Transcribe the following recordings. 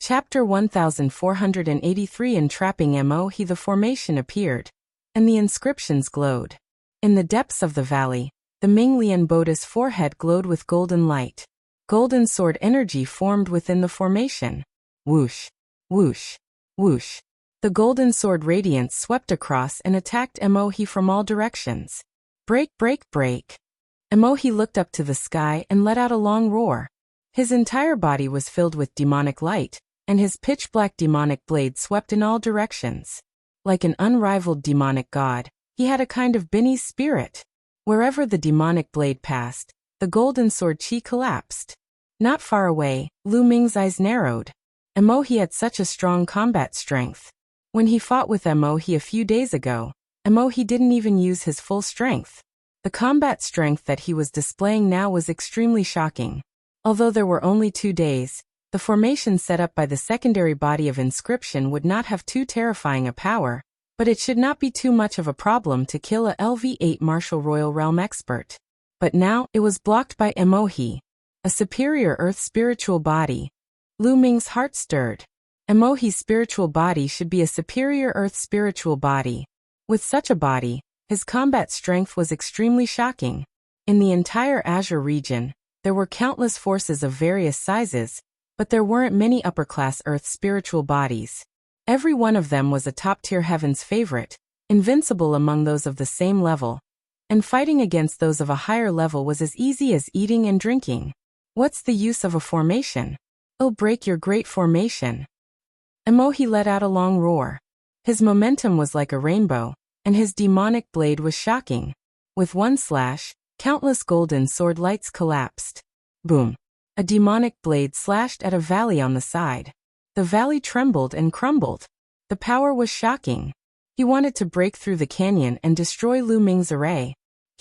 Chapter 1483. Entrapping Mo. The formation appeared, and the inscriptions glowed. In the depths of the valley, the Minglian Buddha's forehead glowed with golden light. Golden sword energy formed within the formation. Whoosh, whoosh, whoosh. The golden sword radiance swept across and attacked Mo from all directions. Break, break, break. Mo looked up to the sky and let out a long roar. His entire body was filled with demonic light, and his pitch-black demonic blade swept in all directions. Like an unrivaled demonic god, he had a kind of Binnie's spirit. Wherever the demonic blade passed, the golden sword chi collapsed. Not far away, Lu Ming's eyes narrowed. Mo had such a strong combat strength. When he fought with Mo a few days ago, Mo didn't even use his full strength. The combat strength that he was displaying now was extremely shocking. Although there were only 2 days, the formation set up by the secondary body of inscription would not have too terrifying a power, but it should not be too much of a problem to kill a LV8 Martial Royal Realm expert. But now, it was blocked by Mo, a superior earth spiritual body. Lu Ming's heart stirred. Mo's spiritual body should be a superior earth spiritual body. With such a body, his combat strength was extremely shocking. In the entire Azure region, there were countless forces of various sizes, but there weren't many upper-class earth spiritual bodies. Every one of them was a top-tier heaven's favorite, invincible among those of the same level. And fighting against those of a higher level was as easy as eating and drinking. What's the use of a formation? It'll break your great formation. Mo let out a long roar. His momentum was like a rainbow, and his demonic blade was shocking. With one slash, countless golden sword lights collapsed. Boom. A demonic blade slashed at a valley on the side. The valley trembled and crumbled. The power was shocking. He wanted to break through the canyon and destroy Lu Ming's array.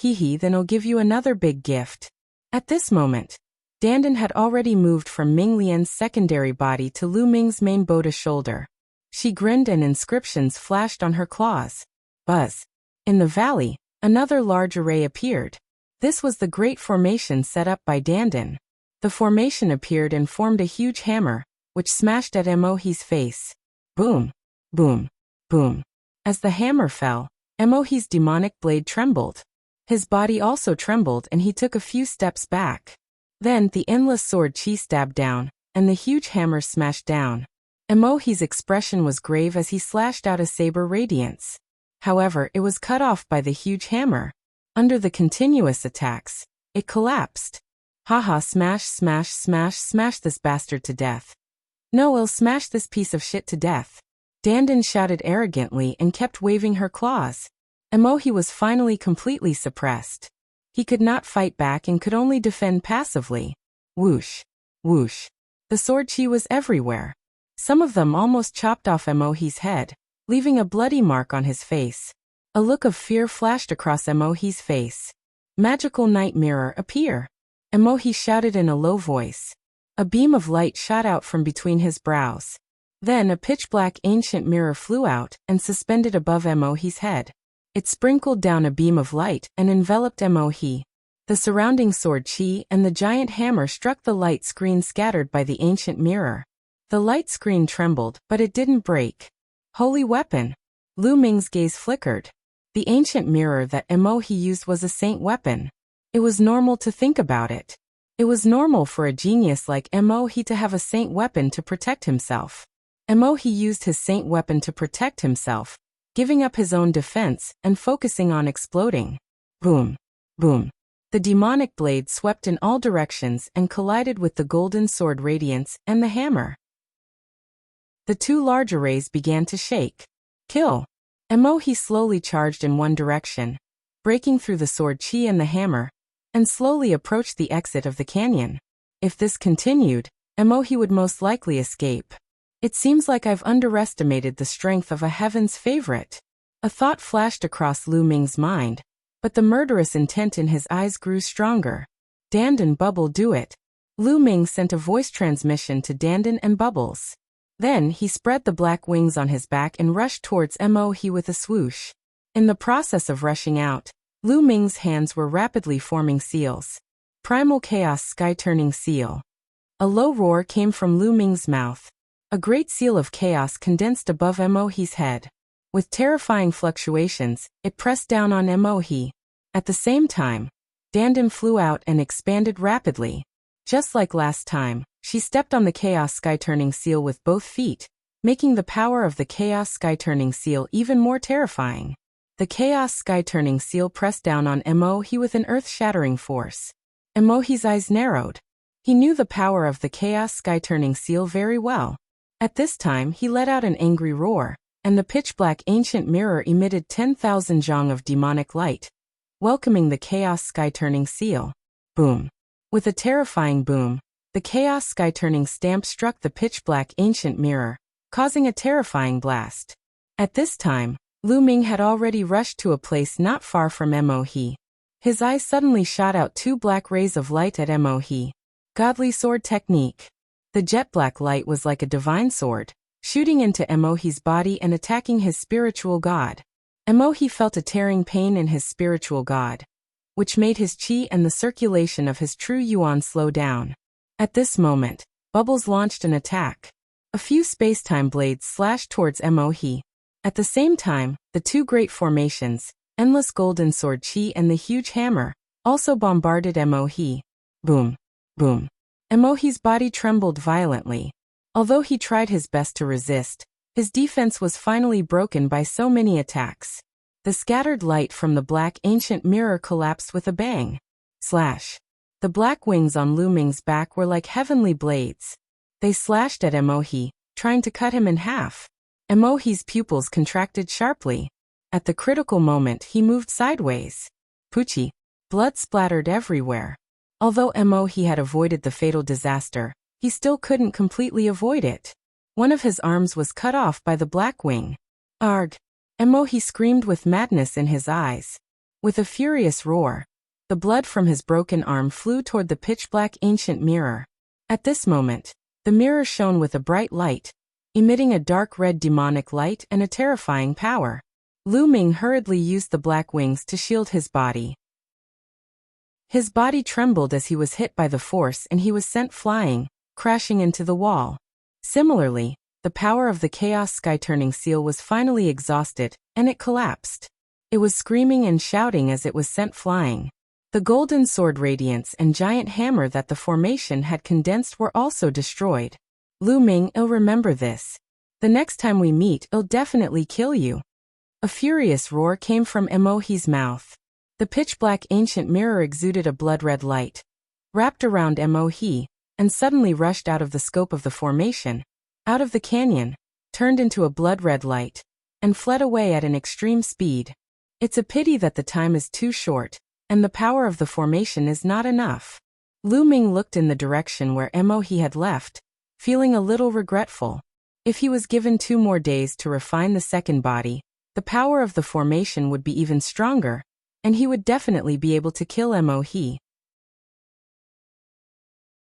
Then I'll give you another big gift. At this moment, Dandan had already moved from Minglian's secondary body to Lu Ming's main Buddha shoulder. She grinned and inscriptions flashed on her claws. Buzz. In the valley, another large array appeared. This was the great formation set up by Dandan. The formation appeared and formed a huge hammer, which smashed at Mo's face. Boom, boom, boom. As the hammer fell, Mo's demonic blade trembled. His body also trembled and he took a few steps back. Then the endless sword chi stabbed down, and the huge hammer smashed down. Mo's expression was grave as he slashed out a saber radiance. However, it was cut off by the huge hammer. Under the continuous attacks, it collapsed. Haha, smash, smash, smash, smash this bastard to death. No, I'll smash this piece of shit to death. Dandan shouted arrogantly and kept waving her claws. Mo was finally completely suppressed. He could not fight back and could only defend passively. Whoosh, whoosh. The sword chi was everywhere. Some of them almost chopped off Mo's head, leaving a bloody mark on his face. A look of fear flashed across Mo's face. Magical night mirror appear. Mo shouted in a low voice. A beam of light shot out from between his brows. Then a pitch-black ancient mirror flew out and suspended above Mo's head. It sprinkled down a beam of light and enveloped Mo. The surrounding sword chi and the giant hammer struck the light screen scattered by the ancient mirror. The light screen trembled, but it didn't break. Holy weapon! Lu Ming's gaze flickered. The ancient mirror that Mo used was a saint weapon. It was normal to think about it. It was normal for a genius like Mo to have a saint weapon to protect himself. Mo used his saint weapon to protect himself, giving up his own defense and focusing on exploding. Boom, boom. The demonic blade swept in all directions and collided with the golden sword radiance and the hammer. The 2 large arrays began to shake. Kill. Mo slowly charged in one direction, breaking through the sword chi and the hammer, and slowly approached the exit of the canyon. If this continued, Mo would most likely escape. It seems like I've underestimated the strength of a heaven's favorite. A thought flashed across Lu Ming's mind, but the murderous intent in his eyes grew stronger. Dandan, Bubble, do it. Lu Ming sent a voice transmission to Dandan and Bubbles. Then he spread the black wings on his back and rushed towards Mo with a swoosh. In the process of rushing out, Lu Ming's hands were rapidly forming seals. Primal Chaos Sky Turning Seal. A low roar came from Lu Ming's mouth. A great seal of chaos condensed above Emohi's head. With terrifying fluctuations, it pressed down on Emohi. At the same time, Dandan flew out and expanded rapidly. Just like last time, she stepped on the Chaos Sky-turning seal with both feet, making the power of the Chaos Sky-turning seal even more terrifying. The Chaos Sky-turning seal pressed down on Emohi with an earth-shattering force. Emohi's eyes narrowed. He knew the power of the Chaos Sky-turning seal very well. At this time he let out an angry roar, and the pitch-black ancient mirror emitted 10,000 zhong of demonic light, welcoming the Chaos Sky-turning seal. Boom. With a terrifying boom, the Chaos Sky-turning stamp struck the pitch-black ancient mirror, causing a terrifying blast. At this time, Lu Ming had already rushed to a place not far from Emohi. His eyes suddenly shot out two black rays of light at Emohi. Godly sword technique. The jet-black light was like a divine sword, shooting into Emohi's body and attacking his spiritual god. Emohi felt a tearing pain in his spiritual god, which made his chi and the circulation of his true yuan slow down. At this moment, Bubbles launched an attack. A few space-time blades slashed towards Emohi. At the same time, the two great formations, Endless Golden Sword Chi and the Huge Hammer, also bombarded Emohi. Boom. Boom. Emohi's body trembled violently. Although he tried his best to resist, his defense was finally broken by so many attacks. The scattered light from the black ancient mirror collapsed with a bang. Slash. The black wings on Lu Ming's back were like heavenly blades. They slashed at Emohi, trying to cut him in half. Emohi's pupils contracted sharply. At the critical moment he moved sideways. Poochie. Blood splattered everywhere. Although Emohi had avoided the fatal disaster, he still couldn't completely avoid it. One of his arms was cut off by the black wing. Arg! Emohi screamed with madness in his eyes. With a furious roar, the blood from his broken arm flew toward the pitch-black ancient mirror. At this moment, the mirror shone with a bright light, emitting a dark red demonic light and a terrifying power. Lu Ming hurriedly used the black wings to shield his body. His body trembled as he was hit by the force and he was sent flying, crashing into the wall. Similarly, the power of the Chaos Sky-turning seal was finally exhausted, and it collapsed. It was screaming and shouting as it was sent flying. The golden sword radiance and giant hammer that the formation had condensed were also destroyed. Lu Ming, I'll remember this. The next time we meet, I'll definitely kill you. A furious roar came from Emohi's mouth. The pitch-black ancient mirror exuded a blood-red light, wrapped around Emohi, and suddenly rushed out of the scope of the formation, out of the canyon, turned into a blood-red light, and fled away at an extreme speed. It's a pity that the time is too short, and the power of the formation is not enough. Lu Ming looked in the direction where Emohi had left, feeling a little regretful. If he was given 2 more days to refine the second body, the power of the formation would be even stronger, and he would definitely be able to kill Emohi.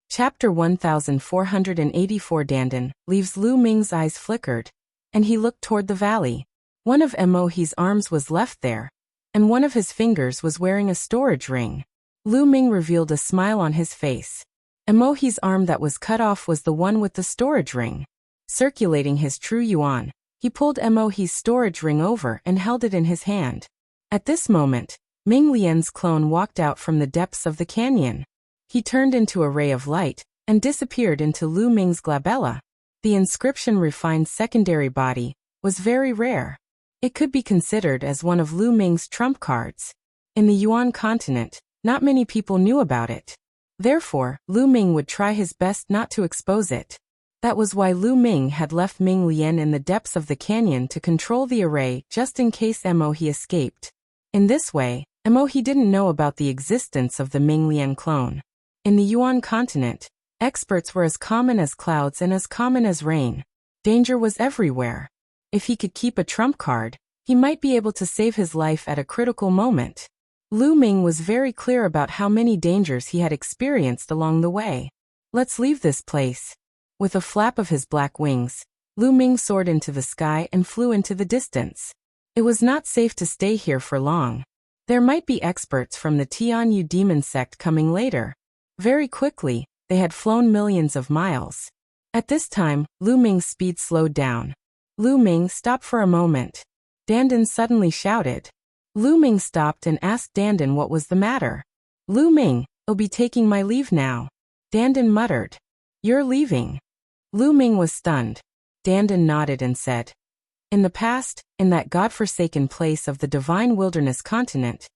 Chapter 1484 Dandan leaves Lu Ming's eyes flickered, and he looked toward the valley. One of Emohi's arms was left there, and one of his fingers was wearing a storage ring. Lu Ming revealed a smile on his face. Emohi's arm that was cut off was the one with the storage ring. Circulating his true yuan, he pulled Emohi's storage ring over and held it in his hand. At this moment, Ming Lian's clone walked out from the depths of the canyon. He turned into a ray of light and disappeared into Lu Ming's glabella. The inscription "Refined Secondary Body" was very rare. It could be considered as one of Lu Ming's trump cards. In the Yuan continent, not many people knew about it. Therefore, Lu Ming would try his best not to expose it. That was why Lu Ming had left Ming Lian in the depths of the canyon to control the array just in case Emohi escaped. In this way, Emohi didn't know about the existence of the Ming Lian clone. In the Yuan continent, experts were as common as clouds and as common as rain. Danger was everywhere. If he could keep a trump card, he might be able to save his life at a critical moment. Lu Ming was very clear about how many dangers he had experienced along the way. Let's leave this place. With a flap of his black wings, Lu Ming soared into the sky and flew into the distance. It was not safe to stay here for long. There might be experts from the Tianyu demon sect coming later. Very quickly, they had flown millions of miles. At this time, Lu Ming's speed slowed down. Lu Ming, stop for a moment. Dandan suddenly shouted. Lu Ming stopped and asked Dandan what was the matter. Lu Ming, I'll be taking my leave now. Dandan muttered. You're leaving? Lu Ming was stunned. Dandan nodded and said, in the past, in that godforsaken place of the divine wilderness continent,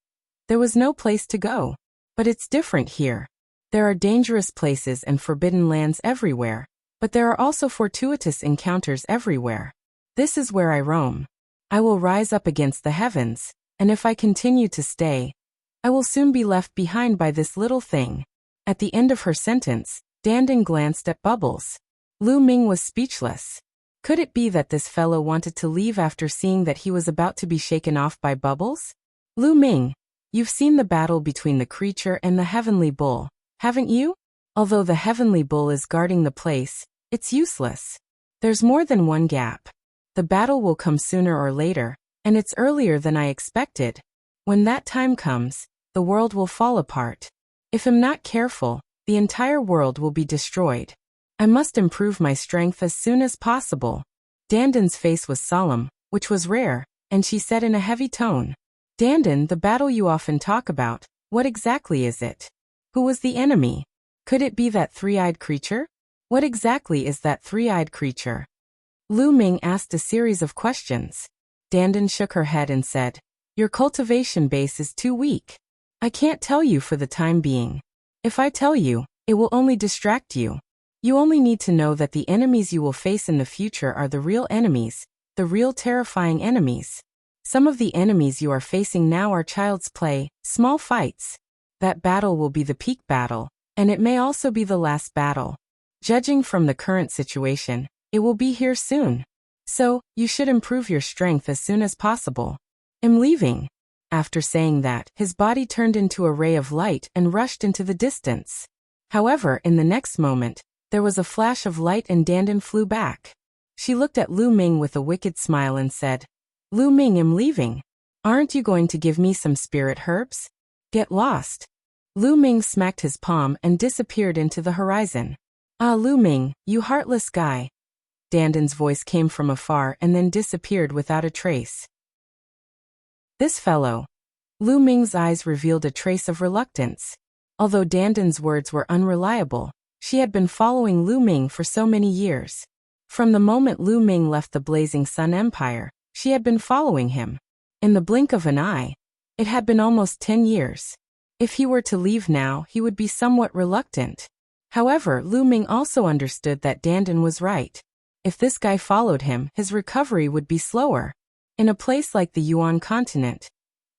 there was no place to go. But it's different here. There are dangerous places and forbidden lands everywhere, but there are also fortuitous encounters everywhere. This is where I roam. I will rise up against the heavens, and if I continue to stay, I will soon be left behind by this little thing. At the end of her sentence, Dandan glanced at Bubbles. Lu Ming was speechless. Could it be that this fellow wanted to leave after seeing that he was about to be shaken off by Bubbles? Lu Ming, you've seen the battle between the creature and the heavenly bull, haven't you? Although the heavenly bull is guarding the place, it's useless. There's more than one gap. The battle will come sooner or later, and it's earlier than I expected. When that time comes, the world will fall apart. If I'm not careful, the entire world will be destroyed. I must improve my strength as soon as possible. Dandan's face was solemn, which was rare, and she said in a heavy tone, Dandan, the battle you often talk about, what exactly is it? Who was the enemy? Could it be that three-eyed creature? What exactly is that three-eyed creature? Lu Ming asked a series of questions. Dandan shook her head and said, your cultivation base is too weak. I can't tell you for the time being. If I tell you, it will only distract you. You only need to know that the enemies you will face in the future are the real enemies, the real terrifying enemies. Some of the enemies you are facing now are child's play, small fights. That battle will be the peak battle, and it may also be the last battle. Judging from the current situation, it will be here soon. So, you should improve your strength as soon as possible. I'm leaving. After saying that, his body turned into a ray of light and rushed into the distance. However, in the next moment, there was a flash of light and Dandan flew back. She looked at Lu Ming with a wicked smile and said, Lu Ming, I'm leaving. Aren't you going to give me some spirit herbs? Get lost. Lu Ming smacked his palm and disappeared into the horizon. Ah, Lu Ming, you heartless guy. Dandan's voice came from afar and then disappeared without a trace. This fellow. Lu Ming's eyes revealed a trace of reluctance. Although Dandan's words were unreliable, she had been following Lu Ming for so many years. From the moment Lu Ming left the Blazing Sun Empire, she had been following him. In the blink of an eye, it had been almost 10 years. If he were to leave now, he would be somewhat reluctant. However, Lu Ming also understood that Dandan was right. If this guy followed him, his recovery would be slower. In a place like the Yuan continent,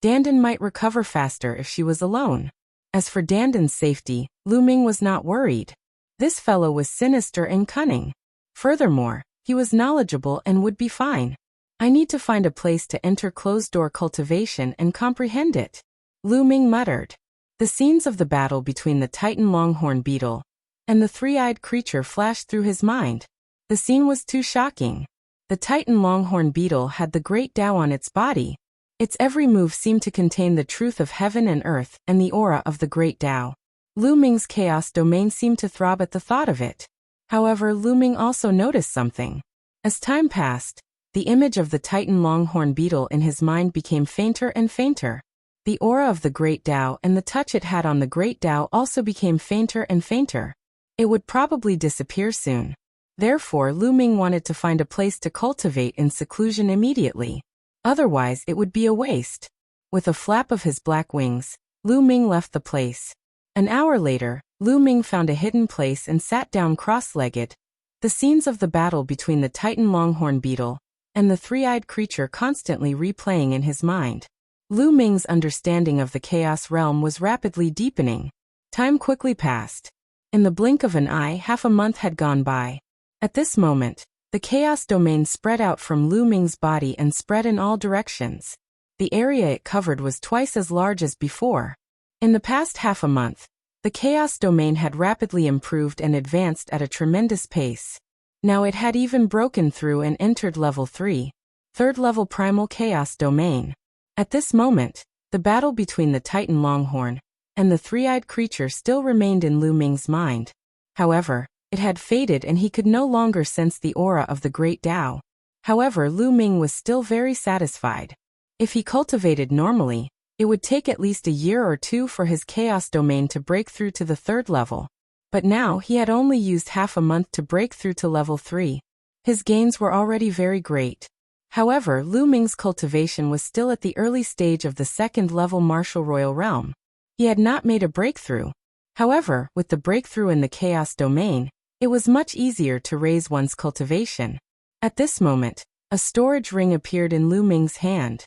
Dandan might recover faster if she was alone. As for Dandan's safety, Lu Ming was not worried. This fellow was sinister and cunning. Furthermore, he was knowledgeable and would be fine. I need to find a place to enter closed-door cultivation and comprehend it. Lu Ming muttered. The scenes of the battle between the Titan longhorn beetle and the three-eyed creature flashed through his mind. The scene was too shocking. The Titan longhorn beetle had the great Tao on its body. Its every move seemed to contain the truth of heaven and earth and the aura of the great Tao. Lu Ming's chaos domain seemed to throb at the thought of it. However, Lu Ming also noticed something. As time passed, the image of the Titan longhorn beetle in his mind became fainter and fainter. The aura of the great Tao and the touch it had on the great Tao also became fainter and fainter. It would probably disappear soon. Therefore, Lu Ming wanted to find a place to cultivate in seclusion immediately. Otherwise, it would be a waste. With a flap of his black wings, Lu Ming left the place. An hour later, Lu Ming found a hidden place and sat down cross-legged. The scenes of the battle between the Titan longhorn beetle and the three-eyed creature constantly replaying in his mind. Lu Ming's understanding of the chaos realm was rapidly deepening. Time quickly passed. In the blink of an eye, half a month had gone by. At this moment, the chaos domain spread out from Lu Ming's body and spread in all directions. The area it covered was twice as large as before. In the past half a month, the chaos domain had rapidly improved and advanced at a tremendous pace. Now it had even broken through and entered level 3, third level primal chaos domain. At this moment, the battle between the Titan longhorn and the three-eyed creature still remained in Lu Ming's mind. However, It had faded and he could no longer sense the aura of the great Tao. However, Lu Ming was still very satisfied. If he cultivated normally, it would take at least a year or two for his chaos domain to break through to the 3rd level. But now he had only used half a month to break through to level 3. His gains were already very great. However, Lu Ming's cultivation was still at the early stage of the 2nd level martial royal realm. He had not made a breakthrough. However, with the breakthrough in the chaos domain, it was much easier to raise one's cultivation. At this moment, a storage ring appeared in Lu Ming's hand.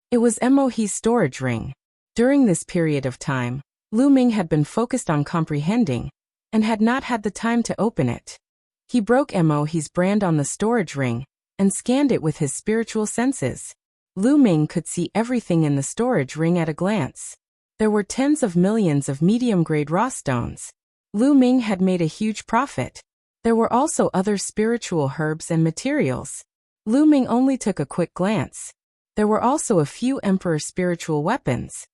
It was Mohe's storage ring. During this period of time, Lu Ming had been focused on comprehending, and had not had the time to open it. He broke Mohe's brand on the storage ring, and scanned it with his spiritual senses. Lu Ming could see everything in the storage ring at a glance. There were tens of millions of medium-grade raw stones. Lu Ming had made a huge profit. There were also other spiritual herbs and materials. Lu Ming only took a quick glance. There were also a few emperor spiritual weapons.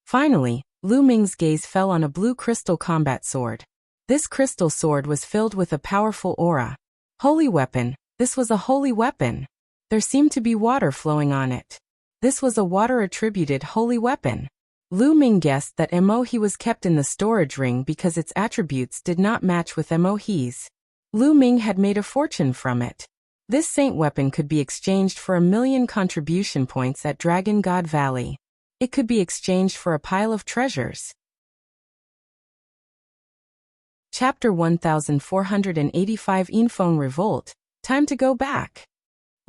Finally, Lu Ming's gaze fell on a blue crystal combat sword. This crystal sword was filled with a powerful aura. Holy weapon, this was a holy weapon. There seemed to be water flowing on it. This was a water-attributed holy weapon. Lu Ming guessed that Mohe was kept in the storage ring because its attributes did not match with Mohe's. Lu Ming had made a fortune from it. This saint weapon could be exchanged for 1,000,000 contribution points at Dragon God Valley. It could be exchanged for a pile of treasures. Chapter 1485 Yinfeng Revolt. Time to go back.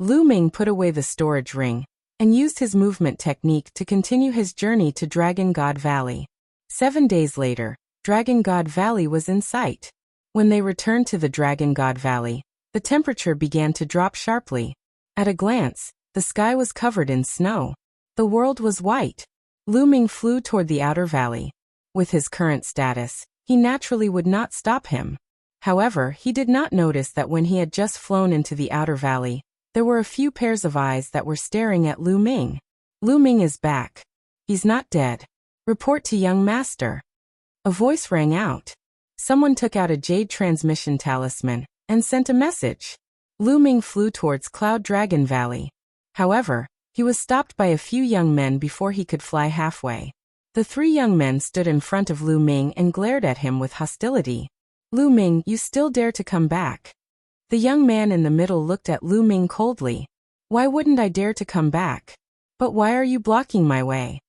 Lu Ming put away the storage ring, and used his movement technique to continue his journey to Dragon God Valley. 7 days later, Dragon God Valley was in sight. When they returned to the Dragon God Valley, the temperature began to drop sharply. At a glance, the sky was covered in snow. The world was white. Lu Ming flew toward the outer valley. With his current status, he naturally would not stop him. However, he did not notice that when he had just flown into the outer valley, there were a few pairs of eyes that were staring at Lu Ming. Lu Ming is back. He's not dead. Report to young master. A voice rang out. Someone took out a jade transmission talisman and sent a message. Lu Ming flew towards Cloud Dragon Valley. However, he was stopped by a few young men before he could fly halfway. The 3 young men stood in front of Lu Ming and glared at him with hostility. Lu Ming, you still dare to come back? The young man in the middle looked at Lu Ming coldly. Why wouldn't I dare to come back? But why are you blocking my way?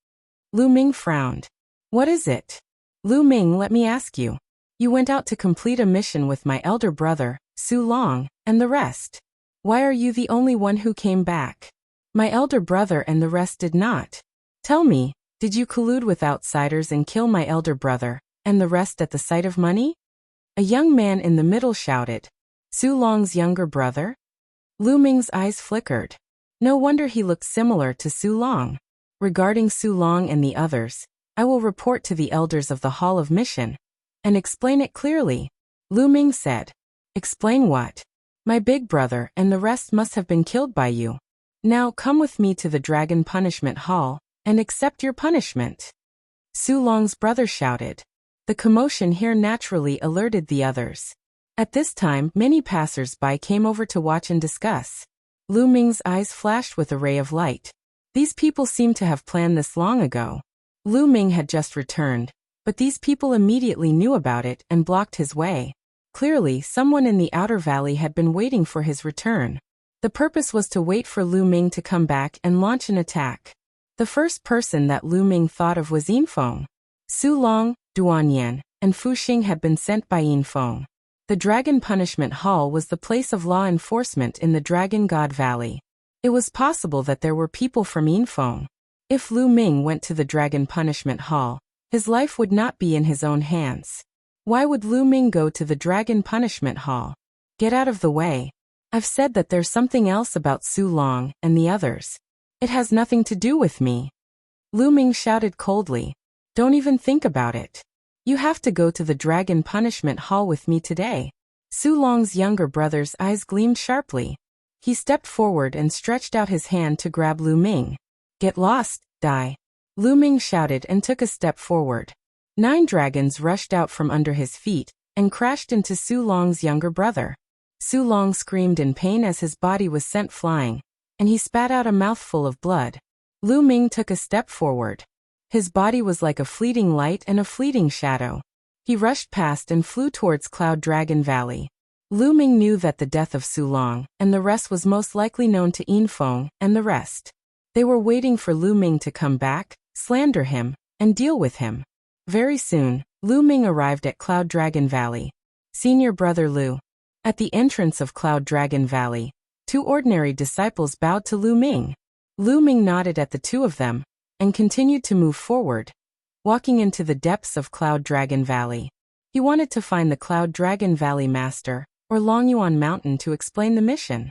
Lu Ming frowned. What is it? Lu Ming, let me ask you. You went out to complete a mission with my elder brother, Su Long, and the rest. Why are you the only one who came back? My elder brother and the rest did not. Tell me, did you collude with outsiders and kill my elder brother, and the rest at the sight of money? A young man in the middle shouted. Su Long's younger brother? Lu Ming's eyes flickered. No wonder he looked similar to Su Long. Regarding Su Long and the others, I will report to the elders of the Hall of Mission, and explain it clearly. Lu Ming said. Explain what? My big brother and the rest must have been killed by you. Now come with me to the Dragon Punishment Hall, and accept your punishment. Su Long's brother shouted. The commotion here naturally alerted the others. At this time, many passers-by came over to watch and discuss. Lu Ming's eyes flashed with a ray of light. These people seemed to have planned this long ago. Lu Ming had just returned, but these people immediately knew about it and blocked his way. Clearly, someone in the outer valley had been waiting for his return. The purpose was to wait for Lu Ming to come back and launch an attack. The first person that Lu Ming thought of was Yinfeng. Su Long, Duan Yan, and Fu Xing had been sent by Yinfeng. The Dragon Punishment Hall was the place of law enforcement in the Dragon God Valley. It was possible that there were people from Yinfeng. If Lu Ming went to the Dragon Punishment Hall, his life would not be in his own hands. Why would Lu Ming go to the Dragon Punishment Hall? Get out of the way. I've said that there's something else about Su Long and the others. It has nothing to do with me. Lu Ming shouted coldly. Don't even think about it. You have to go to the Dragon Punishment Hall with me today. Su Long's younger brother's eyes gleamed sharply. He stepped forward and stretched out his hand to grab Lu Ming. Get lost, die. Lu Ming shouted and took a step forward. 9 dragons rushed out from under his feet and crashed into Su Long's younger brother. Su Long screamed in pain as his body was sent flying, and he spat out a mouthful of blood. Lu Ming took a step forward. His body was like a fleeting light and a fleeting shadow. He rushed past and flew towards Cloud Dragon Valley. Lu Ming knew that the death of Su Long and the rest was most likely known to Yin Feng and the rest. They were waiting for Lu Ming to come back, slander him, and deal with him. Very soon, Lu Ming arrived at Cloud Dragon Valley. Senior brother Lu. At the entrance of Cloud Dragon Valley, 2 ordinary disciples bowed to Lu Ming. Lu Ming nodded at the 2 of them, and continued to move forward, walking into the depths of Cloud Dragon Valley. He wanted to find the Cloud Dragon Valley Master, or Longyuan Mountain, to explain the mission.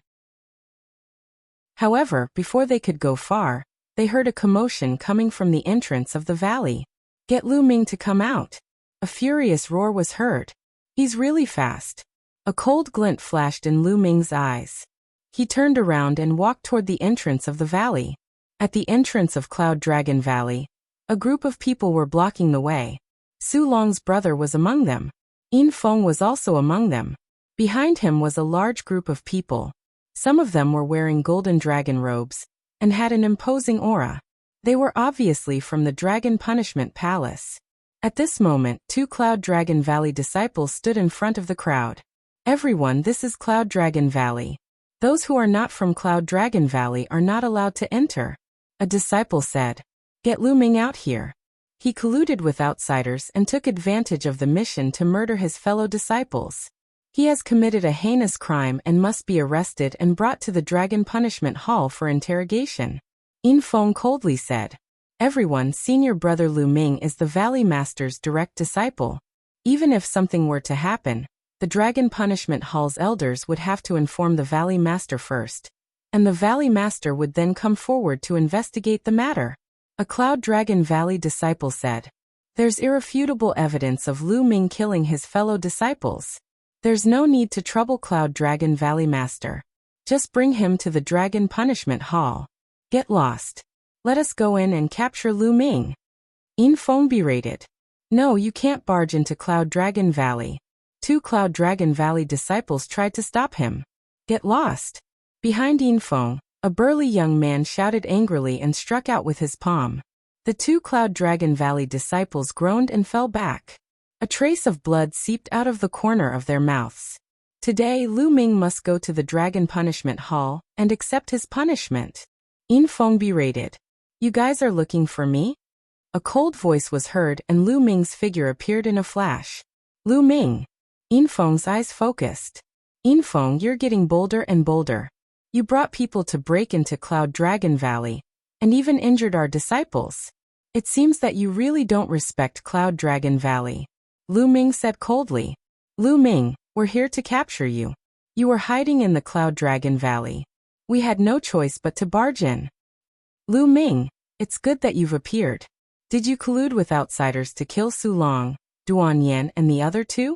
However, before they could go far, they heard a commotion coming from the entrance of the valley. Get Lu Ming to come out. A furious roar was heard. He's really fast. A cold glint flashed in Lu Ming's eyes. He turned around and walked toward the entrance of the valley. At the entrance of Cloud Dragon Valley, a group of people were blocking the way. Su Long's brother was among them. Yin Feng was also among them. Behind him was a large group of people. Some of them were wearing golden dragon robes and had an imposing aura. They were obviously from the Dragon Punishment Palace. At this moment, 2 Cloud Dragon Valley disciples stood in front of the crowd. Everyone, this is Cloud Dragon Valley. Those who are not from Cloud Dragon Valley are not allowed to enter. A disciple said, Get Lu Ming out here. He colluded with outsiders and took advantage of the mission to murder his fellow disciples. He has committed a heinous crime and must be arrested and brought to the Dragon Punishment Hall for interrogation. Yin Feng coldly said, Everyone, senior brother Lu Ming is the Valley Master's direct disciple. Even if something were to happen, the Dragon Punishment Hall's elders would have to inform the Valley Master first, and the Valley Master would then come forward to investigate the matter. A Cloud Dragon Valley disciple said, There's irrefutable evidence of Lu Ming killing his fellow disciples. There's no need to trouble Cloud Dragon Valley Master. Just bring him to the Dragon Punishment Hall. Get lost. Let us go in and capture Lu Ming. Yin Feng berated. No, you can't barge into Cloud Dragon Valley. 2 Cloud Dragon Valley disciples tried to stop him. Get lost. Behind Yin Feng, a burly young man shouted angrily and struck out with his palm. The 2 Cloud Dragon Valley disciples groaned and fell back. A trace of blood seeped out of the corner of their mouths. Today, Lu Ming must go to the Dragon Punishment Hall and accept his punishment. Yin Feng berated. You guys are looking for me? A cold voice was heard and Lu Ming's figure appeared in a flash. Lu Ming. Yin Feng's eyes focused. Yin Feng, you're getting bolder and bolder. You brought people to break into Cloud Dragon Valley, and even injured our disciples. It seems that you really don't respect Cloud Dragon Valley. Lu Ming said coldly. Lu Ming, we're here to capture you. You were hiding in the Cloud Dragon Valley. We had no choice but to barge in. Lu Ming, it's good that you've appeared. Did you collude with outsiders to kill Su Long, Duan Yan and the other 2?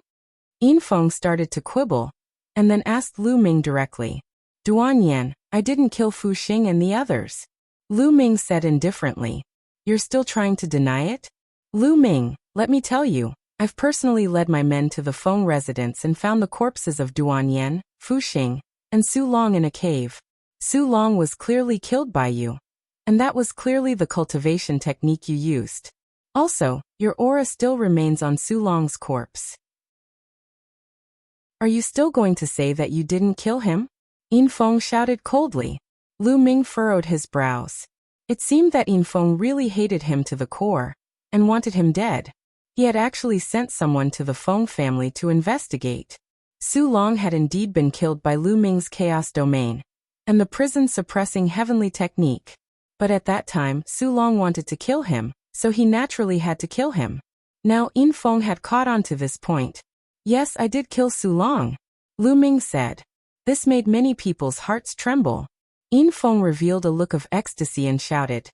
Yin Feng started to quibble, and then asked Lu Ming directly. Duan Yan, I didn't kill Fu Xing and the others. Lu Ming said indifferently. You're still trying to deny it? Lu Ming, let me tell you, I've personally led my men to the Feng residence and found the corpses of Duan Yan, Fu Xing, and Su Long in a cave. Su Long was clearly killed by you. And that was clearly the cultivation technique you used. Also, your aura still remains on Su Long's corpse. Are you still going to say that you didn't kill him? Yin Feng shouted coldly. Lu Ming furrowed his brows. It seemed that Yin Feng really hated him to the core, and wanted him dead. He had actually sent someone to the Feng family to investigate. Su Long had indeed been killed by Lu Ming's chaos domain, and the prison-suppressing heavenly technique. But at that time, Su Long wanted to kill him, so he naturally had to kill him. Now Yin Feng had caught on to this point. Yes, I did kill Su Long, Lu Ming said. This made many people's hearts tremble. Yin Feng revealed a look of ecstasy and shouted.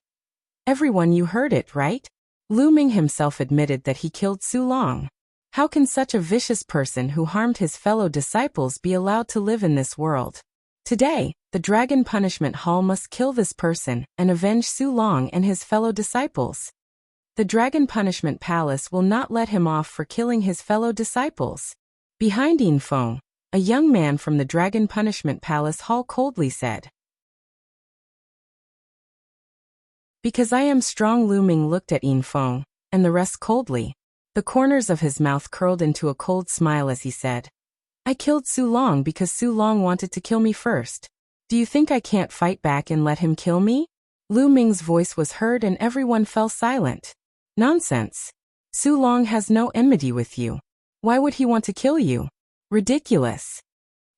Everyone, you heard it, right? Lu Ming himself admitted that he killed Su Long. How can such a vicious person who harmed his fellow disciples be allowed to live in this world? Today, the Dragon Punishment Hall must kill this person and avenge Su Long and his fellow disciples. The Dragon Punishment Palace will not let him off for killing his fellow disciples. Behind Yin Feng, a young man from the Dragon Punishment Palace hall coldly said. Because I am strong. Lu Ming looked at Yin Feng, and the rest coldly. The corners of his mouth curled into a cold smile as he said, I killed Su Long because Su Long wanted to kill me first. Do you think I can't fight back and let him kill me? Lu Ming's voice was heard and everyone fell silent. Nonsense. Su Long has no enmity with you. Why would he want to kill you? Ridiculous.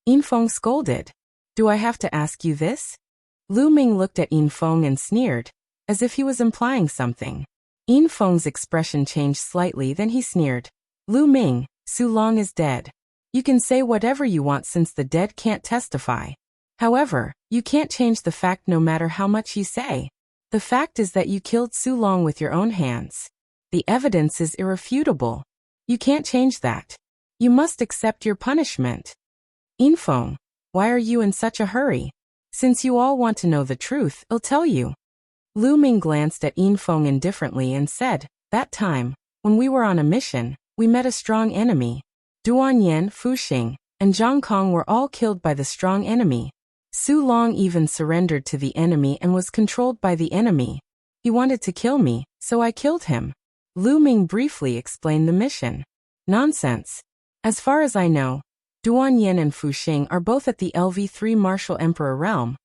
Yin Feng scolded. Do I have to ask you this? Lu Ming looked at Yin Feng and sneered, as if he was implying something. Yin Feng's expression changed slightly, then he sneered. Lu Ming, Su Long is dead. You can say whatever you want since the dead can't testify. However, you can't change the fact no matter how much you say. The fact is that you killed Su Long with your own hands. The evidence is irrefutable. You can't change that. You must accept your punishment. Yin Feng, why are you in such a hurry? Since you all want to know the truth, I'll tell you. Lu Ming glanced at Yin Feng indifferently and said, that time, when we were on a mission, we met a strong enemy. Duan Yan, Fu Xing, and Zhang Kong were all killed by the strong enemy. Su Long even surrendered to the enemy and was controlled by the enemy. He wanted to kill me, so I killed him. Lu Ming briefly explained the mission. Nonsense. As far as I know, Duan Yan and Fu Xing are both at the LV3 Martial Emperor realm,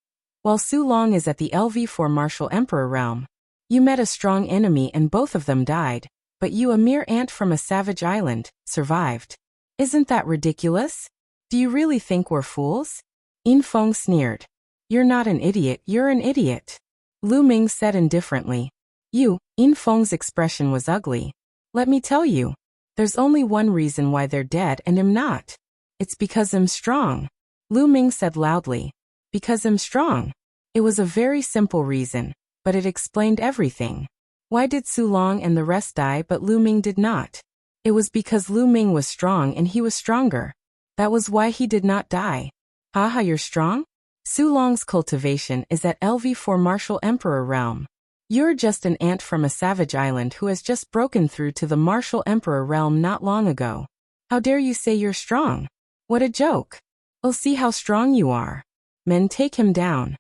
while Su Long is at the LV4 Martial Emperor realm. You met a strong enemy and both of them died, but you, a mere ant from a savage island, survived. Isn't that ridiculous? Do you really think we're fools? Yin Feng sneered. You're not an idiot, you're an idiot. Lu Ming said indifferently. Yin Feng's expression was ugly. Let me tell you. There's only one reason why they're dead and I'm not. It's because I'm strong. Lu Ming said loudly. Because I'm strong. It was a very simple reason, but it explained everything. Why did Su Long and the rest die but Lu Ming did not? It was because Lu Ming was strong and he was stronger. That was why he did not die. Haha, you're strong? Su Long's cultivation is at LV4 Martial Emperor realm. You're just an ant from a savage island who has just broken through to the Martial Emperor realm not long ago. How dare you say you're strong? What a joke. I'll see how strong you are. Men, take him down.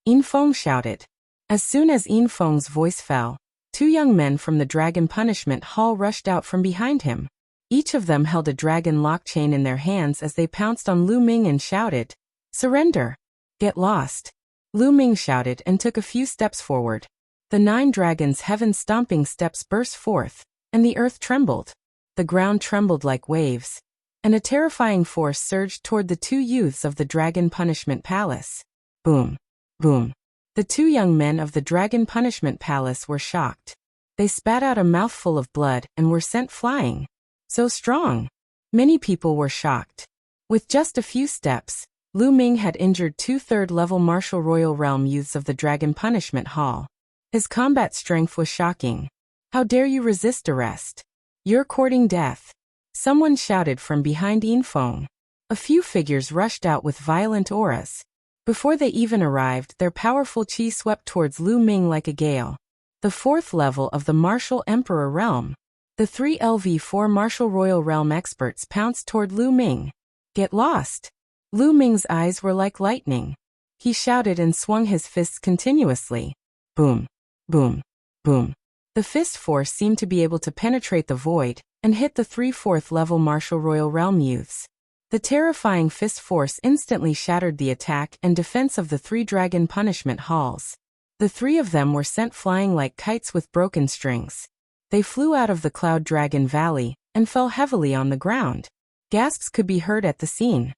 Yin Feng shouted. As soon as Yin Feng's voice fell, two young men from the Dragon Punishment Hall rushed out from behind him. Each of them held a dragon lock chain in their hands as they pounced on Lu Ming and shouted, Surrender! Get lost! Lu Ming shouted and took a few steps forward. The 9 dragons' heaven-stomping steps burst forth, and the earth trembled. The ground trembled like waves, and a terrifying force surged toward the 2 youths of the Dragon Punishment Palace. Boom! Boom! The 2 young men of the Dragon Punishment Palace were shocked. They spat out a mouthful of blood and were sent flying. So strong! Many people were shocked. With just a few steps, Lu Ming had injured 2 third-level Martial Royal Realm youths of the Dragon Punishment Hall. His combat strength was shocking. How dare you resist arrest? You're courting death. Someone shouted from behind Yin Feng. A few figures rushed out with violent auras. Before they even arrived, their powerful chi swept towards Lu Ming like a gale. The 4th level of the Martial Emperor realm. The 3 LV4 Martial Royal Realm experts pounced toward Lu Ming. Get lost! Lu Ming's eyes were like lightning. He shouted and swung his fists continuously. Boom! Boom! Boom! The fist force seemed to be able to penetrate the void and hit the 3 4th level Martial Royal Realm youths. The terrifying fist force instantly shattered the attack and defense of the 3 Dragon Punishment Halls. The 3 of them were sent flying like kites with broken strings. They flew out of the Cloud Dragon Valley and fell heavily on the ground. Gasps could be heard at the scene.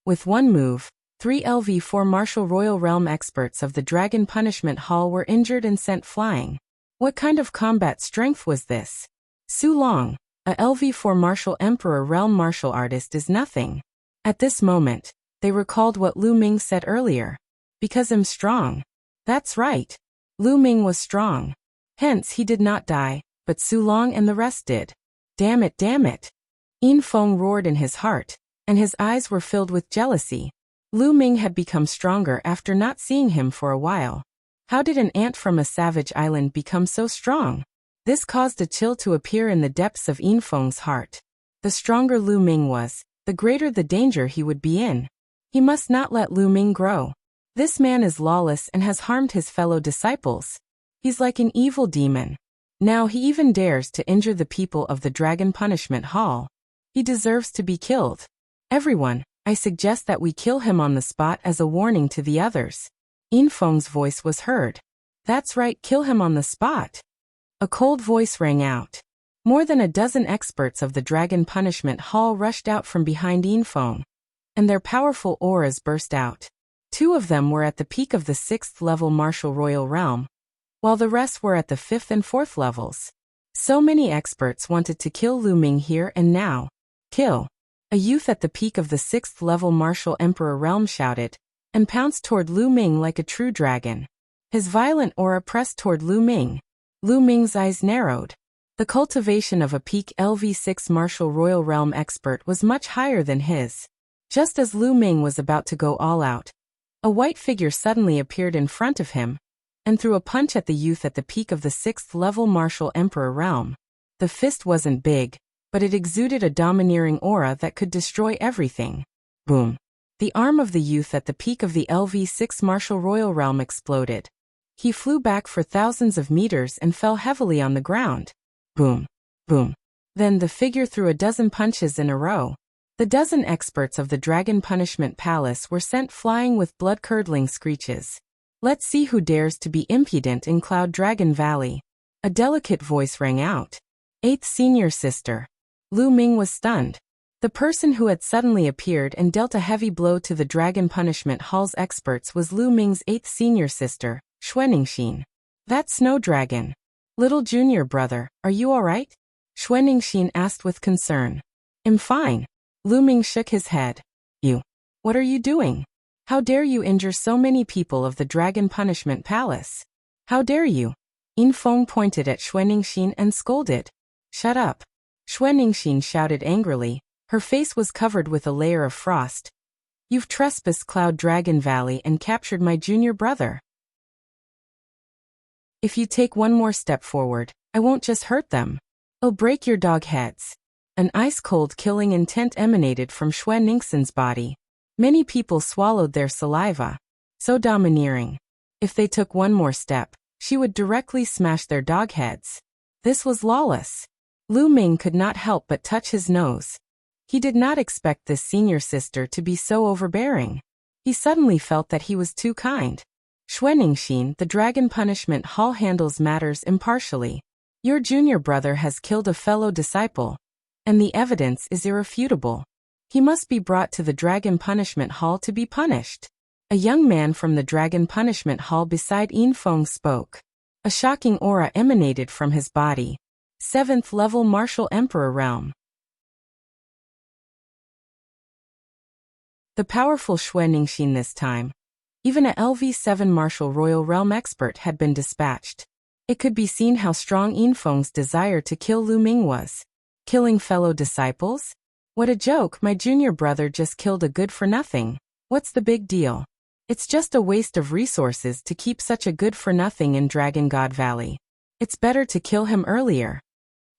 With one move, 3 LV4 Martial Royal Realm experts of the Dragon Punishment Hall were injured and sent flying. What kind of combat strength was this? Su Long, a LV4 Martial Emperor Realm martial artist, is nothing. At this moment, they recalled what Lu Ming said earlier. Because I'm strong. That's right. Lu Ming was strong. Hence he did not die, but Su Long and the rest did. Damn it, damn it. Yin Feng roared in his heart, and his eyes were filled with jealousy. Lu Ming had become stronger after not seeing him for a while. How did an ant from a savage island become so strong? This caused a chill to appear in the depths of Yinfeng's heart. The stronger Lu Ming was, the greater the danger he would be in. He must not let Lu Ming grow. This man is lawless and has harmed his fellow disciples. He's like an evil demon. Now he even dares to injure the people of the Dragon Punishment Hall. He deserves to be killed. Everyone, I suggest that we kill him on the spot as a warning to the others. Yinfeng's voice was heard. That's right, kill him on the spot. A cold voice rang out. More than a dozen experts of the Dragon Punishment Hall rushed out from behind Yinfeng, and their powerful auras burst out. 2 of them were at the peak of the 6th level martial royal realm, while the rest were at the 5th and 4th levels. So many experts wanted to kill Lu Ming here and now. Kill! A youth at the peak of the 6th level martial emperor realm shouted, and pounced toward Lu Ming like a true dragon. His violent aura pressed toward Lu Ming. Lu Ming's eyes narrowed. The cultivation of a peak LV6 martial royal realm expert was much higher than his. Just as Lu Ming was about to go all out, a white figure suddenly appeared in front of him, and threw a punch at the youth at the peak of the 6th level martial emperor realm. The fist wasn't big, but it exuded a domineering aura that could destroy everything. Boom! The arm of the youth at the peak of the LV6 martial royal realm exploded. He flew back for thousands of meters and fell heavily on the ground. Boom! Boom! Then the figure threw a dozen punches in a row. The dozen experts of the Dragon Punishment Palace were sent flying with blood-curdling screeches. Let's see who dares to be impudent in Cloud Dragon Valley. A delicate voice rang out. 8th Senior Sister. Lu Ming was stunned. The person who had suddenly appeared and dealt a heavy blow to the Dragon Punishment Hall's experts was Lu Ming's 8th Senior Sister, Xuanixin. That snow dragon. Little junior brother, are you alright? Xuanixin asked with concern. I'm fine. Lu Ming shook his head. You. What are you doing? How dare you injure so many people of the Dragon Punishment Palace? How dare you? Yinfeng pointed at Xuanixin and scolded. Shut up. Xuanixin shouted angrily. Her face was covered with a layer of frost. You've trespassed Cloud Dragon Valley and captured my junior brother. If you take one more step forward, I won't just hurt them. I'll break your dog heads. An ice-cold killing intent emanated from Xuanixin's body. Many people swallowed their saliva. So domineering. If they took one more step, she would directly smash their dog heads. This was lawless. Lu Ming could not help but touch his nose. He did not expect this senior sister to be so overbearing. He suddenly felt that he was too kind. Xuanixin, the Dragon Punishment Hall handles matters impartially. Your junior brother has killed a fellow disciple, and the evidence is irrefutable. He must be brought to the Dragon Punishment Hall to be punished. A young man from the Dragon Punishment Hall beside Yinfeng spoke. A shocking aura emanated from his body. 7th level martial emperor realm. The powerful Xuanixin this time. Even a LV7 martial royal realm expert had been dispatched. It could be seen how strong Yinfeng's desire to kill Lu Ming was. Killing fellow disciples? What a joke, my junior brother just killed a good-for-nothing. What's the big deal? It's just a waste of resources to keep such a good-for-nothing in Dragon God Valley. It's better to kill him earlier.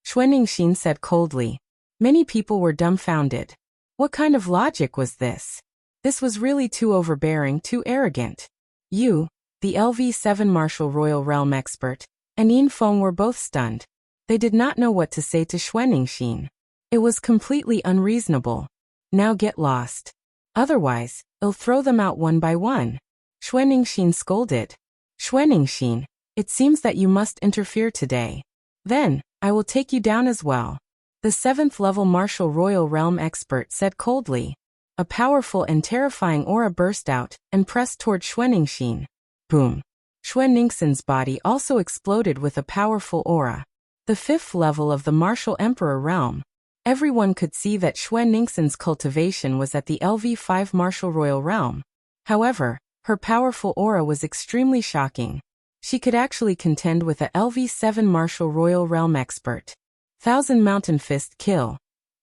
Xuanixin said coldly. Many people were dumbfounded. What kind of logic was this? This was really too overbearing, too arrogant. You, the LV7 martial royal realm expert, and Yinfeng were both stunned. They did not know what to say to Xuanixin. It was completely unreasonable. Now get lost. Otherwise, I'll throw them out one by one. Xuanixin scolded. Xuanixin, it seems that you must interfere today. Then, I will take you down as well. The 7th level martial royal realm expert said coldly. A powerful and terrifying aura burst out and pressed toward Xuanixin. Boom. Xuanixin's body also exploded with a powerful aura. The 5th level of the martial emperor realm. Everyone could see that Xuanixin's cultivation was at the LV5 martial royal realm. However, her powerful aura was extremely shocking. She could actually contend with a LV7 martial royal realm expert. 1000 Mountain Fist kill.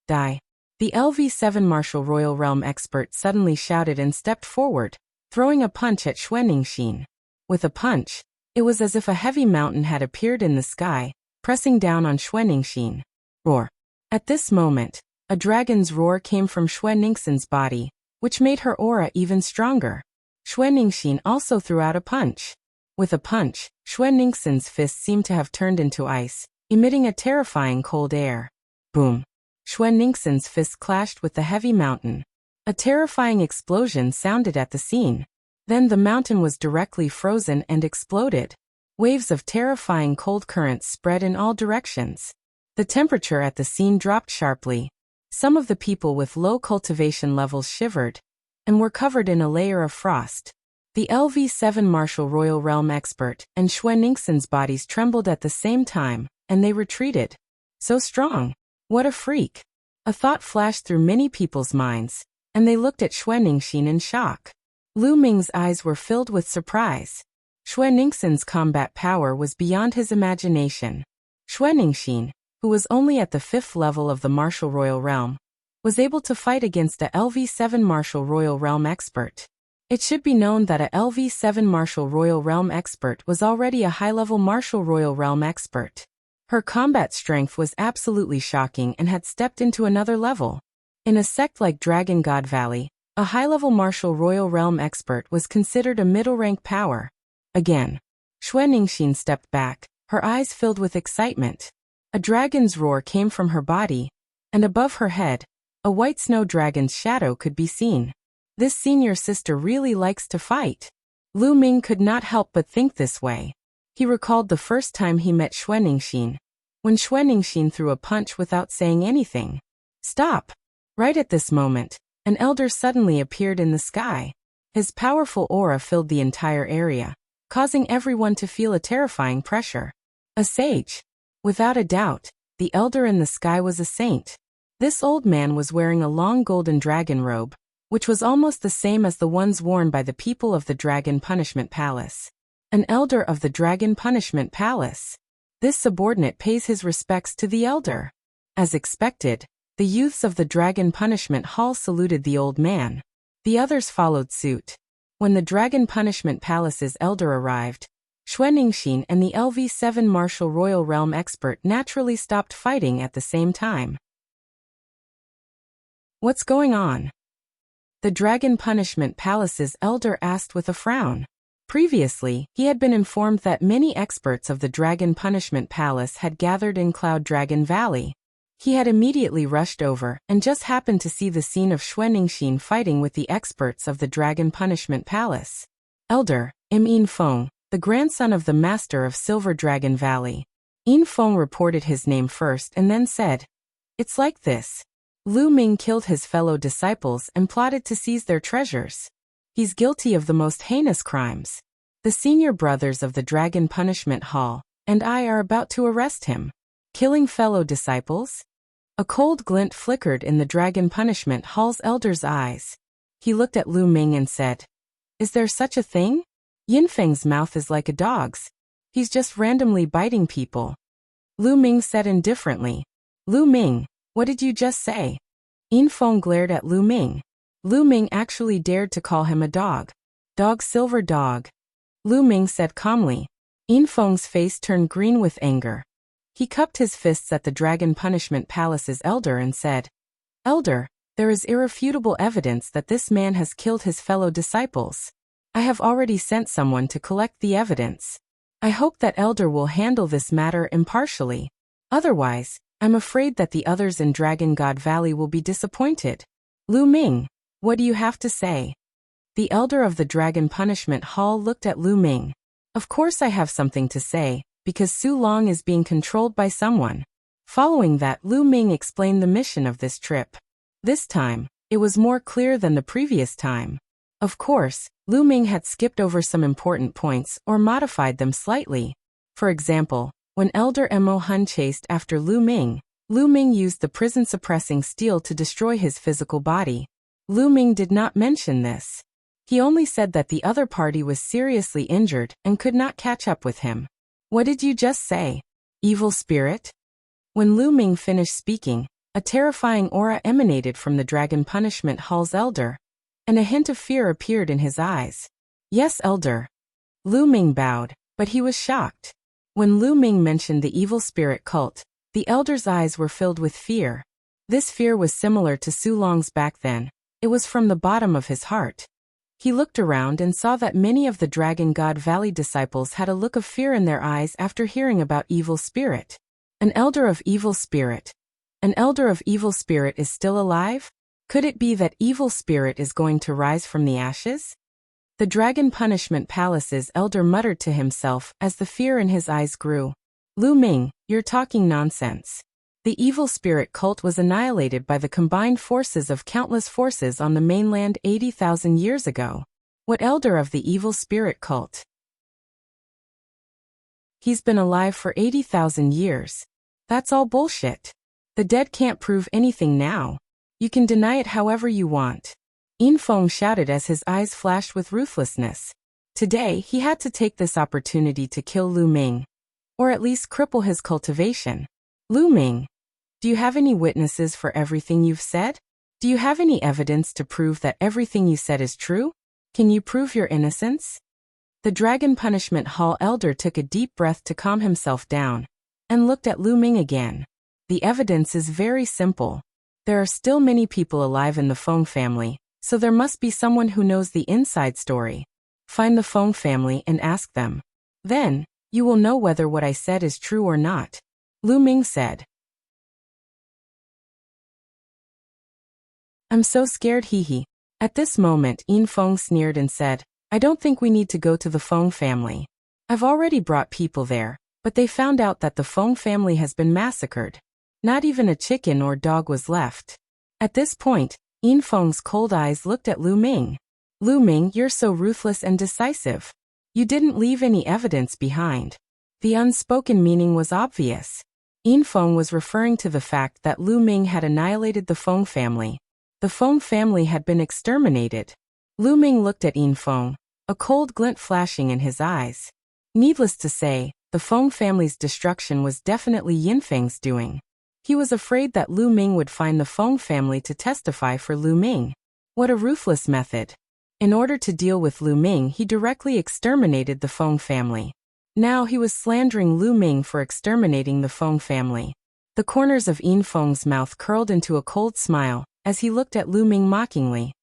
Die. The LV7 martial royal realm expert suddenly shouted and stepped forward, throwing a punch at Xuanixin. With a punch, It was as if a heavy mountain had appeared in the sky, pressing down on Xuaningxin. Roar. At this moment, a dragon's roar came from Xuaningxin's body, which made her aura even stronger. Xuaningxin also threw out a punch. With a punch, Xuaningxin's fist seemed to have turned into ice, emitting a terrifying cold air. Boom. Xuaningxin's fist clashed with the heavy mountain. A terrifying explosion sounded at the scene. Then the mountain was directly frozen and exploded. Waves of terrifying cold currents spread in all directions. The temperature at the scene dropped sharply. Some of the people with low cultivation levels shivered and were covered in a layer of frost. The LV7 Martial Royal Realm expert and Xuaningxin's bodies trembled at the same time, and they retreated. So strong. What a freak. A thought flashed through many people's minds, and they looked at Xuaningxin in shock. Lu Ming's eyes were filled with surprise. Xuaningxin's combat power was beyond his imagination. Xuaningxin, who was only at the 5th level of the Martial Royal Realm, was able to fight against a LV7 Martial Royal Realm expert. It should be known that a LV7 Martial Royal Realm expert was already a high-level Martial Royal Realm expert. Her combat strength was absolutely shocking and had stepped into another level. In a sect like Dragon God Valley, a high-level Martial Royal Realm expert was considered a middle-rank power. Again, Xuaningxin stepped back, her eyes filled with excitement. A dragon's roar came from her body, and above her head, a white snow dragon's shadow could be seen. This senior sister really likes to fight. Lu Ming could not help but think this way. He recalled the first time he met Xuaningxin, when Xuaningxin threw a punch without saying anything. Stop! Right at this moment, an elder suddenly appeared in the sky. His powerful aura filled the entire area, causing everyone to feel a terrifying pressure. A sage. Without a doubt, the elder in the sky was a saint. This old man was wearing a long golden dragon robe, which was almost the same as the ones worn by the people of the Dragon Punishment Palace. An elder of the Dragon Punishment Palace. This subordinate pays his respects to the elder. As expected, the youths of the Dragon Punishment Hall saluted the old man. The others followed suit. When the Dragon Punishment Palace's elder arrived, Xuaningxin and the LV7 Martial Royal Realm expert naturally stopped fighting at the same time. What's going on? The Dragon Punishment Palace's elder asked with a frown. Previously, he had been informed that many experts of the Dragon Punishment Palace had gathered in Cloud Dragon Valley. He had immediately rushed over and just happened to see the scene of Xuaningxin fighting with the experts of the Dragon Punishment Palace. Elder, Yin Feng, the grandson of the master of Silver Dragon Valley. Yin Feng reported his name first and then said, "It's like this. Lu Ming killed his fellow disciples and plotted to seize their treasures. He's guilty of the most heinous crimes. The senior brothers of the Dragon Punishment Hall and I are about to arrest him. Killing fellow disciples?" A cold glint flickered in the Dragon Punishment Hall's elder's eyes. He looked at Lu Ming and said, "Is there such a thing? Yinfeng's mouth is like a dog's. He's just randomly biting people." Lu Ming said indifferently, "Lu Ming, what did you just say?" Yin Feng glared at Lu Ming. Lu Ming actually dared to call him a dog. "Dog, silver dog." Lu Ming said calmly. Yin Feng's face turned green with anger. He cupped his fists at the Dragon Punishment Palace's elder and said, "Elder, there is irrefutable evidence that this man has killed his fellow disciples. I have already sent someone to collect the evidence. I hope that elder will handle this matter impartially. Otherwise, I'm afraid that the others in Dragon God Valley will be disappointed. Lu Ming, what do you have to say?" The elder of the Dragon Punishment Hall looked at Lu Ming. "Of course I have something to say, because Su Long is being controlled by someone." Following that, Lu Ming explained the mission of this trip. This time, it was more clear than the previous time. Of course, Lu Ming had skipped over some important points or modified them slightly. For example, when Elder Mo Hun chased after Lu Ming used the prison-suppressing steel to destroy his physical body. Lu Ming did not mention this. He only said that the other party was seriously injured and could not catch up with him. "What did you just say? Evil spirit?" When Lu Ming finished speaking, a terrifying aura emanated from the Dragon Punishment Hall's elder, and a hint of fear appeared in his eyes. "Yes, elder." Lu Ming bowed. But he was shocked. When Lu Ming mentioned the evil spirit cult, the elder's eyes were filled with fear. This fear was similar to Su Long's back then. It was from the bottom of his heart. He looked around and saw that many of the Dragon God Valley disciples had a look of fear in their eyes after hearing about evil spirit. An elder of evil spirit. An elder of evil spirit is still alive? Could it be that evil spirit is going to rise from the ashes? The Dragon Punishment Palace's elder muttered to himself as the fear in his eyes grew. Lu Ming, you're talking nonsense. The evil spirit cult was annihilated by the combined forces of countless forces on the mainland 80,000 years ago. What elder of the evil spirit cult? He's been alive for 80,000 years. That's all bullshit. The dead can't prove anything now. You can deny it however you want. Yin Feng shouted as his eyes flashed with ruthlessness. Today, he had to take this opportunity to kill Lu Ming. Or at least cripple his cultivation. Lu Ming, do you have any witnesses for everything you've said? Do you have any evidence to prove that everything you said is true? Can you prove your innocence? The Dragon Punishment Hall elder took a deep breath to calm himself down, and looked at Lu Ming again. The evidence is very simple. There are still many people alive in the Feng family, so there must be someone who knows the inside story. Find the Feng family and ask them. Then, you will know whether what I said is true or not. Lu Ming said. I'm so scared, hee. At this moment, Yin Feng sneered and said, I don't think we need to go to the Feng family. I've already brought people there, but they found out that the Feng family has been massacred. Not even a chicken or dog was left. At this point, Yin Feng's cold eyes looked at Lu Ming. Lu Ming, you're so ruthless and decisive. You didn't leave any evidence behind. The unspoken meaning was obvious. Yin Feng was referring to the fact that Lu Ming had annihilated the Feng family. The Feng family had been exterminated. Lu Ming looked at Yin Feng, a cold glint flashing in his eyes. Needless to say, the Feng family's destruction was definitely Yin Feng's doing. He was afraid that Lu Ming would find the Feng family to testify for Lu Ming. What a ruthless method. In order to deal with Lu Ming, he directly exterminated the Feng family. Now he was slandering Lu Ming for exterminating the Feng family. The corners of Yin Feng's mouth curled into a cold smile, as he looked at Lu Ming mockingly.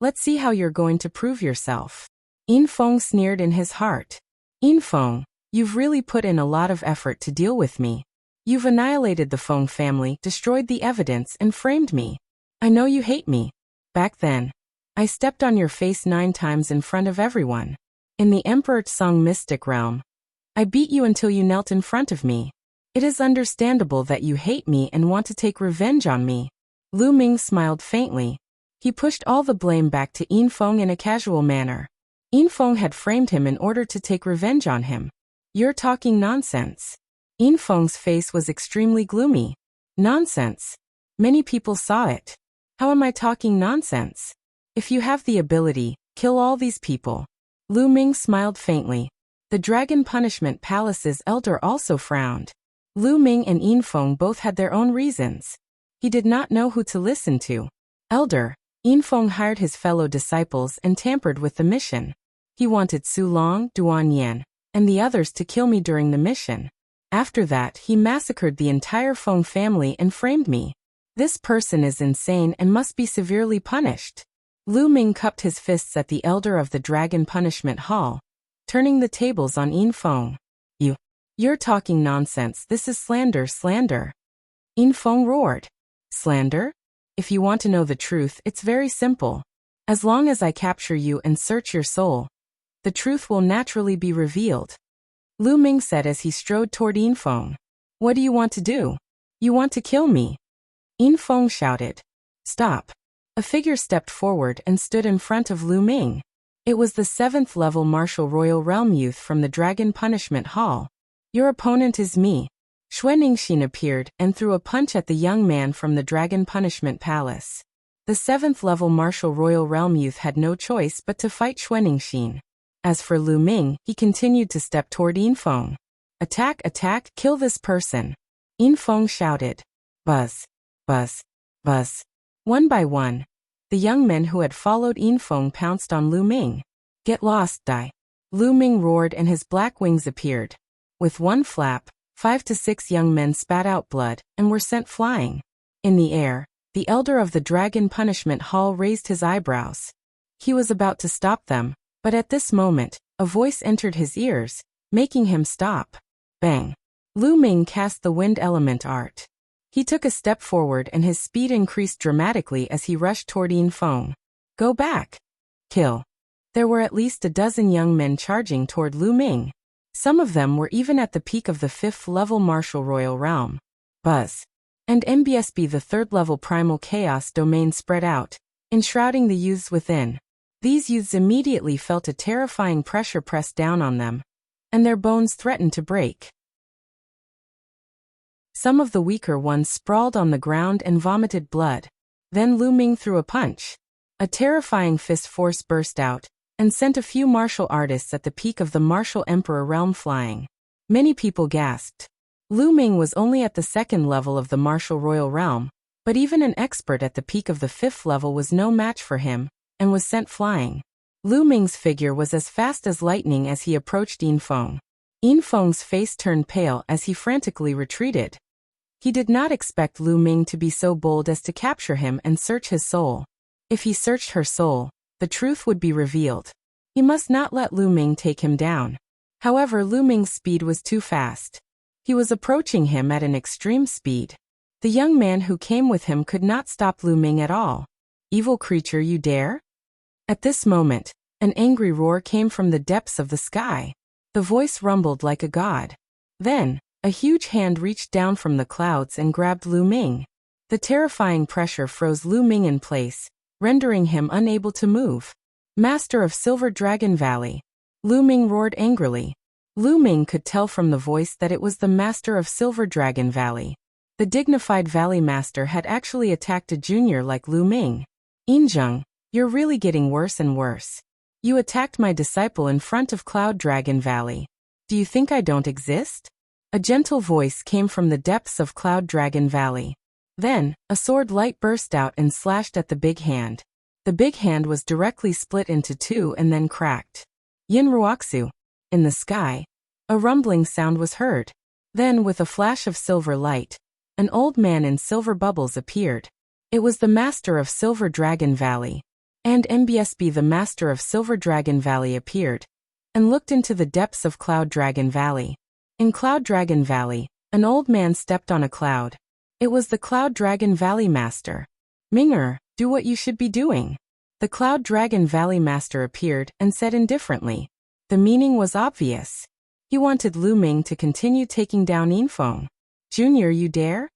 Let's see how you're going to prove yourself. Yin Feng sneered in his heart. Yin Feng, you've really put in a lot of effort to deal with me. You've annihilated the Feng family, destroyed the evidence, and framed me. I know you hate me. Back then, I stepped on your face 9 times in front of everyone. In the Emperor Tsang mystic realm, I beat you until you knelt in front of me. It is understandable that you hate me and want to take revenge on me. Lu Ming smiled faintly. He pushed all the blame back to Yin Feng in a casual manner. Yin Feng had framed him in order to take revenge on him. You're talking nonsense. Yin Feng's face was extremely gloomy. Nonsense. Many people saw it. How am I talking nonsense? If you have the ability, kill all these people. Lu Ming smiled faintly. The Dragon Punishment Palace's elder also frowned. Lu Ming and Yin Feng both had their own reasons. He did not know who to listen to. Elder, Yin Feng hired his fellow disciples and tampered with the mission. He wanted Su Long, Duan Yan, and the others to kill me during the mission. After that, he massacred the entire Feng family and framed me. This person is insane and must be severely punished. Lu Ming cupped his fists at the elder of the Dragon Punishment Hall, turning the tables on Yin Feng. You're talking nonsense. This is slander. Yin Feng roared. Slander? If you want to know the truth, it's very simple. As long as I capture you and search your soul, the truth will naturally be revealed. Lu Ming said as he strode toward Yin Feng. What do you want to do? You want to kill me? Yin Feng shouted. Stop. A figure stepped forward and stood in front of Lu Ming. It was the 7th level Martial Royal Realm youth from the Dragon Punishment Hall. Your opponent is me. Xuaningxin appeared and threw a punch at the young man from the Dragon Punishment Palace. The 7th level Martial Royal Realm youth had no choice but to fight Xuaningxin. As for Lu Ming, he continued to step toward Yin Feng. Attack, kill this person. Yin Feng shouted. Buzz. Buzz. Buzz. One by one, the young men who had followed Yin Feng pounced on Lu Ming. Get lost, die. Lu Ming roared and his black wings appeared. With one flap, 5 to 6 young men spat out blood and were sent flying. In the air, the elder of the Dragon Punishment Hall raised his eyebrows. He was about to stop them, but at this moment, a voice entered his ears, making him stop. Bang! Lu Ming cast the wind element art. He took a step forward and his speed increased dramatically as he rushed toward Yin Feng. Go back! Kill! There were at least a dozen young men charging toward Lu Ming. Some of them were even at the peak of the 5th level martial royal realm. Buzz! And MBSB, the 3rd level primal chaos domain, spread out, enshrouding the youths within. These youths immediately felt a terrifying pressure press down on them, and their bones threatened to break. Some of the weaker ones sprawled on the ground and vomited blood. Then Lu Ming threw a punch. A terrifying fist force burst out, and sent a few martial artists at the peak of the martial emperor realm flying. Many people gasped. Lu Ming was only at the 2nd level of the martial royal realm, but even an expert at the peak of the 5th level was no match for him, and was sent flying. Lu Ming's figure was as fast as lightning as he approached Yin Feng. Yin Feng's face turned pale as he frantically retreated. He did not expect Lu Ming to be so bold as to capture him and search his soul. If he searched her soul, the truth would be revealed. He must not let Lu Ming take him down. However, Lu Ming's speed was too fast. He was approaching him at an extreme speed. The young man who came with him could not stop Lu Ming at all. Evil creature, you dare? At this moment, an angry roar came from the depths of the sky. The voice rumbled like a god. Then, a huge hand reached down from the clouds and grabbed Lu Ming. The terrifying pressure froze Lu Ming in place, rendering him unable to move. Master of Silver Dragon Valley. Lu Ming roared angrily. Lu Ming could tell from the voice that it was the Master of Silver Dragon Valley. The dignified Valley Master had actually attacked a junior like Lu Ming. Injung, you're really getting worse and worse. You attacked my disciple in front of Cloud Dragon Valley. Do you think I don't exist? A gentle voice came from the depths of Cloud Dragon Valley. Then, a sword light burst out and slashed at the big hand. The big hand was directly split into two and then cracked. Yin Ruoxu. In the sky, a rumbling sound was heard. Then, with a flash of silver light, an old man in silver bubbles appeared. It was the Master of Silver Dragon Valley. And MBSB, the Master of Silver Dragon Valley, appeared and looked into the depths of Cloud Dragon Valley. In Cloud Dragon Valley, an old man stepped on a cloud. It was the Cloud Dragon Valley Master. Minger, do what you should be doing. The Cloud Dragon Valley Master appeared and said indifferently. The meaning was obvious. He wanted Lu Ming to continue taking down Yin Feng. Junior, you dare?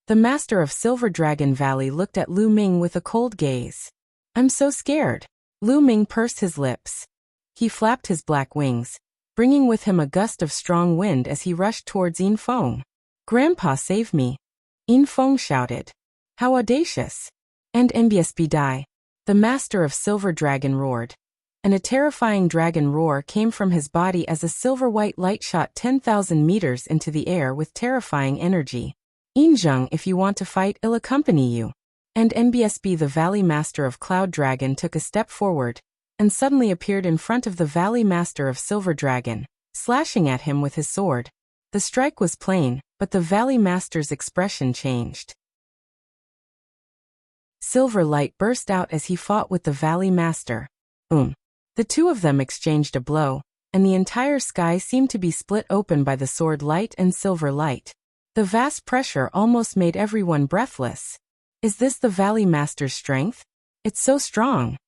The Master of Silver Dragon Valley looked at Lu Ming with a cold gaze. I'm so scared. Lu Ming pursed his lips. He flapped his black wings, bringing with him a gust of strong wind as he rushed towards Yin Feng. Grandpa, save me! Yin Feng shouted. How audacious! And MBSB die. The Master of Silver Dragon roared. And a terrifying dragon roar came from his body as a silver-white light shot 10,000 meters into the air with terrifying energy. Injung, if you want to fight, I'll accompany you. And NBSB, the Valley Master of Cloud Dragon, took a step forward, and suddenly appeared in front of the Valley Master of Silver Dragon, slashing at him with his sword. The strike was plain, but the Valley Master's expression changed. Silver light burst out as he fought with the Valley Master. The two of them exchanged a blow, and the entire sky seemed to be split open by the sword light and silver light. The vast pressure almost made everyone breathless. Is this the Valley Master's strength? It's so strong.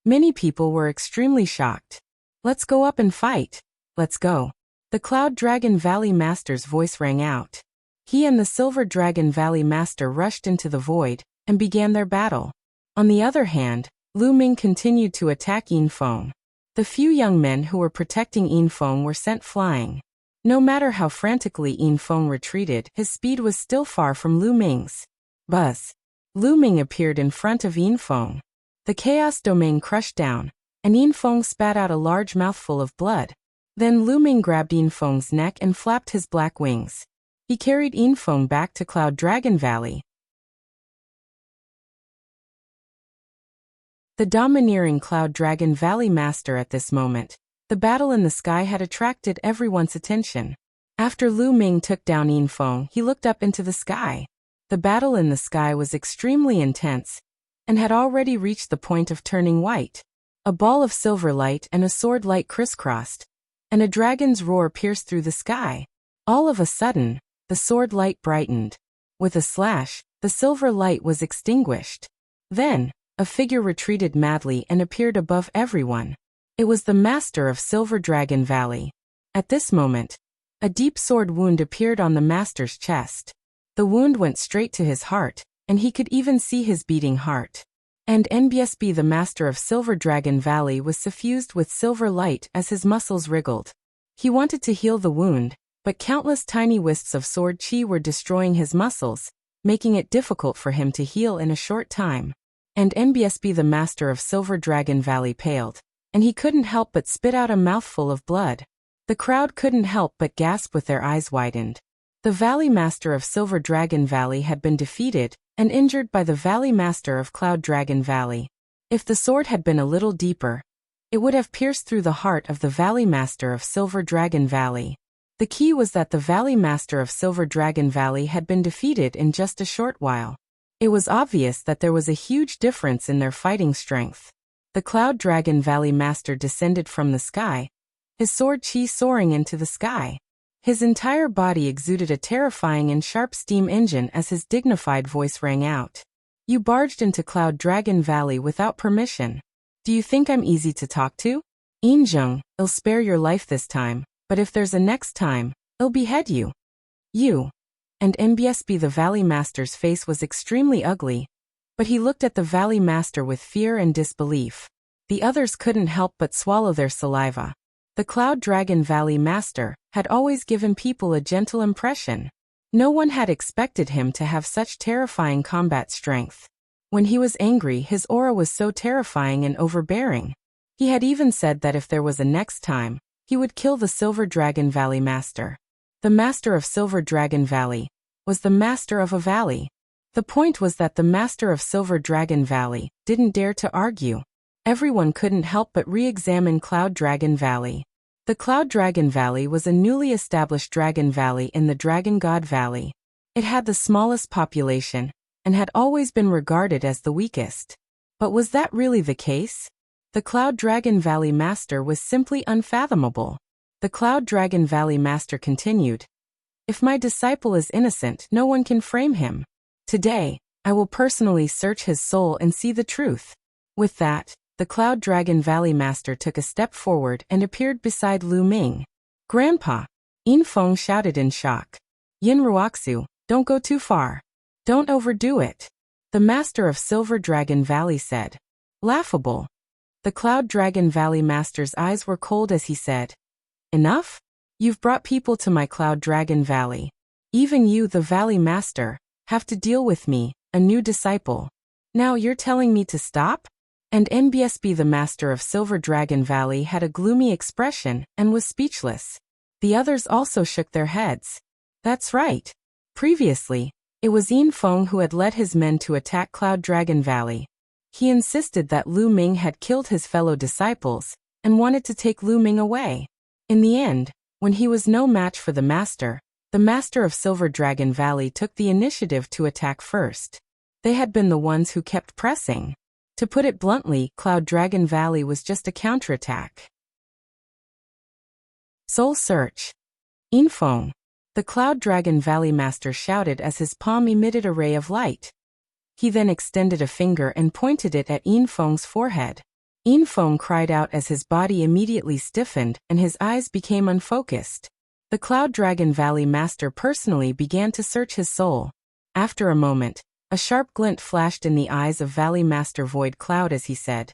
Many people were extremely shocked. Let's go up and fight. Let's go. The Cloud Dragon Valley Master's voice rang out. He and the Silver Dragon Valley Master rushed into the void and began their battle. On the other hand, Lu Ming continued to attack Yin Feng. The few young men who were protecting Yin Feng were sent flying. No matter how frantically Yin Feng retreated, his speed was still far from Lu Ming's. Buzz. Lu Ming appeared in front of Yin Feng. The chaos domain crushed down, and Yin Feng spat out a large mouthful of blood. Then Lu Ming grabbed Yin Feng's neck and flapped his black wings. He carried Yin Feng back to Cloud Dragon Valley. The domineering Cloud Dragon Valley Master at this moment The battle in the sky had attracted everyone's attention. After Lu Ming took down Yin Feng, he looked up into the sky. The battle in the sky was extremely intense and had already reached the point of turning white. A ball of silver light and a sword light crisscrossed, and a dragon's roar pierced through the sky. All of a sudden, the sword light brightened. With a slash, the silver light was extinguished. Then, a figure retreated madly and appeared above everyone. It was the master of Silver Dragon Valley. At this moment, a deep sword wound appeared on the master's chest. The wound went straight to his heart, and he could even see his beating heart. And NBSB, the master of Silver Dragon Valley, was suffused with silver light as his muscles wriggled. He wanted to heal the wound, but countless tiny wisps of sword chi were destroying his muscles, making it difficult for him to heal in a short time. And NBSB, the master of Silver Dragon Valley, paled, and he couldn't help but spit out a mouthful of blood. The crowd couldn't help but gasp with their eyes widened. The Valley Master of Silver Dragon Valley had been defeated and injured by the Valley Master of Cloud Dragon Valley. If the sword had been a little deeper, it would have pierced through the heart of the Valley Master of Silver Dragon Valley. The key was that the Valley Master of Silver Dragon Valley had been defeated in just a short while. It was obvious that there was a huge difference in their fighting strength. The Cloud Dragon Valley Master descended from the sky, his sword chi soaring into the sky. His entire body exuded a terrifying and sharp steam engine as his dignified voice rang out. You barged into Cloud Dragon Valley without permission. Do you think I'm easy to talk to? Injung, I'll spare your life this time, but if there's a next time, I'll behead you. You. And NBSB, the Valley Master's face was extremely ugly, but he looked at the Valley Master with fear and disbelief. The others couldn't help but swallow their saliva. The Cloud Dragon Valley Master had always given people a gentle impression. No one had expected him to have such terrifying combat strength. When he was angry, his aura was so terrifying and overbearing. He had even said that if there was a next time, he would kill the Silver Dragon Valley Master. The Master of Silver Dragon Valley was the master of a valley. The point was that the Master of Silver Dragon Valley didn't dare to argue. Everyone couldn't help but re-examine Cloud Dragon Valley. The Cloud Dragon Valley was a newly established dragon valley in the Dragon God Valley. It had the smallest population, and had always been regarded as the weakest. But was that really the case? The Cloud Dragon Valley Master was simply unfathomable. The Cloud Dragon Valley Master continued, If my disciple is innocent, no one can frame him. Today, I will personally search his soul and see the truth. With that, the Cloud Dragon Valley Master took a step forward and appeared beside Lu Ming. Grandpa! Yin Feng shouted in shock. Yin Ruoxu, don't go too far. Don't overdo it. The Master of Silver Dragon Valley said. Laughable. The Cloud Dragon Valley Master's eyes were cold as he said, Enough? You've brought people to my Cloud Dragon Valley. Even you, the Valley Master, have to deal with me, a new disciple. Now you're telling me to stop? And NBSB, the Master of Silver Dragon Valley, had a gloomy expression and was speechless. The others also shook their heads. That's right. Previously, it was Yin Feng who had led his men to attack Cloud Dragon Valley. He insisted that Lu Ming had killed his fellow disciples and wanted to take Lu Ming away. In the end, when he was no match for the Master of Silver Dragon Valley took the initiative to attack first. They had been the ones who kept pressing. To put it bluntly, Cloud Dragon Valley was just a counterattack. Soul Search. Yin Feng. The Cloud Dragon Valley Master shouted as his palm emitted a ray of light. He then extended a finger and pointed it at Yin Feng's forehead. Yin Feng cried out as his body immediately stiffened and his eyes became unfocused. The Cloud Dragon Valley Master personally began to search his soul. After a moment, a sharp glint flashed in the eyes of Valley Master Void Cloud as he said,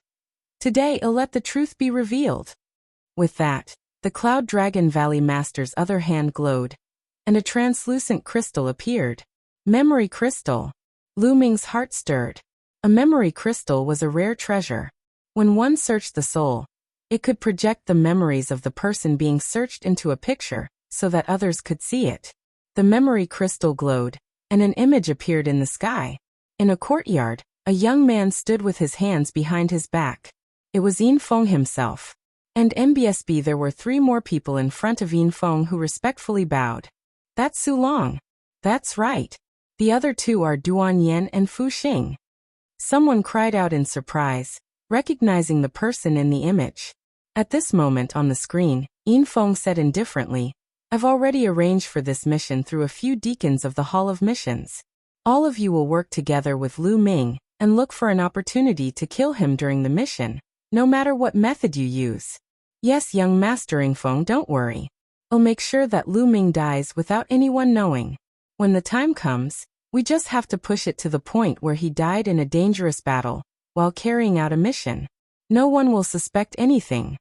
Today I'll let the truth be revealed. With that, the Cloud Dragon Valley Master's other hand glowed, and a translucent crystal appeared. Memory Crystal. Lu Ming's heart stirred. A memory crystal was a rare treasure. When one searched the soul, it could project the memories of the person being searched into a picture, so that others could see it. The memory crystal glowed, and an image appeared in the sky. In a courtyard, a young man stood with his hands behind his back. It was Yin Feng himself. And MBSB there were 3 more people in front of Yin Feng who respectfully bowed. That's Su Long. That's right. The other 2 are Duan Yen and Fu Xing. Someone cried out in surprise, recognizing the person in the image. At this moment on the screen, Yin Feng said indifferently, I've already arranged for this mission through a few deacons of the Hall of Missions. All of you will work together with Lu Ming and look for an opportunity to kill him during the mission, no matter what method you use. Yes, young Master Yin Feng, don't worry. I'll make sure that Lu Ming dies without anyone knowing. When the time comes, we just have to push it to the point where he died in a dangerous battle, while carrying out a mission. No one will suspect anything.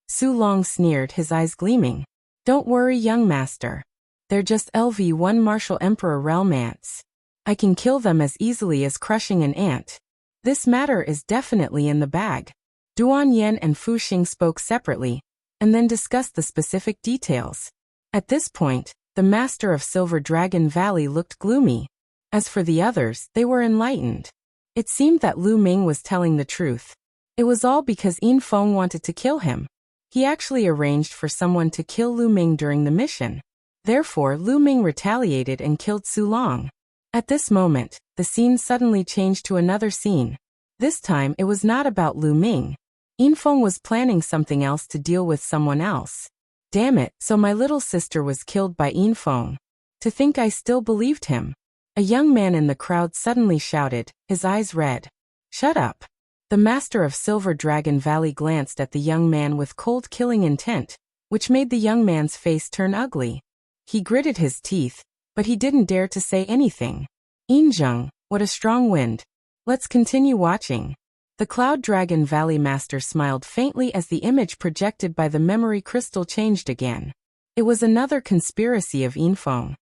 Su Long sneered, his eyes gleaming. Don't worry, young master. They're just LV1 Martial Emperor realm ants. I can kill them as easily as crushing an ant. This matter is definitely in the bag. Duan Yen and Fu Xing spoke separately, and then discussed the specific details. At this point, the master of Silver Dragon Valley looked gloomy. As for the others, they were enlightened. It seemed that Lu Ming was telling the truth. It was all because Yin Feng wanted to kill him. He actually arranged for someone to kill Lu Ming during the mission. Therefore, Lu Ming retaliated and killed Su Long. At this moment, the scene suddenly changed to another scene. This time, it was not about Lu Ming. Yin Feng was planning something else to deal with someone else. Damn it, so my little sister was killed by Yin Feng. To think I still believed him. A young man in the crowd suddenly shouted, his eyes red. Shut up. The master of Silver Dragon Valley glanced at the young man with cold killing intent, which made the young man's face turn ugly. He gritted his teeth, but he didn't dare to say anything. Yinzheng, what a strong wind. Let's continue watching. The Cloud Dragon Valley master smiled faintly as the image projected by the memory crystal changed again. It was another conspiracy of Yin Feng.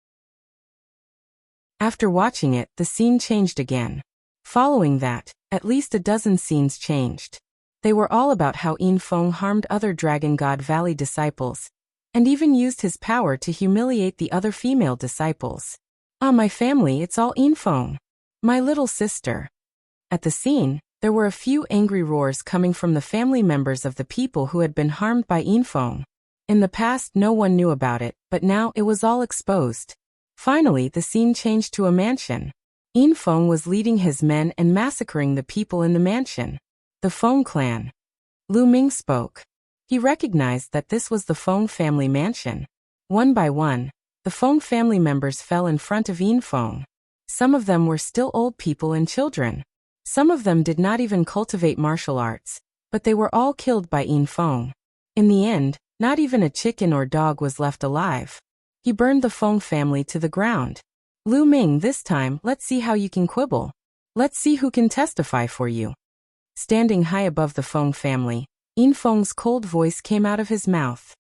After watching it, the scene changed again. Following that, at least a dozen scenes changed. They were all about how Yin Feng harmed other Dragon God Valley disciples, and even used his power to humiliate the other female disciples. Ah, my family, it's all Yin Feng. My little sister. At the scene, there were a few angry roars coming from the family members of the people who had been harmed by Yin Feng. In the past, no one knew about it, but now it was all exposed. Finally, the scene changed to a mansion. Yin Feng was leading his men and massacring the people in the mansion. The Feng clan. Lu Ming spoke. He recognized that this was the Feng family mansion. One by one, the Feng family members fell in front of Yin Feng. Some of them were still old people and children. Some of them did not even cultivate martial arts, but they were all killed by Yin Feng. In the end, not even a chicken or dog was left alive. He burned the Feng family to the ground. Lu Ming, this time, let's see how you can quibble. Let's see who can testify for you. Standing high above the Feng family, Yin Feng's cold voice came out of his mouth.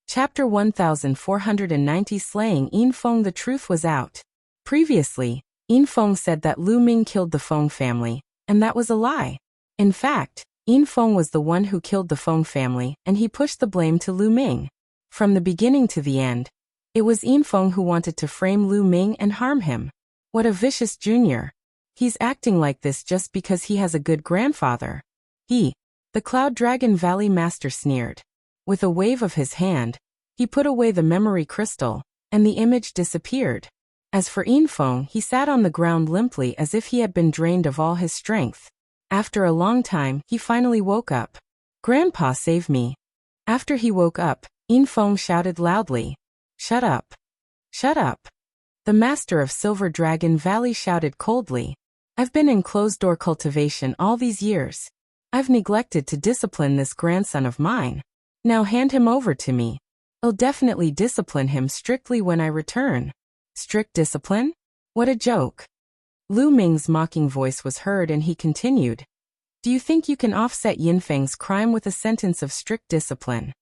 Chapter 1490 Slaying Yin Feng. The truth was out. Previously, Yin Feng said that Lu Ming killed the Feng family, and that was a lie. In fact, Yin Feng was the one who killed the Feng family, and he pushed the blame to Lu Ming. From the beginning to the end, it was Yin Feng who wanted to frame Lu Ming and harm him. What a vicious junior. He's acting like this just because he has a good grandfather. The Cloud Dragon Valley master sneered. With a wave of his hand, he put away the memory crystal, and the image disappeared. As for Yin Feng, he sat on the ground limply as if he had been drained of all his strength. After a long time, he finally woke up. Grandpa, save me. After he woke up, Yin Feng shouted loudly. Shut up. Shut up. The master of Silver Dragon Valley shouted coldly. I've been in closed-door cultivation all these years. I've neglected to discipline this grandson of mine. Now hand him over to me. I'll definitely discipline him strictly when I return. Strict discipline? What a joke. Lu Ming's mocking voice was heard and he continued. Do you think you can offset Yin Feng's crime with a sentence of strict discipline?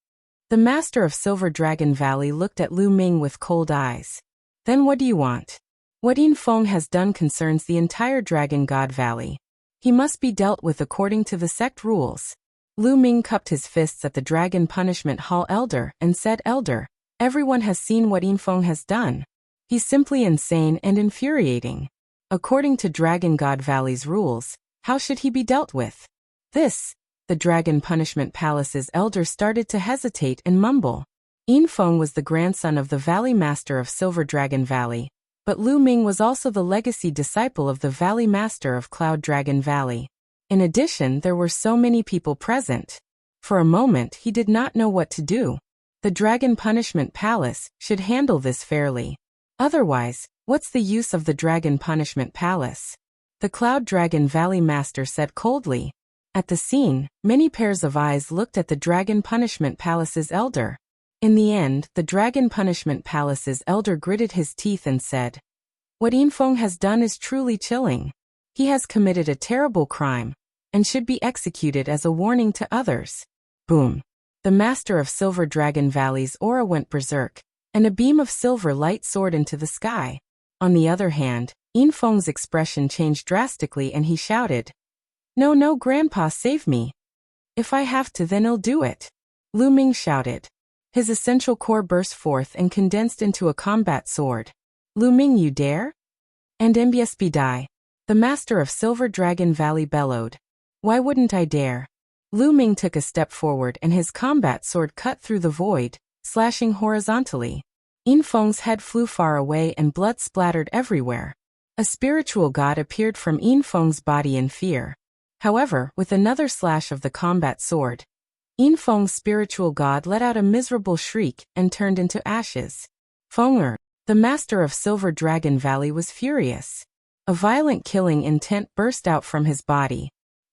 The master of Silver Dragon Valley looked at Lu Ming with cold eyes. Then what do you want? What Yin Feng has done concerns the entire Dragon God Valley. He must be dealt with according to the sect rules. Lu Ming cupped his fists at the Dragon Punishment Hall Elder and said, Elder, everyone has seen what Yin Feng has done. He's simply insane and infuriating. According to Dragon God Valley's rules, How should he be dealt with? The Dragon Punishment Palace's elder started to hesitate and mumble. Yinfeng was the grandson of the Valley Master of Silver Dragon Valley, but Lu Ming was also the legacy disciple of the Valley Master of Cloud Dragon Valley. In addition, there were so many people present. For a moment, he did not know what to do. The Dragon Punishment Palace should handle this fairly. Otherwise, what's the use of the Dragon Punishment Palace? The Cloud Dragon Valley Master said coldly. At the scene, many pairs of eyes looked at the Dragon Punishment Palace's elder. In the end, the Dragon Punishment Palace's elder gritted his teeth and said, "What Yinfeng has done is truly chilling. He has committed a terrible crime, and should be executed as a warning to others." Boom! The Master of Silver Dragon Valley's aura went berserk, and a beam of silver light soared into the sky. On the other hand, Yinfeng's expression changed drastically and he shouted, "No, no, Grandpa, save me. If I have to, then I'll do it." Lu Ming shouted. His essential core burst forth and condensed into a combat sword. "Lu Ming, you dare?" And MBSB die. The Master of Silver Dragon Valley bellowed. "Why wouldn't I dare?" Lu Ming took a step forward and his combat sword cut through the void, slashing horizontally. Yinfeng's head flew far away and blood splattered everywhere. A spiritual god appeared from Yinfeng's body in fear. However, with another slash of the combat sword, Yinfeng's spiritual god let out a miserable shriek and turned into ashes. Fenger, the Master of Silver Dragon Valley, was furious. A violent killing intent burst out from his body.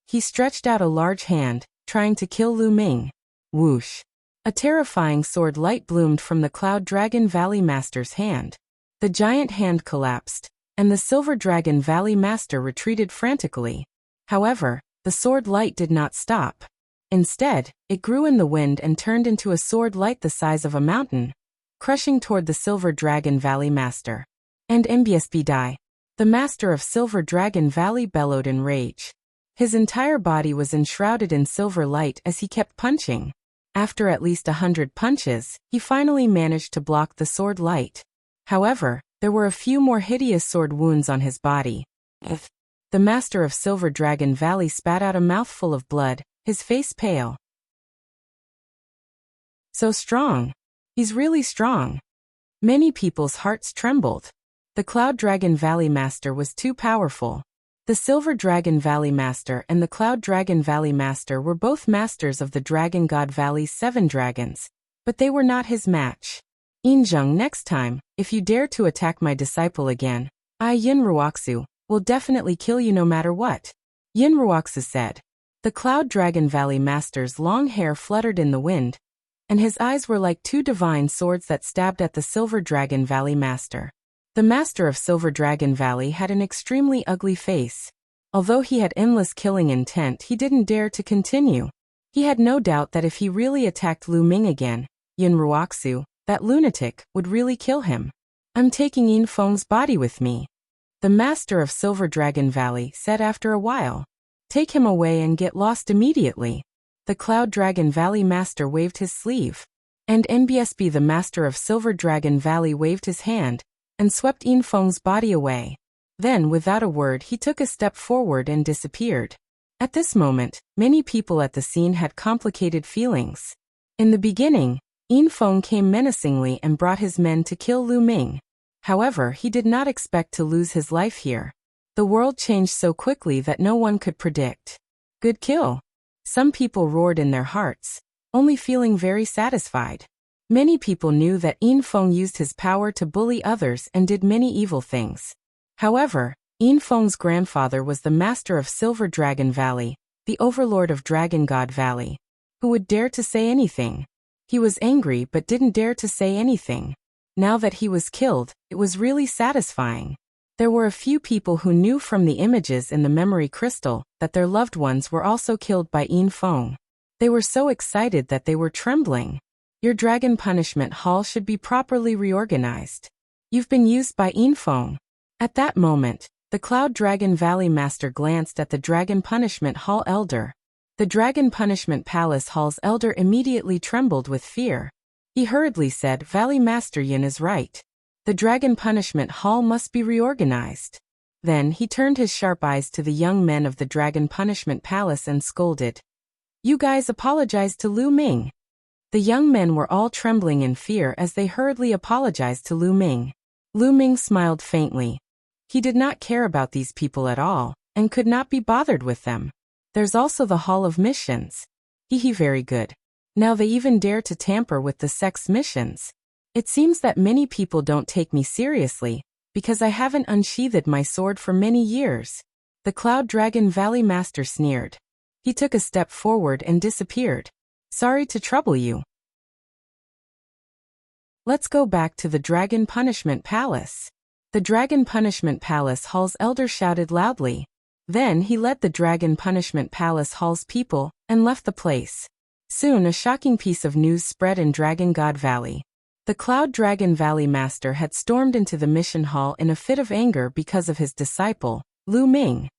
He stretched out a large hand, trying to kill Lu Ming. Whoosh! A terrifying sword light bloomed from the Cloud Dragon Valley Master's hand. The giant hand collapsed, and the Silver Dragon Valley Master retreated frantically. However, the sword light did not stop. Instead, it grew in the wind and turned into a sword light the size of a mountain, crushing toward the Silver Dragon Valley Master. And MBSB die. The Master of Silver Dragon Valley bellowed in rage. His entire body was enshrouded in silver light as he kept punching. After at least 100 punches, he finally managed to block the sword light. However, there were a few more hideous sword wounds on his body. The Master of Silver Dragon Valley spat out a mouthful of blood, his face pale. So strong. He's really strong. Many people's hearts trembled. The Cloud Dragon Valley Master was too powerful. The Silver Dragon Valley Master and the Cloud Dragon Valley Master were both masters of the Dragon God Valley's 7 dragons, but they were not his match. "Yinzheng, next time, if you dare to attack my disciple again, I, Yin Ruoxu, will definitely kill you no matter what," Yin Ruoxu said. The Cloud Dragon Valley Master's long hair fluttered in the wind, and his eyes were like 2 divine swords that stabbed at the Silver Dragon Valley Master. The Master of Silver Dragon Valley had an extremely ugly face. Although he had endless killing intent, he didn't dare to continue. He had no doubt that if he really attacked Lu Ming again, Yin Ruoxu, that lunatic, would really kill him. "I'm taking Yinfeng's body with me," the Master of Silver Dragon Valley said after a while. "Take him away and get lost immediately." The Cloud Dragon Valley Master waved his sleeve. And NBSB, the Master of Silver Dragon Valley, waved his hand and swept Yinfeng's body away. Then, without a word, he took a step forward and disappeared. At this moment, many people at the scene had complicated feelings. In the beginning, Yinfeng came menacingly and brought his men to kill Lu Ming. However, he did not expect to lose his life here. The world changed so quickly that no one could predict. Good kill. Some people roared in their hearts, only feeling very satisfied. Many people knew that Yinfeng used his power to bully others and did many evil things. However, Yinfeng's grandfather was the Master of Silver Dragon Valley, the Overlord of Dragon God Valley. Who would dare to say anything? He was angry but didn't dare to say anything. Now that he was killed, it was really satisfying. There were a few people who knew from the images in the memory crystal that their loved ones were also killed by Yinfeng. They were so excited that they were trembling. Your Dragon Punishment Hall should be properly reorganized. You've been used by Yinfeng. At that moment, the Cloud Dragon Valley Master glanced at the Dragon Punishment Hall Elder. The Dragon Punishment Palace Hall's elder immediately trembled with fear. He hurriedly said, "Valley Master Yin is right. The Dragon Punishment Hall must be reorganized." Then he turned his sharp eyes to the young men of the Dragon Punishment Palace and scolded. You guys apologize to Lu Ming. The young men were all trembling in fear as they hurriedly apologized to Lu Ming. Lu Ming smiled faintly. He did not care about these people at all, and could not be bothered with them. There's also the Hall of Missions. Hehe, very good. Now they even dare to tamper with the sect's missions. It seems that many people don't take me seriously, because I haven't unsheathed my sword for many years. The Cloud Dragon Valley Master sneered. He took a step forward and disappeared. Sorry to trouble you. Let's go back to the Dragon Punishment Palace. The Dragon Punishment Palace Hall's elder shouted loudly. Then he led the Dragon Punishment Palace Hall's people and left the place. Soon a shocking piece of news spread in Dragon God Valley. The Cloud Dragon Valley Master had stormed into the mission hall in a fit of anger because of his disciple, Lu Ming.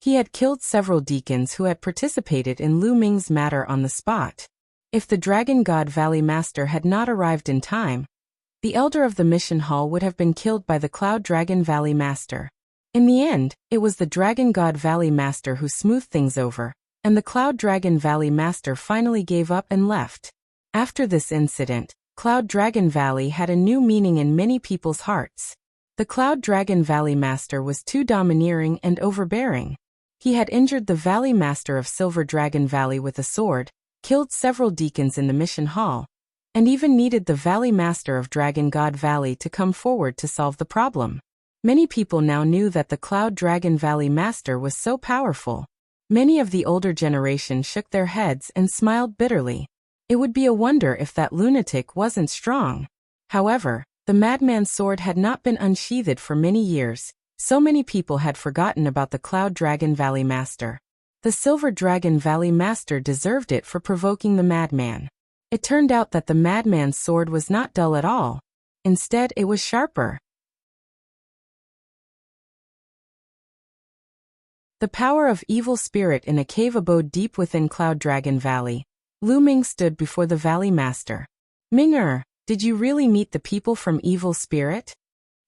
He had killed several deacons who had participated in Lu Ming's matter on the spot. If the Dragon God Valley Master had not arrived in time, the elder of the mission hall would have been killed by the Cloud Dragon Valley Master. In the end, it was the Dragon God Valley Master who smoothed things over, and the Cloud Dragon Valley Master finally gave up and left. After this incident, Cloud Dragon Valley had a new meaning in many people's hearts. The Cloud Dragon Valley Master was too domineering and overbearing. He had injured the Valley Master of Silver Dragon Valley with a sword, killed several deacons in the mission hall, and even needed the Valley Master of Dragon God Valley to come forward to solve the problem. Many people now knew that the Cloud Dragon Valley Master was so powerful. Many of the older generation shook their heads and smiled bitterly. It would be a wonder if that lunatic wasn't strong. However, the madman's sword had not been unsheathed for many years. So many people had forgotten about the Cloud Dragon Valley Master. The Silver Dragon Valley Master deserved it for provoking the madman. It turned out that the madman's sword was not dull at all. Instead, it was sharper. The power of evil spirit in a cave abode deep within Cloud Dragon Valley. Lu Ming stood before the Valley Master. Ming-er, did you really meet the people from Evil Spirit?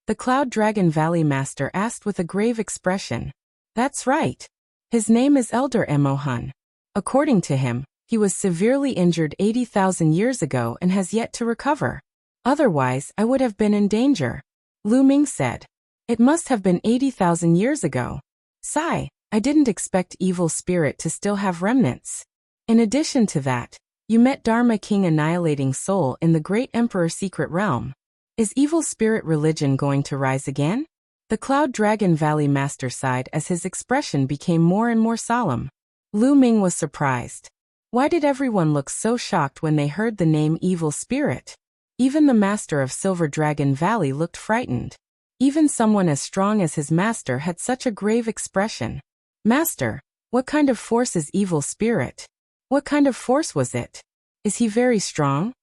The Cloud Dragon Valley Master asked with a grave expression. That's right. His name is Elder Emohun. According to him, he was severely injured 80,000 years ago and has yet to recover. Otherwise, I would have been in danger. Lu Ming said. It must have been 80,000 years ago. Sigh, I didn't expect Evil Spirit to still have remnants. In addition to that, you met Dharma King Annihilating Soul in the Great Emperor Secret Realm. Is Evil Spirit religion going to rise again? The Cloud Dragon Valley Master sighed as his expression became more and more solemn. Lu Ming was surprised. Why did everyone look so shocked when they heard the name Evil Spirit? Even the Master of Silver Dragon Valley looked frightened. Even someone as strong as his master had such a grave expression. Master, what kind of force is Evil Spirit? What kind of force was it? Is he very strong?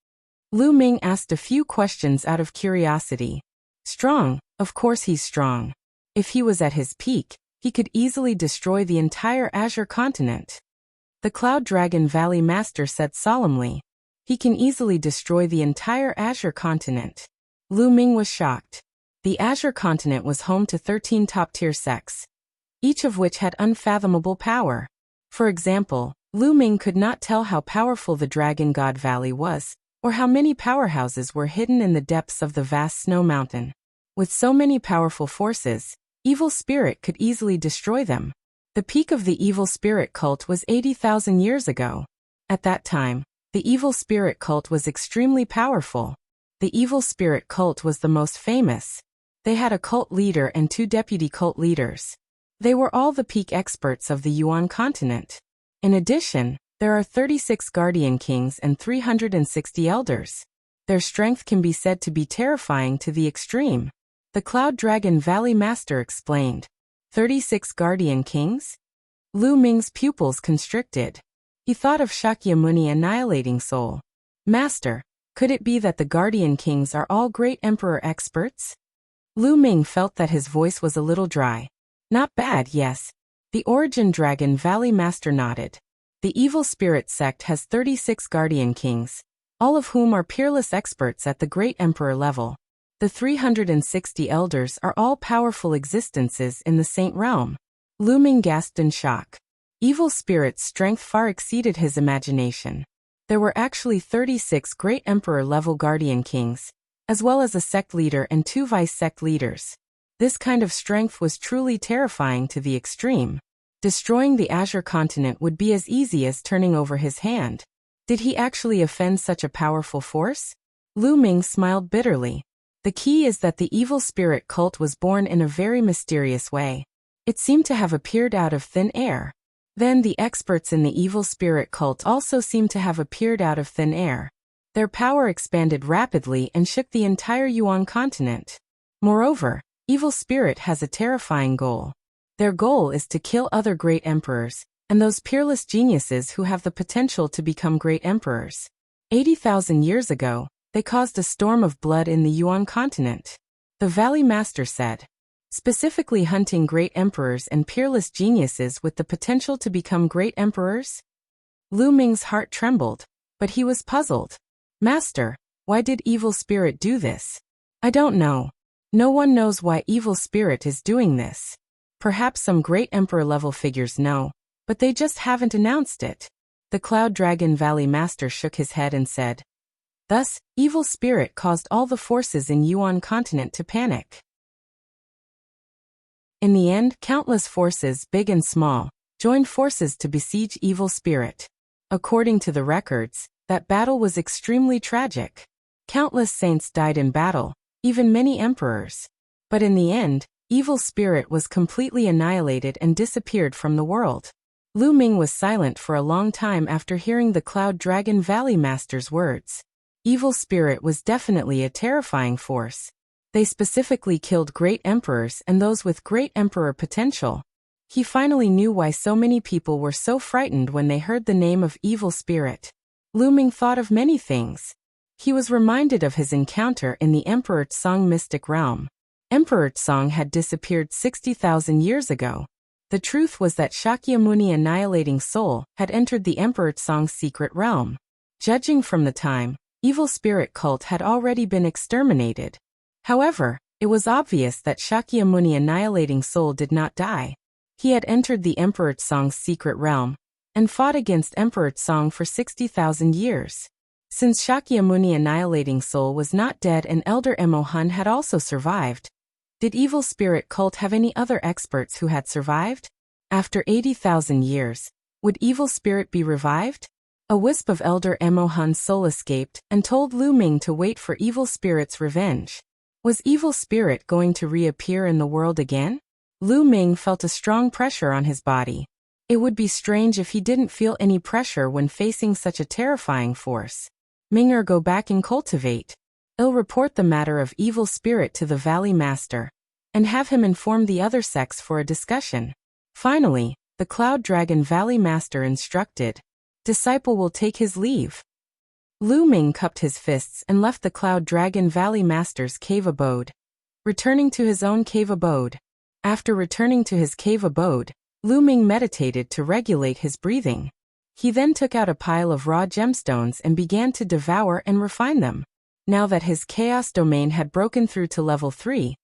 Lu Ming asked a few questions out of curiosity. Strong, of course he's strong. If he was at his peak, he could easily destroy the entire Azure continent. The Cloud Dragon Valley Master said solemnly. He can easily destroy the entire Azure continent. Lu Ming was shocked. The Azure continent was home to 13 top-tier sects, each of which had unfathomable power. For example, Lu Ming could not tell how powerful the Dragon God Valley was, or how many powerhouses were hidden in the depths of the vast snow mountain. With so many powerful forces, Evil Spirit could easily destroy them. The peak of the Evil Spirit cult was 80,000 years ago. At that time, the Evil Spirit cult was extremely powerful. The Evil Spirit cult was the most famous. They had a cult leader and 2 deputy cult leaders. They were all the peak experts of the Yuan continent. In addition, there are 36 Guardian Kings and 360 elders. Their strength can be said to be terrifying to the extreme. The Cloud Dragon Valley Master explained. 36 Guardian Kings? Lu Ming's pupils constricted. He thought of Shakyamuni Annihilating Soul. Master, could it be that the Guardian Kings are all great Emperor experts? Lu Ming felt that his voice was a little dry. Not bad, yes. The Origin Dragon Valley Master nodded. The Evil Spirit sect has 36 Guardian Kings, all of whom are peerless experts at the Great Emperor level. The 360 elders are all powerful existences in the Saint Realm. Lu Ming gasped in shock. Evil spirit's strength far exceeded his imagination. There were actually 36 great emperor-level guardian kings, as well as a sect leader and 2 vice-sect leaders. This kind of strength was truly terrifying to the extreme. Destroying the Azure continent would be as easy as turning over his hand. Did he actually offend such a powerful force? Lu Ming smiled bitterly. The key is that the evil spirit cult was born in a very mysterious way. It seemed to have appeared out of thin air. Then the experts in the evil spirit cult also seemed to have appeared out of thin air. Their power expanded rapidly and shook the entire Yuan continent. Moreover, evil spirit has a terrifying goal. Their goal is to kill other great emperors, and those peerless geniuses who have the potential to become great emperors. 80,000 years ago, they caused a storm of blood in the Yuan continent. The Valley Master said. Specifically hunting great emperors and peerless geniuses with the potential to become great emperors? Lu Ming's heart trembled, but he was puzzled. Master, why did evil spirit do this? I don't know. No one knows why evil spirit is doing this. Perhaps some great emperor-level figures know, but they just haven't announced it. The Cloud Dragon Valley Master shook his head and said. Thus, evil spirit caused all the forces in Yuan continent to panic. In the end, countless forces, big and small, joined forces to besiege evil spirit. According to the records, that battle was extremely tragic. Countless saints died in battle, even many emperors. But in the end, evil spirit was completely annihilated and disappeared from the world. Lu Ming was silent for a long time after hearing the Cloud Dragon Valley Master's words. Evil spirit was definitely a terrifying force. They specifically killed great emperors and those with great emperor potential. He finally knew why so many people were so frightened when they heard the name of evil spirit. Lu Ming thought of many things. He was reminded of his encounter in the Emperor Tsang mystic realm. Emperor Tsang had disappeared 60,000 years ago. The truth was that Shakyamuni annihilating soul had entered the Emperor Tsang's secret realm. Judging from the time, evil spirit cult had already been exterminated. However, it was obvious that Shakyamuni annihilating soul did not die. He had entered the Emperor Tsang's secret realm and fought against Emperor Tsang for 60,000 years. Since Shakyamuni annihilating soul was not dead and Elder Mo Hun had also survived, did evil spirit cult have any other experts who had survived? After 80,000 years, would evil spirit be revived? A wisp of Elder Mo Hun's soul escaped and told Lu Ming to wait for evil spirit's revenge. Was evil spirit going to reappear in the world again? Lu Ming felt a strong pressure on his body. It would be strange if he didn't feel any pressure when facing such a terrifying force. Ming go back and cultivate. I'll report the matter of evil spirit to the Valley Master, and have him inform the other sects for a discussion. Finally, the Cloud Dragon Valley Master instructed. Disciple will take his leave. Lu Ming cupped his fists and left the Cloud Dragon Valley Master's cave abode, returning to his own cave abode. After returning to his cave abode, Lu Ming meditated to regulate his breathing. He then took out a pile of raw gemstones and began to devour and refine them. Now that his chaos domain had broken through to level 3,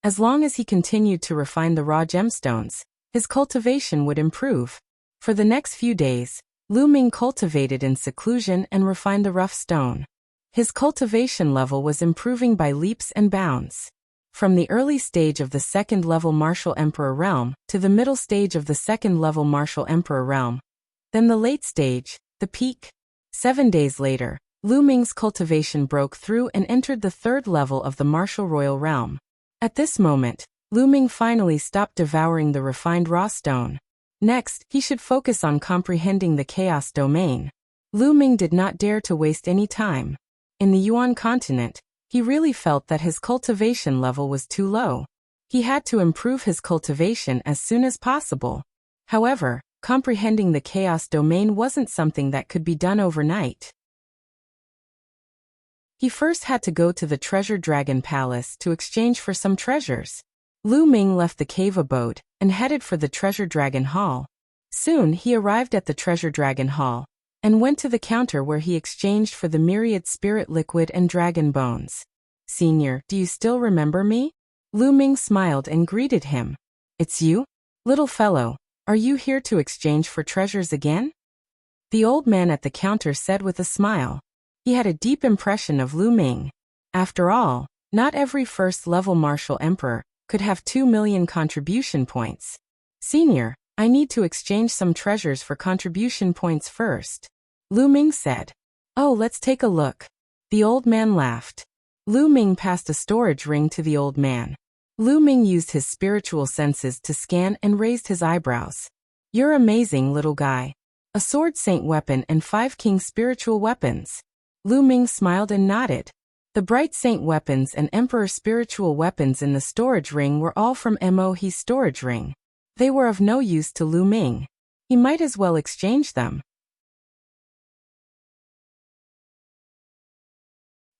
as long as he continued to refine the raw gemstones, his cultivation would improve. For the next few days, Lu Ming cultivated in seclusion and refined the rough stone. His cultivation level was improving by leaps and bounds. From the early stage of the second-level Martial Emperor realm to the middle stage of the second-level Martial Emperor realm, then the late stage, the peak. 7 days later, Lu Ming's cultivation broke through and entered the third level of the Martial Royal realm. At this moment, Lu Ming finally stopped devouring the refined raw stone. Next, he should focus on comprehending the chaos domain. Lu Ming did not dare to waste any time. In the Yuan continent, he really felt that his cultivation level was too low. He had to improve his cultivation as soon as possible. However, comprehending the chaos domain wasn't something that could be done overnight. He first had to go to the Treasure Dragon Palace to exchange for some treasures. Lu Ming left the cave abode and headed for the Treasure Dragon Hall. Soon he arrived at the Treasure Dragon Hall and went to the counter where he exchanged for the myriad spirit liquid and dragon bones. Senior, do you still remember me? Lu Ming smiled and greeted him. It's you? Little fellow, are you here to exchange for treasures again? The old man at the counter said with a smile. He had a deep impression of Lu Ming. After all, not every first-level martial emperor could have 2 million contribution points. Senior, I need to exchange some treasures for contribution points first. Lu Ming said. Oh, let's take a look. The old man laughed. Lu Ming passed a storage ring to the old man. Lu Ming used his spiritual senses to scan and raised his eyebrows. You're amazing, little guy. A sword saint weapon and 5 king spiritual weapons. Lu Ming smiled and nodded. The bright saint weapons and emperor spiritual weapons in the storage ring were all from Mo's storage ring. They were of no use to Lu Ming. He might as well exchange them.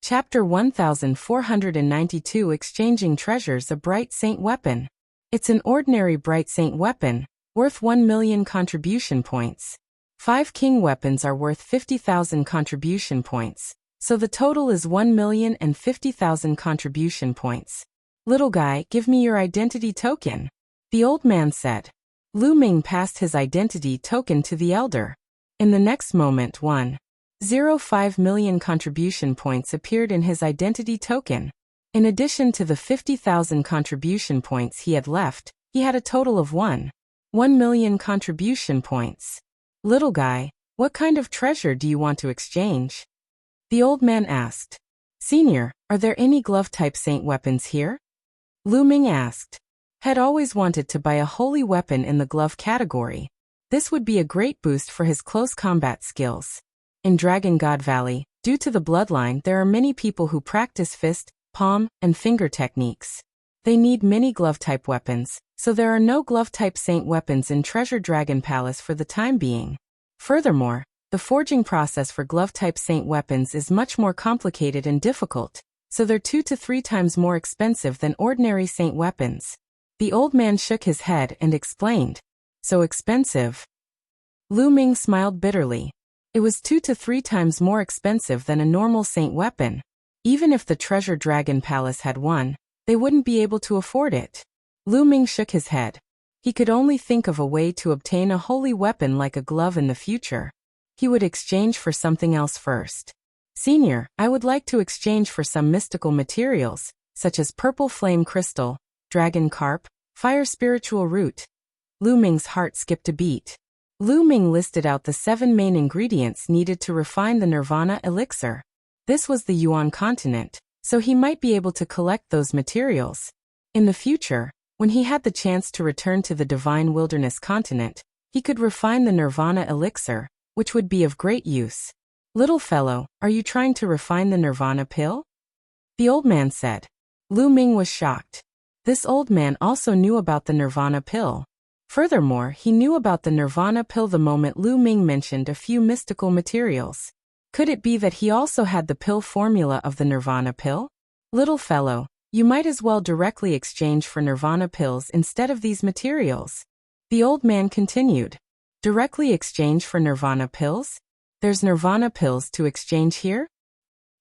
Chapter 1492 Exchanging Treasures. A bright saint weapon. It's an ordinary bright saint weapon, worth 1 million contribution points. 5 king weapons are worth 50,000 contribution points, so the total is 1,050,000 contribution points. Little guy, give me your identity token. The old man said. Lu Ming passed his identity token to the elder. In the next moment 1.05 million contribution points appeared in his identity token. In addition to the 50,000 contribution points he had left, he had a total of 1 million contribution points. Little guy, what kind of treasure do you want to exchange? The old man asked. Senior, are there any glove-type saint weapons here? Lu Ming asked. Had always wanted to buy a holy weapon in the glove category. This would be a great boost for his close combat skills. In Dragon God Valley, due to the bloodline, there are many people who practice fist, palm, and finger techniques. They need many glove-type weapons, so there are no glove-type saint weapons in Treasure Dragon Palace for the time being. Furthermore, the forging process for glove-type saint weapons is much more complicated and difficult, so they're 2 to 3 times more expensive than ordinary saint weapons. The old man shook his head and explained. So expensive? Lu Ming smiled bitterly. It was 2 to 3 times more expensive than a normal saint weapon. Even if the Treasure Dragon Palace had one, they wouldn't be able to afford it. Lu Ming shook his head. He could only think of a way to obtain a holy weapon like a glove in the future. He would exchange for something else first. Senior, I would like to exchange for some mystical materials, such as purple flame crystal, dragon carp, fire spiritual root. Lu Ming's heart skipped a beat. Lu Ming listed out the 7 main ingredients needed to refine the Nirvana elixir. This was the Yuan continent, so he might be able to collect those materials. In the future, when he had the chance to return to the Divine Wilderness continent, he could refine the Nirvana elixir, which would be of great use. Little fellow, are you trying to refine the Nirvana pill? The old man said. Lu Ming was shocked. This old man also knew about the Nirvana pill. Furthermore, he knew about the Nirvana pill the moment Lu Ming mentioned a few mystical materials. Could it be that he also had the pill formula of the Nirvana pill? Little fellow, you might as well directly exchange for Nirvana pills instead of these materials. The old man continued. Directly exchange for Nirvana pills? There's Nirvana pills to exchange here?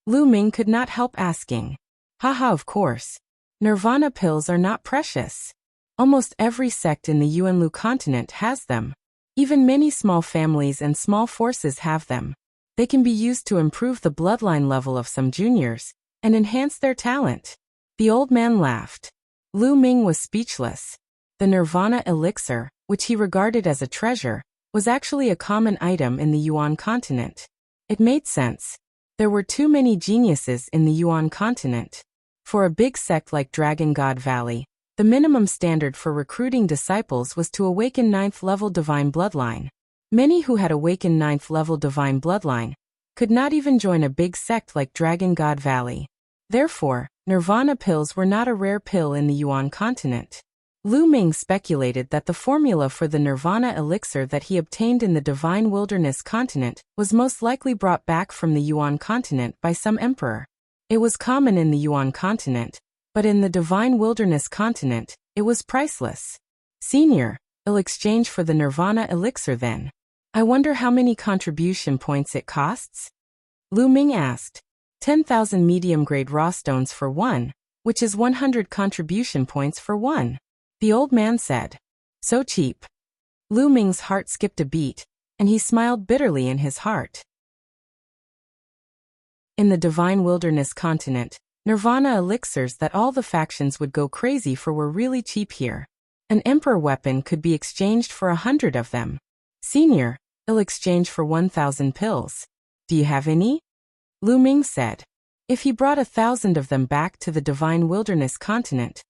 Lu Ming could not help asking. Haha, of course. Nirvana pills are not precious. Almost every sect in the Yuanlu continent has them. Even many small families and small forces have them. They can be used to improve the bloodline level of some juniors and enhance their talent. The old man laughed. Lu Ming was speechless. The Nirvana elixir, which he regarded as a treasure, was actually a common item in the Yuan continent. It made sense. There were too many geniuses in the Yuan continent. For a big sect like Dragon God Valley, the minimum standard for recruiting disciples was to awaken 9th level divine bloodline. Many who had awakened 9th level divine bloodline could not even join a big sect like Dragon God Valley. Therefore, Nirvana pills were not a rare pill in the Yuan continent. Lu Ming speculated that the formula for the Nirvana elixir that he obtained in the Divine Wilderness continent was most likely brought back from the Yuan continent by some emperor. It was common in the Yuan continent, but in the Divine Wilderness continent, it was priceless. Senior, I'll exchange for the Nirvana elixir then. I wonder how many contribution points it costs? Lu Ming asked. 10,000 medium-grade raw stones for 1, which is 100 contribution points for 1. The old man said. So cheap. Lu Ming's heart skipped a beat, and he smiled bitterly in his heart. In the Divine Wilderness continent, Nirvana elixirs that all the factions would go crazy for were really cheap here. An emperor weapon could be exchanged for 100 of them. Senior, I'll exchange for 1,000 pills. Do you have any? Lu Ming said. If he brought 1,000 of them back to the Divine Wilderness continent,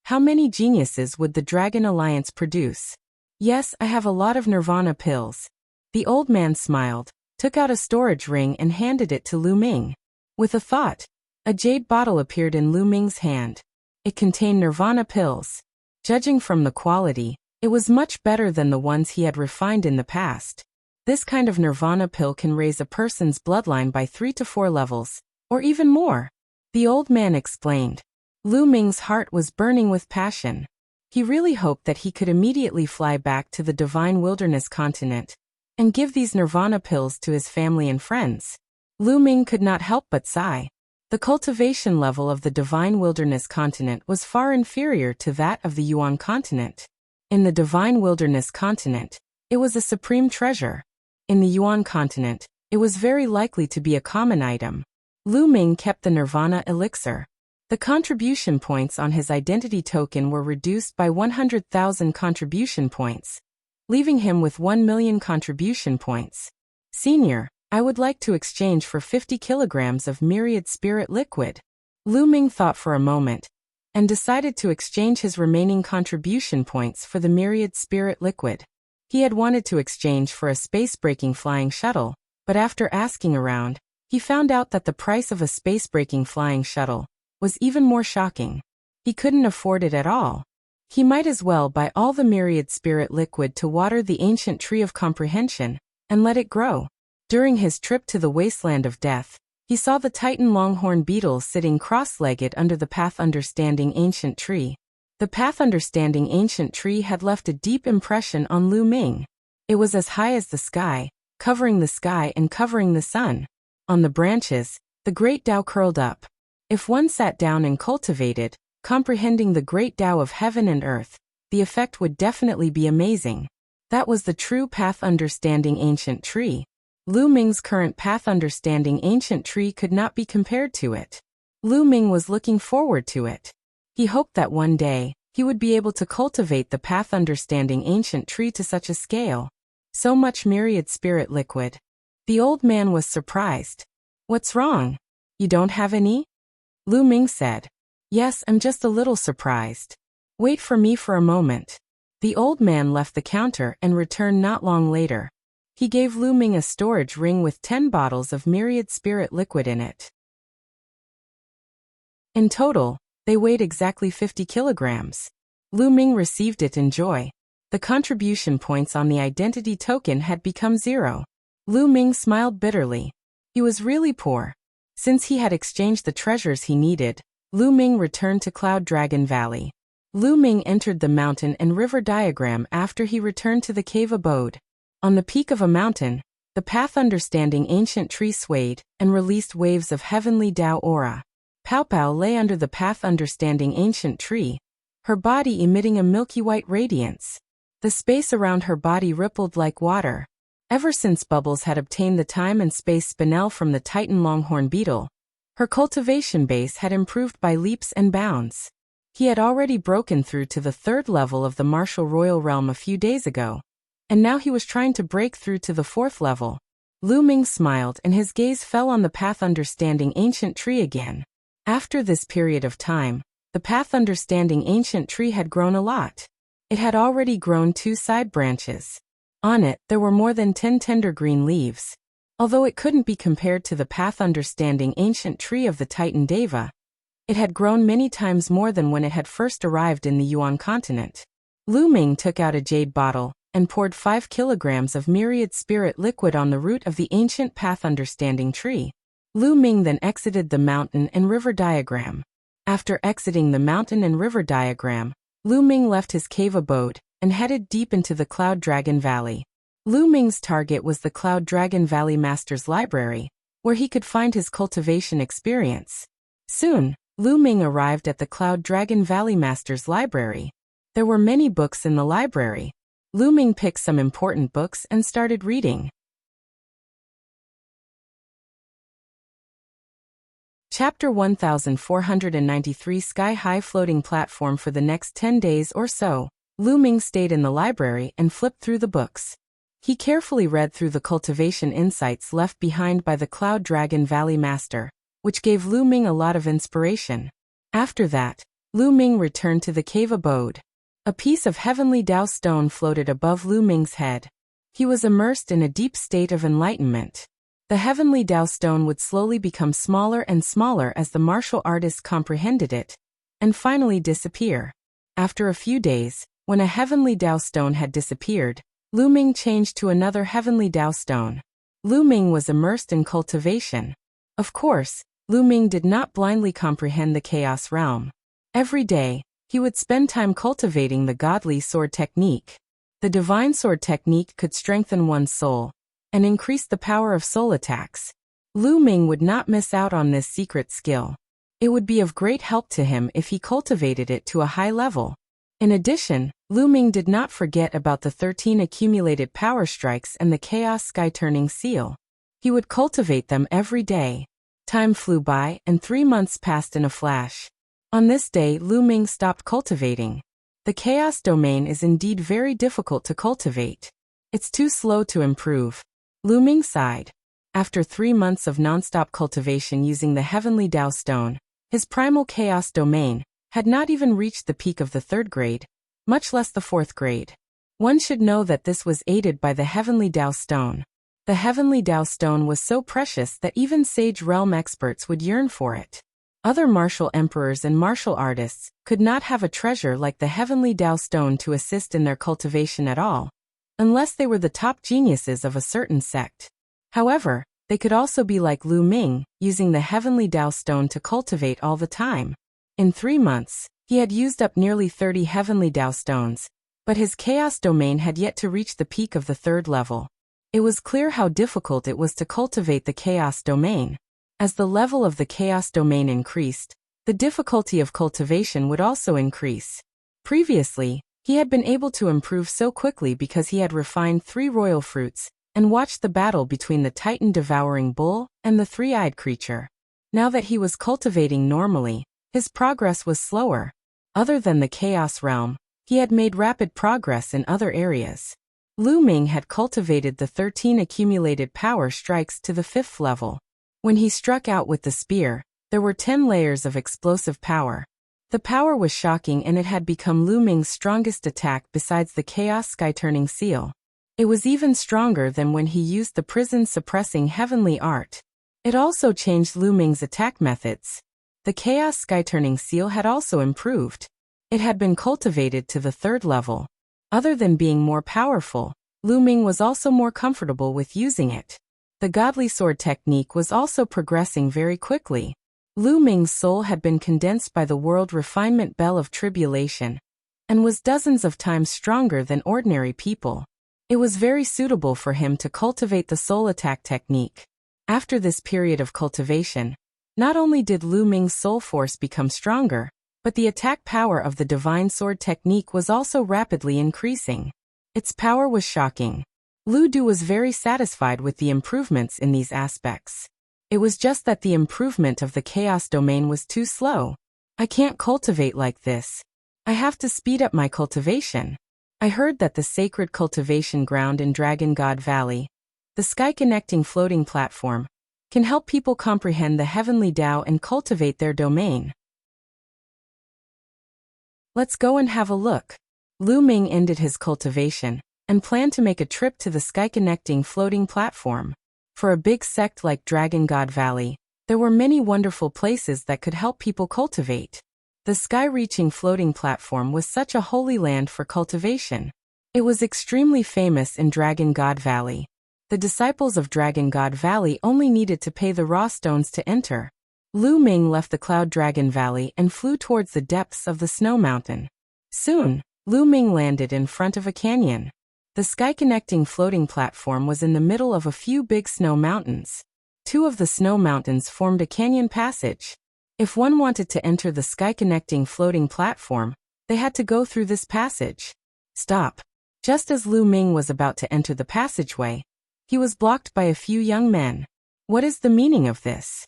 how many geniuses would the Dragon Alliance produce? Yes, I have a lot of Nirvana pills. The old man smiled, took out a storage ring and handed it to Lu Ming. With a thought, a jade bottle appeared in Lu Ming's hand. It contained Nirvana pills. Judging from the quality, it was much better than the ones he had refined in the past. This kind of Nirvana pill can raise a person's bloodline by 3 to 4 levels, or even more. The old man explained. Lu Ming's heart was burning with passion. He really hoped that he could immediately fly back to the Divine Wilderness continent and give these Nirvana pills to his family and friends. Lu Ming could not help but sigh. The cultivation level of the Divine Wilderness continent was far inferior to that of the Yuan continent. In the Divine Wilderness continent, it was a supreme treasure. In the Yuan continent, it was very likely to be a common item. Lu Ming kept the Nirvana elixir. The contribution points on his identity token were reduced by 100,000 contribution points, leaving him with 1 million contribution points. Senior, I would like to exchange for 50 kilograms of myriad spirit liquid. Lu Ming thought for a moment, and decided to exchange his remaining contribution points for the myriad spirit liquid. He had wanted to exchange for a space-breaking flying shuttle, but after asking around, he found out that the price of a space-breaking flying shuttle was even more shocking. He couldn't afford it at all. He might as well buy all the myriad spirit liquid to water the ancient tree of comprehension and let it grow. During his trip to the wasteland of death, he saw the Titan longhorn beetle sitting cross-legged under the Path Understanding ancient tree. The Path Understanding ancient tree had left a deep impression on Lu Ming. It was as high as the sky, covering the sky and covering the sun. On the branches, the great Tao curled up. If one sat down and cultivated, comprehending the great Tao of heaven and earth, the effect would definitely be amazing. That was the true Path Understanding ancient tree. Lu Ming's current Path Understanding ancient tree could not be compared to it. Lu Ming was looking forward to it. He hoped that one day, he would be able to cultivate the Path Understanding ancient tree to such a scale. So much myriad spirit liquid. The old man was surprised. What's wrong? You don't have any? Lu Ming said. Yes, I'm just a little surprised. Wait for me for a moment. The old man left the counter and returned not long later. He gave Lu Ming a storage ring with 10 bottles of myriad spirit liquid in it. In total, they weighed exactly 50 kilograms. Lu Ming received it in joy. The contribution points on the identity token had become 0. Lu Ming smiled bitterly. He was really poor. Since he had exchanged the treasures he needed, Lu Ming returned to Cloud Dragon Valley. Lu Ming entered the mountain and river diagram after he returned to the cave abode. On the peak of a mountain, the Path Understanding ancient tree swayed and released waves of heavenly Tao aura. Pao Pao lay under the Path Understanding ancient tree, her body emitting a milky white radiance. The space around her body rippled like water. Ever since Bubbles had obtained the time and space spinel from the Titan longhorn beetle, her cultivation base had improved by leaps and bounds. He had already broken through to the 3rd level of the martial royal realm a few days ago, and now he was trying to break through to the 4th level. Lu Ming smiled and his gaze fell on the Path Understanding ancient tree again. After this period of time, the Path Understanding ancient tree had grown a lot. It had already grown 2 side branches. On it, there were more than 10 tender green leaves. Although it couldn't be compared to the Path Understanding ancient tree of the Titan Deva, it had grown many times more than when it had first arrived in the Yuan continent. Lu Ming took out a jade bottle and poured 5 kilograms of myriad spirit liquid on the root of the ancient Path Understanding tree. Lu Ming then exited the mountain and river diagram. After exiting the mountain and river diagram, Lu Ming left his cave abode and headed deep into the Cloud Dragon Valley. Lu Ming's target was the Cloud Dragon Valley Master's Library, where he could find his cultivation experience. Soon, Lu Ming arrived at the Cloud Dragon Valley Master's library. There were many books in the library. Lu Ming picked some important books and started reading. Chapter 1493 Sky-High Floating Platform. For the next 10 days or so, Lu Ming stayed in the library and flipped through the books. He carefully read through the cultivation insights left behind by the Cloud Dragon Valley Master, which gave Lu Ming a lot of inspiration. After that, Lu Ming returned to the cave abode. A piece of heavenly Tao stone floated above Lu Ming's head. He was immersed in a deep state of enlightenment. The heavenly Tao stone would slowly become smaller and smaller as the martial artist comprehended it, and finally disappear. After a few days, when a heavenly Tao stone had disappeared, Lu Ming changed to another heavenly Tao stone. Lu Ming was immersed in cultivation. Of course, Lu Ming did not blindly comprehend the chaos realm. Every day, he would spend time cultivating the godly sword technique. The divine sword technique could strengthen one's soul and increase the power of soul attacks. Lu Ming would not miss out on this secret skill. It would be of great help to him if he cultivated it to a high level. In addition, Lu Ming did not forget about the 13 accumulated power strikes and the Chaos Sky-Turning Seal. He would cultivate them every day. Time flew by and 3 months passed in a flash. On this day, Lu Ming stopped cultivating. The Chaos Domain is indeed very difficult to cultivate. It's too slow to improve. Lu Ming sighed. After 3 months of non-stop cultivation using the Heavenly Tao Stone, his primal Chaos Domain had not even reached the peak of the 3rd grade, much less the 4th grade. One should know that this was aided by the Heavenly Tao Stone. The Heavenly Tao Stone was so precious that even Sage Realm experts would yearn for it. Other martial emperors and martial artists could not have a treasure like the Heavenly Tao Stone to assist in their cultivation at all, unless they were the top geniuses of a certain sect. However, they could also be like Lu Ming, using the Heavenly Tao Stone to cultivate all the time. In 3 months, he had used up nearly 30 Heavenly Tao Stones, but his Chaos Domain had yet to reach the peak of the 3rd level. It was clear how difficult it was to cultivate the Chaos Domain. As the level of the Chaos Domain increased, the difficulty of cultivation would also increase. Previously, he had been able to improve so quickly because he had refined 3 royal fruits and watched the battle between the Titan-devouring bull and the 3-eyed creature. Now that he was cultivating normally, his progress was slower. Other than the Chaos Realm, he had made rapid progress in other areas. Lu Ming had cultivated the 13 accumulated power strikes to the 5th level. When he struck out with the spear, there were 10 layers of explosive power. The power was shocking and it had become Lu Ming's strongest attack besides the Chaos Sky-Turning Seal. It was even stronger than when he used the prison-suppressing heavenly art. It also changed Lu Ming's attack methods. The Chaos Sky-Turning Seal had also improved. It had been cultivated to the 3rd level. Other than being more powerful, Lu Ming was also more comfortable with using it. The godly sword technique was also progressing very quickly. Lu Ming's soul had been condensed by the world refinement bell of tribulation, and was dozens of times stronger than ordinary people. It was very suitable for him to cultivate the soul attack technique. After this period of cultivation, not only did Lu Ming's soul force become stronger, but the attack power of the divine sword technique was also rapidly increasing. Its power was shocking. Lu Du was very satisfied with the improvements in these aspects. It was just that the improvement of the Chaos Domain was too slow. I can't cultivate like this. I have to speed up my cultivation. I heard that the sacred cultivation ground in Dragon God Valley, the sky-connecting floating platform, can help people comprehend the heavenly Tao and cultivate their domain. Let's go and have a look. Lu Ming ended his cultivation and planned to make a trip to the sky-connecting floating platform. For a big sect like Dragon God Valley, there were many wonderful places that could help people cultivate. The sky-reaching floating platform was such a holy land for cultivation. It was extremely famous in Dragon God Valley. The disciples of Dragon God Valley only needed to pay the raw stones to enter. Lu Ming left the Cloud Dragon Valley and flew towards the depths of the snow mountain. Soon, Lu Ming landed in front of a canyon. The sky-connecting floating platform was in the middle of a few big snow mountains. Two of the snow mountains formed a canyon passage. If one wanted to enter the sky-connecting floating platform, they had to go through this passage. Stop. Just as Lu Ming was about to enter the passageway, he was blocked by a few young men. What is the meaning of this?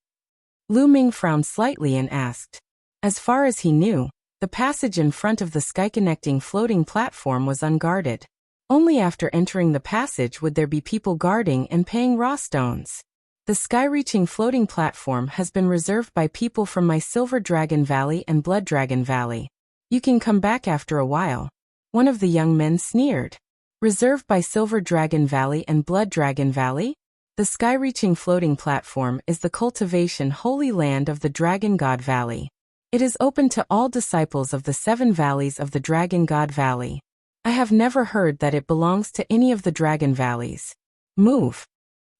Lu Ming frowned slightly and asked. As far as he knew, the passage in front of the sky-connecting floating platform was unguarded. Only after entering the passage would there be people guarding and paying raw stones. The sky-reaching floating platform has been reserved by people from my Silver Dragon Valley and Blood Dragon Valley. You can come back after a while. One of the young men sneered. Reserved by Silver Dragon Valley and Blood Dragon Valley? The sky-reaching floating platform is the cultivation holy land of the Dragon God Valley. It is open to all disciples of the 7 valleys of the Dragon God Valley. I have never heard that it belongs to any of the Dragon Valleys. Move.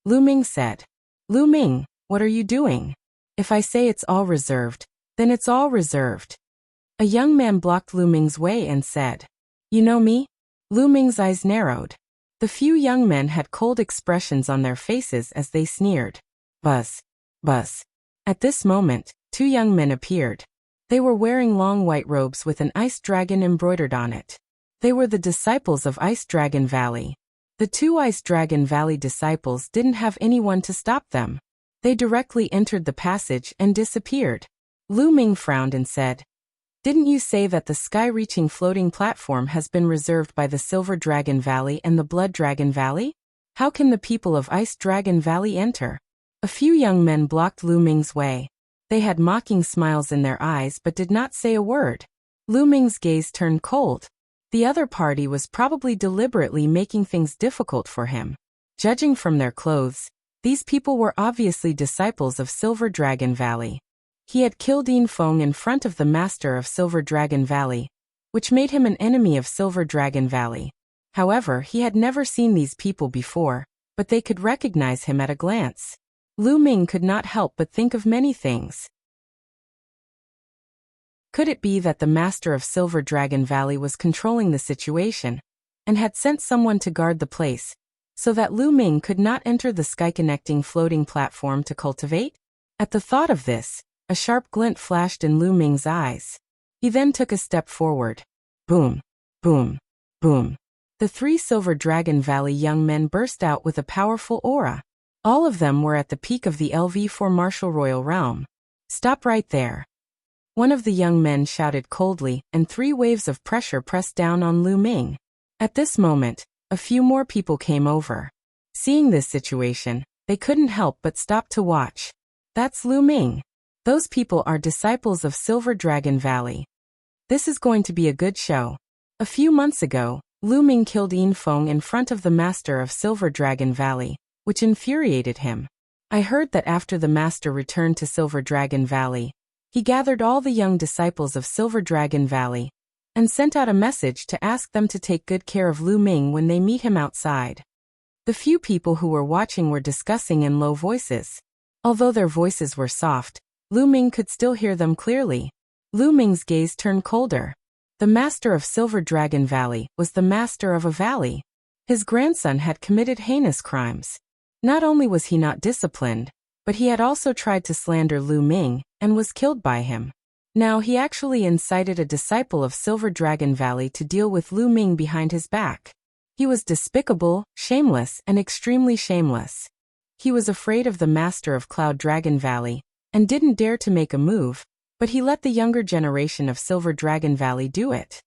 Lu Ming said. Lu Ming, what are you doing? If I say it's all reserved, then it's all reserved. A young man blocked Lu Ming's way and said. You know me? Lu Ming's eyes narrowed. The few young men had cold expressions on their faces as they sneered. Buzz. Buzz. At this moment, 2 young men appeared. They were wearing long white robes with an ice dragon embroidered on it. They were the disciples of Ice Dragon Valley. The 2 Ice Dragon Valley disciples didn't have anyone to stop them. They directly entered the passage and disappeared. Lu Ming frowned and said, Didn't you say that the sky-reaching floating platform has been reserved by the Silver Dragon Valley and the Blood Dragon Valley? How can the people of Ice Dragon Valley enter? A few young men blocked Lu Ming's way. They had mocking smiles in their eyes but did not say a word. Lu Ming's gaze turned cold. The other party was probably deliberately making things difficult for him. Judging from their clothes, these people were obviously disciples of Silver Dragon Valley. He had killed Yin Feng in front of the master of Silver Dragon Valley, which made him an enemy of Silver Dragon Valley. However, he had never seen these people before, but they could recognize him at a glance. Lu Ming could not help but think of many things. Could it be that the master of Silver Dragon Valley was controlling the situation, and had sent someone to guard the place, so that Lu Ming could not enter the sky-connecting floating platform to cultivate? At the thought of this, a sharp glint flashed in Lu Ming's eyes. He then took a step forward. Boom, boom, boom. The 3 Silver Dragon Valley young men burst out with a powerful aura. All of them were at the peak of the LV4 martial royal realm. Stop right there. One of the young men shouted coldly, and 3 waves of pressure pressed down on Lu Ming. At this moment, a few more people came over. Seeing this situation, they couldn't help but stop to watch. That's Lu Ming. Those people are disciples of Silver Dragon Valley. This is going to be a good show. A few months ago, Lu Ming killed Yin Feng in front of the master of Silver Dragon Valley, which infuriated him. I heard that after the master returned to Silver Dragon Valley, he gathered all the young disciples of Silver Dragon Valley and sent out a message to ask them to take good care of Lu Ming when they meet him outside. The few people who were watching were discussing in low voices. Although their voices were soft, Lu Ming could still hear them clearly. Lu Ming's gaze turned colder. The master of Silver Dragon Valley was the master of a valley. His grandson had committed heinous crimes. Not only was he not disciplined, but he had also tried to slander Lu Ming and was killed by him. Now he actually incited a disciple of Silver Dragon Valley to deal with Lu Ming behind his back. He was despicable, shameless, and extremely shameless. He was afraid of the master of Cloud Dragon Valley and didn't dare to make a move, but he let the younger generation of Silver Dragon Valley do it.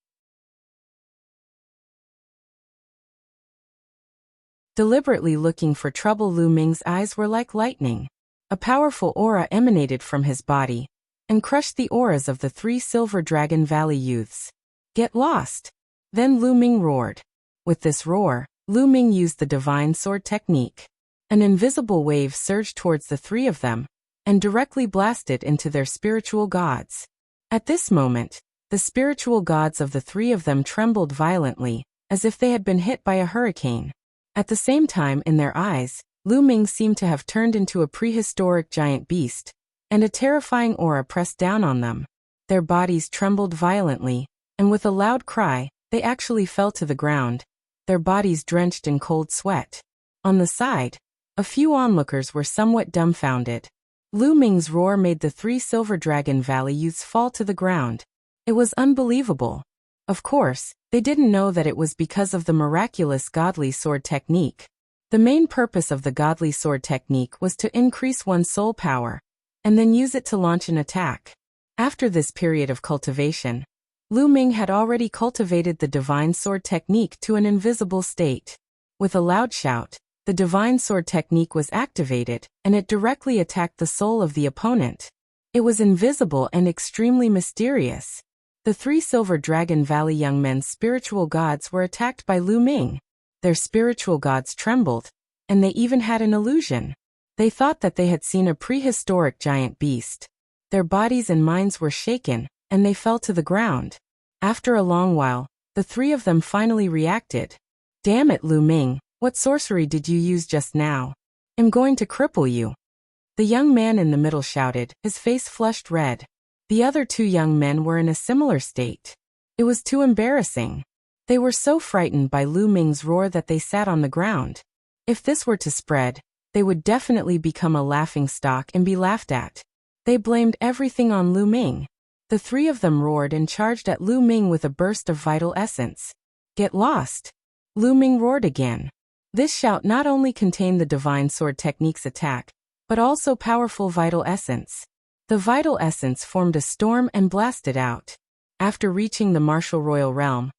Deliberately looking for trouble, Lu Ming's eyes were like lightning. A powerful aura emanated from his body and crushed the auras of the 3 Silver Dragon Valley youths. Get lost! Then Lu Ming roared. With this roar, Lu Ming used the divine sword technique. An invisible wave surged towards the 3 of them and directly blasted into their spiritual gods. At this moment, the spiritual gods of the 3 of them trembled violently, as if they had been hit by a hurricane. At the same time, in their eyes, Lu Ming seemed to have turned into a prehistoric giant beast, and a terrifying aura pressed down on them. Their bodies trembled violently, and with a loud cry, they actually fell to the ground, their bodies drenched in cold sweat. On the side, A few onlookers were somewhat dumbfounded. Lu Ming's roar made the 3 Silver Dragon Valley youths fall to the ground. It was unbelievable. Of course, they didn't know that it was because of the miraculous godly sword technique. The main purpose of the godly sword technique was to increase one's soul power, and then use it to launch an attack. After this period of cultivation, Lu Ming had already cultivated the divine sword technique to an invisible state. With a loud shout, the divine sword technique was activated, and it directly attacked the soul of the opponent. It was invisible and extremely mysterious. The 3 Silver Dragon Valley young men's spiritual gods were attacked by Lu Ming. Their spiritual gods trembled, and they even had an illusion. They thought that they had seen a prehistoric giant beast. Their bodies and minds were shaken, and they fell to the ground. After a long while, the 3 of them finally reacted. "Damn it, Lu Ming, what sorcery did you use just now? I'm going to cripple you." The young man in the middle shouted, his face flushed red. The other 2 young men were in a similar state. It was too embarrassing. They were so frightened by Lu Ming's roar that they sat on the ground. If this were to spread, they would definitely become a laughingstock and be laughed at. They blamed everything on Lu Ming. The 3 of them roared and charged at Lu Ming with a burst of vital essence. "Get lost!" Lu Ming roared again. This shout not only contained the divine sword technique's attack, but also powerful vital essence. The vital essence formed a storm and blasted out. After reaching the martial royal realm,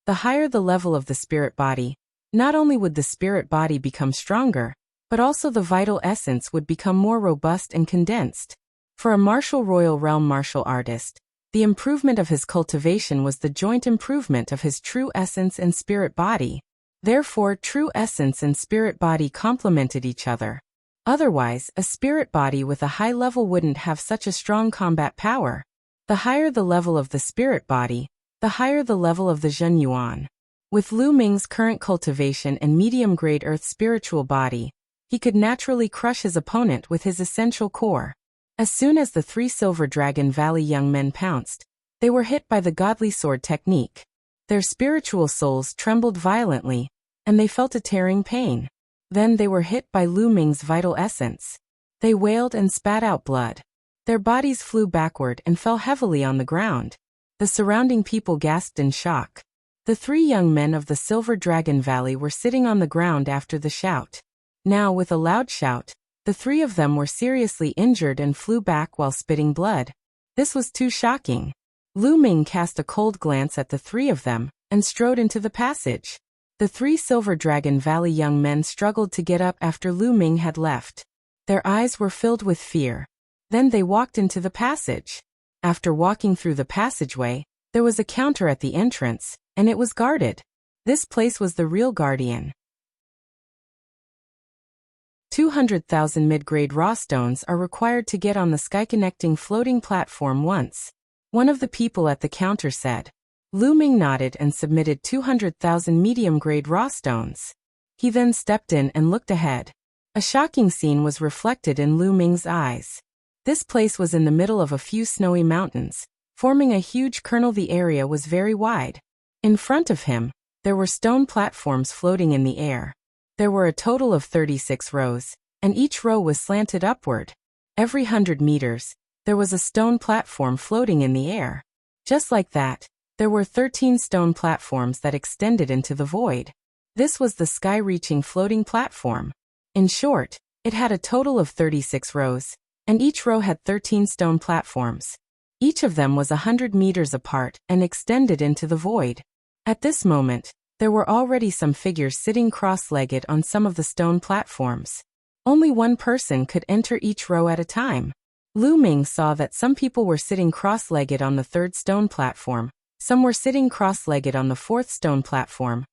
the higher the level of the spirit body, not only would the spirit body become stronger, but also the vital essence would become more robust and condensed. For a martial royal realm martial artist, the improvement of his cultivation was the joint improvement of his true essence and spirit body. Therefore, true essence and spirit body complemented each other. Otherwise, a spirit body with a high level wouldn't have such a strong combat power. The higher the level of the spirit body, the higher the level of the Zhen Yuan. With Lu Ming's current cultivation and medium-grade earth spiritual body, he could naturally crush his opponent with his essential core. As soon as the 3 Silver Dragon Valley young men pounced, they were hit by the godly sword technique. Their spiritual souls trembled violently, and they felt a tearing pain. Then they were hit by Lu Ming's vital essence. They wailed and spat out blood. Their bodies flew backward and fell heavily on the ground. The surrounding people gasped in shock. The 3 young men of the Silver Dragon Valley were sitting on the ground after the shout. Now, with a loud shout, the 3 of them were seriously injured and flew back while spitting blood. This was too shocking. Lu Ming cast a cold glance at the 3 of them, and strode into the passage. The 3 Silver Dragon Valley young men struggled to get up after Lu Ming had left. Their eyes were filled with fear. Then they walked into the passage. After walking through the passageway, there was a counter at the entrance, and it was guarded. This place was the real guardian. 200,000 mid-grade raw stones are required to get on the sky-connecting floating platform once. One of the people at the counter said. Lu Ming nodded and submitted 200,000 medium-grade raw stones. He then stepped in and looked ahead. A shocking scene was reflected in Lu Ming's eyes. This place was in the middle of a few snowy mountains, forming a huge kernel. The area was very wide. In front of him, there were stone platforms floating in the air. There were a total of 36 rows, and each row was slanted upward. Every 100 meters, there was a stone platform floating in the air. Just like that, there were 13 stone platforms that extended into the void. This was the sky-reaching floating platform. In short, it had a total of 36 rows, and each row had 13 stone platforms. Each of them was 100 meters apart and extended into the void. At this moment, there were already some figures sitting cross-legged on some of the stone platforms. Only one person could enter each row at a time. Lu Ming saw that some people were sitting cross-legged on the 3rd stone platform, some were sitting cross-legged on the 4th stone platform,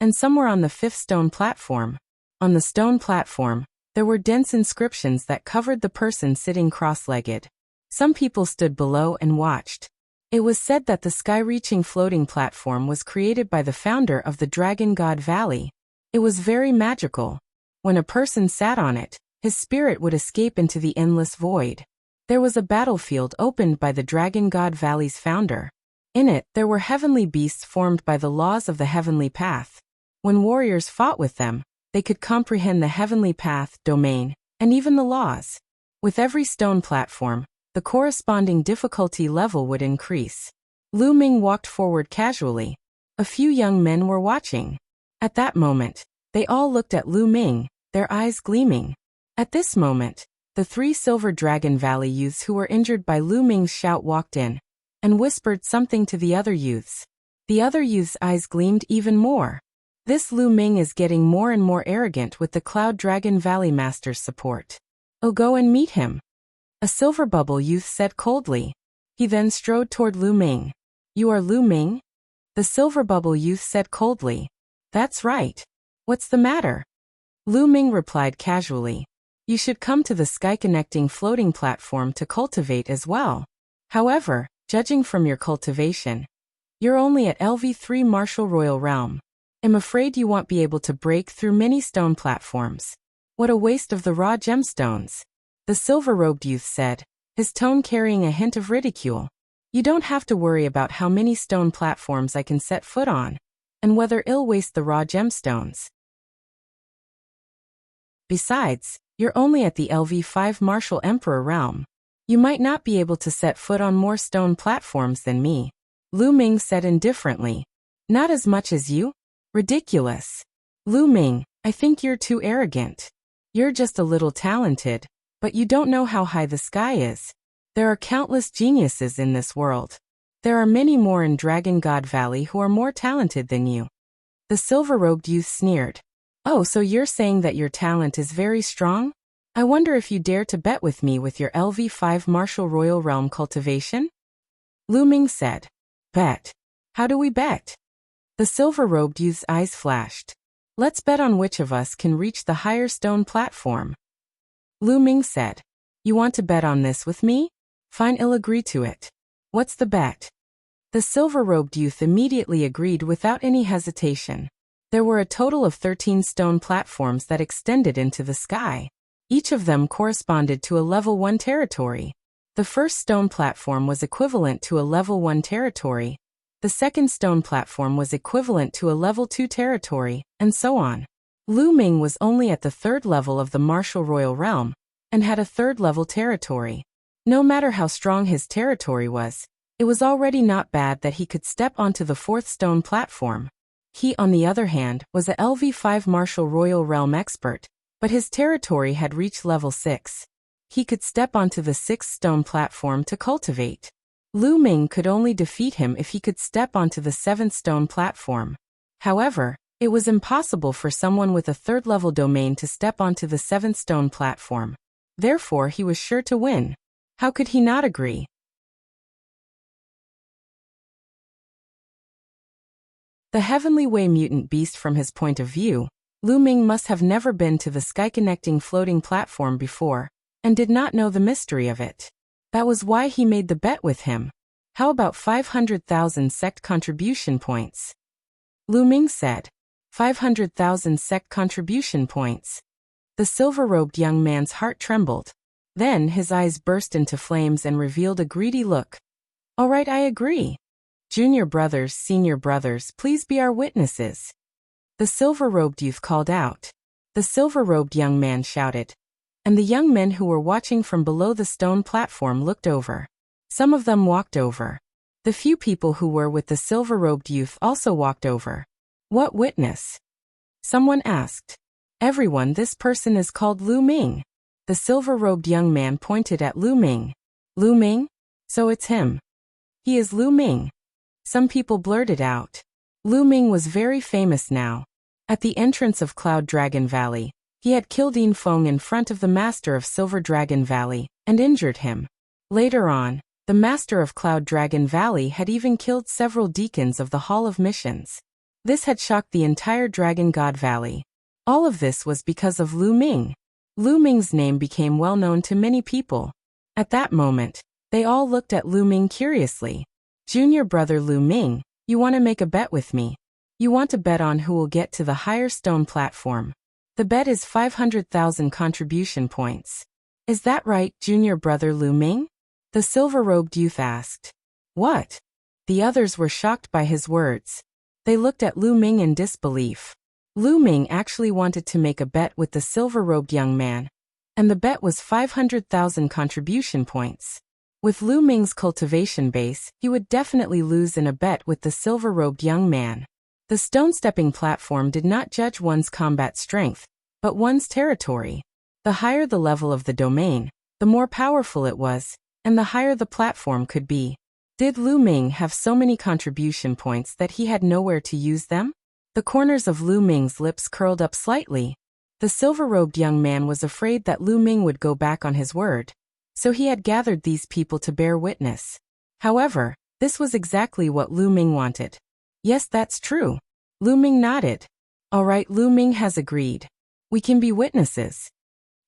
and some were on the 5th stone platform. On the stone platform, there were dense inscriptions that covered the person sitting cross-legged. Some people stood below and watched. It was said that the sky-reaching floating platform was created by the founder of the Dragon God Valley. It was very magical. When a person sat on it, his spirit would escape into the endless void. There was a battlefield opened by the Dragon God Valley's founder. In it, there were heavenly beasts formed by the laws of the heavenly path. When warriors fought with them, They could comprehend the heavenly path, domain, and even the laws. With every stone platform, the corresponding difficulty level would increase. Lu Ming walked forward casually. A few young men were watching. At that moment, they all looked at Lu Ming, their eyes gleaming. At this moment, the 3 Silver Dragon Valley youths who were injured by Lu Ming's shout walked in and whispered something to the other youths. The other youths' eyes gleamed even more. This Lu Ming is getting more and more arrogant with the Cloud Dragon Valley Master's support. Oh, go and meet him. A Silver Bubble youth said coldly. He then strode toward Lu Ming. You are Lu Ming? The Silver Bubble youth said coldly. That's right. What's the matter? Lu Ming replied casually. You should come to the sky-connecting floating platform to cultivate as well. However, judging from your cultivation, you're only at LV3 Martial Royal Realm. I'm afraid you won't be able to break through many stone platforms. What a waste of the raw gemstones. The silver-robed youth said, his tone carrying a hint of ridicule. You don't have to worry about how many stone platforms I can set foot on, and whether I'll waste the raw gemstones. Besides, you're only at the LV5 Martial Emperor realm. You might not be able to set foot on more stone platforms than me. Lu Ming said indifferently. Not as much as you? Ridiculous. Lu Ming, I think you're too arrogant. You're just a little talented, but you don't know how high the sky is. There are countless geniuses in this world. There are many more in Dragon God Valley who are more talented than you. The silver-robed youth sneered. Oh, so you're saying that your talent is very strong? I wonder if you dare to bet with me with your LV5 Martial Royal Realm cultivation? Lu Ming said. Bet. How do we bet? The silver-robed youth's eyes flashed. Let's bet on which of us can reach the higher stone platform. Lu Ming said. You want to bet on this with me? Fine, I'll agree to it. What's the bet? The silver-robed youth immediately agreed without any hesitation. There were a total of 13 stone platforms that extended into the sky. Each of them corresponded to a level 1 territory. The first stone platform was equivalent to a level 1 territory. The second stone platform was equivalent to a level 2 territory, and so on. Lu Ming was only at the 3rd level of the Martial Royal Realm, and had a 3rd level territory. No matter how strong his territory was, it was already not bad that he could step onto the 4th stone platform. He, on the other hand, was a LV5 Martial Royal Realm expert, but his territory had reached level 6. He could step onto the 6th stone platform to cultivate. Lu Ming could only defeat him if he could step onto the 7th stone platform. However, it was impossible for someone with a 3rd level domain to step onto the 7th stone platform. Therefore, he was sure to win. How could he not agree? The Heavenly Way mutant beast. From his point of view, Lu Ming must have never been to the sky-connecting floating platform before, and did not know the mystery of it. That was why he made the bet with him. How about 500,000 sect contribution points? Lu Ming said. 500,000 sect contribution points. The silver-robed young man's heart trembled. Then his eyes burst into flames and revealed a greedy look. All right, I agree. Junior brothers, senior brothers, please be our witnesses. The silver-robed youth called out. The silver-robed young man shouted. And the young men who were watching from below the stone platform looked over. Some of them walked over. The few people who were with the silver-robed youth also walked over. What witness? Someone asked. Everyone, this person is called Lu Ming. The silver-robed young man pointed at Lu Ming. Lu Ming? So it's him. He is Lu Ming. Some people blurted out. Lu Ming was very famous now. At the entrance of Cloud Dragon Valley, he had killed Yin Feng in front of the master of Silver Dragon Valley, and injured him. Later on, the master of Cloud Dragon Valley had even killed several deacons of the Hall of Missions. This had shocked the entire Dragon God Valley. All of this was because of Lu Ming. Lu Ming's name became well known to many people. At that moment, they all looked at Lu Ming curiously. Junior brother Lu Ming, you want to make a bet with me? You want to bet on who will get to the higher stone platform. The bet is 500,000 contribution points. Is that right, junior brother Lu Ming? The silver-robed youth asked. What? The others were shocked by his words. They looked at Lu Ming in disbelief. Lu Ming actually wanted to make a bet with the silver-robed young man, and the bet was 500,000 contribution points. With Lu Ming's cultivation base, he would definitely lose in a bet with the silver-robed young man. The stone-stepping platform did not judge one's combat strength, but one's territory. The higher the level of the domain, the more powerful it was, and the higher the platform could be. Did Lu Ming have so many contribution points that he had nowhere to use them? The corners of Lu Ming's lips curled up slightly. The silver-robed young man was afraid that Lu Ming would go back on his word, so he had gathered these people to bear witness. However, this was exactly what Lu Ming wanted. Yes, that's true. Lu Ming nodded. All right, Lu Ming has agreed. We can be witnesses.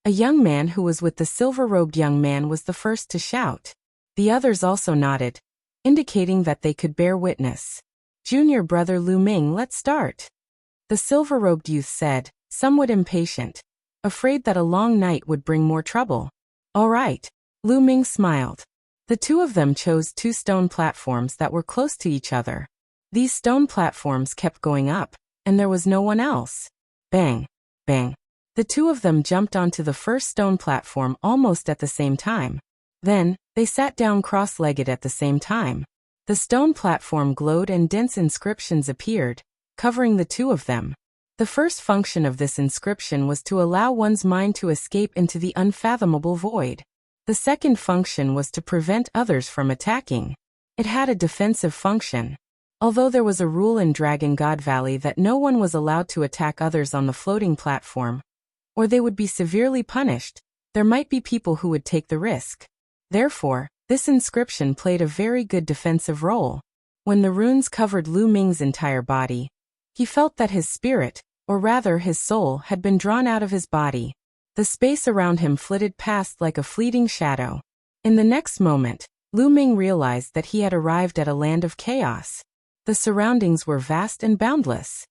A young man who was with the silver-robed young man was the first to shout. The others also nodded, indicating that they could bear witness. Junior brother Lu Ming, let's start. The silver-robed youth said, somewhat impatient, afraid that a long night would bring more trouble. All right. Lu Ming smiled. The two of them chose two stone platforms that were close to each other. These stone platforms kept going up, and there was no one else. Bang! Bang! The two of them jumped onto the first stone platform almost at the same time. Then, they sat down cross-legged at the same time. The stone platform glowed and dense inscriptions appeared, covering the two of them. The first function of this inscription was to allow one's mind to escape into the unfathomable void. The second function was to prevent others from attacking. It had a defensive function. Although there was a rule in Dragon God Valley that no one was allowed to attack others on the floating platform, or they would be severely punished, there might be people who would take the risk. Therefore, this inscription played a very good defensive role. When the runes covered Lu Ming's entire body, he felt that his spirit, or rather his soul, had been drawn out of his body. The space around him flitted past like a fleeting shadow. In the next moment, Lu Ming realized that he had arrived at a land of chaos. The surroundings were vast and boundless.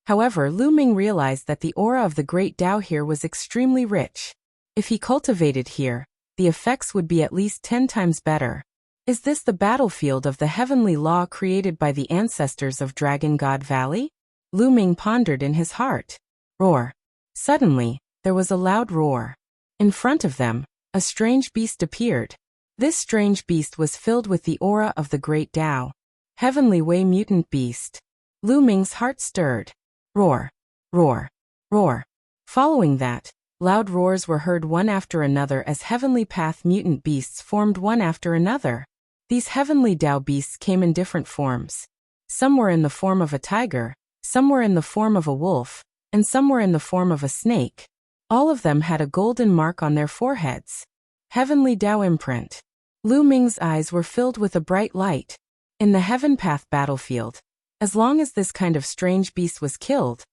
However, Lu Ming realized that the aura of the great Tao here was extremely rich. If he cultivated here, the effects would be at least 10 times better. Is this the battlefield of the heavenly law created by the ancestors of Dragon God Valley? Lu Ming pondered in his heart. Roar. Suddenly, there was a loud roar. In front of them, a strange beast appeared. This strange beast was filled with the aura of the great Tao. Heavenly Way Mutant Beast. Lu Ming's heart stirred. Roar. Roar. Roar. Following that, loud roars were heard one after another as Heavenly Path mutant beasts formed one after another. These Heavenly Tao beasts came in different forms. Some were in the form of a tiger, some were in the form of a wolf, and some were in the form of a snake. All of them had a golden mark on their foreheads. Heavenly Tao imprint. Lu Ming's eyes were filled with a bright light. In the Heaven Path battlefield, as long as this kind of strange beast was killed,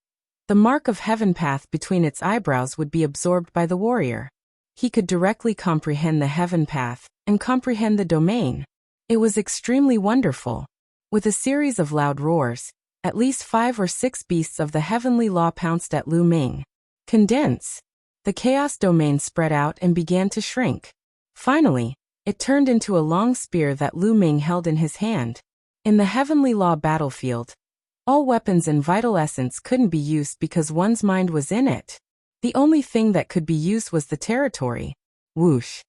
the mark of Heaven Path between its eyebrows would be absorbed by the warrior. He could directly comprehend the Heaven Path and comprehend the domain. It was extremely wonderful. With a series of loud roars, at least 5 or 6 beasts of the heavenly law pounced at Lu Ming. Condense. The chaos domain spread out and began to shrink. Finally, it turned into a long spear that Lu Ming held in his hand. In the heavenly law battlefield, all weapons and vital essence couldn't be used because one's mind was in it. The only thing that could be used was the territory. Whoosh.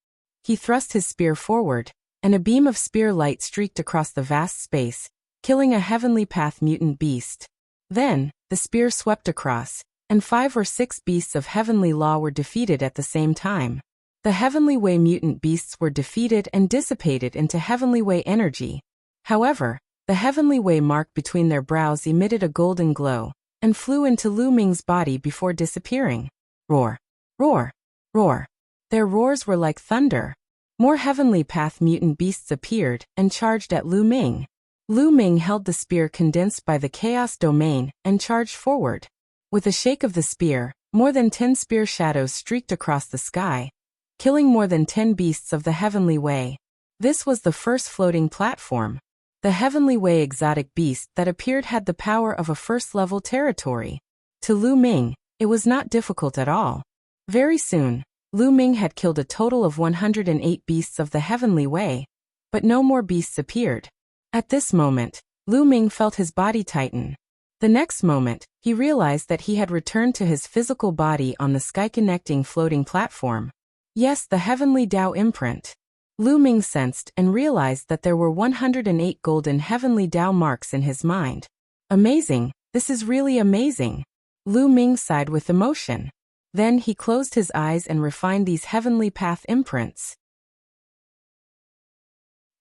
He thrust his spear forward, and a beam of spear light streaked across the vast space, killing a Heavenly Path mutant beast. Then, the spear swept across, and 5 or 6 beasts of heavenly law were defeated at the same time. The Heavenly Way mutant beasts were defeated and dissipated into Heavenly Way energy. However, the Heavenly Way mark between their brows emitted a golden glow, and flew into Lu Ming's body before disappearing. Roar. Roar. Roar. Their roars were like thunder. More Heavenly Path mutant beasts appeared and charged at Lu Ming. Lu Ming held the spear condensed by the chaos domain and charged forward. With a shake of the spear, more than 10 spear shadows streaked across the sky, killing more than 10 beasts of the Heavenly Way. This was the first floating platform. The Heavenly Way exotic beast that appeared had the power of a first-level territory. To Lu Ming, it was not difficult at all. Very soon, Lu Ming had killed a total of 108 beasts of the Heavenly Way, but no more beasts appeared. At this moment, Lu Ming felt his body tighten. The next moment, he realized that he had returned to his physical body on the sky-connecting floating platform. Yes, the heavenly Tao imprint. Lu Ming sensed and realized that there were 108 golden heavenly Tao marks in his mind. Amazing, this is really amazing. Lu Ming sighed with emotion. Then he closed his eyes and refined these heavenly path imprints.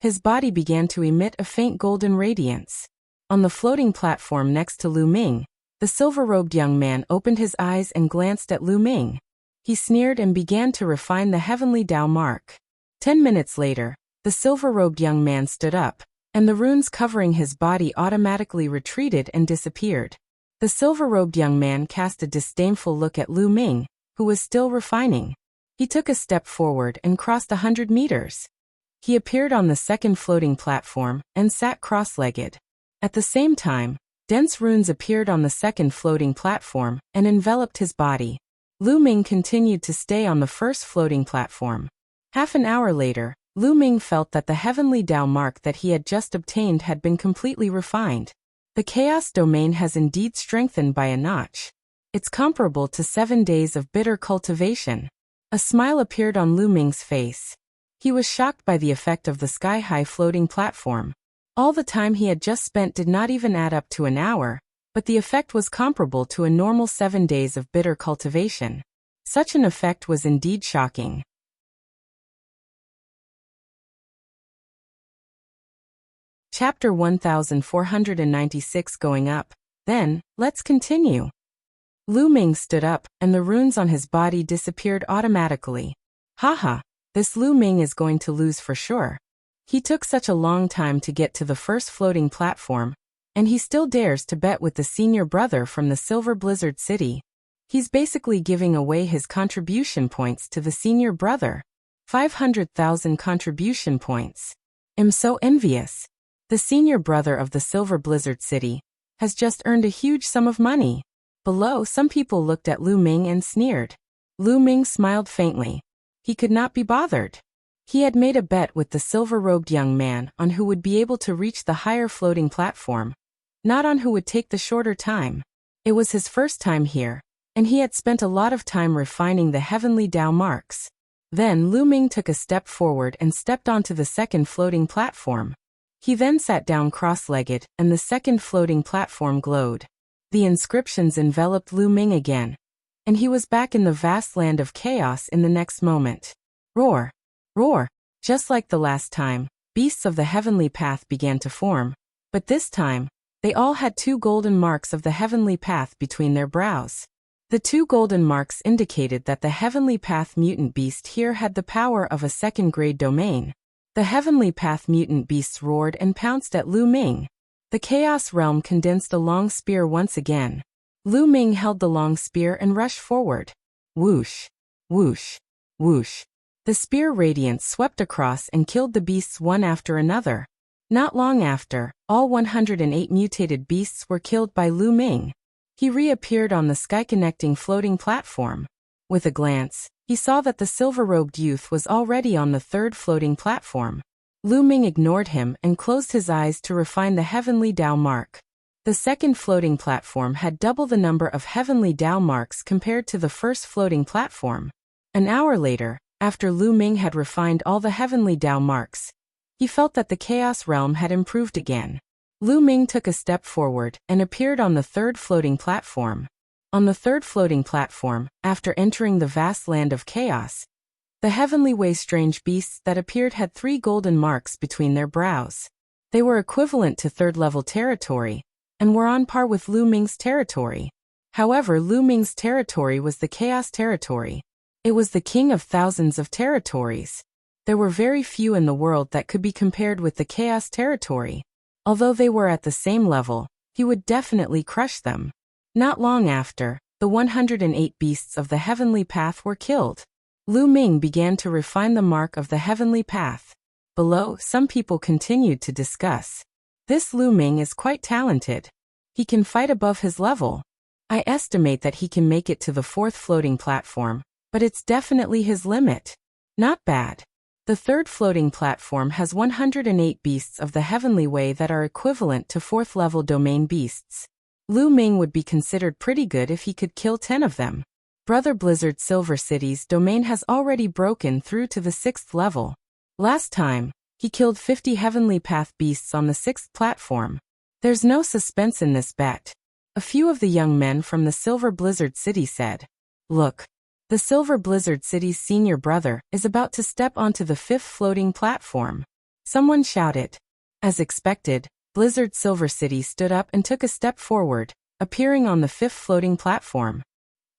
His body began to emit a faint golden radiance. On the floating platform next to Lu Ming, the silver-robed young man opened his eyes and glanced at Lu Ming. He sneered and began to refine the heavenly Tao mark. 10 minutes later, the silver-robed young man stood up, and the runes covering his body automatically retreated and disappeared. The silver-robed young man cast a disdainful look at Lu Ming, who was still refining. He took a step forward and crossed 100 meters. He appeared on the second floating platform and sat cross-legged. At the same time, dense runes appeared on the second floating platform and enveloped his body. Lu Ming continued to stay on the first floating platform. Half an hour later, Lu Ming felt that the heavenly Tao mark that he had just obtained had been completely refined. The chaos domain has indeed strengthened by a notch. It's comparable to 7 days of bitter cultivation. A smile appeared on Lu Ming's face. He was shocked by the effect of the sky-high floating platform. All the time he had just spent did not even add up to an hour, but the effect was comparable to a normal 7 days of bitter cultivation. Such an effect was indeed shocking. Chapter 1496 Going Up. Then, let's continue. Lu Ming stood up, and the runes on his body disappeared automatically. Haha, this Lu Ming is going to lose for sure. He took such a long time to get to the first floating platform, and he still dares to bet with the senior brother from the Silver Blizzard City. He's basically giving away his contribution points to the senior brother. 500,000 contribution points. I'm so envious. The senior brother of the Silver Blizzard City has just earned a huge sum of money. Below, some people looked at Lu Ming and sneered. Lu Ming smiled faintly. He could not be bothered. He had made a bet with the silver-robed young man on who would be able to reach the higher floating platform, not on who would take the shorter time. It was his first time here, and he had spent a lot of time refining the heavenly Tao marks. Then Lu Ming took a step forward and stepped onto the second floating platform. He then sat down cross-legged, and the second floating platform glowed. The inscriptions enveloped Lu Ming again, and he was back in the vast land of chaos in the next moment. Roar! Roar! Just like the last time, beasts of the heavenly path began to form, but this time, they all had 2 golden marks of the heavenly path between their brows. The 2 golden marks indicated that the heavenly path mutant beast here had the power of a second-grade domain. The heavenly path mutant beasts roared and pounced at Lu Ming. The chaos realm condensed a long spear once again. Lu Ming held the long spear and rushed forward. Whoosh! Whoosh! Whoosh! The spear radiance swept across and killed the beasts one after another. Not long after, all 108 mutated beasts were killed by Lu Ming. He reappeared on the sky-connecting floating platform. With a glance, he saw that the silver-robed youth was already on the third floating platform. Lu Ming ignored him and closed his eyes to refine the heavenly Tao mark. The second floating platform had double the number of heavenly Tao marks compared to the first floating platform. An hour later, after Lu Ming had refined all the heavenly Tao marks, he felt that the chaos realm had improved again. Lu Ming took a step forward and appeared on the third floating platform. On the third floating platform, after entering the vast land of chaos, the heavenly way strange beasts that appeared had 3 golden marks between their brows. They were equivalent to third-level territory, and were on par with Lu Ming's territory. However, Lu Ming's territory was the chaos territory. It was the king of thousands of territories. There were very few in the world that could be compared with the chaos territory. Although they were at the same level, he would definitely crush them. Not long after, the 108 beasts of the heavenly path were killed. Lu Ming began to refine the mark of the heavenly path. Below, some people continued to discuss. This Lu Ming is quite talented. He can fight above his level. I estimate that he can make it to the 4th floating platform, but it's definitely his limit. Not bad. The 3rd floating platform has 108 beasts of the heavenly way that are equivalent to 4th level domain beasts. Lu Ming would be considered pretty good if he could kill 10 of them. Brother Blizzard Silver City's domain has already broken through to the 6th level. Last time, he killed 50 Heavenly Path beasts on the 6th platform. There's no suspense in this bet. A few of the young men from the Silver Blizzard City said, "Look, the Silver Blizzard City's senior brother is about to step onto the 5th floating platform." Someone shouted. As expected, Blizzard Silver City stood up and took a step forward, appearing on the 5th floating platform.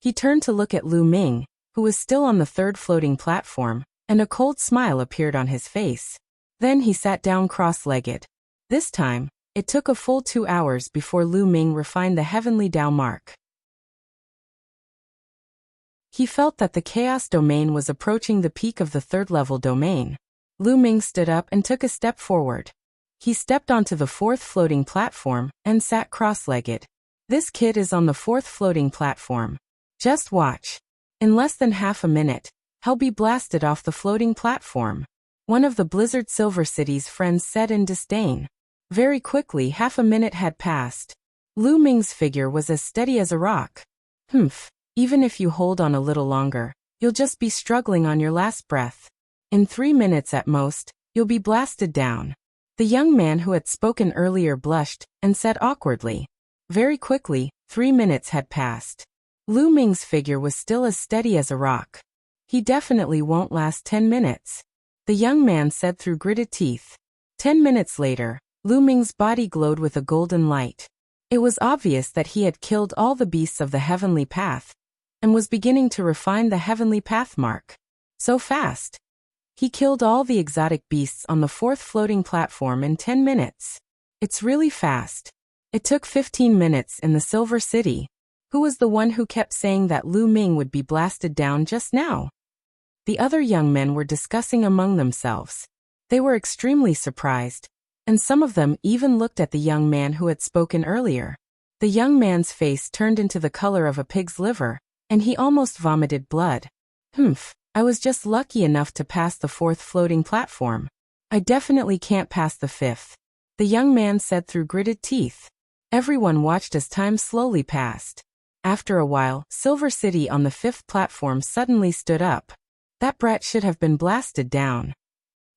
He turned to look at Lu Ming, who was still on the 3rd floating platform, and a cold smile appeared on his face. Then he sat down cross-legged. This time, it took a full 2 hours before Lu Ming refined the Heavenly Dao mark. He felt that the Chaos domain was approaching the peak of the 3rd-level domain. Lu Ming stood up and took a step forward. He stepped onto the 4th floating platform and sat cross-legged. This kid is on the 4th floating platform. Just watch. In less than half a minute, he'll be blasted off the floating platform. One of the Blizzard Silver City's friends said in disdain. Very quickly, half a minute had passed. Lu Ming's figure was as steady as a rock. Even if you hold on a little longer, you'll just be struggling on your last breath. In 3 minutes at most, you'll be blasted down. The young man who had spoken earlier blushed and said awkwardly. Very quickly, 3 minutes had passed. Lu Ming's figure was still as steady as a rock. He definitely won't last 10 minutes. The young man said through gritted teeth. 10 minutes later, Lu Ming's body glowed with a golden light. It was obvious that he had killed all the beasts of the Heavenly Path, and was beginning to refine the Heavenly Path mark. So fast. He killed all the exotic beasts on the 4th floating platform in 10 minutes. It's really fast. It took 15 minutes in the Silver City. Who was the one who kept saying that Lu Ming would be blasted down just now? The other young men were discussing among themselves. They were extremely surprised, and some of them even looked at the young man who had spoken earlier. The young man's face turned into the color of a pig's liver, and he almost vomited blood. I was just lucky enough to pass the 4th floating platform. I definitely can't pass the 5th. The young man said through gritted teeth. Everyone watched as time slowly passed. After a while, Silver City on the 5th platform suddenly stood up. That brat should have been blasted down.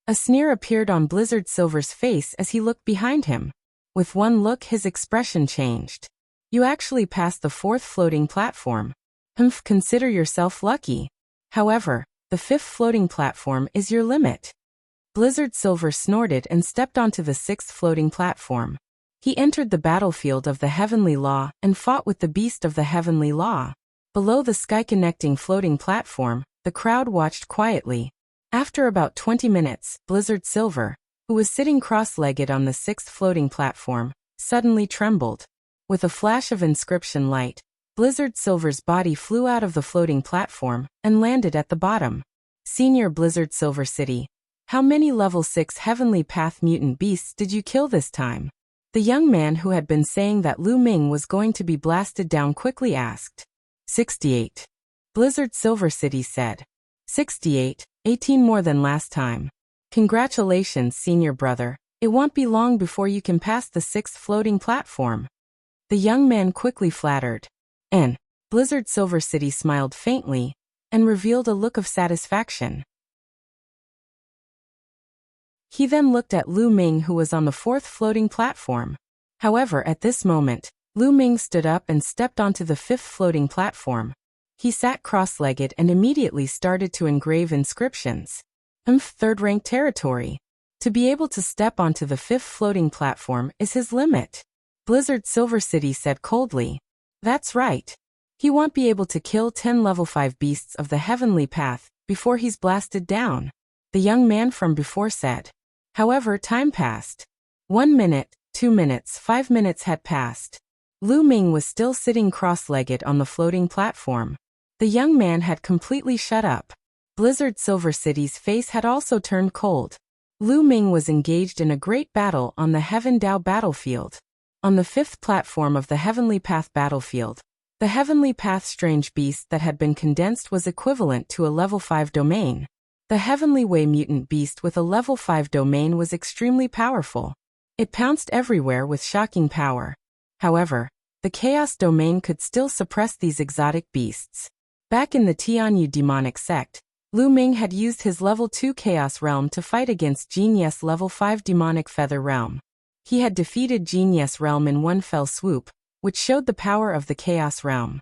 A sneer appeared on Blizzard Silver's face as he looked behind him. With one look, his expression changed. You actually passed the 4th floating platform. Consider yourself lucky. However, the 5th floating platform is your limit. Blizzard Silver snorted and stepped onto the 6th floating platform. He entered the battlefield of the Heavenly Law and fought with the beast of the Heavenly Law. Below the sky-connecting floating platform, the crowd watched quietly. After about 20 minutes, Blizzard Silver, who was sitting cross-legged on the 6th floating platform, suddenly trembled. With a flash of inscription light, Blizzard Silver's body flew out of the floating platform and landed at the bottom. Senior Blizzard Silver City, how many level 6 Heavenly Path mutant beasts did you kill this time? The young man who had been saying that Lu Ming was going to be blasted down quickly asked. 68. Blizzard Silver City said. 68, 18 more than last time. Congratulations, senior brother. It won't be long before you can pass the 6th floating platform. The young man quickly flattered. And Blizzard Silver City smiled faintly and revealed a look of satisfaction. He then looked at Lu Ming, who was on the 4th floating platform. However, at this moment, Lu Ming stood up and stepped onto the 5th floating platform. He sat cross-legged and immediately started to engrave inscriptions. 3rd-rank territory. To be able to step onto the 5th floating platform is his limit. Blizzard Silver City said coldly. That's right. He won't be able to kill 10 level 5 beasts of the Heavenly Path before he's blasted down. The young man from before said. However, time passed. 1 minute, 2 minutes, 5 minutes had passed. Lu Ming was still sitting cross-legged on the floating platform. The young man had completely shut up. Blizzard Silver City's face had also turned cold. Lu Ming was engaged in a great battle on the Heaven Dao battlefield. On the 5th platform of the Heavenly Path battlefield, the Heavenly Path strange beast that had been condensed was equivalent to a level 5 domain. The Heavenly Way mutant beast with a level 5 domain was extremely powerful. It pounced everywhere with shocking power. However, the Chaos Domain could still suppress these exotic beasts. Back in the Tianyu demonic sect, Lu Ming had used his level 2 Chaos Realm to fight against Jin Ye's level 5 Demonic Feather Realm. He had defeated Jin Ye's realm in one fell swoop, which showed the power of the Chaos Realm.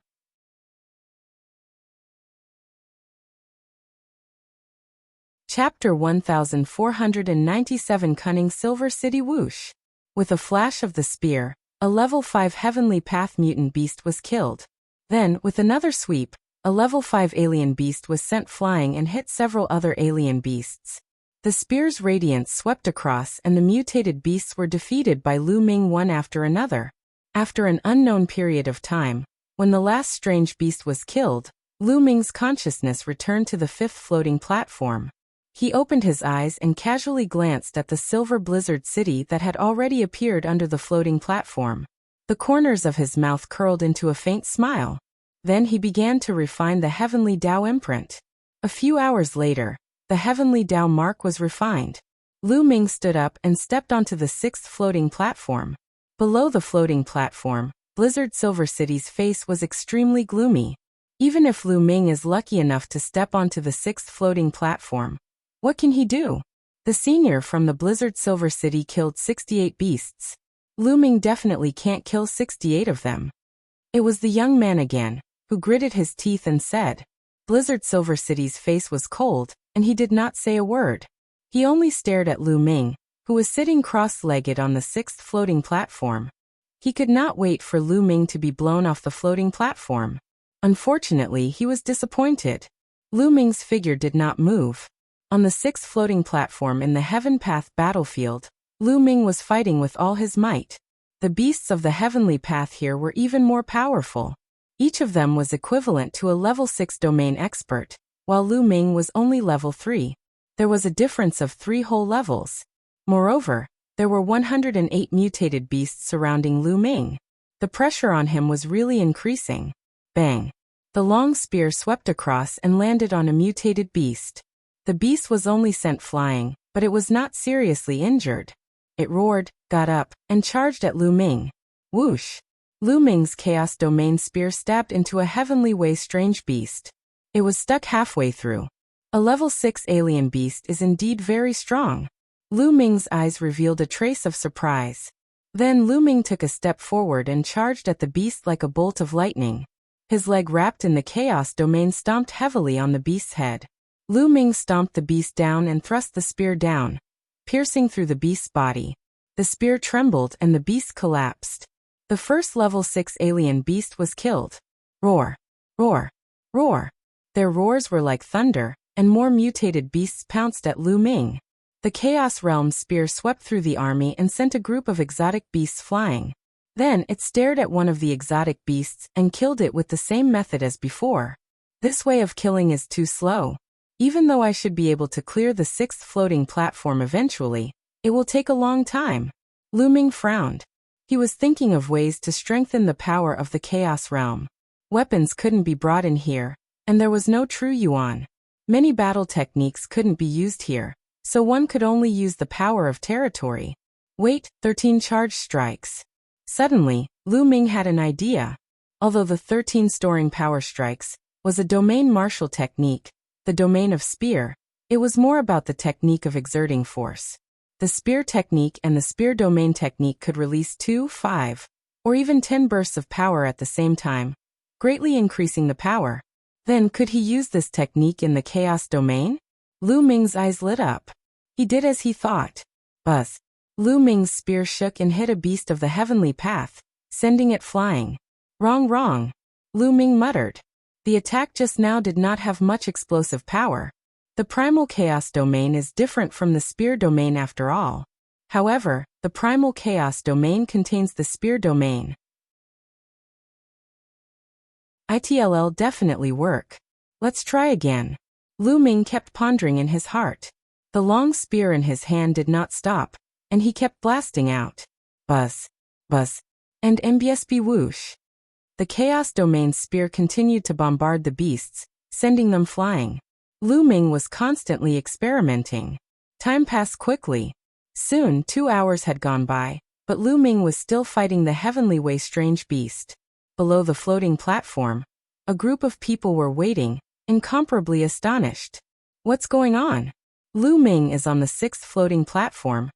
Chapter 1497 Cunning Silver City Whoosh. With a flash of the spear, a level 5 Heavenly Path mutant beast was killed. Then, with another sweep, a level 5 alien beast was sent flying and hit several other alien beasts. The spear's radiance swept across and the mutated beasts were defeated by Lu Ming one after another. After an unknown period of time, when the last strange beast was killed, Lu Ming's consciousness returned to the 5th floating platform. He opened his eyes and casually glanced at the silver blizzard city that had already appeared under the floating platform. The corners of his mouth curled into a faint smile. Then he began to refine the Heavenly Dao imprint. A few hours later, the Heavenly Dao mark was refined. Lu Ming stood up and stepped onto the 6th floating platform. Below the floating platform, Blizzard Silver City's face was extremely gloomy. Even if Lu Ming is lucky enough to step onto the 6th floating platform, what can he do? The senior from the Blizzard Silver City killed 68 beasts. Lu Ming definitely can't kill 68 of them. It was the young man again, who gritted his teeth and said. Blizzard Silver City's face was cold, and he did not say a word. He only stared at Lu Ming, who was sitting cross-legged on the 6th floating platform. He could not wait for Lu Ming to be blown off the floating platform. Unfortunately, he was disappointed. Lu Ming's figure did not move. On the 6th floating platform in the Heaven Path battlefield, Lu Ming was fighting with all his might. The beasts of the Heavenly Path here were even more powerful. Each of them was equivalent to a level 6 domain expert, while Lu Ming was only level 3. There was a difference of 3 whole levels. Moreover, there were 108 mutated beasts surrounding Lu Ming. The pressure on him was really increasing. Bang! The long spear swept across and landed on a mutated beast. The beast was only sent flying, but it was not seriously injured. It roared, got up, and charged at Lu Ming. Whoosh! Lu Ming's Chaos Domain spear stabbed into a Heavenly Way strange beast. It was stuck halfway through. A level 6 alien beast is indeed very strong. Lu Ming's eyes revealed a trace of surprise. Then Lu Ming took a step forward and charged at the beast like a bolt of lightning. His leg wrapped in the Chaos Domain stomped heavily on the beast's head. Lu Ming stomped the beast down and thrust the spear down, piercing through the beast's body. The spear trembled and the beast collapsed. The first level 6 alien beast was killed. Roar! Roar! Roar! Their roars were like thunder, and more mutated beasts pounced at Lu Ming. The Chaos Realm's spear swept through the army and sent a group of exotic beasts flying. Then it stared at one of the exotic beasts and killed it with the same method as before. This way of killing is too slow. Even though I should be able to clear the 6th floating platform eventually, it will take a long time. Lu Ming frowned. He was thinking of ways to strengthen the power of the Chaos Realm. Weapons couldn't be brought in here, and there was no true yuan. Many battle techniques couldn't be used here, so one could only use the power of territory. Wait, 13 charge strikes. Suddenly, Lu Ming had an idea. Although the 13 storing power strikes was a domain martial technique, the domain of spear, it was more about the technique of exerting force. The spear technique and the spear domain technique could release 2, 5, or even 10 bursts of power at the same time, greatly increasing the power. Then could he use this technique in the Chaos Domain? Lu Ming's eyes lit up. He did as he thought. Buzz! Lu Ming's spear shook and hit a beast of the Heavenly Path, sending it flying. Wrong, wrong! Lu Ming muttered. The attack just now did not have much explosive power. The Primal Chaos Domain is different from the Spear Domain after all. However, the Primal Chaos Domain contains the Spear Domain. It'll definitely work. Let's try again. Lu Ming kept pondering in his heart. The long spear in his hand did not stop, and he kept blasting out. Buzz, buzz, and MBSB whoosh. The Chaos Domain spear continued to bombard the beasts, sending them flying. Lu Ming was constantly experimenting. Time passed quickly. Soon 2 hours had gone by, But Lu Ming was still fighting the heavenly way strange beast. Below the floating platform, a group of people were waiting, incomparably astonished. What's going on? Lu Ming is on the 6th floating platform,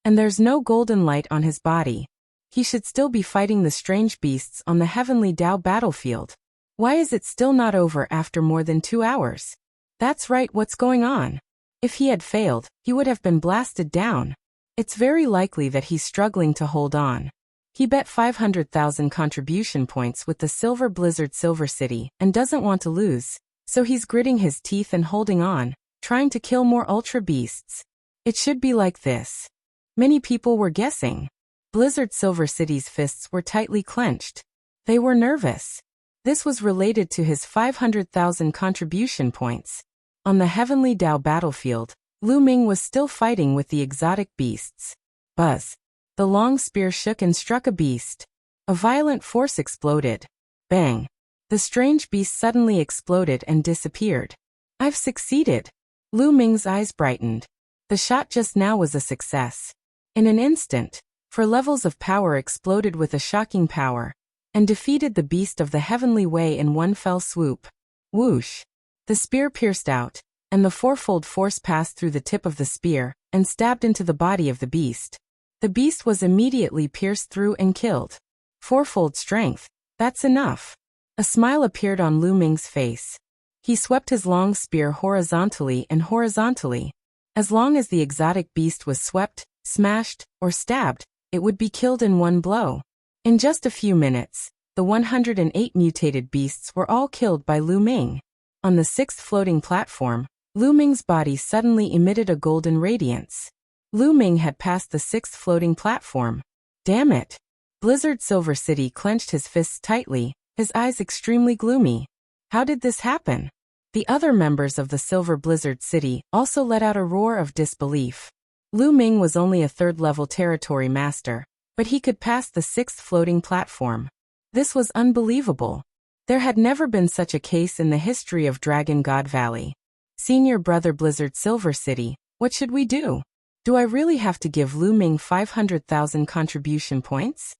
and there's no golden light on his body. He should still be fighting the strange beasts on the heavenly Dao battlefield. Why is it still not over after more than 2 hours? That's right, what's going on? If he had failed, he would have been blasted down. It's very likely that he's struggling to hold on. He bet 500,000 contribution points with the Silver Blizzard Silver City and doesn't want to lose, so he's gritting his teeth and holding on, trying to kill more ultra beasts. It should be like this. Many people were guessing. Blizzard Silver City's fists were tightly clenched. They were nervous. This was related to his 500,000 contribution points. On the heavenly Dao battlefield, Lu Ming was still fighting with the exotic beasts. Buzz. The long spear shook and struck a beast. A violent force exploded. Bang. The strange beast suddenly exploded and disappeared. I've succeeded. Lu Ming's eyes brightened. The shot just now was a success. In an instant, 4 levels of power exploded with a shocking power, and defeated the beast of the heavenly way in one fell swoop. Whoosh! The spear pierced out, and the 4-fold force passed through the tip of the spear, and stabbed into the body of the beast. The beast was immediately pierced through and killed. 4-fold strength, that's enough. A smile appeared on Lu Ming's face. He swept his long spear horizontally and horizontally. As long as the exotic beast was swept, smashed, or stabbed, it would be killed in one blow. In just a few minutes, the 108 mutated beasts were all killed by Lu Ming. On the 6th floating platform, Lu Ming's body suddenly emitted a golden radiance. Lu Ming had passed the 6th floating platform. Damn it! Blizzard Silver City clenched his fists tightly, his eyes extremely gloomy. How did this happen? The other members of the Silver Blizzard City also let out a roar of disbelief. Lu Ming was only a 3rd-level territory master, but he could pass the 6th floating platform. This was unbelievable. There had never been such a case in the history of Dragon God Valley. Senior Brother Blizzard Silver City, what should we do? Do I really have to give Lu Ming 500,000 contribution points?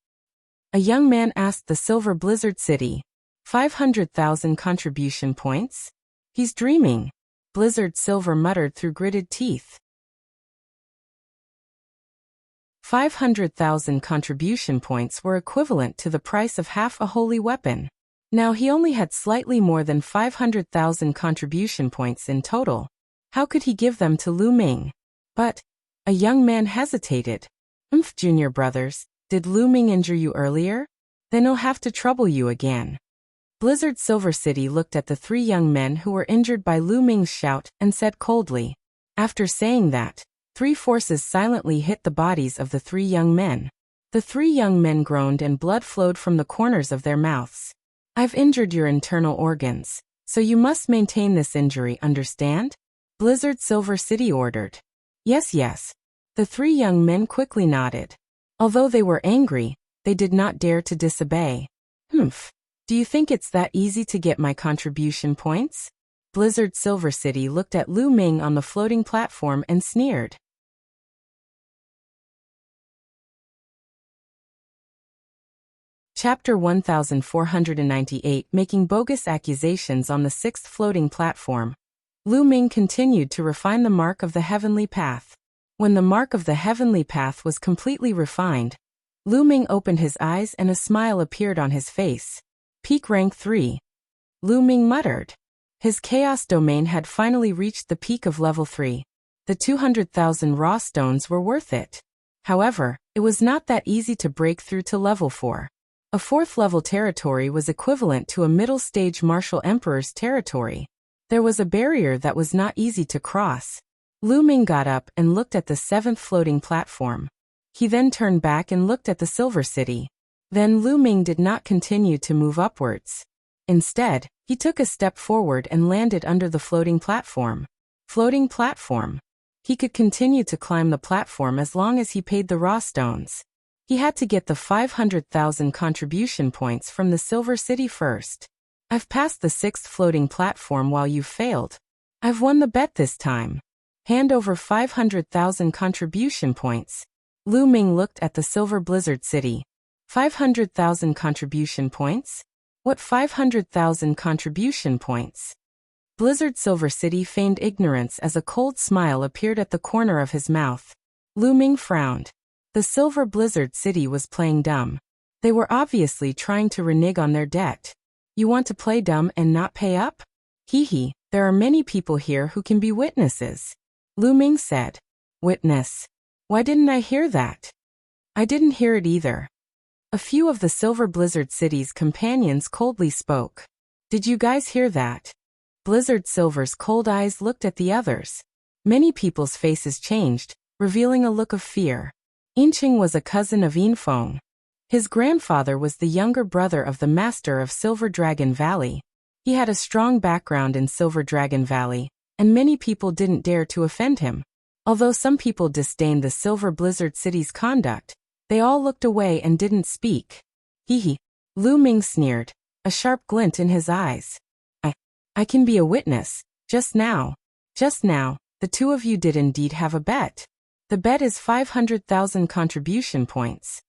A young man asked the Silver Blizzard City. 500,000 contribution points? He's dreaming. Blizzard Silver muttered through gritted teeth. 500,000 contribution points were equivalent to the price of half a holy weapon. Now he only had slightly more than 500,000 contribution points in total. How could he give them to Lu Ming? But a young man hesitated. Junior brothers, did Lu Ming injure you earlier? Then he'll have to trouble you again. Blizzard Silver City looked at the 3 young men who were injured by Lu Ming's shout and said coldly. After saying that, 3 forces silently hit the bodies of the 3 young men. The 3 young men groaned and blood flowed from the corners of their mouths. I've injured your internal organs, so you must maintain this injury, understand? Blizzard Silver City ordered. Yes, yes. The 3 young men quickly nodded. Although they were angry, they did not dare to disobey. Humph. Do you think it's that easy to get my contribution points? Blizzard Silver City looked at Lu Ming on the floating platform and sneered. Chapter 1498 Making Bogus Accusations on the 6th Floating Platform. Lu Ming continued to refine the mark of the heavenly path. When the mark of the heavenly path was completely refined, Lu Ming opened his eyes and a smile appeared on his face. Peak rank 3. Lu Ming muttered. His chaos domain had finally reached the peak of level 3. The 200,000 raw stones were worth it. However, it was not that easy to break through to level 4. A 4th-level territory was equivalent to a middle-stage martial emperor's territory. There was a barrier that was not easy to cross. Lu Ming got up and looked at the 7th floating platform. He then turned back and looked at the Silver City. Then Lu Ming did not continue to move upwards. Instead, he took a step forward and landed under the floating platform. Floating platform. He could continue to climb the platform as long as he paid the raw stones. He had to get the 500,000 contribution points from the Silver City first. I've passed the 6th floating platform while you've failed. I've won the bet this time. Hand over 500,000 contribution points. Lu Ming looked at the Silver Blizzard City. 500,000 contribution points? What 500,000 contribution points? Blizzard Silver City feigned ignorance as a cold smile appeared at the corner of his mouth. Lu Ming frowned. The Silver Blizzard City was playing dumb. They were obviously trying to renege on their debt. You want to play dumb and not pay up? Hee, there are many people here who can be witnesses. Lu Ming said. Witness? Why didn't I hear that? I didn't hear it either. A few of the Silver Blizzard City's companions coldly spoke. Did you guys hear that? Blizzard Silver's cold eyes looked at the others. Many people's faces changed, revealing a look of fear. Inqing was a cousin of Yinfeng. His grandfather was the younger brother of the master of Silver Dragon Valley. He had a strong background in Silver Dragon Valley, and many people didn't dare to offend him. Although some people disdained the Silver Blizzard City's conduct, they all looked away and didn't speak. Hee. Lu Ming sneered, a sharp glint in his eyes. I can be a witness. Just now, the two of you did indeed have a bet. The bet is 500,000 contribution points.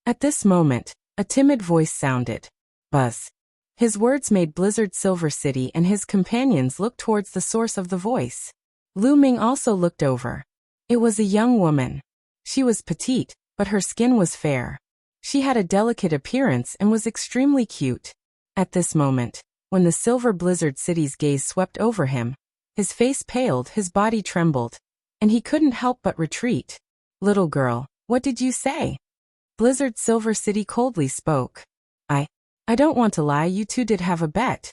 At this moment, a timid voice sounded. Buzz. His words made Blizzard Silver City and his companions look towards the source of the voice. Lu Ming also looked over. It was a young woman. She was petite, but her skin was fair. She had a delicate appearance and was extremely cute. At this moment, when the Silver Blizzard City's gaze swept over him, his face paled, his body trembled, and he couldn't help but retreat. Little girl, what did you say? Blizzard Silver City coldly spoke. I don't want to lie, you two did have a bet.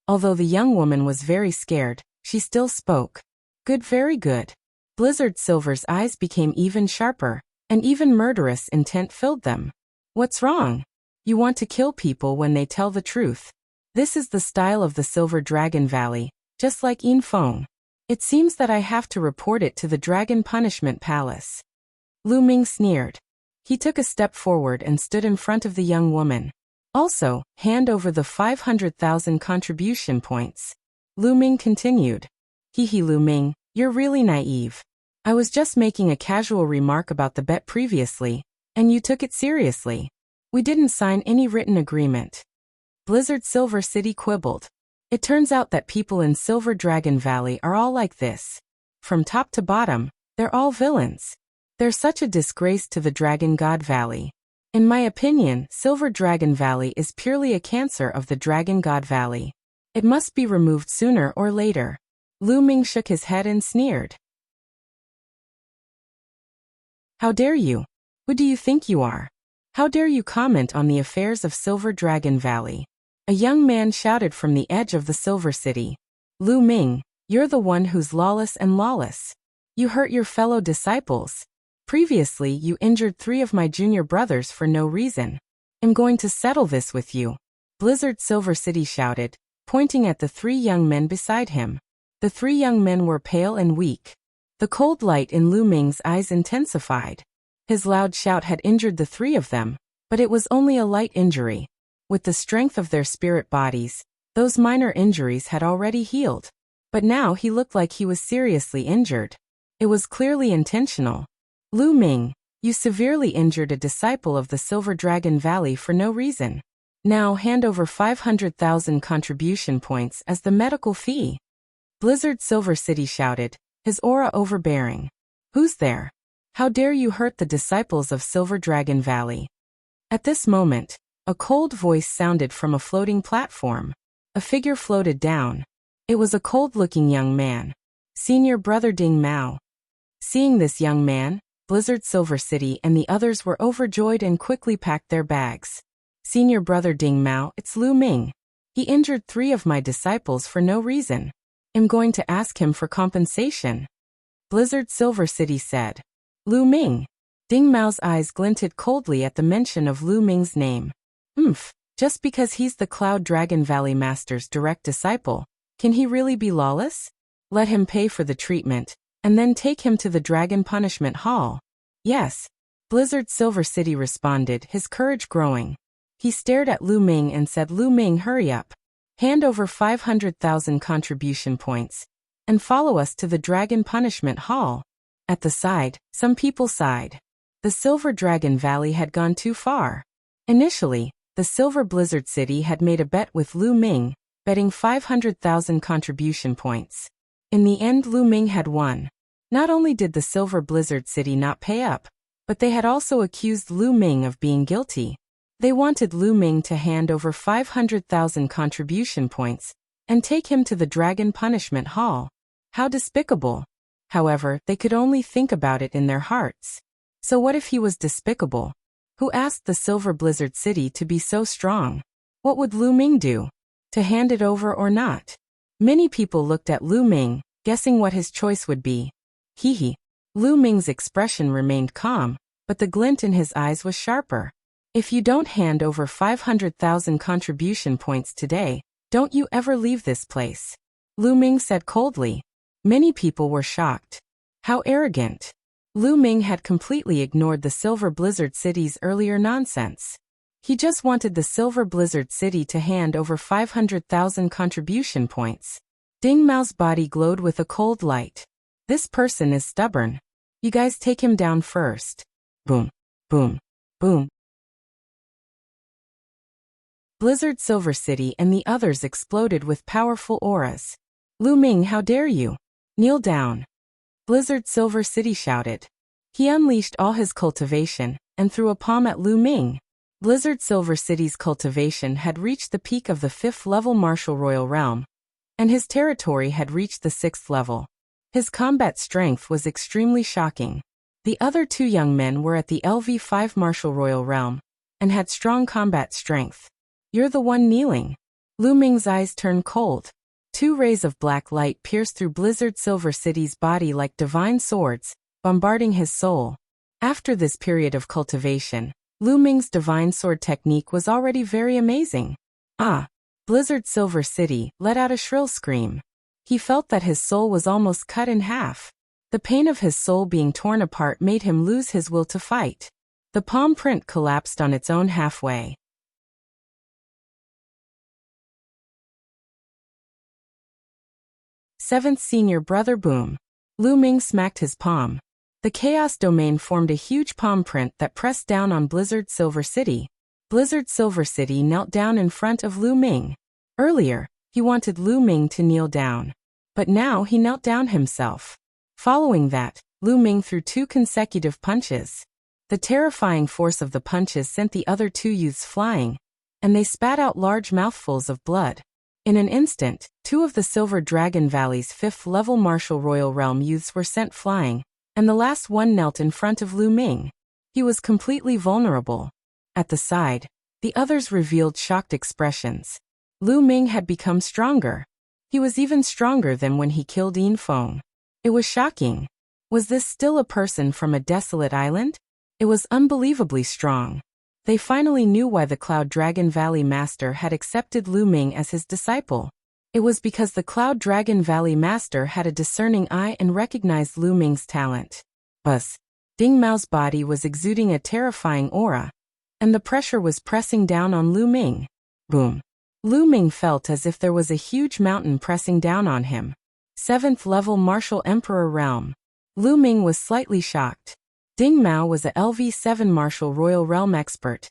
Although the young woman was very scared, she still spoke. Good, very good. Blizzard Silver's eyes became even sharper, and even murderous intent filled them. What's wrong? You want to kill people when they tell the truth. This is the style of the Silver Dragon Valley, just like Yinfeng. It seems that I have to report it to the Dragon Punishment Palace. Lu Ming sneered. He took a step forward and stood in front of the young woman. Also, hand over the 500,000 contribution points. Lu Ming continued. Hee, Lu Ming, you're really naive. I was just making a casual remark about the bet previously, and you took it seriously. We didn't sign any written agreement. Blizzard Silver City quibbled. It turns out that people in Silver Dragon Valley are all like this. From top to bottom, they're all villains. They're such a disgrace to the Dragon God Valley. In my opinion, Silver Dragon Valley is purely a cancer of the Dragon God Valley. It must be removed sooner or later. Lu Ming shook his head and sneered. How dare you? Who do you think you are? How dare you comment on the affairs of Silver Dragon Valley? A young man shouted from the edge of the Silver City. Lu Ming, you're the one who's lawless and lawless. You hurt your fellow disciples. Previously, you injured 3 of my junior brothers for no reason. I'm going to settle this with you. Blizzard Silver City shouted, pointing at the 3 young men beside him. The 3 young men were pale and weak. The cold light in Lu Ming's eyes intensified. His loud shout had injured the 3 of them, but it was only a light injury. With the strength of their spirit bodies, those minor injuries had already healed. But now he looked like he was seriously injured. It was clearly intentional. Lu Ming, you severely injured a disciple of the Silver Dragon Valley for no reason. Now hand over 500,000 contribution points as the medical fee. Blizzard Silver City shouted, his aura overbearing. Who's there? How dare you hurt the disciples of Silver Dragon Valley? At this moment, a cold voice sounded from a floating platform. A figure floated down. It was a cold-looking young man. Senior Brother Ding Mao. Seeing this young man, Blizzard Silver City and the others were overjoyed and quickly packed their bags. Senior Brother Ding Mao, it's Lu Ming. He injured 3 of my disciples for no reason. I'm going to ask him for compensation. Blizzard Silver City said. Lu Ming. Ding Mao's eyes glinted coldly at the mention of Lu Ming's name. Just because he's the Cloud Dragon Valley Master's direct disciple, can he really be lawless? Let him pay for the treatment, and then take him to the Dragon Punishment Hall. Yes. Blizzard Silver City responded, his courage growing. He stared at Lu Ming and said, Lu Ming, hurry up. Hand over 500,000 contribution points, and follow us to the Dragon Punishment Hall. At the side, some people sighed. The Silver Dragon Valley had gone too far. Initially, the Silver Blizzard City had made a bet with Lu Ming, betting 500,000 contribution points. In the end, Lu Ming had won. Not only did the Silver Blizzard City not pay up, but they had also accused Lu Ming of being guilty. They wanted Lu Ming to hand over 500,000 contribution points and take him to the Dragon Punishment Hall. How despicable! However, they could only think about it in their hearts. So what if he was despicable? Who asked the Silver Blizzard City to be so strong? What would Lu Ming do? To hand it over or not? Many people looked at Lu Ming, guessing what his choice would be. Hee. Lu Ming's expression remained calm, but the glint in his eyes was sharper. If you don't hand over 500,000 contribution points today, don't you ever leave this place. Lu Ming said coldly. Many people were shocked. How arrogant. Lu Ming had completely ignored the Silver Blizzard City's earlier nonsense. He just wanted the Silver Blizzard City to hand over 500,000 contribution points. Ding Mao's body glowed with a cold light. This person is stubborn. You guys take him down first. Boom, boom, boom. Blizzard Silver City and the others exploded with powerful auras. Lu Ming, how dare you? Kneel down. Blizzard Silver City shouted. He unleashed all his cultivation and threw a palm at Lu Ming. Blizzard Silver City's cultivation had reached the peak of the 5th level Martial Royal Realm, and his territory had reached the 6th level. His combat strength was extremely shocking. The other two young men were at the LV5 Martial Royal Realm and had strong combat strength. You're the one kneeling. Lu Ming's eyes turned cold. Two rays of black light pierced through Blizzard Silver City's body like divine swords, bombarding his soul. After this period of cultivation, Lu Ming's divine sword technique was already very amazing. Ah! Blizzard Silver City let out a shrill scream. He felt that his soul was almost cut in half. The pain of his soul being torn apart made him lose his will to fight. The palm print collapsed on its own halfway. Seventh Senior Brother Boom. Lu Ming smacked his palm. The Chaos Domain formed a huge palm print that pressed down on Blizzard Silver City. Blizzard Silver City knelt down in front of Lu Ming. Earlier, he wanted Lu Ming to kneel down. But now he knelt down himself. Following that, Lu Ming threw 2 consecutive punches. The terrifying force of the punches sent the other 2 youths flying, and they spat out large mouthfuls of blood. In an instant, 2 of the Silver Dragon Valley's 5th level Martial Royal Realm youths were sent flying, and the last one knelt in front of Lu Ming. He was completely vulnerable. At the side, the others revealed shocked expressions. Lu Ming had become stronger. He was even stronger than when he killed Yin Feng. It was shocking. Was this still a person from a desolate island? It was unbelievably strong. They finally knew why the Cloud Dragon Valley Master had accepted Lu Ming as his disciple. It was because the Cloud Dragon Valley Master had a discerning eye and recognized Lu Ming's talent. Buzz. Ding Mao's body was exuding a terrifying aura, and the pressure was pressing down on Lu Ming. Boom. Lu Ming felt as if there was a huge mountain pressing down on him. 7th level Martial Emperor Realm. Lu Ming was slightly shocked. Ding Mao was a LV7 Martial Royal Realm expert,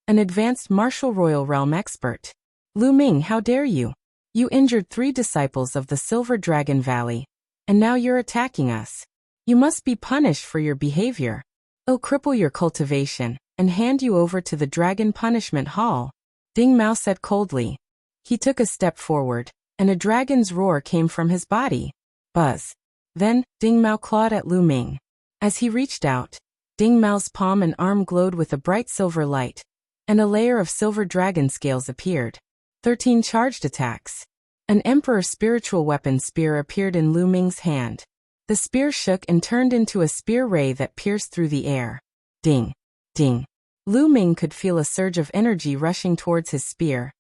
an advanced Martial Royal Realm expert. Lu Ming, how dare you? You injured 3 disciples of the Silver Dragon Valley, and now you're attacking us. You must be punished for your behavior. I'll cripple your cultivation and hand you over to the Dragon Punishment Hall. Ding Mao said coldly. He took a step forward, and a dragon's roar came from his body. Buzz. Then, Ding Mao clawed at Lu Ming. As he reached out, Ding Mao's palm and arm glowed with a bright silver light, and a layer of silver dragon scales appeared. 13 charged attacks. An Emperor spiritual weapon spear appeared in Lu Ming's hand. The spear shook and turned into a spear ray that pierced through the air. Ding! Ding! Lu Ming could feel a surge of energy rushing towards his spear,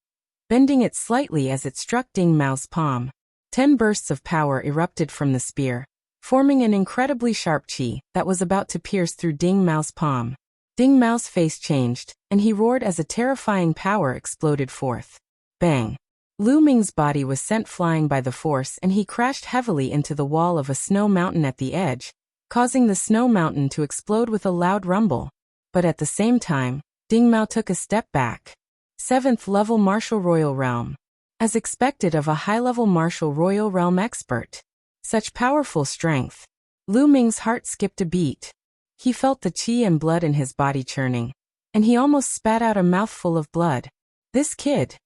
bending it slightly as it struck Ding Mao's palm. 10 bursts of power erupted from the spear, forming an incredibly sharp chi that was about to pierce through Ding Mao's palm. Ding Mao's face changed, and he roared as a terrifying power exploded forth. Bang! Lu Ming's body was sent flying by the force and he crashed heavily into the wall of a snow mountain at the edge, causing the snow mountain to explode with a loud rumble. But at the same time, Ding Mao took a step back. 7th level Martial Royal Realm. As expected of a high-level Martial Royal Realm expert. Such powerful strength. Lu Ming's heart skipped a beat. He felt the qi and blood in his body churning, and he almost spat out a mouthful of blood. This kid.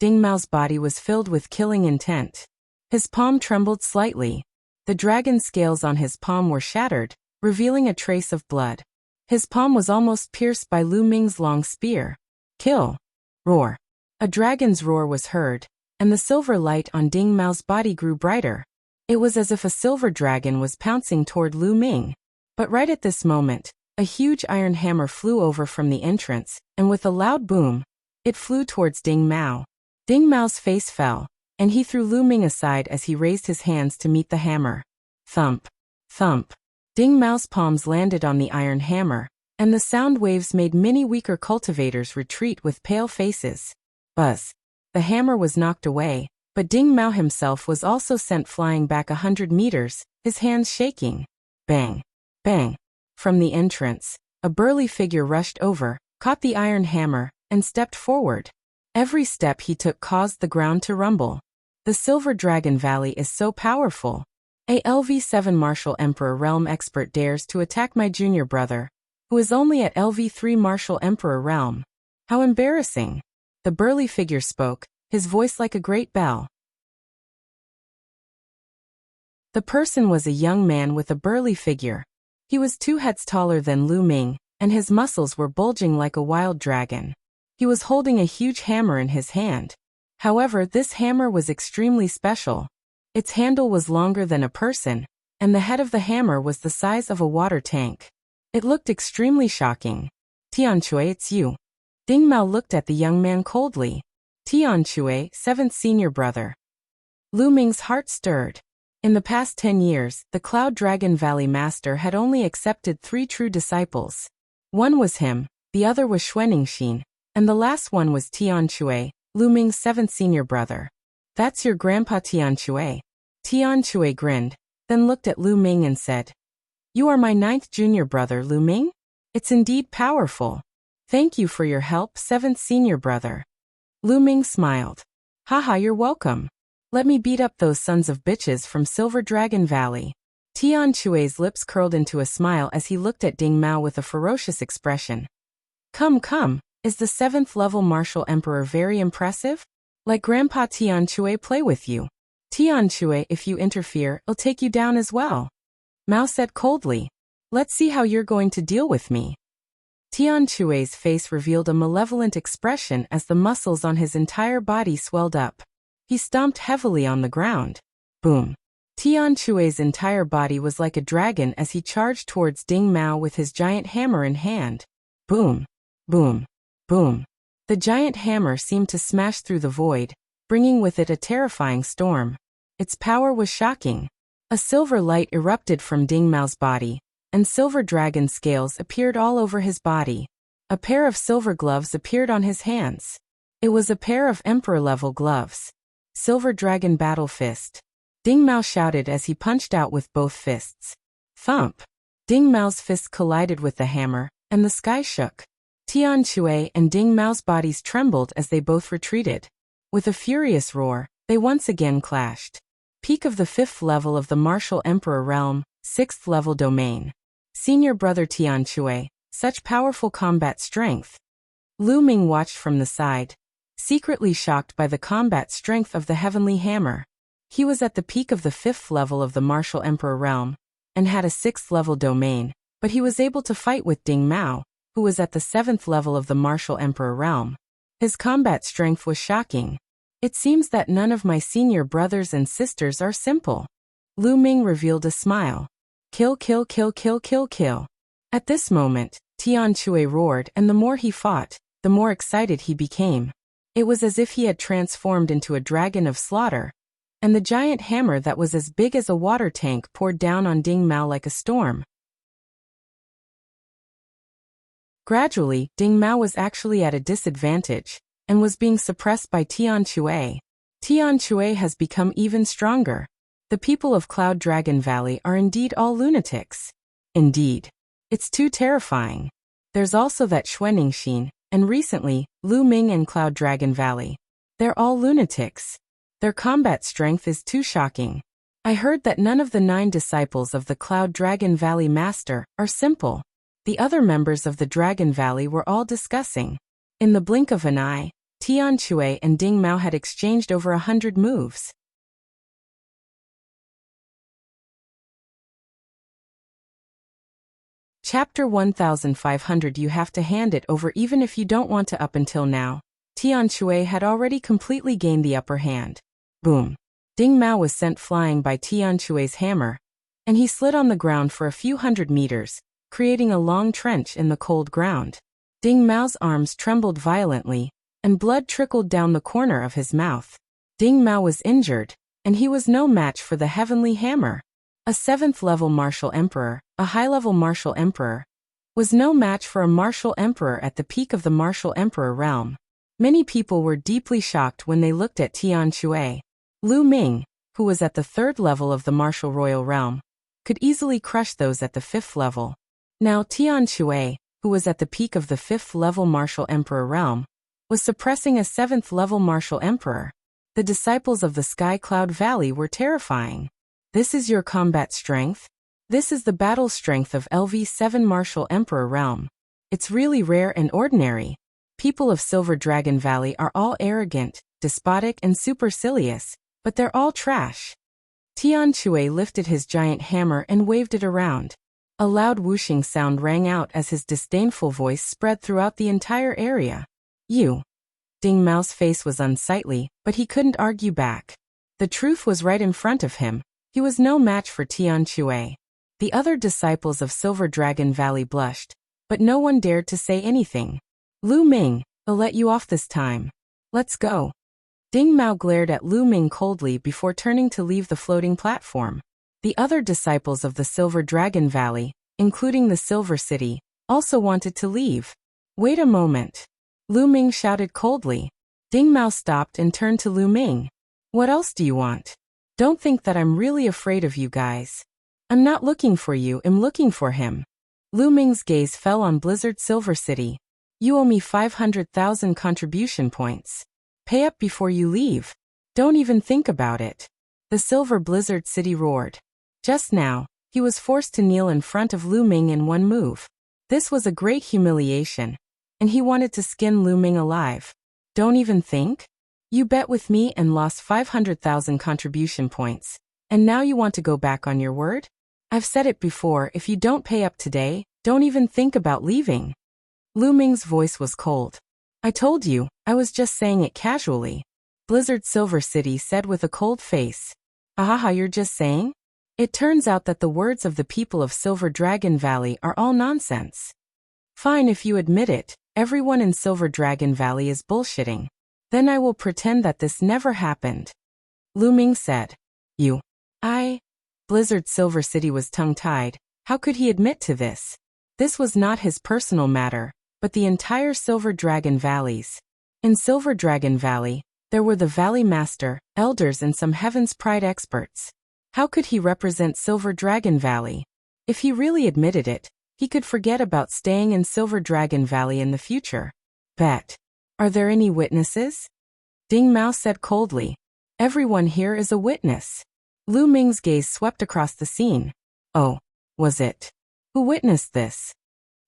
Ding Mao's body was filled with killing intent. His palm trembled slightly. The dragon scales on his palm were shattered, revealing a trace of blood. His palm was almost pierced by Lu Ming's long spear. Kill. Roar. A dragon's roar was heard, and the silver light on Ding Mao's body grew brighter. It was as if a silver dragon was pouncing toward Lu Ming. But right at this moment, a huge iron hammer flew over from the entrance, and with a loud boom, it flew towards Ding Mao. Ding Mao's face fell, and he threw Lu Ming aside as he raised his hands to meet the hammer. Thump. Thump. Ding Mao's palms landed on the iron hammer, and the sound waves made many weaker cultivators retreat with pale faces. Buzz. The hammer was knocked away, but Ding Mao himself was also sent flying back 100 meters, his hands shaking. Bang. Bang. From the entrance, a burly figure rushed over, caught the iron hammer, and stepped forward. Every step he took caused the ground to rumble. The Silver Dragon Valley is so powerful. A LV7 Martial Emperor Realm expert dares to attack my junior brother, who is only at LV3 Martial Emperor Realm. How embarrassing. The burly figure spoke, his voice like a great bell. The person was a young man with a burly figure. He was 2 heads taller than Lu Ming, and his muscles were bulging like a wild dragon. He was holding a huge hammer in his hand. However, this hammer was extremely special. Its handle was longer than a person, and the head of the hammer was the size of a water tank. It looked extremely shocking. Tianchui, it's you. Ding Mao looked at the young man coldly. Tianchui, 7th senior brother. Lu Ming's heart stirred. In the past 10 years, the Cloud Dragon Valley Master had only accepted 3 true disciples. One was him, the other was Xuaningxin, and the last one was Tianchui, Lu Ming's 7th senior brother. That's your grandpa Tianchui. Tianchui grinned, then looked at Lu Ming and said, You are my 9th junior brother, Lu Ming? It's indeed powerful. Thank you for your help, 7th senior brother. Lu Ming smiled. Haha, you're welcome. Let me beat up those sons of bitches from Silver Dragon Valley. Tianchui's lips curled into a smile as he looked at Ding Mao with a ferocious expression. Come, is the 7th level Martial Emperor very impressive? Like Grandpa Tianchui play with you. Tianchui, if you interfere, I'll take you down as well. Mao said coldly. Let's see how you're going to deal with me. Tianchui's face revealed a malevolent expression as the muscles on his entire body swelled up. He stomped heavily on the ground. Boom. Tianchui's entire body was like a dragon as he charged towards Ding Mao with his giant hammer in hand. Boom. Boom. Boom. The giant hammer seemed to smash through the void, bringing with it a terrifying storm. Its power was shocking. A silver light erupted from Ding Mao's body, and silver dragon scales appeared all over his body. A pair of silver gloves appeared on his hands. It was a pair of emperor-level gloves. Silver Dragon Battle Fist. Ding Mao shouted as he punched out with both fists. Thump! Ding Mao's fist collided with the hammer, and the sky shook. Tianchui and Ding Mao's bodies trembled as they both retreated. With a furious roar, they once again clashed. Peak of the 5th level of the Martial Emperor Realm, 6th level domain. Senior brother Tianchui, such powerful combat strength. Lu Ming watched from the side, secretly shocked by the combat strength of the heavenly hammer. He was at the peak of the 5th level of the Martial Emperor Realm, and had a 6th level domain, but he was able to fight with Ding Mao, who was at the 7th level of the Martial Emperor Realm. His combat strength was shocking. It seems that none of my senior brothers and sisters are simple. Lu Ming revealed a smile. Kill. At this moment, Tianchui roared, and the more he fought, the more excited he became. It was as if he had transformed into a dragon of slaughter, and the giant hammer that was as big as a water tank poured down on Ding Mao like a storm. Gradually, Ding Mao was actually at a disadvantage, and was being suppressed by Tianchui. Tianchui has become even stronger. The people of Cloud Dragon Valley are indeed all lunatics. Indeed. It's too terrifying. There's also that Xuanningshin, and recently, Lu Ming and Cloud Dragon Valley. They're all lunatics. Their combat strength is too shocking. I heard that none of the 9 disciples of the Cloud Dragon Valley Master are simple. The other members of the Dragon Valley were all discussing. In the blink of an eye, Tian Shui and Ding Mao had exchanged over 100 moves. Chapter 1500. You have to hand it over even if you don't want to. Up until now, Tian Shui had already completely gained the upper hand. Boom. Ding Mao was sent flying by Tian Shui's hammer, and he slid on the ground for a few hundred meters, creating a long trench in the cold ground. Ding Mao's arms trembled violently, and blood trickled down the corner of his mouth. Ding Mao was injured, and he was no match for the heavenly hammer. A 7th-level martial emperor, a high-level martial emperor, was no match for a martial emperor at the peak of the martial emperor realm. Many people were deeply shocked when they looked at Tian Shui. Lu Ming, who was at the 3rd level of the martial royal realm, could easily crush those at the 5th level. Now Tian Shui, who was at the peak of the 5th-level martial emperor realm, was suppressing a 7th-level martial emperor. The disciples of the Sky Cloud Valley were terrifying. This is your combat strength? This is the battle strength of LV7 Martial Emperor Realm. It's really rare and ordinary. People of Silver Dragon Valley are all arrogant, despotic and supercilious, but they're all trash. Tian Shui lifted his giant hammer and waved it around. A loud whooshing sound rang out as his disdainful voice spread throughout the entire area. You. Ding Mao's face was unsightly, but he couldn't argue back. The truth was right in front of him. He was no match for Tian Shui. The other disciples of Silver Dragon Valley blushed, but no one dared to say anything. Lu Ming, I'll let you off this time. Let's go. Ding Mao glared at Lu Ming coldly before turning to leave the floating platform. The other disciples of the Silver Dragon Valley, including the Silver City, also wanted to leave. Wait a moment. Lu Ming shouted coldly. Ding Mao stopped and turned to Lu Ming. What else do you want? Don't think that I'm really afraid of you guys. I'm not looking for you, I'm looking for him. Lu Ming's gaze fell on Blizzard Silver City. You owe me 500,000 contribution points. Pay up before you leave. Don't even think about it. The Silver Blizzard City roared. Just now, he was forced to kneel in front of Lu Ming in one move. This was a great humiliation, and he wanted to skin Lu Ming alive. Don't even think? You bet with me and lost 500,000 contribution points, and now you want to go back on your word? I've said it before, if you don't pay up today, don't even think about leaving. Lu Ming's voice was cold. I told you, I was just saying it casually. Blizzard Silver City said with a cold face. Ahaha, you're just saying? It turns out that the words of the people of Silver Dragon Valley are all nonsense. Fine, if you admit it, everyone in Silver Dragon Valley is bullshitting. Then I will pretend that this never happened. Lu Ming said. Blizzard Silver City was tongue-tied. How could he admit to this? This was not his personal matter, but the entire Silver Dragon Valleys. In Silver Dragon Valley, there were the Valley Master, elders and some Heaven's Pride experts. How could he represent Silver Dragon Valley? If he really admitted it, he could forget about staying in Silver Dragon Valley in the future. Bet. Are there any witnesses? Ding Mao said coldly. Everyone here is a witness. Lu Ming's gaze swept across the scene. Oh, was it? Who witnessed this?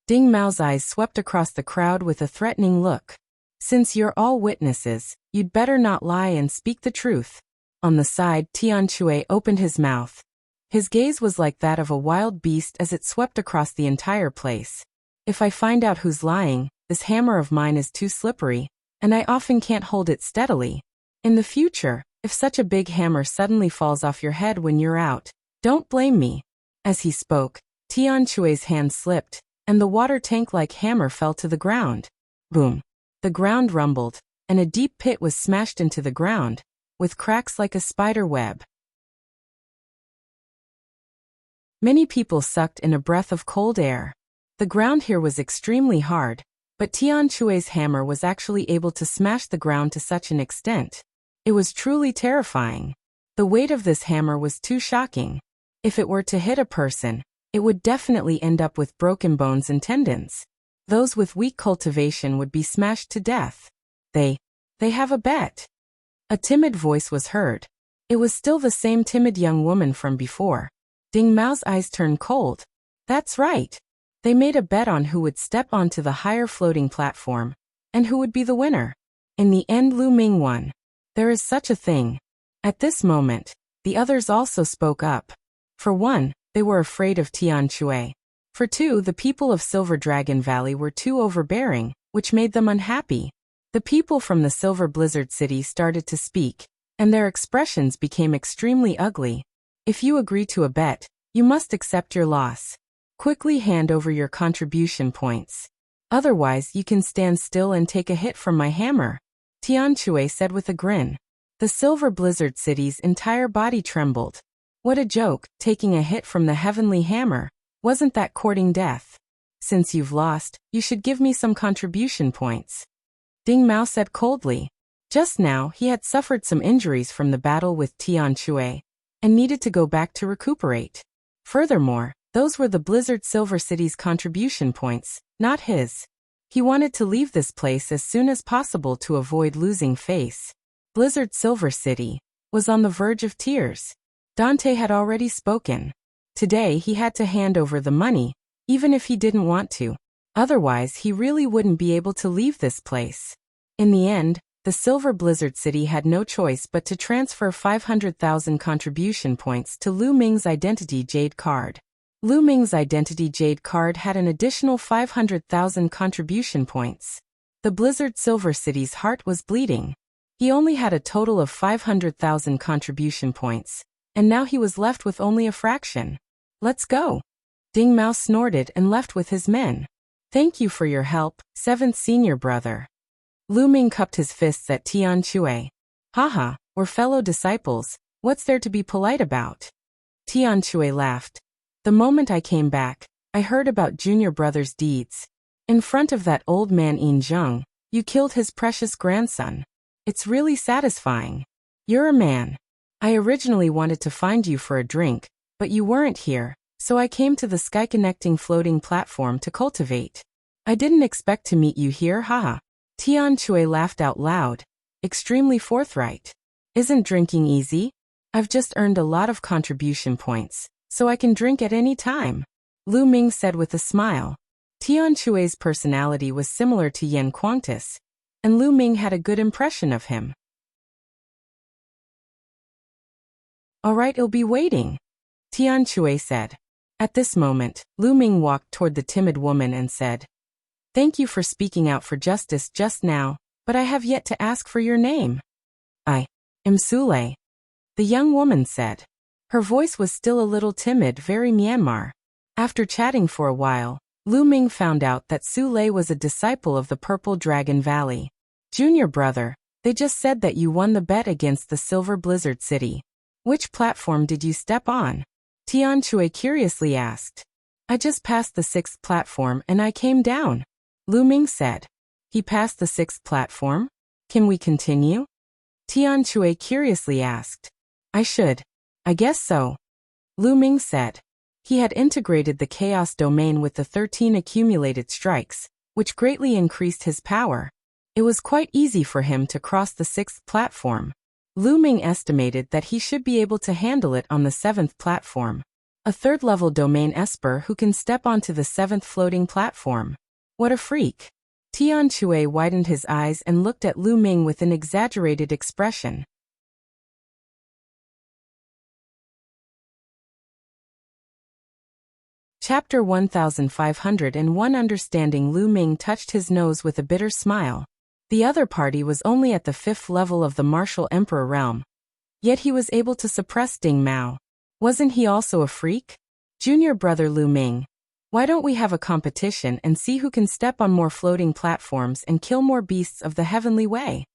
Ding Mao's eyes swept across the crowd with a threatening look. Since you're all witnesses, you'd better not lie and speak the truth. On the side, Tian Shui opened his mouth. His gaze was like that of a wild beast as it swept across the entire place. If I find out who's lying, this hammer of mine is too slippery, and I often can't hold it steadily. In the future, if such a big hammer suddenly falls off your head when you're out, don't blame me. As he spoke, Tian Shui's hand slipped, and the water tank-like hammer fell to the ground. Boom. The ground rumbled, and a deep pit was smashed into the ground, with cracks like a spider web. Many people sucked in a breath of cold air. The ground here was extremely hard, but Tian Shui's hammer was actually able to smash the ground to such an extent. It was truly terrifying. The weight of this hammer was too shocking. If it were to hit a person, it would definitely end up with broken bones and tendons. Those with weak cultivation would be smashed to death. They have a bet. A timid voice was heard. It was still the same timid young woman from before. Ding Mao's eyes turned cold. That's right. They made a bet on who would step onto the higher floating platform, and who would be the winner. In the end, Lu Ming won. There is such a thing. At this moment, the others also spoke up. For one, they were afraid of Tian Shui. For two, the people of Silver Dragon Valley were too overbearing, which made them unhappy. The people from the Silver Blizzard City started to speak, and their expressions became extremely ugly. If you agree to a bet, you must accept your loss. Quickly hand over your contribution points. Otherwise, you can stand still and take a hit from my hammer, Tian Shui said with a grin. The Silver Blizzard City's entire body trembled. What a joke, taking a hit from the heavenly hammer. Wasn't that courting death? Since you've lost, you should give me some contribution points. Ding Mao said coldly. Just now, he had suffered some injuries from the battle with Tian Shui, and needed to go back to recuperate. Furthermore, those were the Blizzard Silver City's contribution points, not his. He wanted to leave this place as soon as possible to avoid losing face. Blizzard Silver City was on the verge of tears. Dante had already spoken. Today he had to hand over the money, even if he didn't want to. Otherwise he really wouldn't be able to leave this place. In the end, the Silver Blizzard City had no choice but to transfer 500,000 contribution points to Lu Ming's Identity Jade card. Lu Ming's Identity Jade card had an additional 500,000 contribution points. The Blizzard Silver City's heart was bleeding. He only had a total of 500,000 contribution points, and now he was left with only a fraction. Let's go. Ding Mao snorted and left with his men. Thank you for your help, 7th senior brother. Lu Ming cupped his fists at Tian Shui. Haha, we're fellow disciples, what's there to be polite about? Tian Shui laughed. The moment I came back, I heard about junior brother's deeds. In front of that old man Yin Zheng, you killed his precious grandson. It's really satisfying. You're a man. I originally wanted to find you for a drink, but you weren't here, so I came to the sky-connecting floating platform to cultivate. I didn't expect to meet you here, haha. Tian Shui laughed out loud, extremely forthright. Isn't drinking easy? I've just earned a lot of contribution points, so I can drink at any time, Lu Ming said with a smile. Tian Shui's personality was similar to Yan Quangtis, and Lu Ming had a good impression of him. All right, I'll be waiting, Tian Shui said. At this moment, Lu Ming walked toward the timid woman and said, Thank you for speaking out for justice just now, but I have yet to ask for your name. I am Sule, the young woman said. Her voice was still a little timid, very Myanmar. After chatting for a while, Lu Ming found out that Sule was a disciple of the Purple Dragon Valley. Junior brother, they just said that you won the bet against the Silver Blizzard City. Which platform did you step on? Tian Shui curiously asked. I just passed the 6th platform and I came down, Lu Ming said. He passed the 6th platform? Can we continue? Tian Shui curiously asked. I guess so, Lu Ming said. He had integrated the chaos domain with the 13 accumulated strikes, which greatly increased his power. It was quite easy for him to cross the 6th platform. Lu Ming estimated that he should be able to handle it on the 7th platform. A 3rd-level domain esper who can step onto the 7th floating platform. What a freak. Tian Shui widened his eyes and looked at Lu Ming with an exaggerated expression. Chapter 1501 Understanding Lu Ming touched his nose with a bitter smile. The other party was only at the 5th level of the Martial Emperor realm. Yet he was able to suppress Ding Mao. Wasn't he also a freak? Junior brother Lu Ming, why don't we have a competition and see who can step on more floating platforms and kill more beasts of the heavenly way?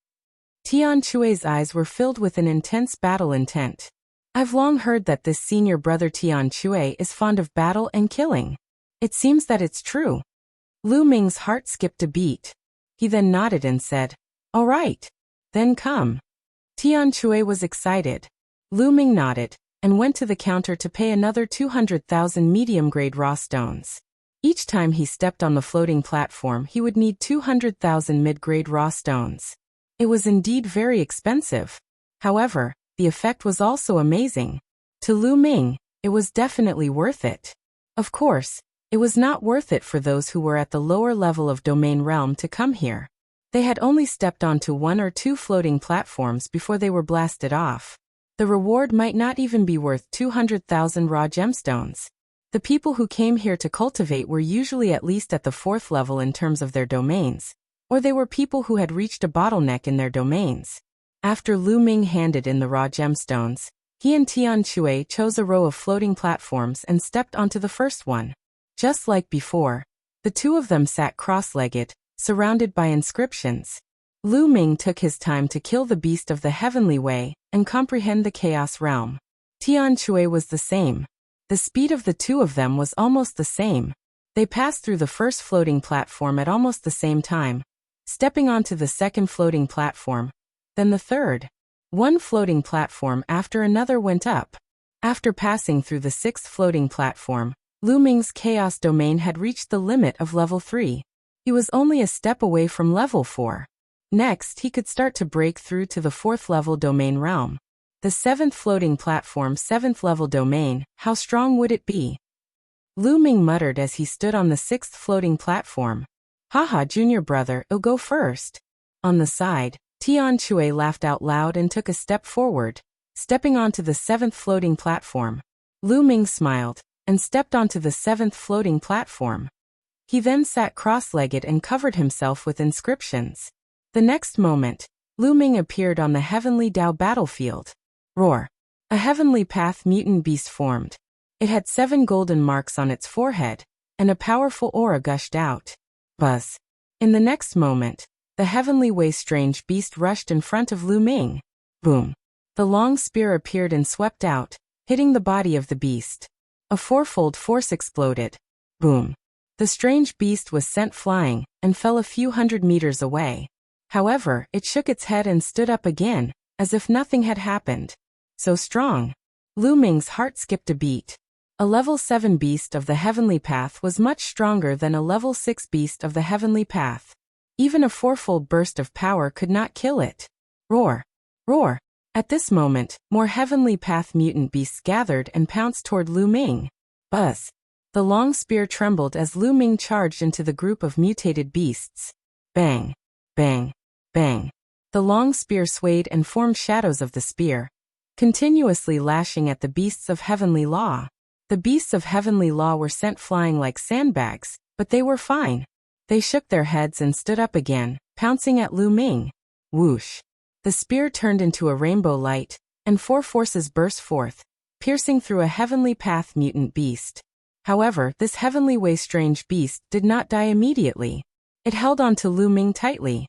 Tian Shui's eyes were filled with an intense battle intent. I've long heard that this senior brother Tian Shui is fond of battle and killing. It seems that it's true. Lu Ming's heart skipped a beat. He then nodded and said, All right. Then come. Tian Shui was excited. Lu Ming nodded, and went to the counter to pay another 200,000 medium-grade raw stones. Each time he stepped on the floating platform, he would need 200,000 mid-grade raw stones. It was indeed very expensive. However, the effect was also amazing. To Lu Ming, it was definitely worth it. Of course, it was not worth it for those who were at the lower level of domain realm to come here. They had only stepped onto 1 or 2 floating platforms before they were blasted off. The reward might not even be worth 200,000 raw gemstones. The people who came here to cultivate were usually at least at the 4th level in terms of their domains, or they were people who had reached a bottleneck in their domains. After Lu Ming handed in the raw gemstones, he and Tian Shui chose a row of floating platforms and stepped onto the first one. Just like before, the two of them sat cross-legged, surrounded by inscriptions. Lu Ming took his time to kill the beast of the heavenly way and comprehend the chaos realm. Tian Shui was the same. The speed of the two of them was almost the same. They passed through the first floating platform at almost the same time, stepping onto the second floating platform, then the third. One floating platform after another went up. After passing through the 6th floating platform, Lu Ming's chaos domain had reached the limit of level 3. He was only a step away from level 4. Next, he could start to break through to the 4th level domain realm. The 7th floating platform, 7th level domain, how strong would it be? Lu Ming muttered as he stood on the 6th floating platform. Haha, junior brother, I'll go first. On the side, Tian Shui laughed out loud and took a step forward, stepping onto the 7th floating platform. Lu Ming smiled and stepped onto the 7th floating platform. He then sat cross-legged and covered himself with inscriptions. The next moment, Lu Ming appeared on the Heavenly Dao battlefield. Roar! A heavenly path mutant beast formed. It had 7 golden marks on its forehead, and a powerful aura gushed out. Buzz! In the next moment, the heavenly way strange beast rushed in front of Lu Ming. Boom! The long spear appeared and swept out, hitting the body of the beast. A fourfold force exploded. Boom! The strange beast was sent flying and fell a few hundred meters away. However, it shook its head and stood up again, as if nothing had happened. So strong. Lu Ming's heart skipped a beat. A level 7 beast of the heavenly path was much stronger than a level 6 beast of the heavenly path. Even a fourfold burst of power could not kill it. Roar! Roar! At this moment, more heavenly path mutant beasts gathered and pounced toward Lu Ming. Buzz! The long spear trembled as Lu Ming charged into the group of mutated beasts. Bang! Bang! Bang! The long spear swayed and formed shadows of the spear, continuously lashing at the beasts of heavenly law. The beasts of heavenly law were sent flying like sandbags, but they were fine. They shook their heads and stood up again, pouncing at Lu Ming. Whoosh! The spear turned into a rainbow light, and 4 forces burst forth, piercing through a heavenly path mutant beast. However, this heavenly way strange beast did not die immediately. It held on to Lu Ming tightly.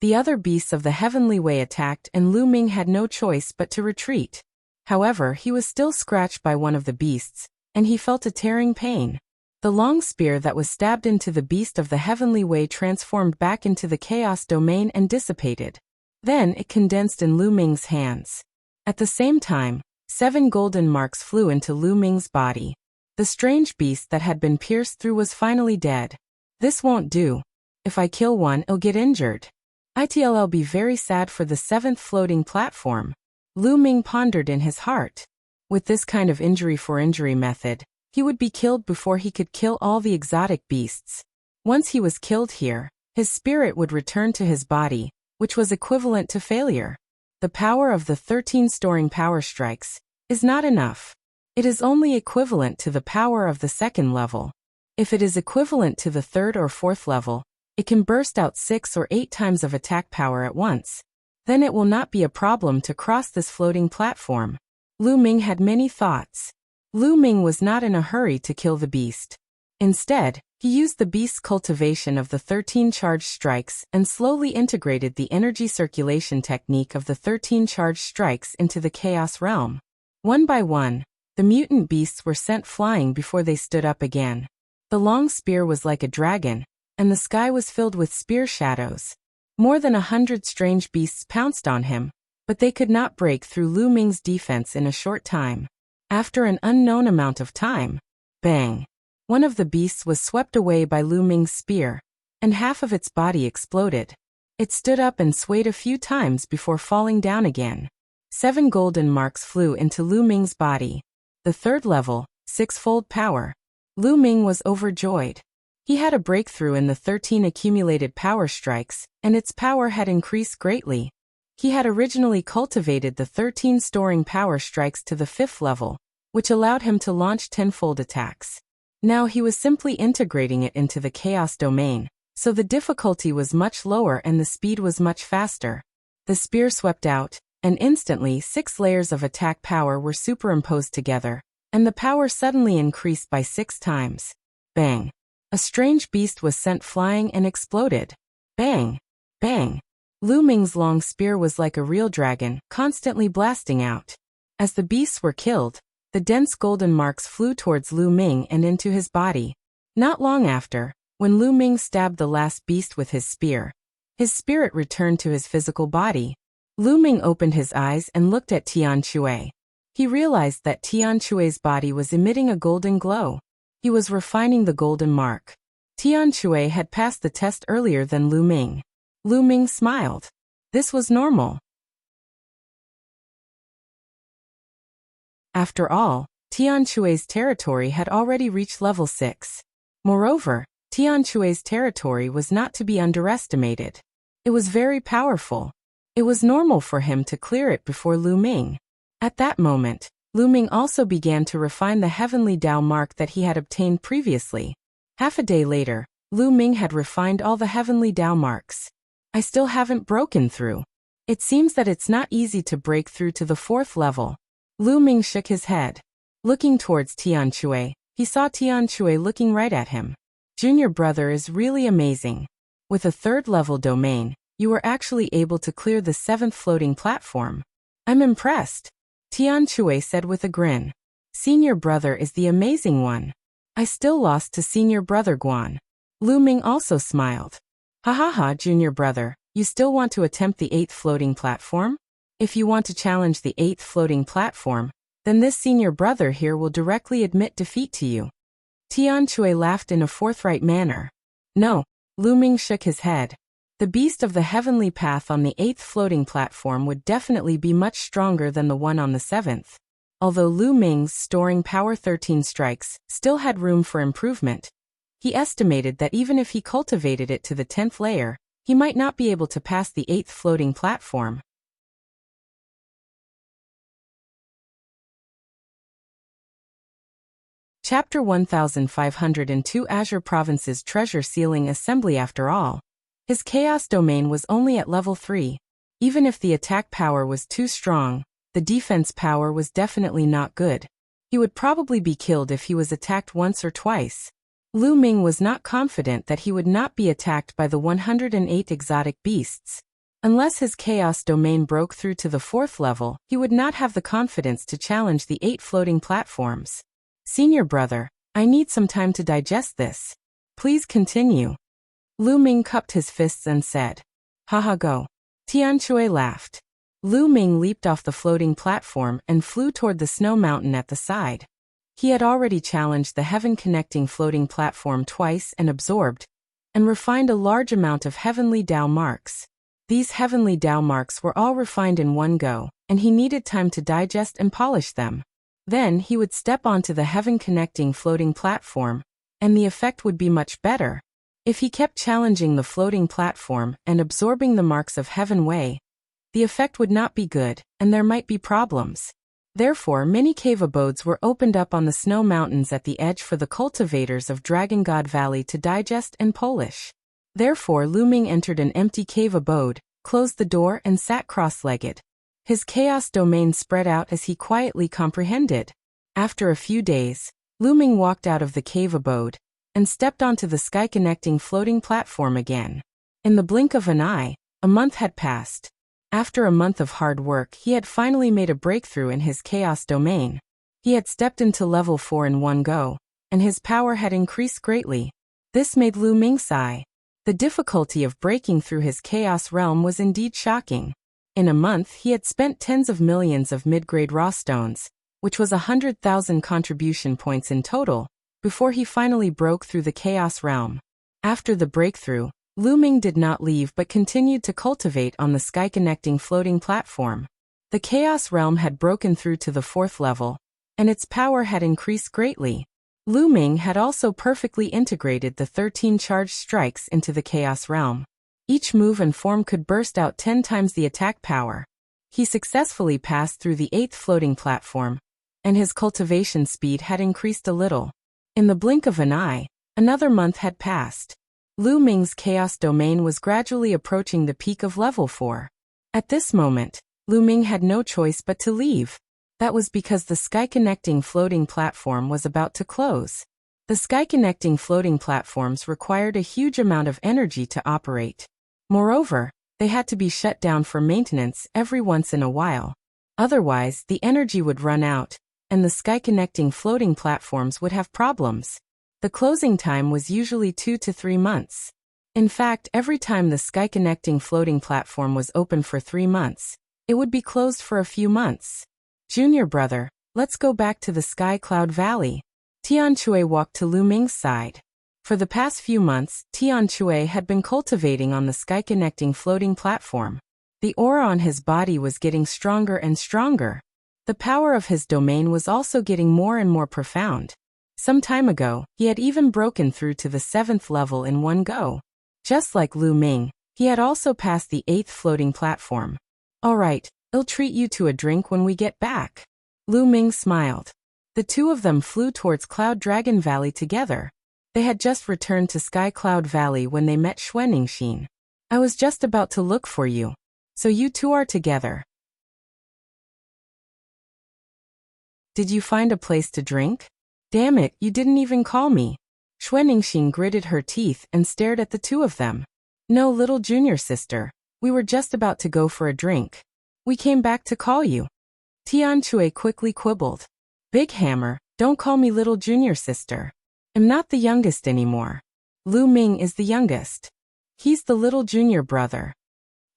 The other beasts of the heavenly way attacked and Lu Ming had no choice but to retreat. However, he was still scratched by one of the beasts, and he felt a tearing pain. The long spear that was stabbed into the beast of the heavenly way transformed back into the chaos domain and dissipated. Then it condensed in Lu Ming's hands. At the same time, 7 golden marks flew into Lu Ming's body. The strange beast that had been pierced through was finally dead. This won't do. If I kill one, I'll get injured. I'll be very sad for the 7th floating platform. Lu Ming pondered in his heart. With this kind of injury for injury method, he would be killed before he could kill all the exotic beasts. Once he was killed here, his spirit would return to his body, which was equivalent to failure. The power of the 13 storing power strikes is not enough. It is only equivalent to the power of the 2nd level. If it is equivalent to the 3rd or 4th level, it can burst out 6 or 8 times of attack power at once. Then it will not be a problem to cross this floating platform. Lu Ming had many thoughts. Lu Ming was not in a hurry to kill the beast. Instead, he used the beast's cultivation of the 13 charged strikes and slowly integrated the energy circulation technique of the 13 charged strikes into the chaos realm. One by one, the mutant beasts were sent flying before they stood up again. The long spear was like a dragon, and the sky was filled with spear shadows. More than 100 strange beasts pounced on him, But they could not break through Lu Ming's defense in a short time. After an unknown amount of time, bang! One of the beasts was swept away by Lu Ming's spear, and half of its body exploded. It stood up and swayed a few times before falling down again. 7 golden marks flew into Lu Ming's body. The third level, 6-fold power. Lu Ming was overjoyed. He had a breakthrough in the 13 accumulated power strikes, and its power had increased greatly. He had originally cultivated the 13 storing power strikes to the 5th level, which allowed him to launch 10-fold attacks. Now he was simply integrating it into the chaos domain, so the difficulty was much lower and the speed was much faster. The spear swept out, and instantly 6 layers of attack power were superimposed together, and the power suddenly increased by 6 times. Bang! A strange beast was sent flying and exploded. Bang! Bang! Lu Ming's long spear was like a real dragon, constantly blasting out. As the beasts were killed, the dense golden marks flew towards Lu Ming and into his body. Not long after, when Lu Ming stabbed the last beast with his spear, his spirit returned to his physical body. Lu Ming opened his eyes and looked at Tian Shui. He realized that Tian Shui's body was emitting a golden glow. He was refining the golden mark. Tian Shui had passed the test earlier than Lu Ming. Lu Ming smiled. This was normal. After all, Tian Shui's territory had already reached level 6. Moreover, Tian Shui's territory was not to be underestimated. It was very powerful. It was normal for him to clear it before Lu Ming. At that moment, Lu Ming also began to refine the heavenly Dao mark that he had obtained previously. Half a day later, Lu Ming had refined all the heavenly Dao marks. I still haven't broken through. It seems that it's not easy to break through to the 4th level. Lu Ming shook his head. Looking towards Tian Shui, he saw Tian Shui looking right at him. Junior brother is really amazing. With a 3rd level domain, you were actually able to clear the 7th floating platform. I'm impressed, Tian Shui said with a grin. Senior brother is the amazing one. I still lost to senior brother Guan. Lu Ming also smiled. Ha ha ha, junior brother, you still want to attempt the 8th floating platform? If you want to challenge the 8th floating platform, then this senior brother here will directly admit defeat to you. Tian Shui laughed in a forthright manner. No, Lu Ming shook his head. The beast of the heavenly path on the 8th floating platform would definitely be much stronger than the one on the 7th. Although Lu Ming's storing power 13 strikes still had room for improvement, he estimated that even if he cultivated it to the 10th layer, he might not be able to pass the 8th floating platform. Chapter 1502 Azure Province's Treasure Sealing Assembly. After all, his chaos domain was only at level 3. Even if the attack power was too strong, the defense power was definitely not good. He would probably be killed if he was attacked once or twice. Lu Ming was not confident that he would not be attacked by the 108 exotic beasts. Unless his chaos domain broke through to the 4th level, he would not have the confidence to challenge the 8 floating platforms. Senior brother, I need some time to digest this. Please continue. Lu Ming cupped his fists and said. Haha, go. Tian Shui laughed. Lu Ming leaped off the floating platform and flew toward the snow mountain at the side. He had already challenged the heaven-connecting floating platform twice and absorbed and refined a large amount of heavenly Dao marks. These heavenly Dao marks were all refined in one go, and he needed time to digest and polish them. Then he would step onto the heaven-connecting floating platform, and the effect would be much better. If he kept challenging the floating platform and absorbing the marks of Heaven Way, the effect would not be good, and there might be problems. Therefore, many cave abodes were opened up on the snow mountains at the edge for the cultivators of Dragon God Valley to digest and polish. Therefore, Lu Ming entered an empty cave abode, closed the door and sat cross-legged. His chaos domain spread out as he quietly comprehended. After a few days, Lu Ming walked out of the cave abode and stepped onto the sky-connecting floating platform again. In the blink of an eye, a month had passed. After a month of hard work, he had finally made a breakthrough in his chaos domain. He had stepped into level 4 in one go, and his power had increased greatly. This made Lu Ming sigh. The difficulty of breaking through his chaos realm was indeed shocking. In a month he had spent tens of millions of mid-grade raw stones, which was 100,000 contribution points in total, before he finally broke through the Chaos Realm. After the breakthrough, Lu Ming did not leave but continued to cultivate on the sky-connecting floating platform. The Chaos Realm had broken through to the 4th level, and its power had increased greatly. Lu Ming had also perfectly integrated the 13 charged strikes into the Chaos Realm. Each move and form could burst out 10 times the attack power. He successfully passed through the 8th floating platform, and his cultivation speed had increased a little. In the blink of an eye, another month had passed. Lu Ming's Chaos Domain was gradually approaching the peak of level 4. At this moment, Lu Ming had no choice but to leave. That was because the sky-connecting floating platform was about to close. The sky-connecting floating platforms required a huge amount of energy to operate. Moreover, they had to be shut down for maintenance every once in a while. Otherwise, the energy would run out, and the sky-connecting floating platforms would have problems. The closing time was usually 2 to 3 months. In fact, every time the sky-connecting floating platform was open for 3 months, it would be closed for a few months. Junior brother, let's go back to the Sky Cloud Valley. Tianque walked to Lu Ming's side. For the past few months, Tianque had been cultivating on the sky-connecting floating platform. The aura on his body was getting stronger and stronger. The power of his domain was also getting more and more profound. Some time ago, he had even broken through to the 7th level in one go. Just like Lu Ming, he had also passed the 8th floating platform. All right, I'll treat you to a drink when we get back. Lu Ming smiled. The two of them flew towards Cloud Dragon Valley together. They had just returned to Sky Cloud Valley when they met Xuanixin. I was just about to look for you. So you two are together. Did you find a place to drink? Damn it, you didn't even call me. Xuanixin gritted her teeth and stared at the two of them. No, little junior sister. We were just about to go for a drink. We came back to call you. Tianque quickly quibbled. Big Hammer, don't call me little junior sister. I'm not the youngest anymore. Lu Ming is the youngest. He's the little junior brother.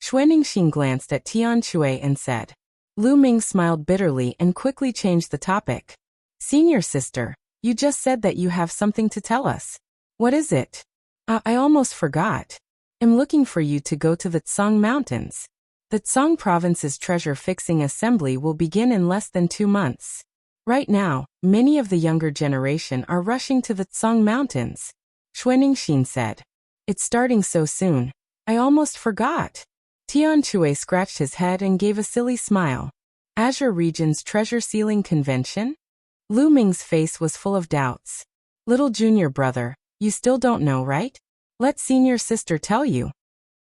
Xuanixin glanced at Tianque and said. Lu Ming smiled bitterly and quickly changed the topic. Senior sister, you just said that you have something to tell us. What is it? I almost forgot. I'm looking for you to go to the Tsang Mountains. The Tsang Province's treasure-fixing assembly will begin in less than 2 months. Right now, many of the younger generation are rushing to the Tsang Mountains. Xuanixin said. It's starting so soon. I almost forgot. Tianque scratched his head and gave a silly smile. Azure Region's treasure sealing convention? Lu Ming's face was full of doubts. Little junior brother, you still don't know, right? Let senior sister tell you.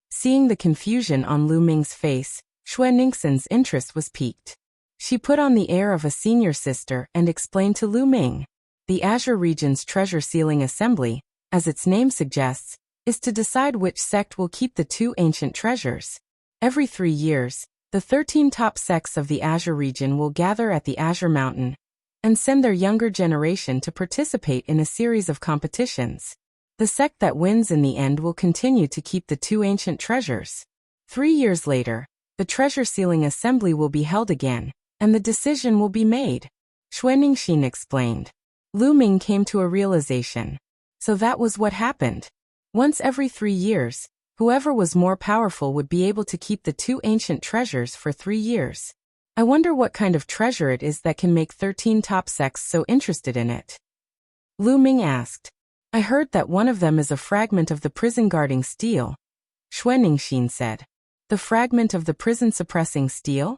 Seeing the confusion on Lu Ming's face, Xuanixin's interest was piqued. She put on the air of a senior sister and explained to Lu Ming. The Azure Region's treasure sealing assembly, as its name suggests, is to decide which sect will keep the 2 ancient treasures. Every 3 years, the 13 top sects of the Azure region will gather at the Azure Mountain and send their younger generation to participate in a series of competitions. The sect that wins in the end will continue to keep the 2 ancient treasures. 3 years later, the treasure sealing assembly will be held again, and the decision will be made. Xuanixin explained. Lu Ming came to a realization. So that was what happened. Once every 3 years, whoever was more powerful would be able to keep the 2 ancient treasures for 3 years. I wonder what kind of treasure it is that can make 13 top sects so interested in it. Lu Ming asked. I heard that one of them is a fragment of the prison guarding steel. Xuanixin said. The fragment of the prison suppressing steel?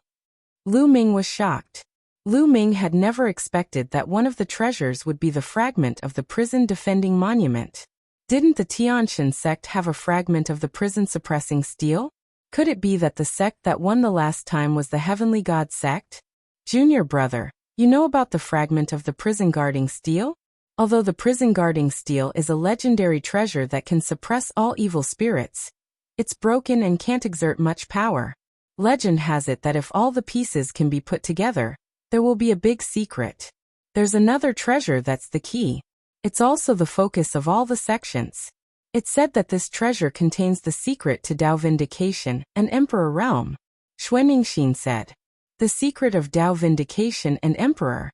Lu Ming was shocked. Lu Ming had never expected that one of the treasures would be the fragment of the prison defending monument. Didn't the Tianxin sect have a fragment of the prison suppressing steel? Could it be that the sect that won the last time was the Heavenly God sect? Junior brother, you know about the fragment of the prison guarding steel? Although the prison guarding steel is a legendary treasure that can suppress all evil spirits, it's broken and can't exert much power. Legend has it that if all the pieces can be put together, there will be a big secret. There's another treasure that's the key. It's also the focus of all the sections. It's said that this treasure contains the secret to Dao Vindication and Emperor Realm. Xuanmingxin said. The secret of Tao vindication and emperor.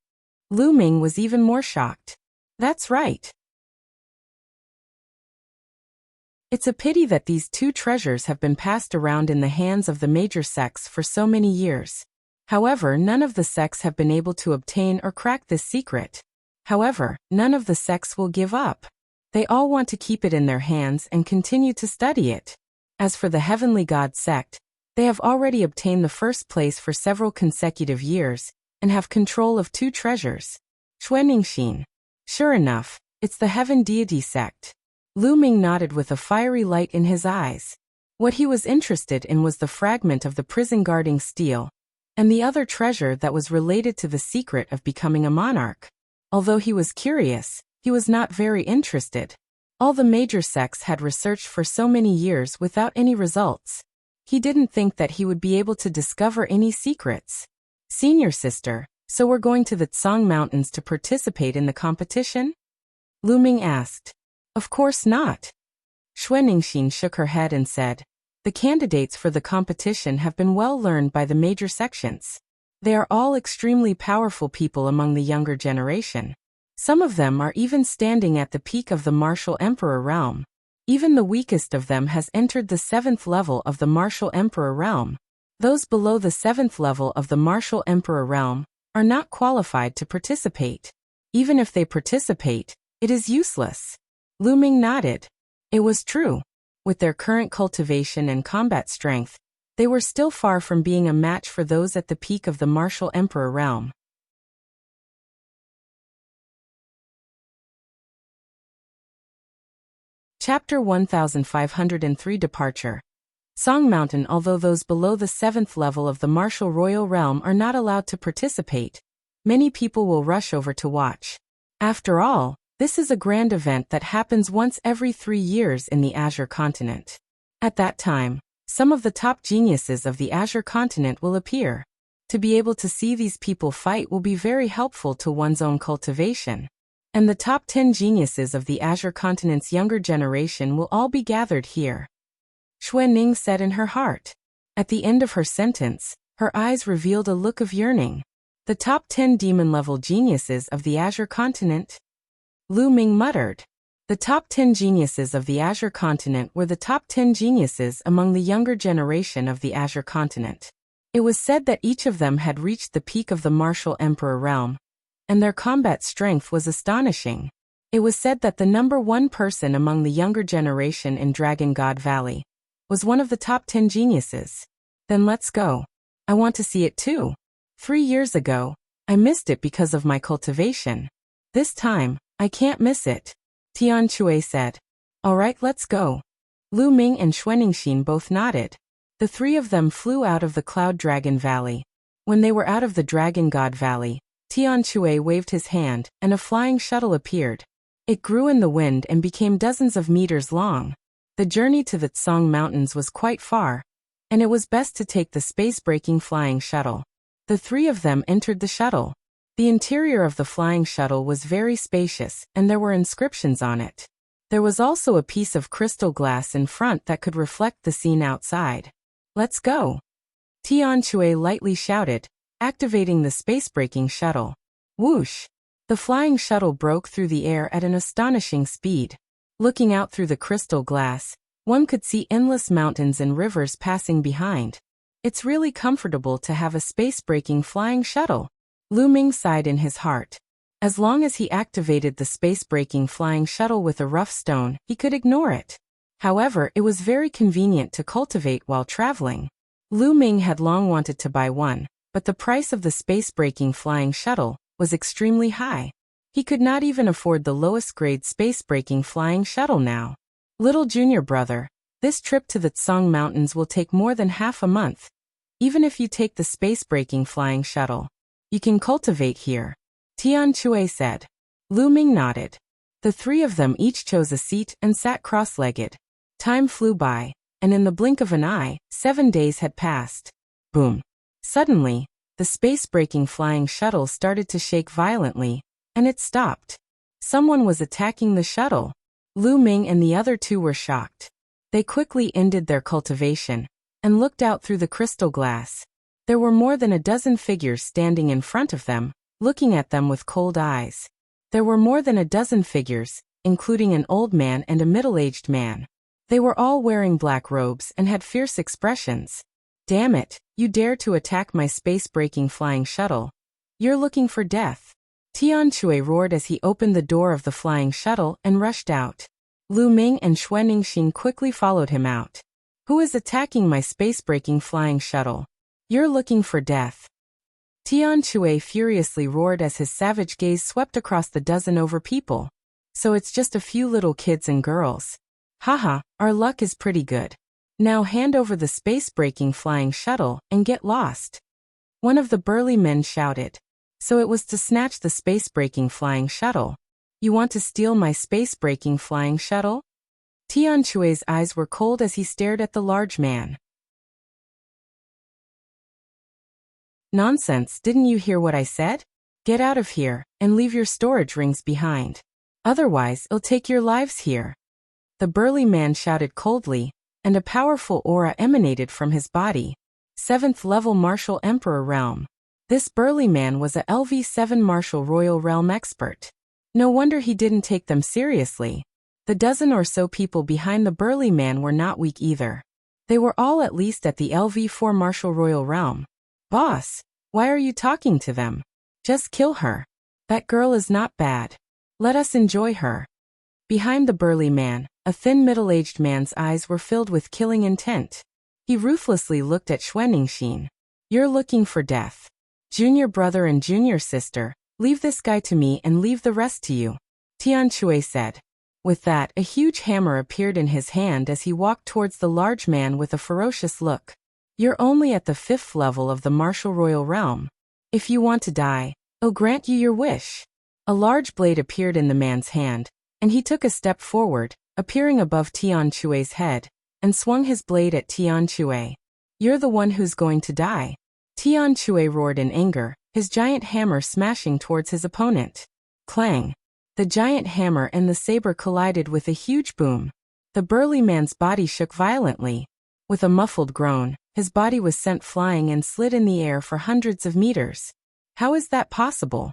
Lu Ming was even more shocked. That's right. It's a pity that these two treasures have been passed around in the hands of the major sects for so many years. However, none of the sects have been able to obtain or crack this secret. However, none of the sects will give up. They all want to keep it in their hands and continue to study it. As for the Heavenly God sect, they have already obtained the first place for several consecutive years and have control of two treasures. Xuanmingxin. Sure enough, it's the Heaven Deity sect. Lu Ming nodded with a fiery light in his eyes. What he was interested in was the fragment of the prison guarding steel, and the other treasure that was related to the secret of becoming a monarch. Although he was curious, he was not very interested. All the major sects had researched for so many years without any results. He didn't think that he would be able to discover any secrets. Senior sister, so we're going to the Tsang Mountains to participate in the competition? Lu Ming asked. Of course not. Xuanmingxin shook her head and said, the candidates for the competition have been well learned by the major sections. They are all extremely powerful people among the younger generation. Some of them are even standing at the peak of the martial emperor realm. Even the weakest of them has entered the 7th level of the martial emperor realm. Those below the 7th level of the martial emperor realm are not qualified to participate. Even if they participate, it is useless. Lu Ming nodded. It was true. With their current cultivation and combat strength, they were still far from being a match for those at the peak of the martial emperor realm. Chapter 1503 Departure. Song Mountain. Although those below the 7th level of the martial royal realm are not allowed to participate, many people will rush over to watch. After all, this is a grand event that happens once every 3 years in the Azure continent. At that time, some of the top geniuses of the Azure continent will appear. To be able to see these people fight will be very helpful to one's own cultivation. And the top 10 geniuses of the Azure continent's younger generation will all be gathered here. Xuanning said in her heart. At the end of her sentence, her eyes revealed a look of yearning. The top 10 demon-level geniuses of the Azure continent? Lu Ming muttered. The top 10 geniuses of the Azure continent were the top 10 geniuses among the younger generation of the Azure continent. It was said that each of them had reached the peak of the martial emperor realm, and their combat strength was astonishing. It was said that the number 1 person among the younger generation in Dragon God Valley was one of the top 10 geniuses. Then let's go. I want to see it too. 3 years ago, I missed it because of my cultivation. This time, I can't miss it. Tian Chui said. All right, let's go. Lu Ming and Xuanmingxin both nodded. The 3 of them flew out of the Cloud Dragon Valley. When they were out of the Dragon God Valley, Tian Chui waved his hand, and a flying shuttle appeared. It grew in the wind and became dozens of meters long. The journey to the Tsang Mountains was quite far, and it was best to take the space-breaking flying shuttle. The 3 of them entered the shuttle. The interior of the flying shuttle was very spacious, and there were inscriptions on it. There was also a piece of crystal glass in front that could reflect the scene outside. Let's go. Tian Chui lightly shouted, activating the space-breaking shuttle. Whoosh! The flying shuttle broke through the air at an astonishing speed. Looking out through the crystal glass, one could see endless mountains and rivers passing behind. It's really comfortable to have a space-breaking flying shuttle. Lu Ming sighed in his heart. As long as he activated the space-breaking flying shuttle with a rough stone, he could ignore it. However, it was very convenient to cultivate while traveling. Lu Ming had long wanted to buy one, but the price of the space-breaking flying shuttle was extremely high. He could not even afford the lowest-grade space-breaking flying shuttle now. Little junior brother, this trip to the Tsang Mountains will take more than half a month. Even if you take the space-breaking flying shuttle, you can cultivate here. Tian Chui said. Lu Ming nodded. The 3 of them each chose a seat and sat cross-legged. Time flew by, and in the blink of an eye, 7 days had passed. Boom. Suddenly, the space-breaking flying shuttle started to shake violently, and it stopped. Someone was attacking the shuttle. Lu Ming and the other 2 were shocked. They quickly ended their cultivation, and looked out through the crystal glass. There were more than a dozen figures standing in front of them, looking at them with cold eyes. There were more than a dozen figures, including an old man and a middle-aged man. They were all wearing black robes and had fierce expressions. "Damn it, you dare to attack my space-breaking flying shuttle. You're looking for death." Tian Shui roared as he opened the door of the flying shuttle and rushed out. Lu Ming and Xue Ningxin quickly followed him out. "Who is attacking my space-breaking flying shuttle? You're looking for death." Tian Shui furiously roared as his savage gaze swept across the dozen over people. "So it's just a few little kids and girls. Haha, our luck is pretty good. Now hand over the space-breaking flying shuttle and get lost." One of the burly men shouted. So it was to snatch the space-breaking flying shuttle. "You want to steal my space-breaking flying shuttle?" Tian Shui's eyes were cold as he stared at the large man. "Nonsense, didn't you hear what I said? Get out of here, and leave your storage rings behind. Otherwise, I'll take your lives here." The burly man shouted coldly, and a powerful aura emanated from his body. 7th level Martial Emperor Realm. This burly man was a LV7 Martial Royal Realm expert. No wonder he didn't take them seriously. The dozen or so people behind the burly man were not weak either. They were all at least at the LV4 Martial Royal Realm. "Boss, why are you talking to them? Just kill her. That girl is not bad. Let us enjoy her." Behind the burly man, a thin middle-aged man's eyes were filled with killing intent. He ruthlessly looked at Xue Ningxin. "You're looking for death. Junior brother and junior sister, leave this guy to me and leave the rest to you," Tian Shui said. With that, a huge hammer appeared in his hand as he walked towards the large man with a ferocious look. "You're only at the 5th level of the Martial Royal Realm. If you want to die, I'll grant you your wish." A large blade appeared in the man's hand, and he took a step forward, appearing above Tian Shui's head, and swung his blade at Tian Shui. "You're the one who's going to die." Tian Shui roared in anger, his giant hammer smashing towards his opponent. Clang! The giant hammer and the saber collided with a huge boom. The burly man's body shook violently. With a muffled groan, his body was sent flying and slid in the air for hundreds of meters. "How is that possible?"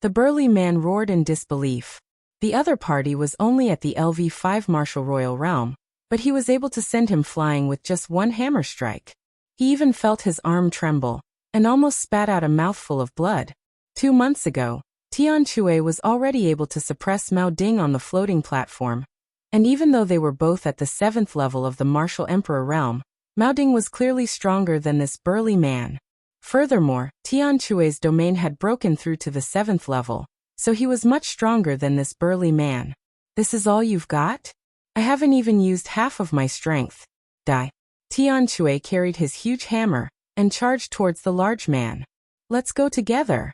The burly man roared in disbelief. The other party was only at the LV5 Martial Royal Realm, but he was able to send him flying with just one hammer strike. He even felt his arm tremble, and almost spat out a mouthful of blood. 2 months ago, Tian Shui was already able to suppress Mao Ding on the floating platform, and even though they were both at the 7th level of the Martial Emperor Realm, Mao Ding was clearly stronger than this burly man. Furthermore, Tian Shui's domain had broken through to the 7th level, so he was much stronger than this burly man. "This is all you've got? I haven't even used half of my strength. Die." Tian Shui carried his huge hammer and charged towards the large man. "Let's go together."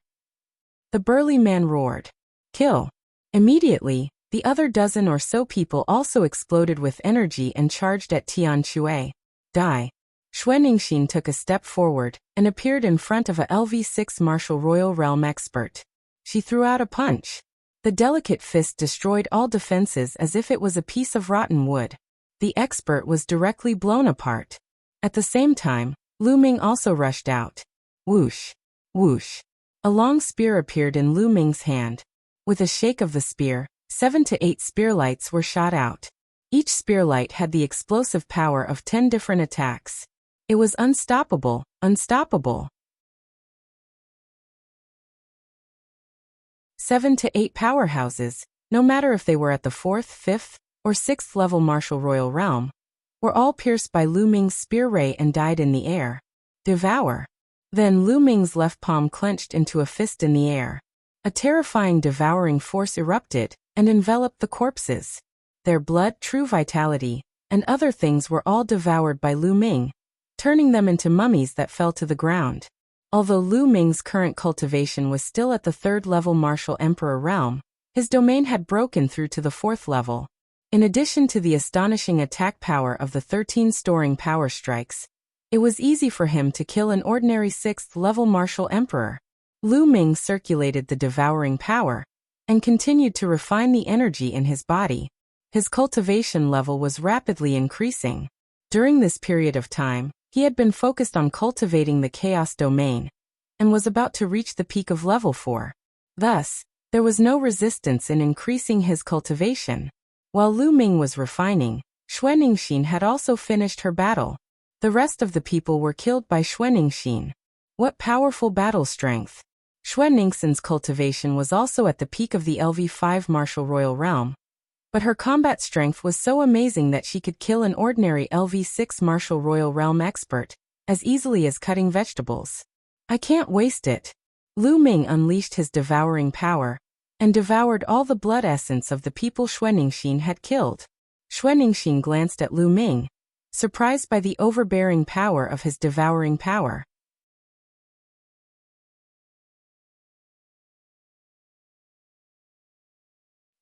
The burly man roared. "Kill." Immediately, the other dozen or so people also exploded with energy and charged at Tian Shui. "Die." Xue Ningxin took a step forward and appeared in front of a LV6 Martial Royal Realm expert. She threw out a punch. The delicate fist destroyed all defenses as if it was a piece of rotten wood. The expert was directly blown apart. At the same time, Lu Ming also rushed out. Whoosh! Whoosh! A long spear appeared in Lu Ming's hand. With a shake of the spear, 7 to 8 spearlights were shot out. Each spearlight had the explosive power of 10 different attacks. It was unstoppable, unstoppable. 7 to 8 powerhouses, no matter if they were at the 4th, 5th, or 6th level Martial Royal Realm, were all pierced by Lu Ming's spear ray and died in the air. Devour. Then Lu Ming's left palm clenched into a fist in the air. A terrifying devouring force erupted and enveloped the corpses. Their blood, true vitality, and other things were all devoured by Lu Ming, turning them into mummies that fell to the ground. Although Lu Ming's current cultivation was still at the 3rd level Martial Emperor Realm, his domain had broken through to the 4th level. In addition to the astonishing attack power of the 13 storing power strikes, it was easy for him to kill an ordinary 6th level Martial Emperor. Lu Ming circulated the devouring power and continued to refine the energy in his body. His cultivation level was rapidly increasing. During this period of time, He had been focused on cultivating the Chaos Domain, and was about to reach the peak of level 4. Thus, there was no resistance in increasing his cultivation. While Lu Ming was refining, Xuaningxin had also finished her battle. The rest of the people were killed by Xuaningxin. What powerful battle strength! Xuaningxin's cultivation was also at the peak of the LV5 martial royal realm, but her combat strength was so amazing that she could kill an ordinary LV6 martial royal realm expert as easily as cutting vegetables. I can't waste it. Lu Ming unleashed his devouring power and devoured all the blood essence of the people Xuaningxin had killed. Xuaningxin glanced at Lu Ming, surprised by the overbearing power of his devouring power.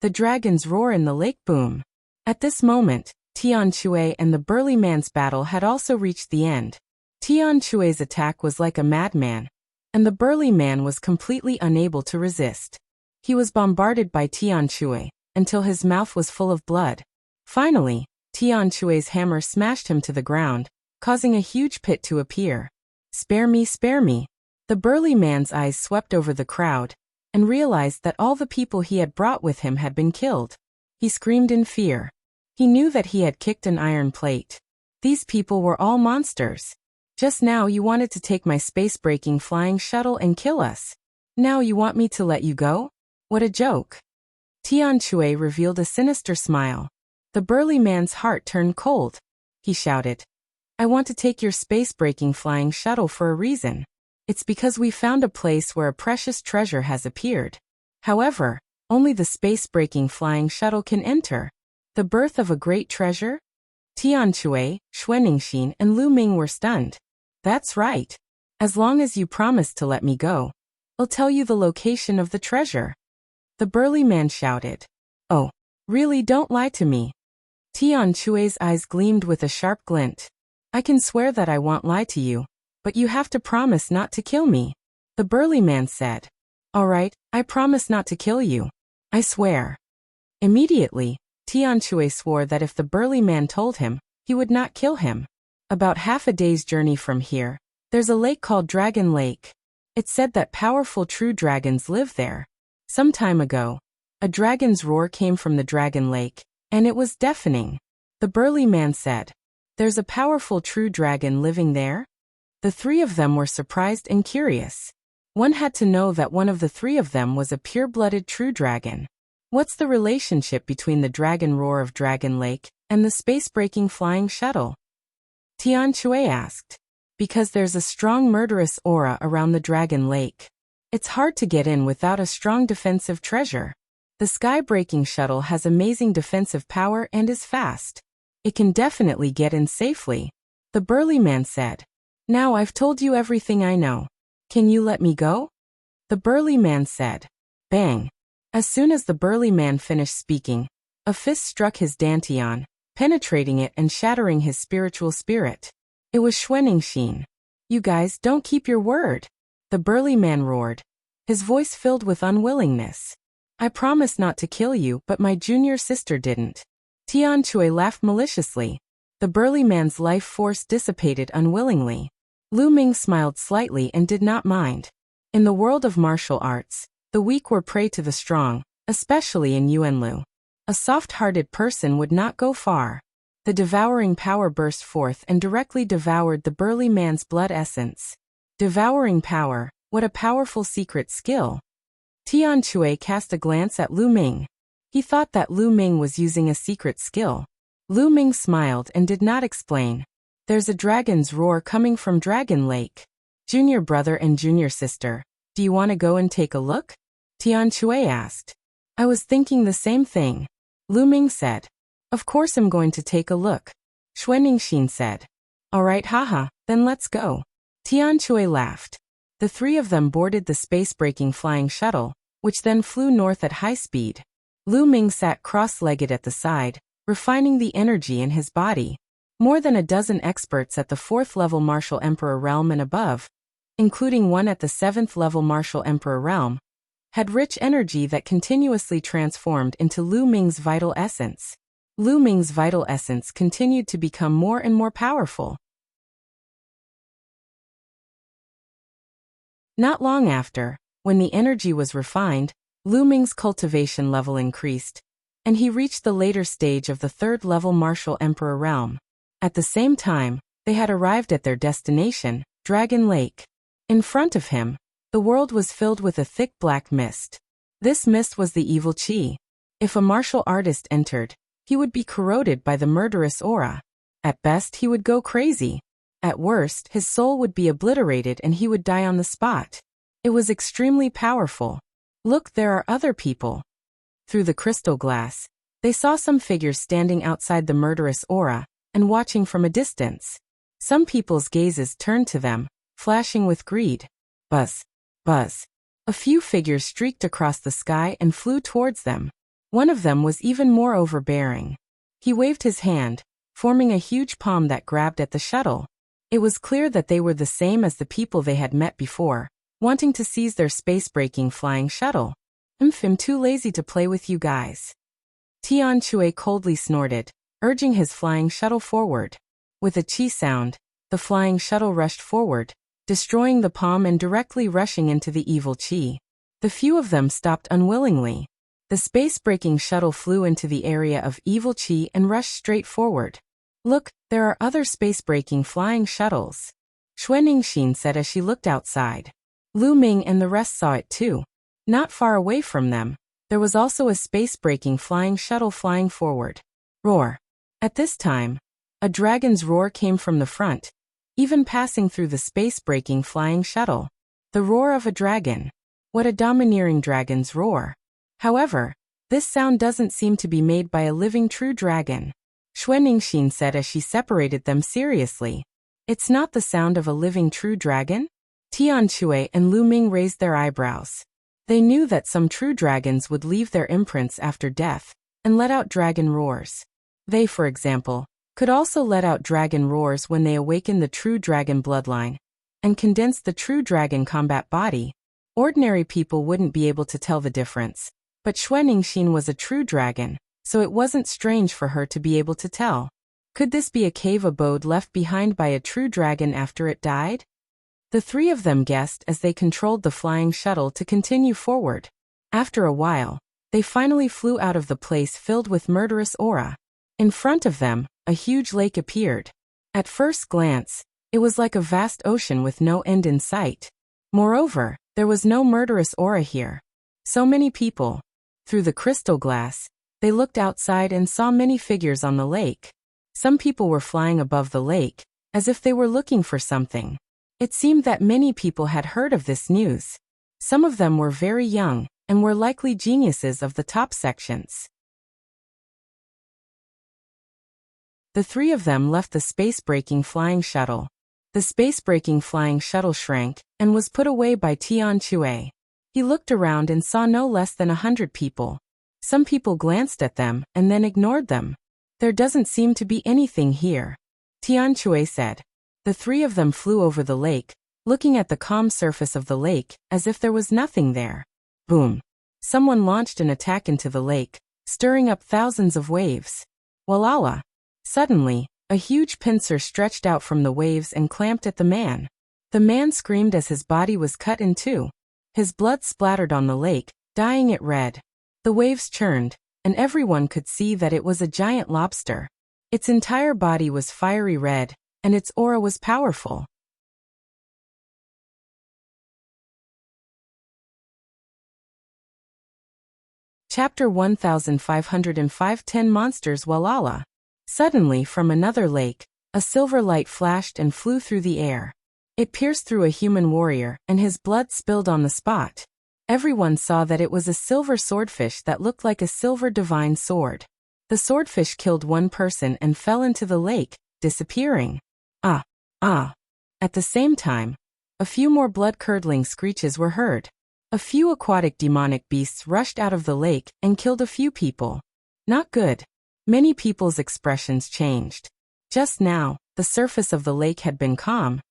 The dragons roar in the lake boom. At this moment, Tian Chui and the burly man's battle had also reached the end. Tian Chui's attack was like a madman, and the burly man was completely unable to resist. He was bombarded by Tian Chui until his mouth was full of blood. Finally, Tian Chui's hammer smashed him to the ground, causing a huge pit to appear. Spare me, spare me. The burly man's eyes swept over the crowd and realized that all the people he had brought with him had been killed. He screamed in fear. He knew that he had kicked an iron plate. These people were all monsters. Just now you wanted to take my space-breaking flying shuttle and kill us. Now you want me to let you go? What a joke. Tian Chui revealed a sinister smile. The burly man's heart turned cold. He shouted, I want to take your space-breaking flying shuttle for a reason. It's because we found a place where a precious treasure has appeared. However, only the space-breaking flying shuttle can enter. The birth of a great treasure? Tian Chui, Xuaningxin, and Lu Ming were stunned. That's right. As long as you promise to let me go, I'll tell you the location of the treasure. The burly man shouted. Oh, really, don't lie to me. Tian Chui's eyes gleamed with a sharp glint. I can swear that I won't lie to you, but you have to promise not to kill me. The burly man said. All right, I promise not to kill you. I swear. Immediately, Tian Chui swore that if the burly man told him, he would not kill him. About half a day's journey from here, there's a lake called Dragon Lake. It's said that powerful true dragons live there. Some time ago, a dragon's roar came from the Dragon Lake, and it was deafening. The burly man said, There's a powerful true dragon living there? The three of them were surprised and curious. One had to know that one of the three of them was a pure-blooded true dragon. What's the relationship between the dragon roar of Dragon Lake and the space-breaking flying shuttle? Tian Chui asked. Because there's a strong murderous aura around the Dragon Lake. It's hard to get in without a strong defensive treasure. The sky-breaking shuttle has amazing defensive power and is fast. It can definitely get in safely. The burly man said. Now I've told you everything I know. Can you let me go? The burly man said. Bang. As soon as the burly man finished speaking, a fist struck his dantian, penetrating it and shattering his spiritual spirit. It was Xuaningxin. You guys don't keep your word. The burly man roared, his voice filled with unwillingness. I promised not to kill you, but my junior sister didn't. Tian Chui laughed maliciously. The burly man's life force dissipated unwillingly. Lu Ming smiled slightly and did not mind. In the world of martial arts, the weak were prey to the strong, especially in Yuanlu. A soft-hearted person would not go far. The devouring power burst forth and directly devoured the burly man's blood essence. Devouring power, what a powerful secret skill. Tian Chui cast a glance at Lu Ming. He thought that Lu Ming was using a secret skill. Lu Ming smiled and did not explain. There's a dragon's roar coming from Dragon Lake. Junior brother and junior sister, do you want to go and take a look? Tian Chui asked. I was thinking the same thing. Lu Ming said. Of course I'm going to take a look. Xuaningxin said. All right, haha, then let's go. Tian Chui laughed. The three of them boarded the space-breaking flying shuttle, which then flew north at high speed. Lu Ming sat cross-legged at the side, refining the energy in his body. More than a dozen experts at the 4th level Martial Emperor realm and above, including one at the 7th level Martial Emperor realm, had rich energy that continuously transformed into Lu Ming's vital essence. Lu Ming's vital essence continued to become more and more powerful. Not long after, when the energy was refined, Lu Ming's cultivation level increased, and he reached the later stage of the third-level martial emperor realm. At the same time, they had arrived at their destination, Dragon Lake. In front of him, the world was filled with a thick black mist. This mist was the evil qi. If a martial artist entered, he would be corroded by the murderous aura. At best, he would go crazy. At worst, his soul would be obliterated and he would die on the spot. It was extremely powerful. Look, there are other people. Through the crystal glass, they saw some figures standing outside the murderous aura and watching from a distance. Some people's gazes turned to them, flashing with greed. Buzz. Buzz. A few figures streaked across the sky and flew towards them. One of them was even more overbearing. He waved his hand, forming a huge palm that grabbed at the shuttle. It was clear that they were the same as the people they had met before, wanting to seize their space-breaking flying shuttle. I'm too lazy to play with you guys. Tian Chui coldly snorted, urging his flying shuttle forward. With a chi sound, the flying shuttle rushed forward, destroying the palm and directly rushing into the evil qi. The few of them stopped unwillingly. The space-breaking shuttle flew into the area of evil qi and rushed straight forward. Look, there are other space-breaking flying shuttles. Xuaningxin said as she looked outside. Lu Ming and the rest saw it too. Not far away from them, there was also a space-breaking flying shuttle flying forward. Roar. At this time, a dragon's roar came from the front, even passing through the space-breaking flying shuttle. The roar of a dragon. What a domineering dragon's roar. However, this sound doesn't seem to be made by a living true dragon. Xuaningxin said as she separated them seriously. It's not the sound of a living true dragon? Tian Chui and Lu Ming raised their eyebrows. They knew that some true dragons would leave their imprints after death and let out dragon roars. They, for example, could also let out dragon roars when they awaken the true dragon bloodline and condense the true dragon combat body. Ordinary people wouldn't be able to tell the difference, but Xuaningxin was a true dragon, so it wasn't strange for her to be able to tell. Could this be a cave abode left behind by a true dragon after it died? The three of them guessed as they controlled the flying shuttle to continue forward. After a while, they finally flew out of the place filled with murderous aura. In front of them, a huge lake appeared. At first glance, it was like a vast ocean with no end in sight. Moreover, there was no murderous aura here. So many people. Through the crystal glass, they looked outside and saw many figures on the lake. Some people were flying above the lake, as if they were looking for something. It seemed that many people had heard of this news. Some of them were very young, and were likely geniuses of the top sections. The three of them left the space-breaking flying shuttle. The space-breaking flying shuttle shrank, and was put away by Tian Chui. He looked around and saw no less than 100 people. Some people glanced at them, and then ignored them. There doesn't seem to be anything here, Tian Chui said. The three of them flew over the lake, looking at the calm surface of the lake, as if there was nothing there. Boom. Someone launched an attack into the lake, stirring up thousands of waves. Walala. Suddenly, a huge pincer stretched out from the waves and clamped at the man. The man screamed as his body was cut in two. His blood splattered on the lake, dyeing it red. The waves churned, and everyone could see that it was a giant lobster. Its entire body was fiery red, and its aura was powerful. Chapter 1505 10 Monsters Walala. Suddenly, from another lake, a silver light flashed and flew through the air. It pierced through a human warrior, and his blood spilled on the spot. Everyone saw that it was a silver swordfish that looked like a silver divine sword. The swordfish killed one person and fell into the lake, disappearing. Ah! Ah! At the same time, a few more blood-curdling screeches were heard. A few aquatic demonic beasts rushed out of the lake and killed a few people. Not good. Many people's expressions changed. Just now, the surface of the lake had been calm,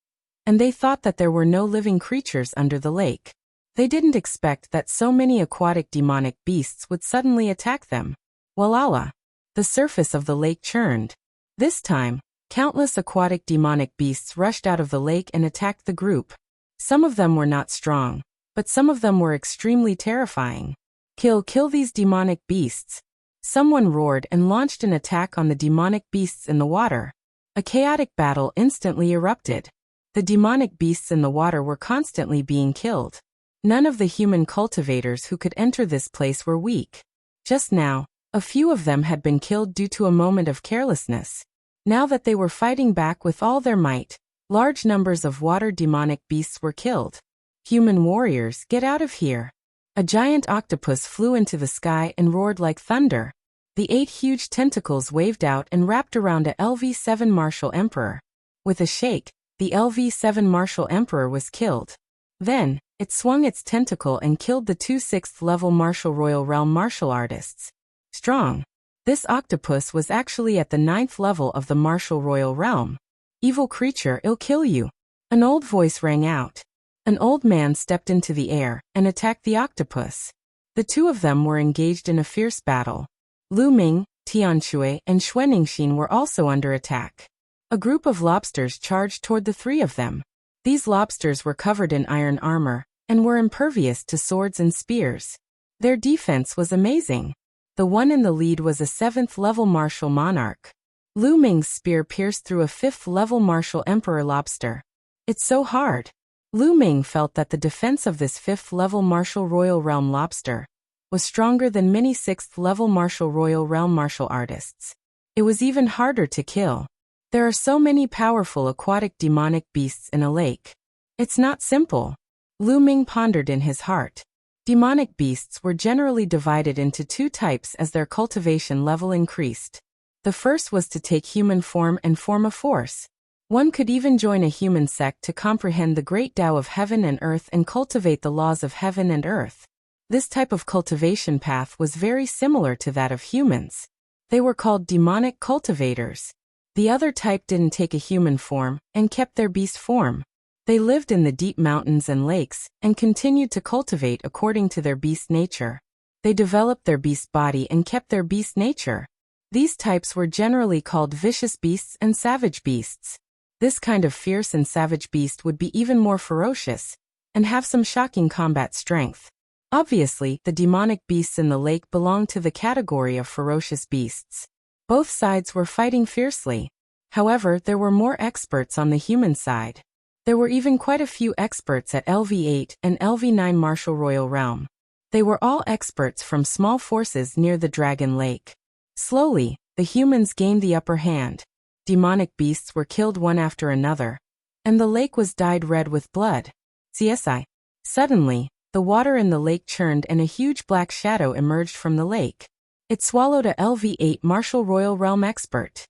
and they thought that there were no living creatures under the lake. They didn't expect that so many aquatic demonic beasts would suddenly attack them. Walala. The surface of the lake churned. This time, countless aquatic demonic beasts rushed out of the lake and attacked the group. Some of them were not strong, but some of them were extremely terrifying. Kill these demonic beasts. Someone roared and launched an attack on the demonic beasts in the water. A chaotic battle instantly erupted. The demonic beasts in the water were constantly being killed. None of the human cultivators who could enter this place were weak. Just now, a few of them had been killed due to a moment of carelessness. Now that they were fighting back with all their might, large numbers of water demonic beasts were killed. Human warriors, get out of here. A giant octopus flew into the sky and roared like thunder. The 8 huge tentacles waved out and wrapped around a LV7 Martial Emperor. With a shake, the LV7 Martial Emperor was killed. Then, it swung its tentacle and killed the 2 6th level Martial Royal Realm martial artists. Strong. This octopus was actually at the 9th level of the Martial Royal Realm. Evil creature, it'll kill you. An old voice rang out. An old man stepped into the air and attacked the octopus. The two of them were engaged in a fierce battle. Lu Ming, Tianshui, and Xuaningxin were also under attack. A group of lobsters charged toward the three of them. These lobsters were covered in iron armor and were impervious to swords and spears. Their defense was amazing. The one in the lead was a 7th level martial monarch. Lu Ming's spear pierced through a 5th level martial emperor lobster. It's so hard. Lu Ming felt that the defense of this 5th level martial royal realm lobster was stronger than many 6th level martial royal realm martial artists. It was even harder to kill. There are so many powerful aquatic demonic beasts in a lake. It's not simple. Lu Ming pondered in his heart. Demonic beasts were generally divided into 2 types as their cultivation level increased. The first was to take human form and form a force. One could even join a human sect to comprehend the great Tao of heaven and earth and cultivate the laws of heaven and earth. This type of cultivation path was very similar to that of humans. They were called demonic cultivators. The other type didn't take a human form and kept their beast form. They lived in the deep mountains and lakes and continued to cultivate according to their beast nature. They developed their beast body and kept their beast nature. These types were generally called vicious beasts and savage beasts. This kind of fierce and savage beast would be even more ferocious and have some shocking combat strength. Obviously, the demonic beasts in the lake belonged to the category of ferocious beasts. Both sides were fighting fiercely. However, there were more experts on the human side. There were even quite a few experts at LV8 and LV9 Martial Royal Realm. They were all experts from small forces near the Dragon Lake. Slowly, the humans gained the upper hand. Demonic beasts were killed one after another, and the lake was dyed red with blood. CSI. Suddenly, the water in the lake churned and a huge black shadow emerged from the lake. It swallowed a LV8 Martial Royal Realm expert.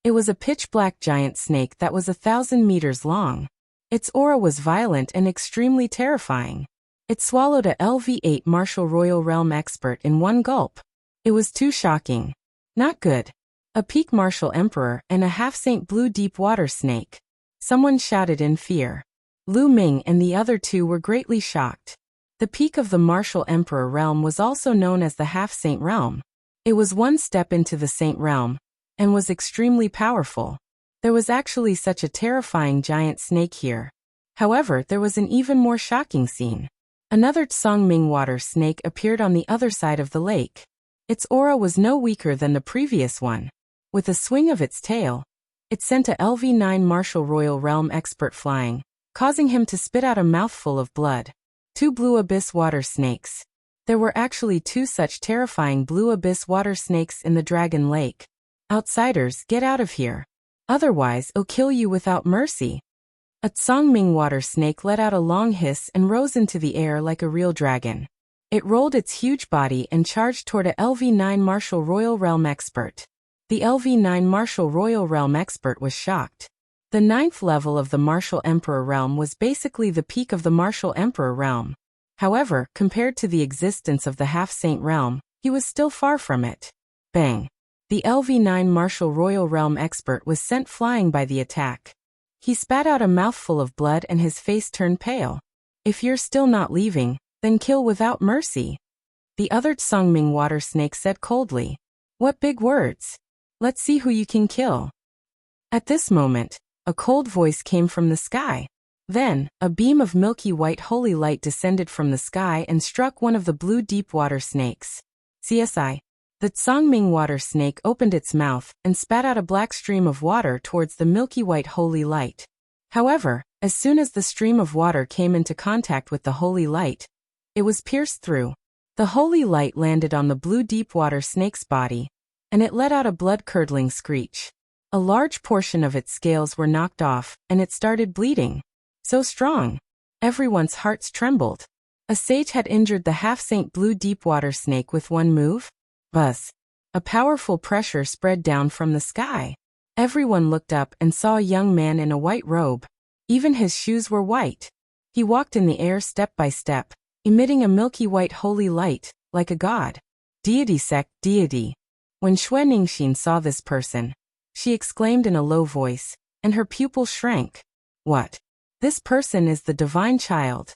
It was a pitch-black giant snake that was 1,000 meters long. Its aura was violent and extremely terrifying. It swallowed a LV8 Martial Royal Realm expert in one gulp. It was too shocking. Not good. A peak martial emperor and a half-saint blue deep water snake. Someone shouted in fear. Lu Ming and the other two were greatly shocked. The peak of the martial emperor realm was also known as the half-saint realm. It was one step into the saint realm, and was extremely powerful. There was actually such a terrifying giant snake here. However, there was an even more shocking scene. Another Tsongming water snake appeared on the other side of the lake. Its aura was no weaker than the previous one. With a swing of its tail, it sent a LV9 Martial Royal Realm expert flying, causing him to spit out a mouthful of blood. 2 blue abyss water snakes. There were actually 2 such terrifying blue abyss water snakes in the Dragon Lake. Outsiders, get out of here. Otherwise, I'll kill you without mercy. A Tsongming water snake let out a long hiss and rose into the air like a real dragon. It rolled its huge body and charged toward a LV9 Martial Royal Realm expert. The LV9 Martial Royal Realm expert was shocked. The 9th level of the Martial Emperor Realm was basically the peak of the Martial Emperor Realm. However, compared to the existence of the Half-Saint Realm, he was still far from it. Bang! The LV9 Martial Royal Realm expert was sent flying by the attack. He spat out a mouthful of blood and his face turned pale. If you're still not leaving, then kill without mercy. The other Tsongming water snake said coldly. What big words! Let's see who you can kill. At this moment, A cold voice came from the sky. Then, a beam of milky white holy light descended from the sky and struck one of the blue deep water snakes. CSI. The Tsangming water snake opened its mouth and spat out a black stream of water towards the milky white holy light. However, as soon as the stream of water came into contact with the holy light, it was pierced through. The holy light landed on the blue deep water snake's body, and it let out a blood-curdling screech. A large portion of its scales were knocked off, and it started bleeding. So strong. Everyone's hearts trembled. A sage had injured the half-saint blue deep water snake with one move? Buzz. A powerful pressure spread down from the sky. Everyone looked up and saw a young man in a white robe. Even his shoes were white. He walked in the air step by step, emitting a milky white holy light, like a god. Deity sect, deity. When Xue Ningxin saw this person, she exclaimed in a low voice, and her pupil shrank. What? This person is the divine child.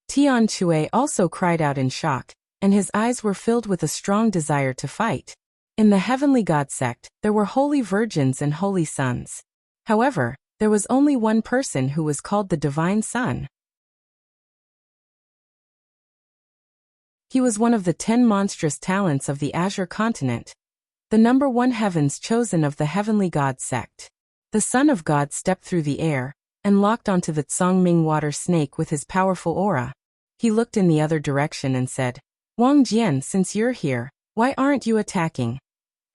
Tian Chue also cried out in shock, and his eyes were filled with a strong desire to fight. In the heavenly god sect, there were holy virgins and holy sons. However, there was only one person who was called the divine son. He was one of the 10 monstrous talents of the Azure continent, the number 1 heavens chosen of the heavenly god sect. The son of God stepped through the air and locked onto the Tsangming water snake with his powerful aura. He looked in the other direction and said, Wang Jian, since you're here, why aren't you attacking?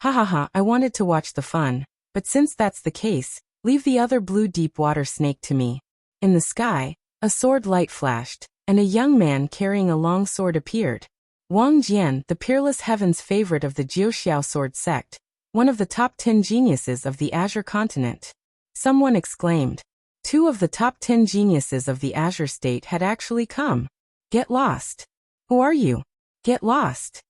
Ha ha ha, I wanted to watch the fun, but since that's the case, leave the other blue deep water snake to me. In the sky, a sword light flashed, and a young man carrying a long sword appeared. Wang Jian, the peerless heaven's favorite of the Jiuxiao sword sect, one of the top 10 geniuses of the Azure continent. Someone exclaimed. 2 of the top 10 geniuses of the Azure state had actually come. Get lost. Who are you? Get lost.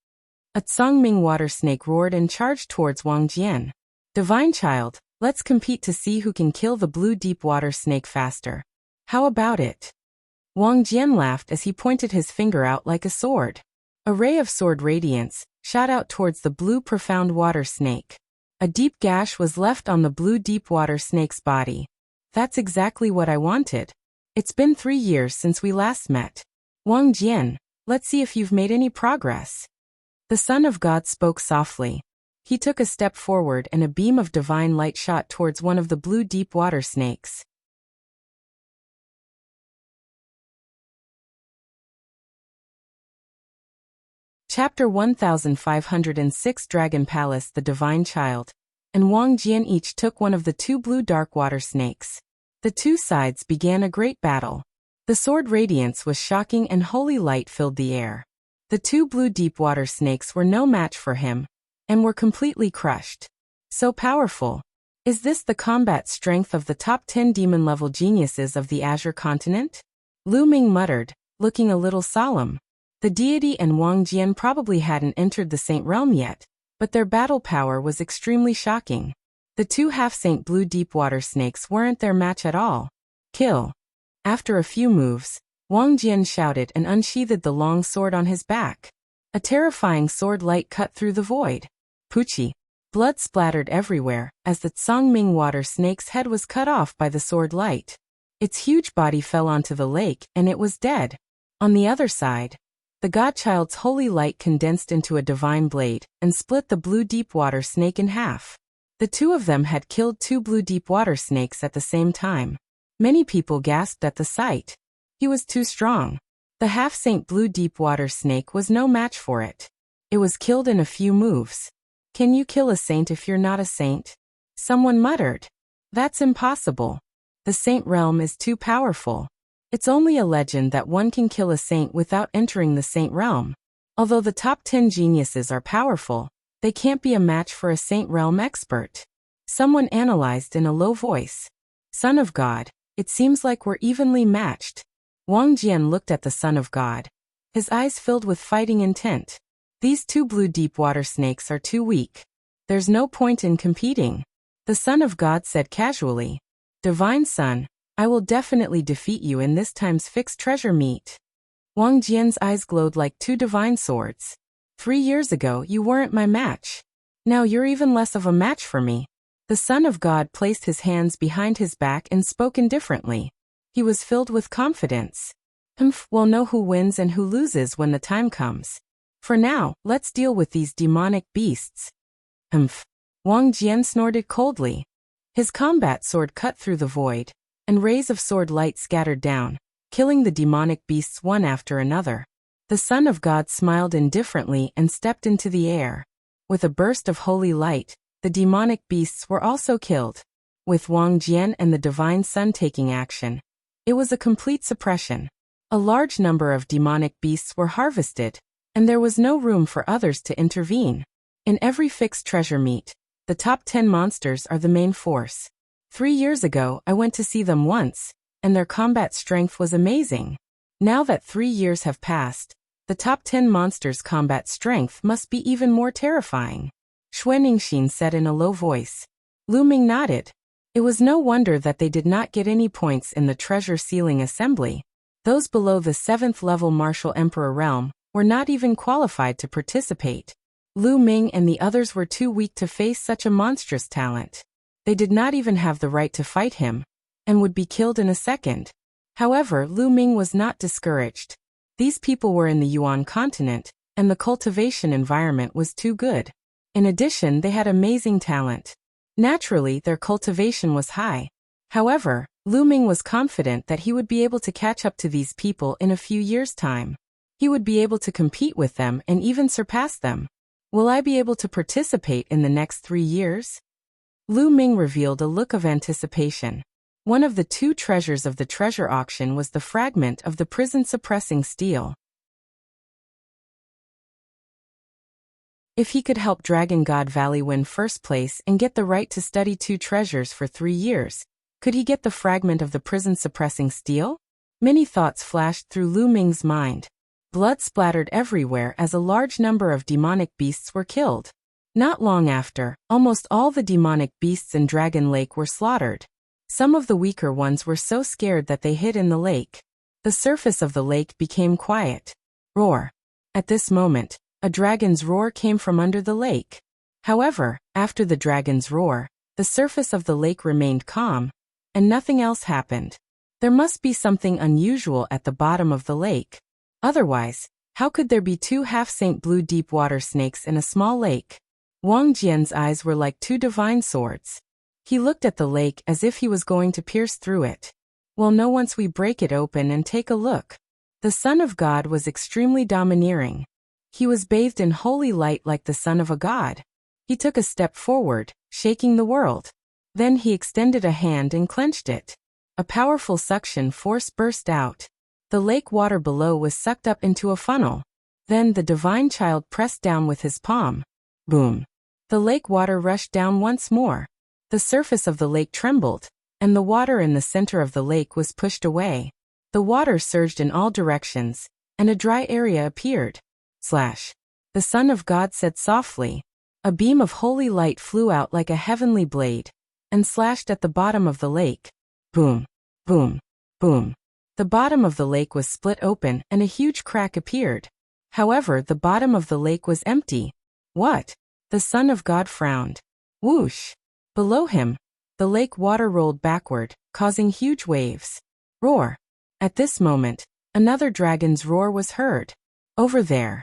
A Tsangming water snake roared and charged towards Wang Jian. Divine child, let's compete to see who can kill the blue deep water snake faster. How about it? Wang Jian laughed as he pointed his finger out like a sword. A ray of sword radiance shot out towards the blue profound water snake. A deep gash was left on the blue deep water snake's body. That's exactly what I wanted. It's been 3 years since we last met. Wang Jian, let's see if you've made any progress. The Son of God spoke softly. He took a step forward and a beam of divine light shot towards one of the blue deep water snakes. Chapter 1506 Dragon Palace The Divine Child and Wang Jian each took one of the 2 blue dark water snakes. The 2 sides began a great battle. The sword radiance was shocking and holy light filled the air. The 2 blue deep water snakes were no match for him, and were completely crushed. So powerful. Is this the combat strength of the top 10 demon-level geniuses of the Azure continent? Lu Ming muttered, looking a little solemn. The deity and Wang Jian probably hadn't entered the Saint Realm yet, but their battle power was extremely shocking. The 2 half-saint blue deep water snakes weren't their match at all. Kill. After a few moves, Wang Jian shouted and unsheathed the long sword on his back. A terrifying sword light cut through the void. Puchi. Blood splattered everywhere as the Tsangming water snake's head was cut off by the sword light. Its huge body fell onto the lake and it was dead. On the other side, the godchild's holy light condensed into a divine blade and split the blue deep water snake in half. The 2 of them had killed 2 blue deep water snakes at the same time. Many people gasped at the sight. He was too strong. The half-saint blue deep water snake was no match for it. It was killed in a few moves. Can you kill a saint if you're not a saint? Someone muttered. That's impossible. The saint realm is too powerful. It's only a legend that one can kill a saint without entering the saint realm. Although the top 10 geniuses are powerful, they can't be a match for a saint realm expert. Someone analyzed in a low voice. Son of God, it seems like we're evenly matched. Wang Jian looked at the Son of God. His eyes filled with fighting intent. These 2 blue deep water snakes are too weak. There's no point in competing. The Son of God said casually. Divine Son, I will definitely defeat you in this time's fixed treasure meet. Wang Jian's eyes glowed like 2 divine swords. 3 years ago you weren't my match. Now you're even less of a match for me. The Son of God placed his hands behind his back and spoke indifferently. He was filled with confidence. We'll know who wins and who loses when the time comes. For now, let's deal with these demonic beasts. Wang Jian snorted coldly. His combat sword cut through the void, and rays of sword light scattered down, killing the demonic beasts one after another. The Son of God smiled indifferently and stepped into the air. With a burst of holy light, the demonic beasts were also killed. With Wang Jian and the Divine Sun taking action, it was a complete suppression. A large number of demonic beasts were harvested, and there was no room for others to intervene. In every fixed treasure meet, the top 10 monsters are the main force. 3 years ago, I went to see them once, and their combat strength was amazing. Now that 3 years have passed, the top 10 monsters' combat strength must be even more terrifying. Xuaningxin said in a low voice. Lu Ming nodded. It was no wonder that they did not get any points in the treasure sealing assembly. Those below the 7th level Martial Emperor realm were not even qualified to participate. Lu Ming and the others were too weak to face such a monstrous talent. They did not even have the right to fight him, and would be killed in a second. However, Lu Ming was not discouraged. These people were in the Yuan continent, and the cultivation environment was too good. In addition, they had amazing talent. Naturally, their cultivation was high. However, Lu Ming was confident that he would be able to catch up to these people in a few years' time. He would be able to compete with them and even surpass them. Will I be able to participate in the next 3 years? Lu Ming revealed a look of anticipation. One of the 2 treasures of the treasure auction was the fragment of the prison-suppressing steel. If he could help Dragon God Valley win first place and get the right to study 2 treasures for 3 years, could he get the fragment of the prison-suppressing steel? Many thoughts flashed through Lu Ming's mind. Blood splattered everywhere as a large number of demonic beasts were killed. Not long after, almost all the demonic beasts in Dragon Lake were slaughtered. Some of the weaker ones were so scared that they hid in the lake. The surface of the lake became quiet. Roar. At this moment, a dragon's roar came from under the lake. However, after the dragon's roar, the surface of the lake remained calm, and nothing else happened. There must be something unusual at the bottom of the lake. Otherwise, how could there be 2 half-saint blue deep water snakes in a small lake? Wang Jian's eyes were like 2 divine swords. He looked at the lake as if he was going to pierce through it. Well, no, once we break it open and take a look. The Son of God was extremely domineering. He was bathed in holy light like the son of a god. He took a step forward, shaking the world. Then he extended a hand and clenched it. A powerful suction force burst out. The lake water below was sucked up into a funnel. Then the divine child pressed down with his palm. Boom. The lake water rushed down once more. The surface of the lake trembled, and the water in the center of the lake was pushed away. The water surged in all directions, and a dry area appeared. Slash. The Son of God said softly. A beam of holy light flew out like a heavenly blade, and slashed at the bottom of the lake. Boom. Boom. Boom. The bottom of the lake was split open and a huge crack appeared. However, the bottom of the lake was empty. What? The Son of God frowned. Whoosh! Below him, the lake water rolled backward, causing huge waves. Roar! At this moment, another dragon's roar was heard. Over there.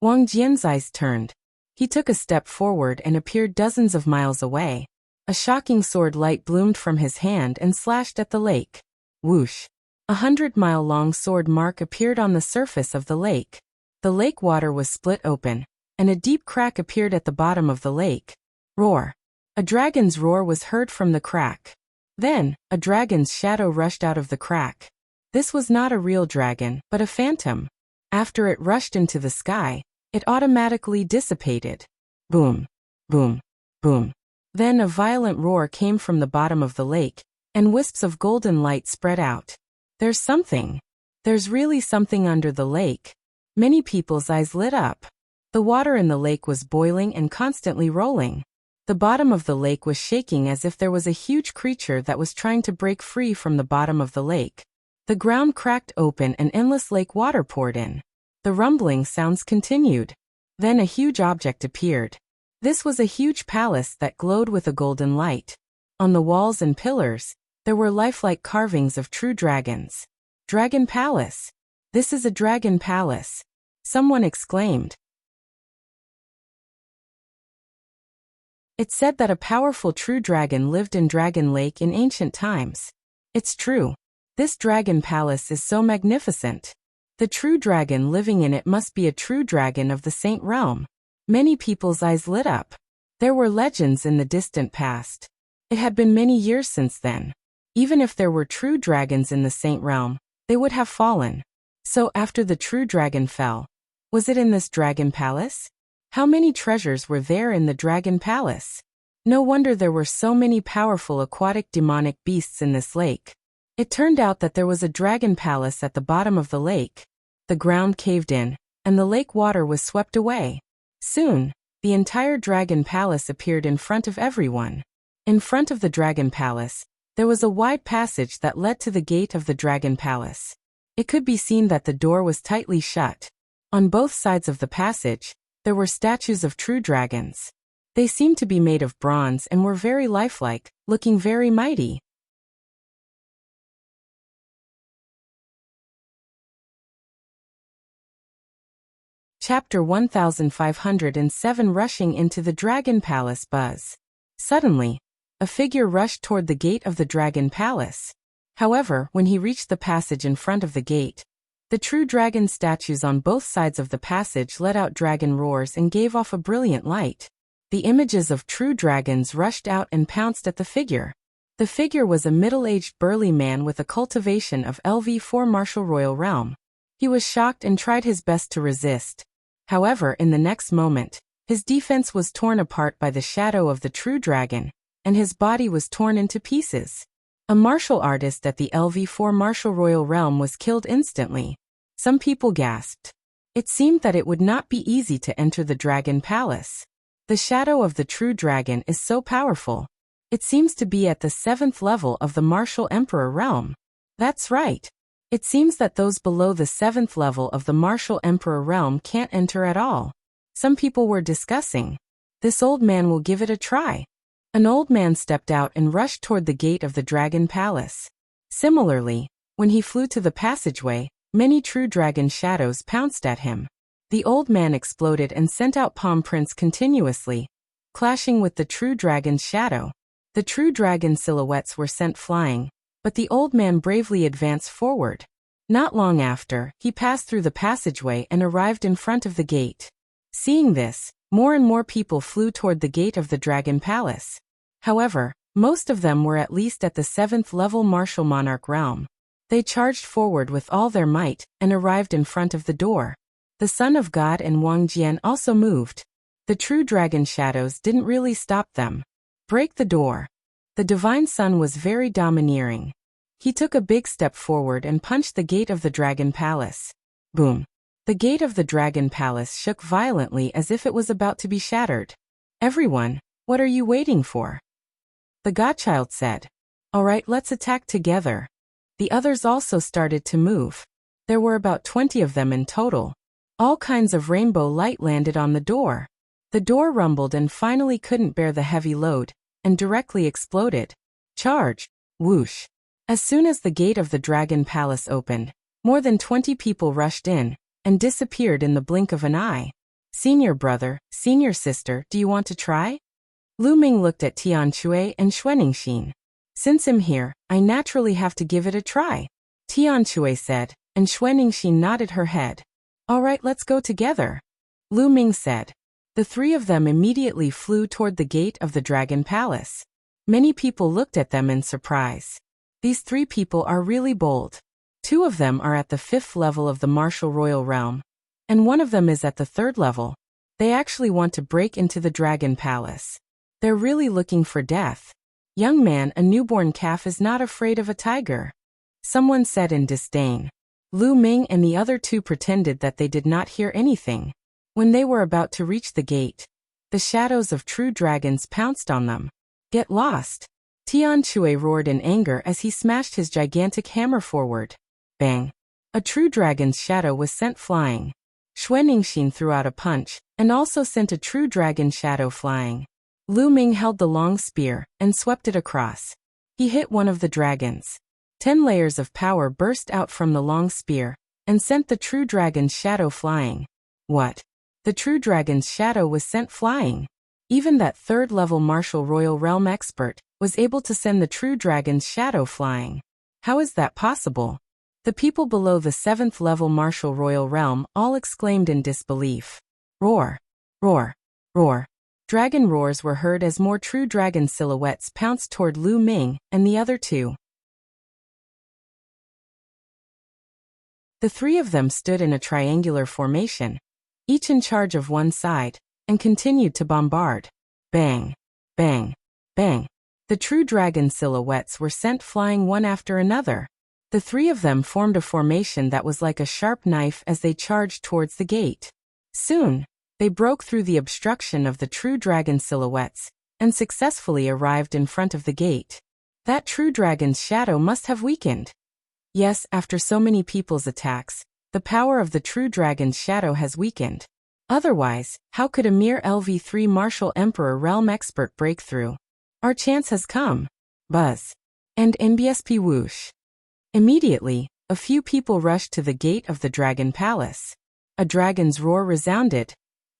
Wang Jian's eyes turned. He took a step forward and appeared dozens of miles away. A shocking sword light bloomed from his hand and slashed at the lake. Whoosh! 100-mile-long sword mark appeared on the surface of the lake. The lake water was split open, and a deep crack appeared at the bottom of the lake. Roar! A dragon's roar was heard from the crack. Then, a dragon's shadow rushed out of the crack. This was not a real dragon, but a phantom. After it rushed into the sky, it automatically dissipated. Boom! Boom! Boom! Then a violent roar came from the bottom of the lake, and wisps of golden light spread out. There's something. There's really something under the lake. Many people's eyes lit up. The water in the lake was boiling and constantly rolling. The bottom of the lake was shaking as if there was a huge creature that was trying to break free from the bottom of the lake. The ground cracked open and endless lake water poured in. The rumbling sounds continued. Then a huge object appeared. This was a huge palace that glowed with a golden light. On the walls and pillars, there were lifelike carvings of true dragons. Dragon Palace! This is a dragon palace! Someone exclaimed. It said that a powerful true dragon lived in Dragon Lake in ancient times. It's true. This dragon palace is so magnificent. The true dragon living in it must be a true dragon of the Saint Realm. Many people's eyes lit up. There were legends in the distant past. It had been many years since then. Even if there were true dragons in the Saint Realm, they would have fallen. So after the true dragon fell, was it in this dragon palace? How many treasures were there in the dragon palace? No wonder there were so many powerful aquatic demonic beasts in this lake. It turned out that there was a dragon palace at the bottom of the lake. The ground caved in, and the lake water was swept away. Soon, the entire dragon palace appeared in front of everyone. In front of the dragon palace, there was a wide passage that led to the gate of the dragon palace. It could be seen that the door was tightly shut. On both sides of the passage, there were statues of true dragons. They seemed to be made of bronze and were very lifelike, looking very mighty. Chapter 1507 Rushing into the Dragon Palace Buzz. Suddenly, a figure rushed toward the gate of the Dragon Palace. However, when he reached the passage in front of the gate, the true dragon statues on both sides of the passage let out dragon roars and gave off a brilliant light. The images of true dragons rushed out and pounced at the figure. The figure was a middle-aged burly man with a cultivation of LV4 martial royal realm. He was shocked and tried his best to resist. However, in the next moment, his defense was torn apart by the shadow of the true dragon, and his body was torn into pieces. A martial artist at the LV4 martial royal realm was killed instantly. Some people gasped. It seemed that it would not be easy to enter the dragon palace. The shadow of the true dragon is so powerful. It seems to be at the 7th level of the martial emperor realm. That's right. It seems that those below the 7th level of the martial emperor realm can't enter at all. Some people were discussing. This old man will give it a try. An old man stepped out and rushed toward the gate of the dragon palace. Similarly, when he flew to the passageway, many true dragon shadows pounced at him. The old man exploded and sent out palm prints continuously, clashing with the true dragon's shadow. The true dragon silhouettes were sent flying, but the old man bravely advanced forward. Not long after, he passed through the passageway and arrived in front of the gate. Seeing this, more and more people flew toward the gate of the dragon palace. However, most of them were at least at the 7th level martial monarch realm. They charged forward with all their might and arrived in front of the door. The Son of God and Wang Jian also moved. The true dragon shadows didn't really stop them. Break the door. The divine son was very domineering. He took a big step forward and punched the gate of the dragon palace. Boom. The gate of the dragon palace shook violently as if it was about to be shattered. Everyone, what are you waiting for? The godchild said. All right, let's attack together. The others also started to move. There were about 20 of them in total. All kinds of rainbow light landed on the door. The door rumbled and finally couldn't bear the heavy load, and directly exploded. Charge! Whoosh! As soon as the gate of the dragon palace opened, more than 20 people rushed in, and disappeared in the blink of an eye. Senior brother, senior sister, do you want to try? Lu Ming looked at Tian Shui and Xuanixin. Since I'm here, I naturally have to give it a try, Tian Shui said, and Xuanixin nodded her head. All right, let's go together, Lu Ming said. The three of them immediately flew toward the gate of the dragon palace. Many people looked at them in surprise. These three people are really bold. 2 of them are at the 5th level of the martial royal realm, and 1 of them is at the 3rd level. They actually want to break into the dragon palace. They're really looking for death. Young man, a newborn calf is not afraid of a tiger, someone said in disdain. Lu Ming and the other 2 pretended that they did not hear anything. When they were about to reach the gate, the shadows of true dragons pounced on them. Get lost! Tian Shui roared in anger as he smashed his gigantic hammer forward. Bang! A true dragon's shadow was sent flying. Xuanixin threw out a punch, and also sent a true dragon shadow flying. Lu Ming held the long spear, and swept it across. He hit one of the dragons. 10 layers of power burst out from the long spear, and sent the true dragon's shadow flying. What? The true dragon's shadow was sent flying? Even that 3rd-level martial royal realm expert was able to send the true dragon's shadow flying. How is that possible? The people below the 7th-level martial royal realm all exclaimed in disbelief. Roar! Roar! Roar! Dragon roars were heard as more true dragon silhouettes pounced toward Lu Ming and the other two. The 3 of them stood in a triangular formation, each in charge of one side, and continued to bombard. Bang! Bang! Bang! The true dragon silhouettes were sent flying one after another. The 3 of them formed a formation that was like a sharp knife as they charged towards the gate. Soon, they broke through the obstruction of the true dragon silhouettes, and successfully arrived in front of the gate. That true dragon's shadow must have weakened. Yes, after so many people's attacks, the power of the true dragon's shadow has weakened. Otherwise, how could a mere LV3 martial emperor realm expert break through? Our chance has come. Buzz. And MBSP whoosh. Immediately, a few people rushed to the gate of the dragon palace. A dragon's roar resounded,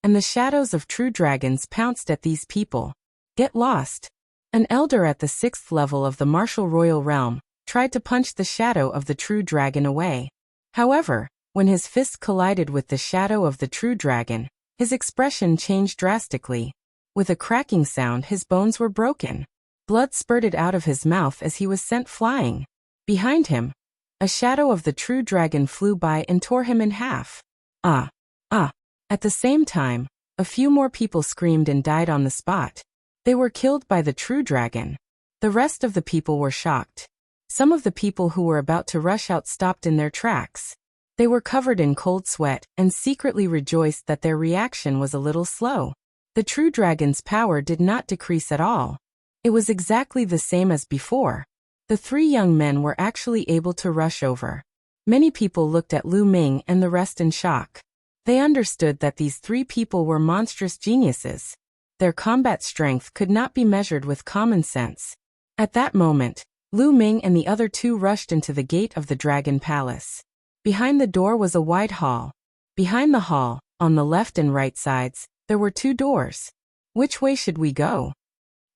and the shadows of true dragons pounced at these people. Get lost. An elder at the 6th level of the martial royal realm tried to punch the shadow of the true dragon away. However, when his fist collided with the shadow of the true dragon, his expression changed drastically. With a cracking sound, his bones were broken. Blood spurted out of his mouth as he was sent flying. Behind him, a shadow of the true dragon flew by and tore him in half. Ah! Ah! At the same time, a few more people screamed and died on the spot. They were killed by the true dragon. The rest of the people were shocked. Some of the people who were about to rush out stopped in their tracks. They were covered in cold sweat and secretly rejoiced that their reaction was a little slow. The true dragon's power did not decrease at all. It was exactly the same as before. The 3 young men were actually able to rush over. Many people looked at Lu Ming and the rest in shock. They understood that these 3 people were monstrous geniuses. Their combat strength could not be measured with common sense. At that moment, Lu Ming and the other 2 rushed into the gate of the dragon palace. Behind the door was a wide hall. Behind the hall, on the left and right sides, there were 2 doors. Which way should we go?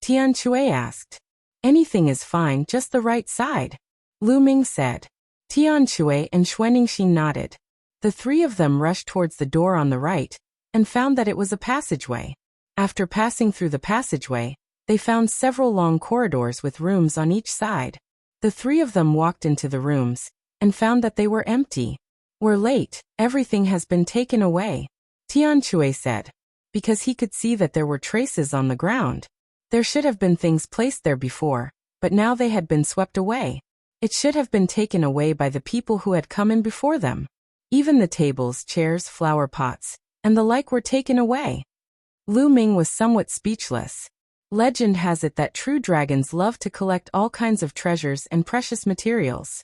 Tian Chui asked. Anything is fine, just the right side, Lu Ming said. Tian Chui and Xuanixin nodded. The 3 of them rushed towards the door on the right, and found that it was a passageway. After passing through the passageway, they found several long corridors with rooms on each side. The 3 of them walked into the rooms, and found that they were empty. We're late, everything has been taken away, Tian Chui said, because he could see that there were traces on the ground. There should have been things placed there before, but now they had been swept away. It should have been taken away by the people who had come in before them. Even the tables, chairs, flower pots, and the like were taken away. Lu Ming was somewhat speechless. Legend has it that true dragons love to collect all kinds of treasures and precious materials.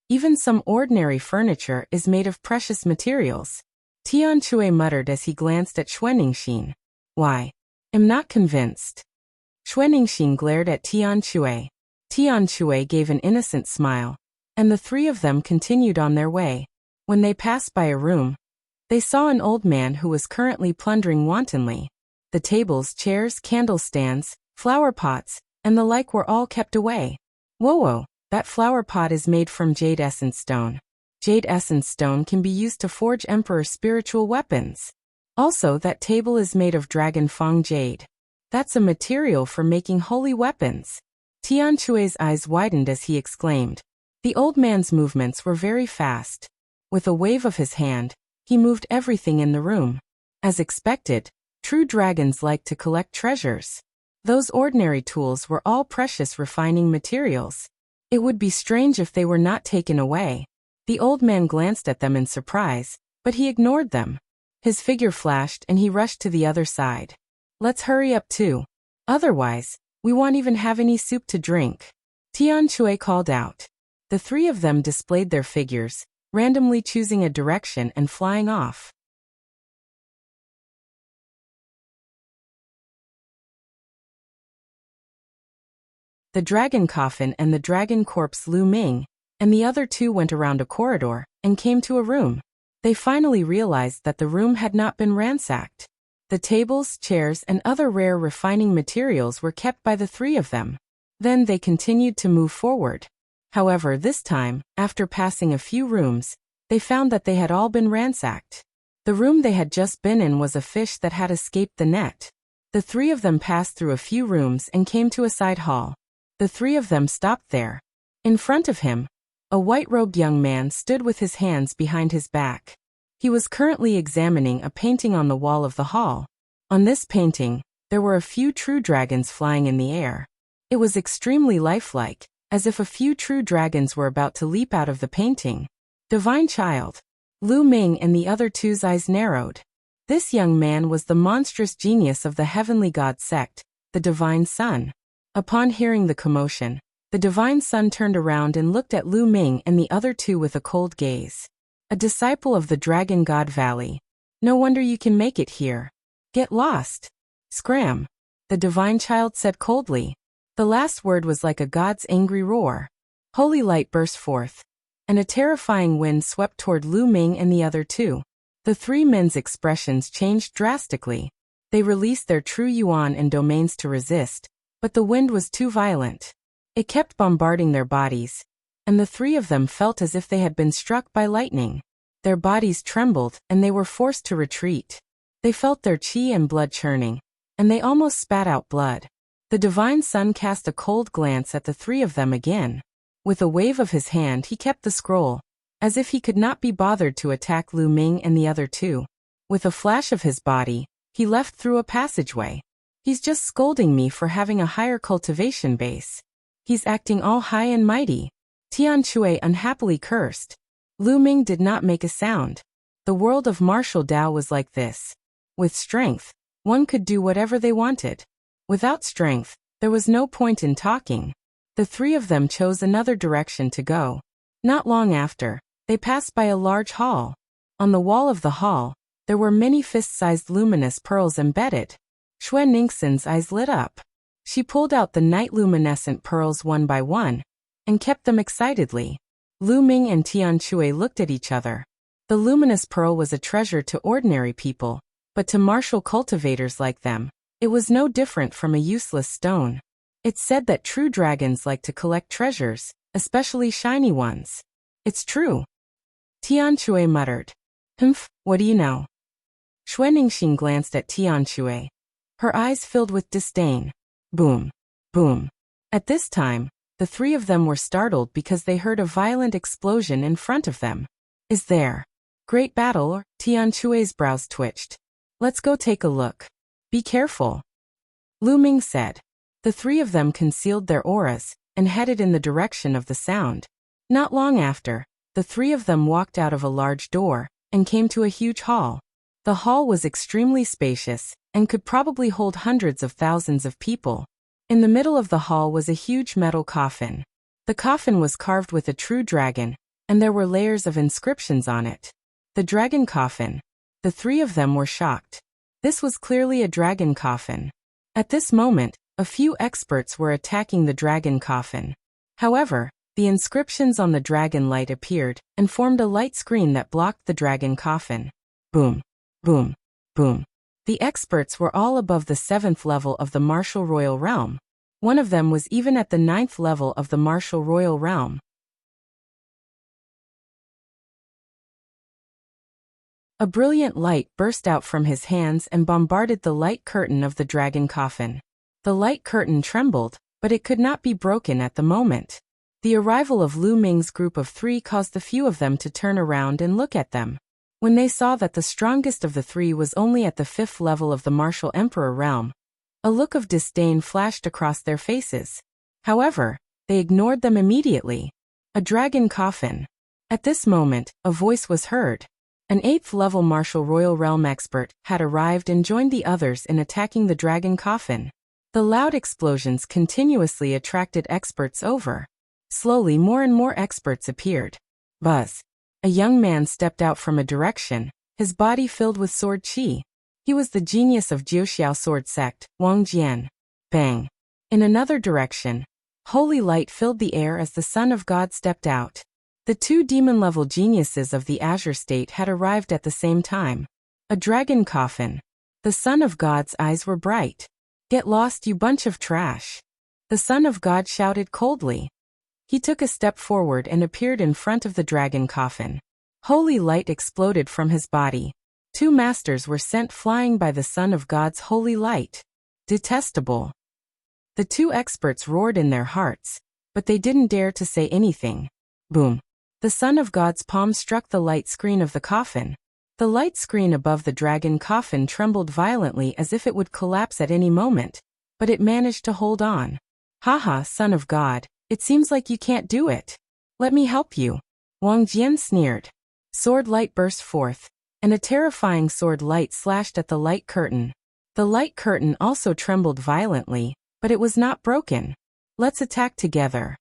Even some ordinary furniture is made of precious materials. Tian Chui muttered as he glanced at Xuanixin. Why? I'm not convinced. Xuanixin glared at Tian Chui. Tian Chui gave an innocent smile, and the 3 of them continued on their way. When they passed by a room, they saw an old man who was currently plundering wantonly. The tables, chairs, candle stands, flower pots, and the like were all kept away. Whoa, that flower pot is made from jade essence stone. Jade essence stone can be used to forge emperor spiritual weapons. Also, that table is made of dragon fang jade. That's a material for making holy weapons. Tian Chui's eyes widened as he exclaimed. The old man's movements were very fast. With a wave of his hand, he moved everything in the room. As expected, true dragons like to collect treasures. Those ordinary tools were all precious refining materials. It would be strange if they were not taken away. The old man glanced at them in surprise, but he ignored them. His figure flashed and he rushed to the other side. Let's hurry up too. Otherwise, we won't even have any soup to drink, Tian Chui called out. The 3 of them displayed their figures, randomly choosing a direction and flying off. The dragon coffin and the dragon corpse Lu Ming and the other two went around a corridor and came to a room. They finally realized that the room had not been ransacked. The tables, chairs, and other rare refining materials were kept by the three of them. Then they continued to move forward. However, this time, after passing a few rooms, they found that they had all been ransacked. The room they had just been in was a fish that had escaped the net. The three of them passed through a few rooms and came to a side hall. The three of them stopped there. In front of him, a white-robed young man stood with his hands behind his back. He was currently examining a painting on the wall of the hall. On this painting, there were a few true dragons flying in the air. It was extremely lifelike, as if a few true dragons were about to leap out of the painting. Divine Child. Lu Ming and the other two's eyes narrowed. This young man was the monstrous genius of the heavenly god sect, the Divine Sun. Upon hearing the commotion, the Divine Sun turned around and looked at Lu Ming and the other two with a cold gaze. A disciple of the Dragon God Valley. No wonder you can make it here. Get lost. Scram. The Divine Child said coldly. The last word was like a god's angry roar. Holy light burst forth, and a terrifying wind swept toward Lu Ming and the other two. The three men's expressions changed drastically. They released their true yuan and domains to resist, but the wind was too violent. It kept bombarding their bodies, and the three of them felt as if they had been struck by lightning. Their bodies trembled, and they were forced to retreat. They felt their chi and blood churning, and they almost spat out blood. The Divine Sun cast a cold glance at the three of them again. With a wave of his hand he kept the scroll, as if he could not be bothered to attack Lu Ming and the other two. With a flash of his body, he left through a passageway. He's just scolding me for having a higher cultivation base. He's acting all high and mighty. Tian Shui unhappily cursed. Lu Ming did not make a sound. The world of martial Dao was like this. With strength, one could do whatever they wanted. Without strength, there was no point in talking. The three of them chose another direction to go. Not long after, they passed by a large hall. On the wall of the hall, there were many fist-sized luminous pearls embedded. Xue Ningxin's eyes lit up. She pulled out the night-luminescent pearls one by one, and kept them excitedly. Lu Ming and Tian Shui looked at each other. The luminous pearl was a treasure to ordinary people, but to martial cultivators like them, it was no different from a useless stone. It's said that true dragons like to collect treasures, especially shiny ones. It's true. Tian Shui muttered. Humph, what do you know? Xue Ningxin glanced at Tian Shui. Her eyes filled with disdain. Boom. Boom. At this time, the three of them were startled because they heard a violent explosion in front of them. Is there great battle? Or Tian Shui's brows twitched. Let's go take a look. Be careful. Lu Ming said. The three of them concealed their auras and headed in the direction of the sound. Not long after, the three of them walked out of a large door and came to a huge hall. The hall was extremely spacious and could probably hold hundreds of thousands of people. In the middle of the hall was a huge metal coffin. The coffin was carved with a true dragon, and there were layers of inscriptions on it. The dragon coffin. The three of them were shocked. This was clearly a dragon coffin. At this moment, a few experts were attacking the dragon coffin. However, the inscriptions on the dragon light appeared and formed a light screen that blocked the dragon coffin. Boom. Boom. Boom. The experts were all above the 7th level of the martial royal realm. One of them was even at the 9th level of the martial royal realm. A brilliant light burst out from his hands and bombarded the light curtain of the dragon coffin. The light curtain trembled, but it could not be broken at the moment. The arrival of Lu Ming's group of three caused the few of them to turn around and look at them. When they saw that the strongest of the three was only at the 5th level of the martial emperor realm, a look of disdain flashed across their faces. However, they ignored them immediately. A dragon coffin. At this moment, a voice was heard. An 8th level martial royal realm expert had arrived and joined the others in attacking the dragon coffin. The loud explosions continuously attracted experts over. Slowly more and more experts appeared. Buzz. A young man stepped out from a direction, his body filled with sword qi. He was the genius of Jiuxiao sword sect, Wang Jian. Bang. In another direction, holy light filled the air as the Son of God stepped out. The two demon-level geniuses of the Azure State had arrived at the same time. A dragon coffin. The Son of God's eyes were bright. "Get lost, you bunch of trash!" The Son of God shouted coldly. He took a step forward and appeared in front of the dragon coffin. Holy light exploded from his body. Two masters were sent flying by the Son of God's holy light. Detestable. The two experts roared in their hearts, but they didn't dare to say anything. Boom. The Son of God's palm struck the light screen of the coffin. The light screen above the dragon coffin trembled violently as if it would collapse at any moment, but it managed to hold on. "Haha, Son of God, it seems like you can't do it. Let me help you." Wang Jian sneered. Sword light burst forth, and a terrifying sword light slashed at the light curtain. The light curtain also trembled violently, but it was not broken. "Let's attack together."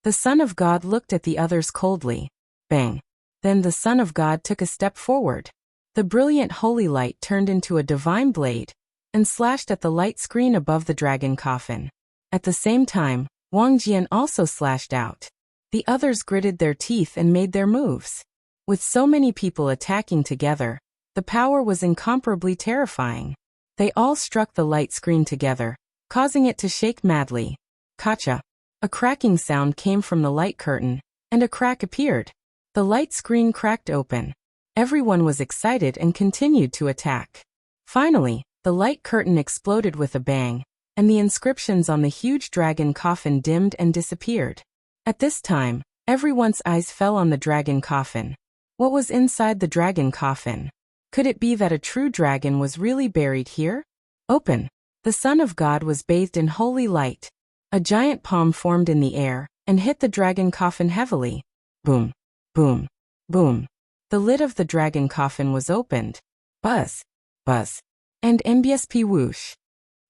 The Son of God looked at the others coldly. Bang. Then the Son of God took a step forward. The brilliant holy light turned into a divine blade and slashed at the light screen above the dragon coffin. At the same time, Wang Jian also slashed out. The others gritted their teeth and made their moves. With so many people attacking together, the power was incomparably terrifying. They all struck the light screen together, causing it to shake madly. Kacha. A cracking sound came from the light curtain, and a crack appeared. The light screen cracked open. Everyone was excited and continued to attack. Finally, the light curtain exploded with a bang, and the inscriptions on the huge dragon coffin dimmed and disappeared. At this time, everyone's eyes fell on the dragon coffin. What was inside the dragon coffin? Could it be that a true dragon was really buried here? Open. The Son of God was bathed in holy light. A giant palm formed in the air and hit the dragon coffin heavily. Boom. Boom. Boom. The lid of the dragon coffin was opened. Buzz. Buzz. And MBSP whoosh.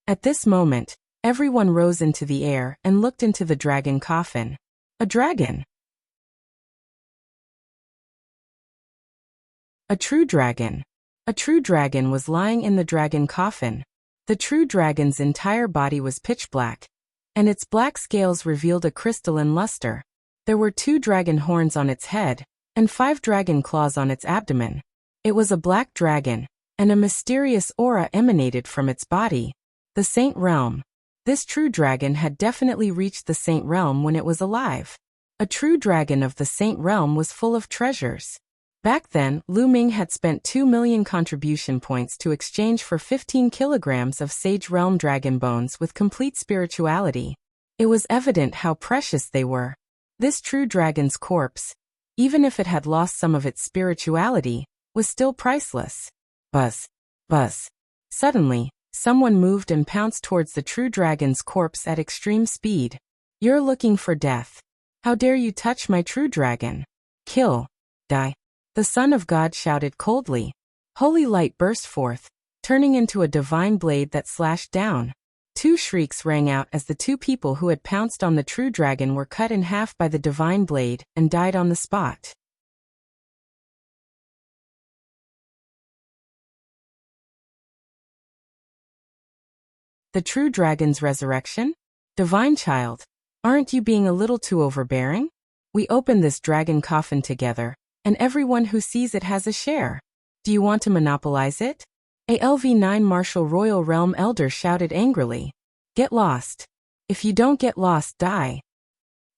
At this moment, everyone rose into the air and looked into the dragon coffin. A dragon. A true dragon. A true dragon was lying in the dragon coffin. The true dragon's entire body was pitch black, and its black scales revealed a crystalline luster. There were 2 dragon horns on its head, and 5 dragon claws on its abdomen. It was a black dragon, and a mysterious aura emanated from its body. The Saint Realm. This true dragon had definitely reached the Saint Realm when it was alive. A true dragon of the Saint Realm was full of treasures. Back then, Lu Ming had spent 2 million contribution points to exchange for 15 kilograms of Sage Realm dragon bones with complete spirituality. It was evident how precious they were. This true dragon's corpse, even if it had lost some of its spirituality, was still priceless. Buzz. Buzz. Suddenly, someone moved and pounced towards the true dragon's corpse at extreme speed. "You're looking for death. How dare you touch my true dragon? Kill. Die." The Son of God shouted coldly. Holy light burst forth, turning into a divine blade that slashed down. 2 shrieks rang out as the 2 people who had pounced on the true dragon were cut in half by the divine blade and died on the spot. The true dragon's resurrection? Divine child, aren't you being a little too overbearing? We opened this dragon coffin together, and everyone who sees it has a share. Do you want to monopolize it? A LV9 Martial Royal Realm Elder shouted angrily. Get lost. If you don't get lost, die.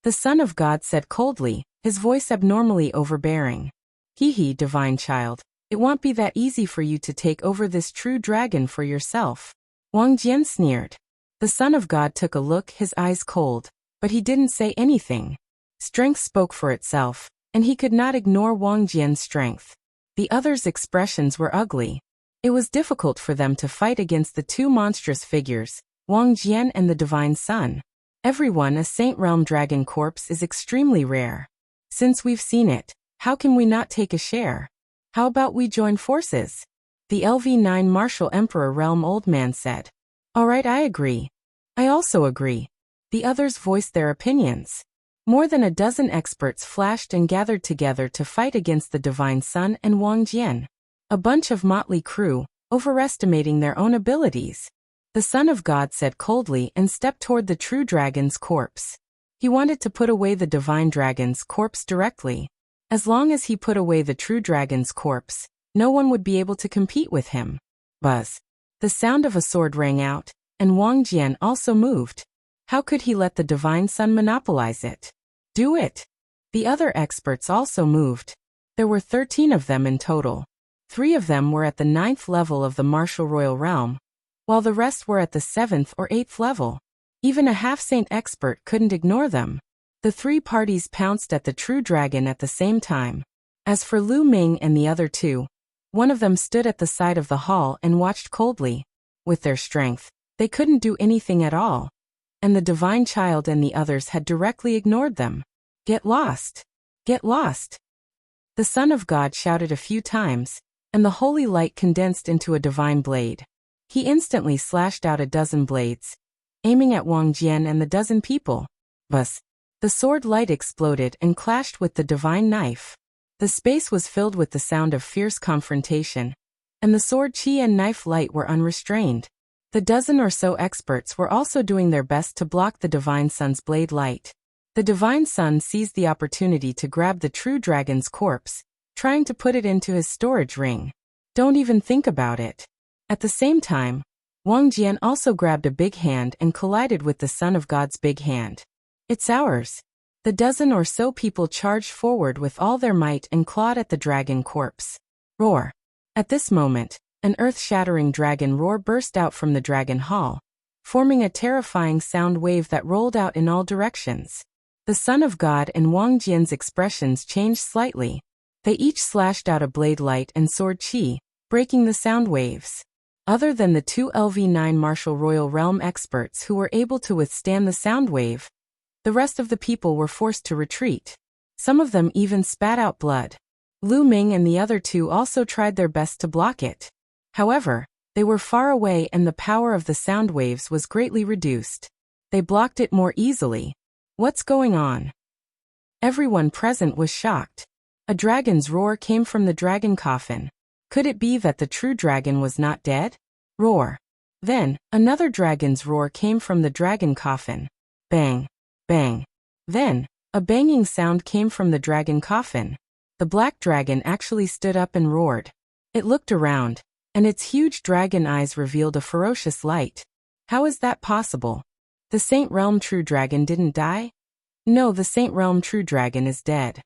The Son of God said coldly, his voice abnormally overbearing. Hee, divine child, it won't be that easy for you to take over this true dragon for yourself. Wang Jian sneered. The Son of God took a look, his eyes cold, but he didn't say anything. Strength spoke for itself, and he could not ignore Wang Jian's strength. The others' expressions were ugly. It was difficult for them to fight against the 2 monstrous figures, Wang Jian and the Divine Sun. Everyone, a Saint Realm dragon corpse is extremely rare. Since we've seen it, how can we not take a share? How about we join forces? The LV9 Martial Emperor Realm Old Man said. Alright, I agree. I also agree. The others voiced their opinions. More than a dozen experts flashed and gathered together to fight against the Divine Sun and Wang Jian. A bunch of motley crew, overestimating their own abilities. The Son of God said coldly and stepped toward the true dragon's corpse. He wanted to put away the divine dragon's corpse directly. As long as he put away the true dragon's corpse, no one would be able to compete with him. Buzz. The sound of a sword rang out, and Wang Jian also moved. How could he let the Divine Sun monopolize it? Do it! The other experts also moved. There were 13 of them in total. 3 of them were at the 9th level of the martial royal realm, while the rest were at the 7th or 8th level. Even a half-saint expert couldn't ignore them. The 3 parties pounced at the true dragon at the same time. As for Lu Ming and the other 2, one of them stood at the side of the hall and watched coldly. With their strength, they couldn't do anything at all. And the divine child and the others had directly ignored them. Get lost! Get lost! The Son of God shouted a few times, and the holy light condensed into a divine blade. He instantly slashed out a dozen blades, aiming at Wang Jian and the dozen people. Buzz! The sword light exploded and clashed with the divine knife. The space was filled with the sound of fierce confrontation, and the sword chi and knife light were unrestrained. The dozen or so experts were also doing their best to block the Divine Sun's blade light. The Divine Sun seized the opportunity to grab the true dragon's corpse, trying to put it into his storage ring. Don't even think about it. At the same time, Wang Jian also grabbed a big hand and collided with the Son of God's big hand. It's ours. The dozen or so people charged forward with all their might and clawed at the dragon corpse. Roar! At this moment, an earth-shattering dragon roar burst out from the dragon hall, forming a terrifying sound wave that rolled out in all directions. The Son of God and Wang Jian's expressions changed slightly. They each slashed out a blade light and sword chi, breaking the sound waves. Other than the 2 LV9 martial royal realm experts who were able to withstand the sound wave, the rest of the people were forced to retreat. Some of them even spat out blood. Lu Ming and the other 2 also tried their best to block it. However, they were far away and the power of the sound waves was greatly reduced. They blocked it more easily. What's going on? Everyone present was shocked. A dragon's roar came from the dragon coffin. Could it be that the true dragon was not dead? Roar. Then, another dragon's roar came from the dragon coffin. Bang. Bang. Then, a banging sound came from the dragon coffin. The black dragon actually stood up and roared. It looked around, and its huge dragon eyes revealed a ferocious light. How is that possible? The Saint Realm True Dragon didn't die? No, the Saint Realm True Dragon is dead.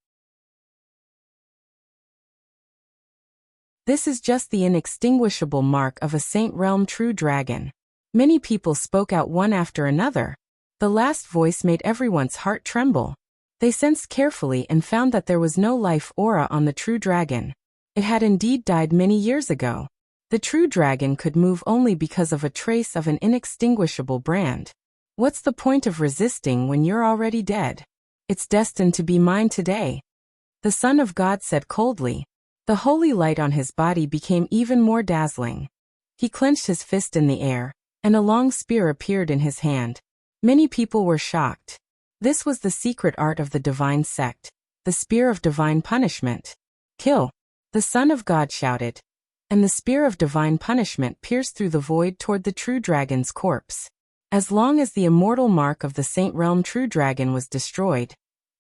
This is just the inextinguishable mark of a Saint Realm True Dragon. Many people spoke out one after another. The last voice made everyone's heart tremble. They sensed carefully and found that there was no life aura on the true dragon. It had indeed died many years ago. The true dragon could move only because of a trace of an inextinguishable brand. What's the point of resisting when you're already dead? It's destined to be mine today. The Son of God said coldly. The holy light on his body became even more dazzling. He clenched his fist in the air, and a long spear appeared in his hand. Many people were shocked. This was the secret art of the divine sect, the spear of divine punishment. Kill! The Son of God shouted, and the spear of divine punishment pierced through the void toward the true dragon's corpse. As long as the immortal mark of the Saint Realm True Dragon was destroyed,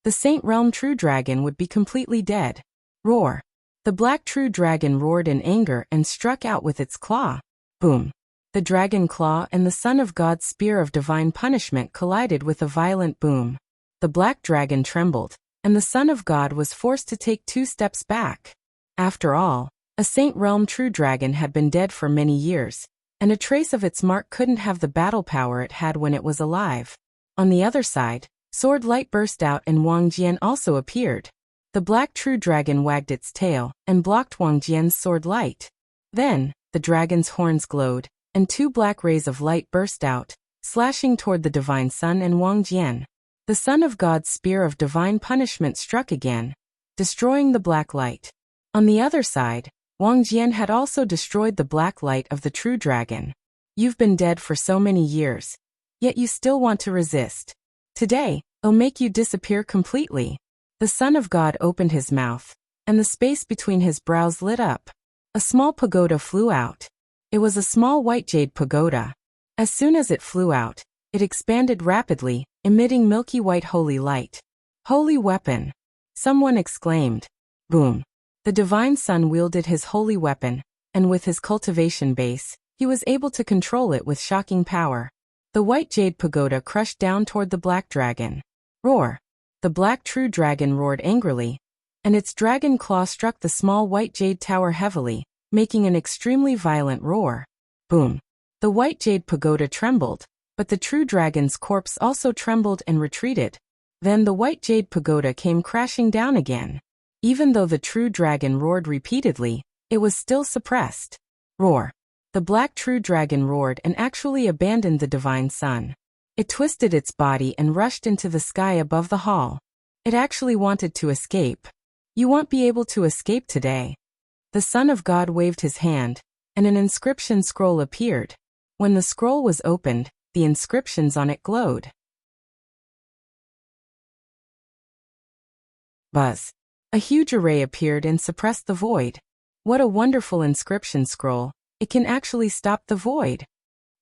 the Saint Realm True Dragon would be completely dead. Roar! The black true dragon roared in anger and struck out with its claw. Boom! The dragon claw and the Son of God's spear of divine punishment collided with a violent boom. The black dragon trembled, and the Son of God was forced to take 2 steps back. After all, a Saint Realm True Dragon had been dead for many years, and a trace of its mark couldn't have the battle power it had when it was alive. On the other side, sword light burst out and Wang Jian also appeared. The black true dragon wagged its tail and blocked Wang Jian's sword light. Then, the dragon's horns glowed, and 2 black rays of light burst out, slashing toward the Divine Sun and Wang Jian. The Son of God's spear of divine punishment struck again, destroying the black light. On the other side, Wang Jian had also destroyed the black light of the true dragon. You've been dead for so many years, yet you still want to resist. Today, I'll make you disappear completely. The Son of God opened his mouth, and the space between his brows lit up. A small pagoda flew out. It was a small white jade pagoda. As soon as it flew out, it expanded rapidly, emitting milky white holy light. Holy weapon! Someone exclaimed. Boom! The divine son wielded his holy weapon, and with his cultivation base, he was able to control it with shocking power. The white jade pagoda crushed down toward the black dragon. Roar! The black true dragon roared angrily, and its dragon claw struck the small white jade tower heavily, making an extremely violent roar. Boom! The white jade pagoda trembled, but the true dragon's corpse also trembled and retreated. Then the white jade pagoda came crashing down again. Even though the true dragon roared repeatedly, it was still suppressed. Roar! The black true dragon roared and actually abandoned the divine son. It twisted its body and rushed into the sky above the hall. It actually wanted to escape. You won't be able to escape today. The Son of God waved his hand, and an inscription scroll appeared. When the scroll was opened, the inscriptions on it glowed. Buzz! A huge array appeared and suppressed the void. What a wonderful inscription scroll! It can actually stop the void.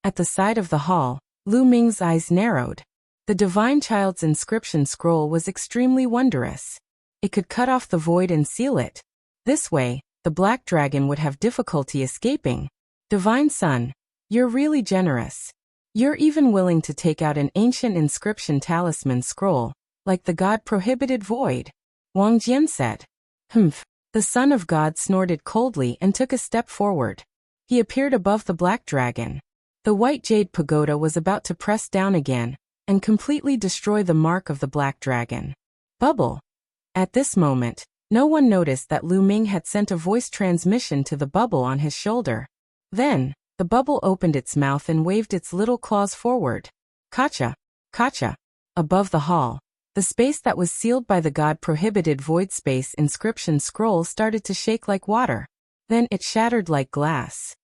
At the side of the hall, Lu Ming's eyes narrowed. The divine child's inscription scroll was extremely wondrous. It could cut off the void and seal it. This way, the black dragon would have difficulty escaping. Divine Son, you're really generous. You're even willing to take out an ancient inscription talisman scroll, like the God-prohibited void. Wang Jian said. Humph. The Son of God snorted coldly and took a step forward. He appeared above the black dragon. The white jade pagoda was about to press down again and completely destroy the mark of the black dragon. Bubble! At this moment, no one noticed that Lu Ming had sent a voice transmission to the bubble on his shoulder. Then, the bubble opened its mouth and waved its little claws forward. Kacha! Kacha! Above the hall, the space that was sealed by the God-prohibited void space inscription scroll started to shake like water. Then it shattered like glass.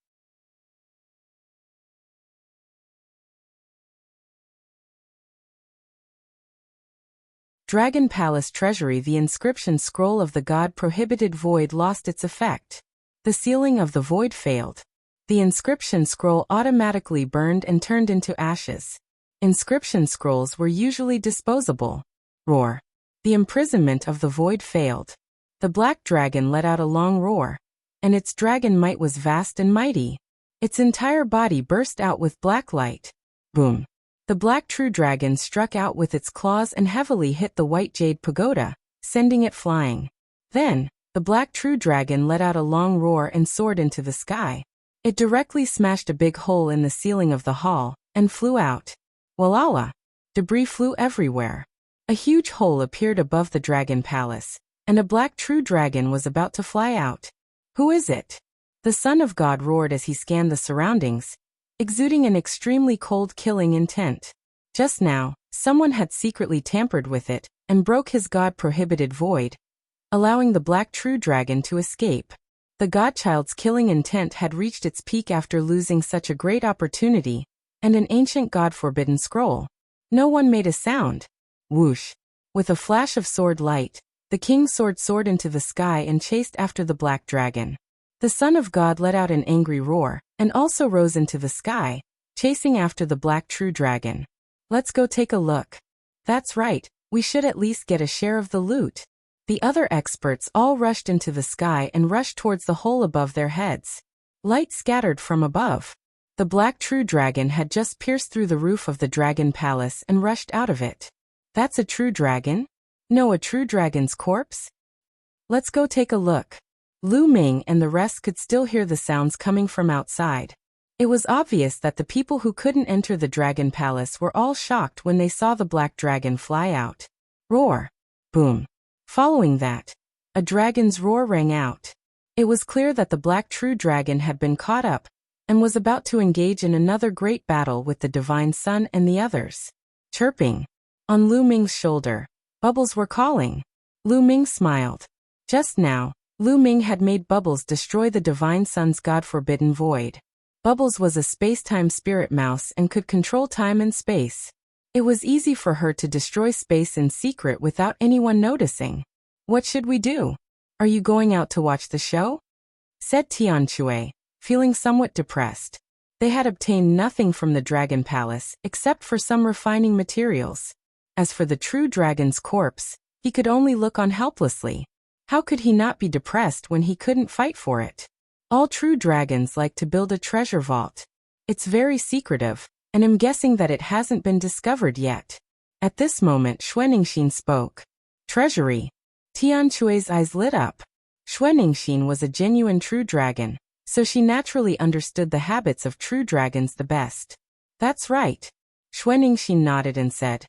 Dragon Palace Treasury. The inscription scroll of the God-prohibited void lost its effect. The sealing of the void failed. The inscription scroll automatically burned and turned into ashes. Inscription scrolls were usually disposable. Roar! The imprisonment of the void failed. The black dragon let out a long roar, and its dragon might was vast and mighty. Its entire body burst out with black light. Boom! The black true dragon struck out with its claws and heavily hit the white jade pagoda, sending it flying. Then, the black true dragon let out a long roar and soared into the sky. It directly smashed a big hole in the ceiling of the hall, and flew out. Walala! Debris flew everywhere. A huge hole appeared above the dragon palace, and a black true dragon was about to fly out. Who is it? The Son of God roared as he scanned the surroundings, exuding an extremely cold killing intent. Just now, someone had secretly tampered with it, and broke his God-prohibited void, allowing the black true dragon to escape. The godchild's killing intent had reached its peak after losing such a great opportunity, and an ancient God-forbidden scroll. No one made a sound. Whoosh! With a flash of sword light, the king's sword soared into the sky and chased after the black dragon. The Son of God let out an angry roar, and also rose into the sky, chasing after the black true dragon. Let's go take a look. That's right, we should at least get a share of the loot. The other experts all rushed into the sky and rushed towards the hole above their heads. Light scattered from above. The black true dragon had just pierced through the roof of the dragon palace and rushed out of it. That's a true dragon? No, a true dragon's corpse? Let's go take a look. Lu Ming and the rest could still hear the sounds coming from outside. It was obvious that the people who couldn't enter the dragon palace were all shocked when they saw the black dragon fly out. Roar! Boom! Following that, a dragon's roar rang out. It was clear that the black true dragon had been caught up, and was about to engage in another great battle with the divine son and the others. Chirping. On Lu Ming's shoulder, Bubbles were calling. Lu Ming smiled. Just now, Lu Ming had made Bubbles destroy the divine son's God-forbidden void. Bubbles was a space-time spirit mouse and could control time and space. It was easy for her to destroy space in secret without anyone noticing. What should we do? Are you going out to watch the show? Said Tianque, feeling somewhat depressed. They had obtained nothing from the Dragon Palace except for some refining materials. As for the true dragon's corpse, he could only look on helplessly. How could he not be depressed when he couldn't fight for it? All true dragons like to build a treasure vault. It's very secretive, and I'm guessing that it hasn't been discovered yet. At this moment Xuaningxin spoke. Treasury. Tianque's eyes lit up. Xuaningxin was a genuine true dragon, so she naturally understood the habits of true dragons the best. That's right. Xuaningxin nodded and said.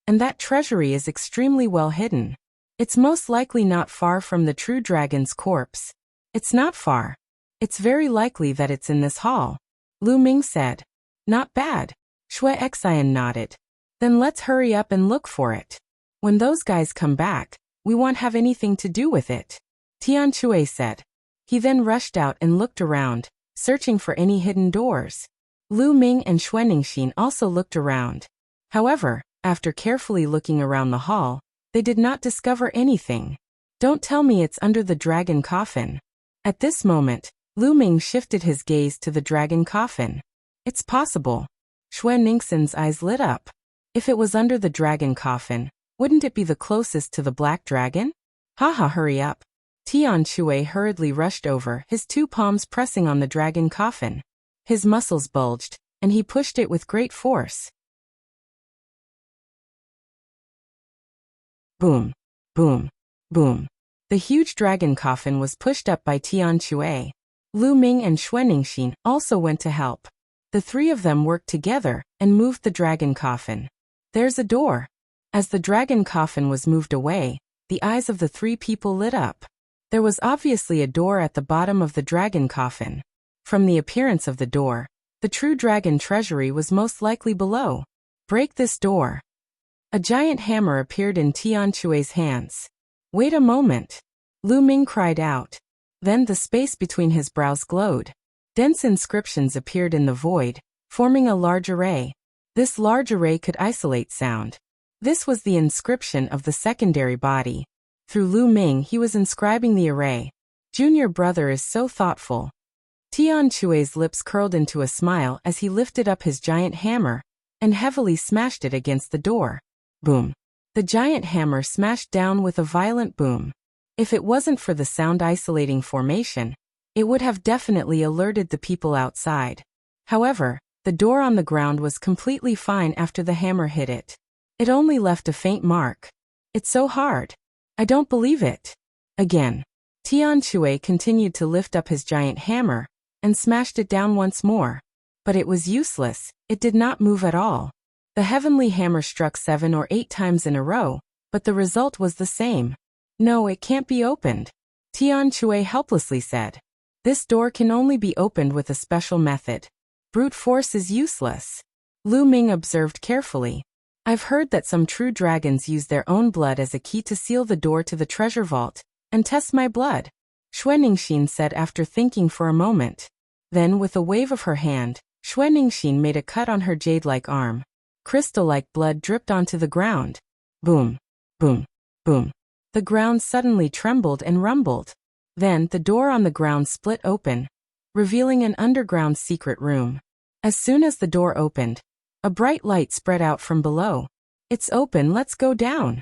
And that treasury is extremely well hidden. It's most likely not far from the true dragon's corpse. It's not far. It's very likely that it's in this hall. Lu Ming said. Not bad. Xue Xian nodded. Then let's hurry up and look for it. When those guys come back, we won't have anything to do with it. Tianque said. He then rushed out and looked around, searching for any hidden doors. Lu Ming and Xuaningxin also looked around. However, after carefully looking around the hall, they did not discover anything. Don't tell me it's under the dragon coffin. At this moment, Lu Ming shifted his gaze to the dragon coffin. It's possible. Xuaningxin's eyes lit up. If it was under the dragon coffin, wouldn't it be the closest to the black dragon? Haha, hurry up. Tianque hurriedly rushed over, his two palms pressing on the dragon coffin. His muscles bulged, and he pushed it with great force. Boom, boom, boom. The huge dragon coffin was pushed up by Tianque. Lu Ming and Xuaningxin also went to help. The three of them worked together and moved the dragon coffin. There's a door. As the dragon coffin was moved away, the eyes of the three people lit up. There was obviously a door at the bottom of the dragon coffin. From the appearance of the door, the true dragon treasury was most likely below. Break this door. A giant hammer appeared in Tianque's hands. Wait a moment. Lu Ming cried out. Then the space between his brows glowed. Dense inscriptions appeared in the void, forming a large array. This large array could isolate sound. This was the inscription of the secondary body. Through Lu Ming he was inscribing the array. Junior brother is so thoughtful. Tianque's lips curled into a smile as he lifted up his giant hammer and heavily smashed it against the door. Boom. The giant hammer smashed down with a violent boom. If it wasn't for the sound-isolating formation, it would have definitely alerted the people outside. However, the door on the ground was completely fine after the hammer hit it. It only left a faint mark. It's so hard. I don't believe it. Again. Tianque continued to lift up his giant hammer and smashed it down once more. But it was useless, it did not move at all. The heavenly hammer struck 7 or 8 times in a row, but the result was the same. No, it can't be opened. Tianque helplessly said. This door can only be opened with a special method. Brute force is useless. Lu Ming observed carefully. I've heard that some true dragons use their own blood as a key to seal the door to the treasure vault, and test my blood. Xuaningxin said after thinking for a moment. Then with a wave of her hand, Xuaningxin made a cut on her jade-like arm. Crystal-like blood dripped onto the ground. Boom, boom, boom. The ground suddenly trembled and rumbled. Then the door on the ground split open, revealing an underground secret room. As soon as the door opened, a bright light spread out from below. It's open, let's go down.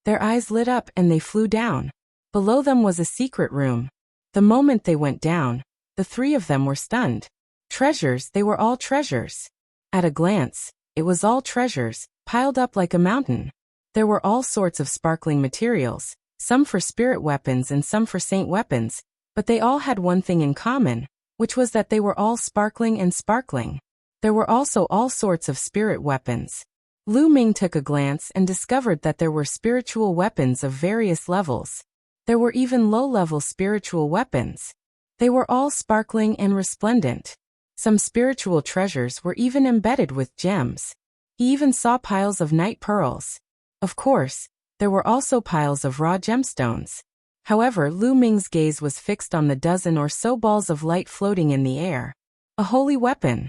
Their eyes lit up and they flew down. Below them was a secret room. The moment they went down, the three of them were stunned. Treasures, they were all treasures. At a glance, it was all treasures, piled up like a mountain. There were all sorts of sparkling materials, some for spirit weapons and some for saint weapons, but they all had one thing in common, which was that they were all sparkling and sparkling. There were also all sorts of spirit weapons. Lu Ming took a glance and discovered that there were spiritual weapons of various levels. There were even low-level spiritual weapons. They were all sparkling and resplendent. Some spiritual treasures were even embedded with gems. He even saw piles of night pearls. Of course, there were also piles of raw gemstones. However, Lu Ming's gaze was fixed on the dozen or so balls of light floating in the air. A holy weapon.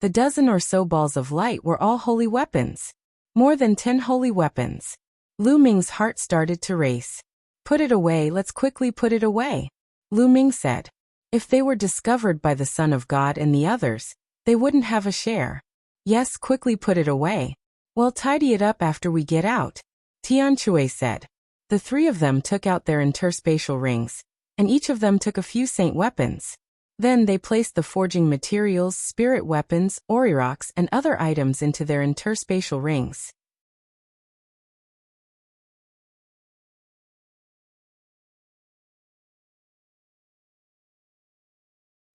The dozen or so balls of light were all holy weapons. More than 10 holy weapons. Lu Ming's heart started to race. Put it away, let's quickly put it away, Lu Ming said. If they were discovered by the Son of God and the others, they wouldn't have a share. Yes, quickly put it away. Well, tidy it up after we get out, Tian Chui said. The three of them took out their interspatial rings, and each of them took a few saint weapons. Then they placed the forging materials, spirit weapons, orirocks, and other items into their interspatial rings.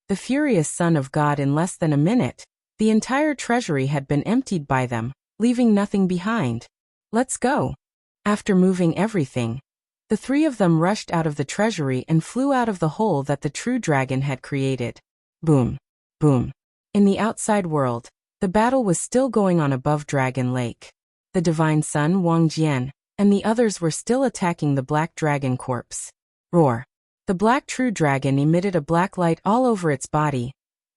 The furious Son of God, in less than a minute, the entire treasury had been emptied by them, leaving nothing behind. Let's go. After moving everything, the three of them rushed out of the treasury and flew out of the hole that the true dragon had created. Boom. Boom. In the outside world, the battle was still going on above Dragon Lake. The divine son Wang Jian and the others were still attacking the black dragon corpse. Roar. The black true dragon emitted a black light all over its body,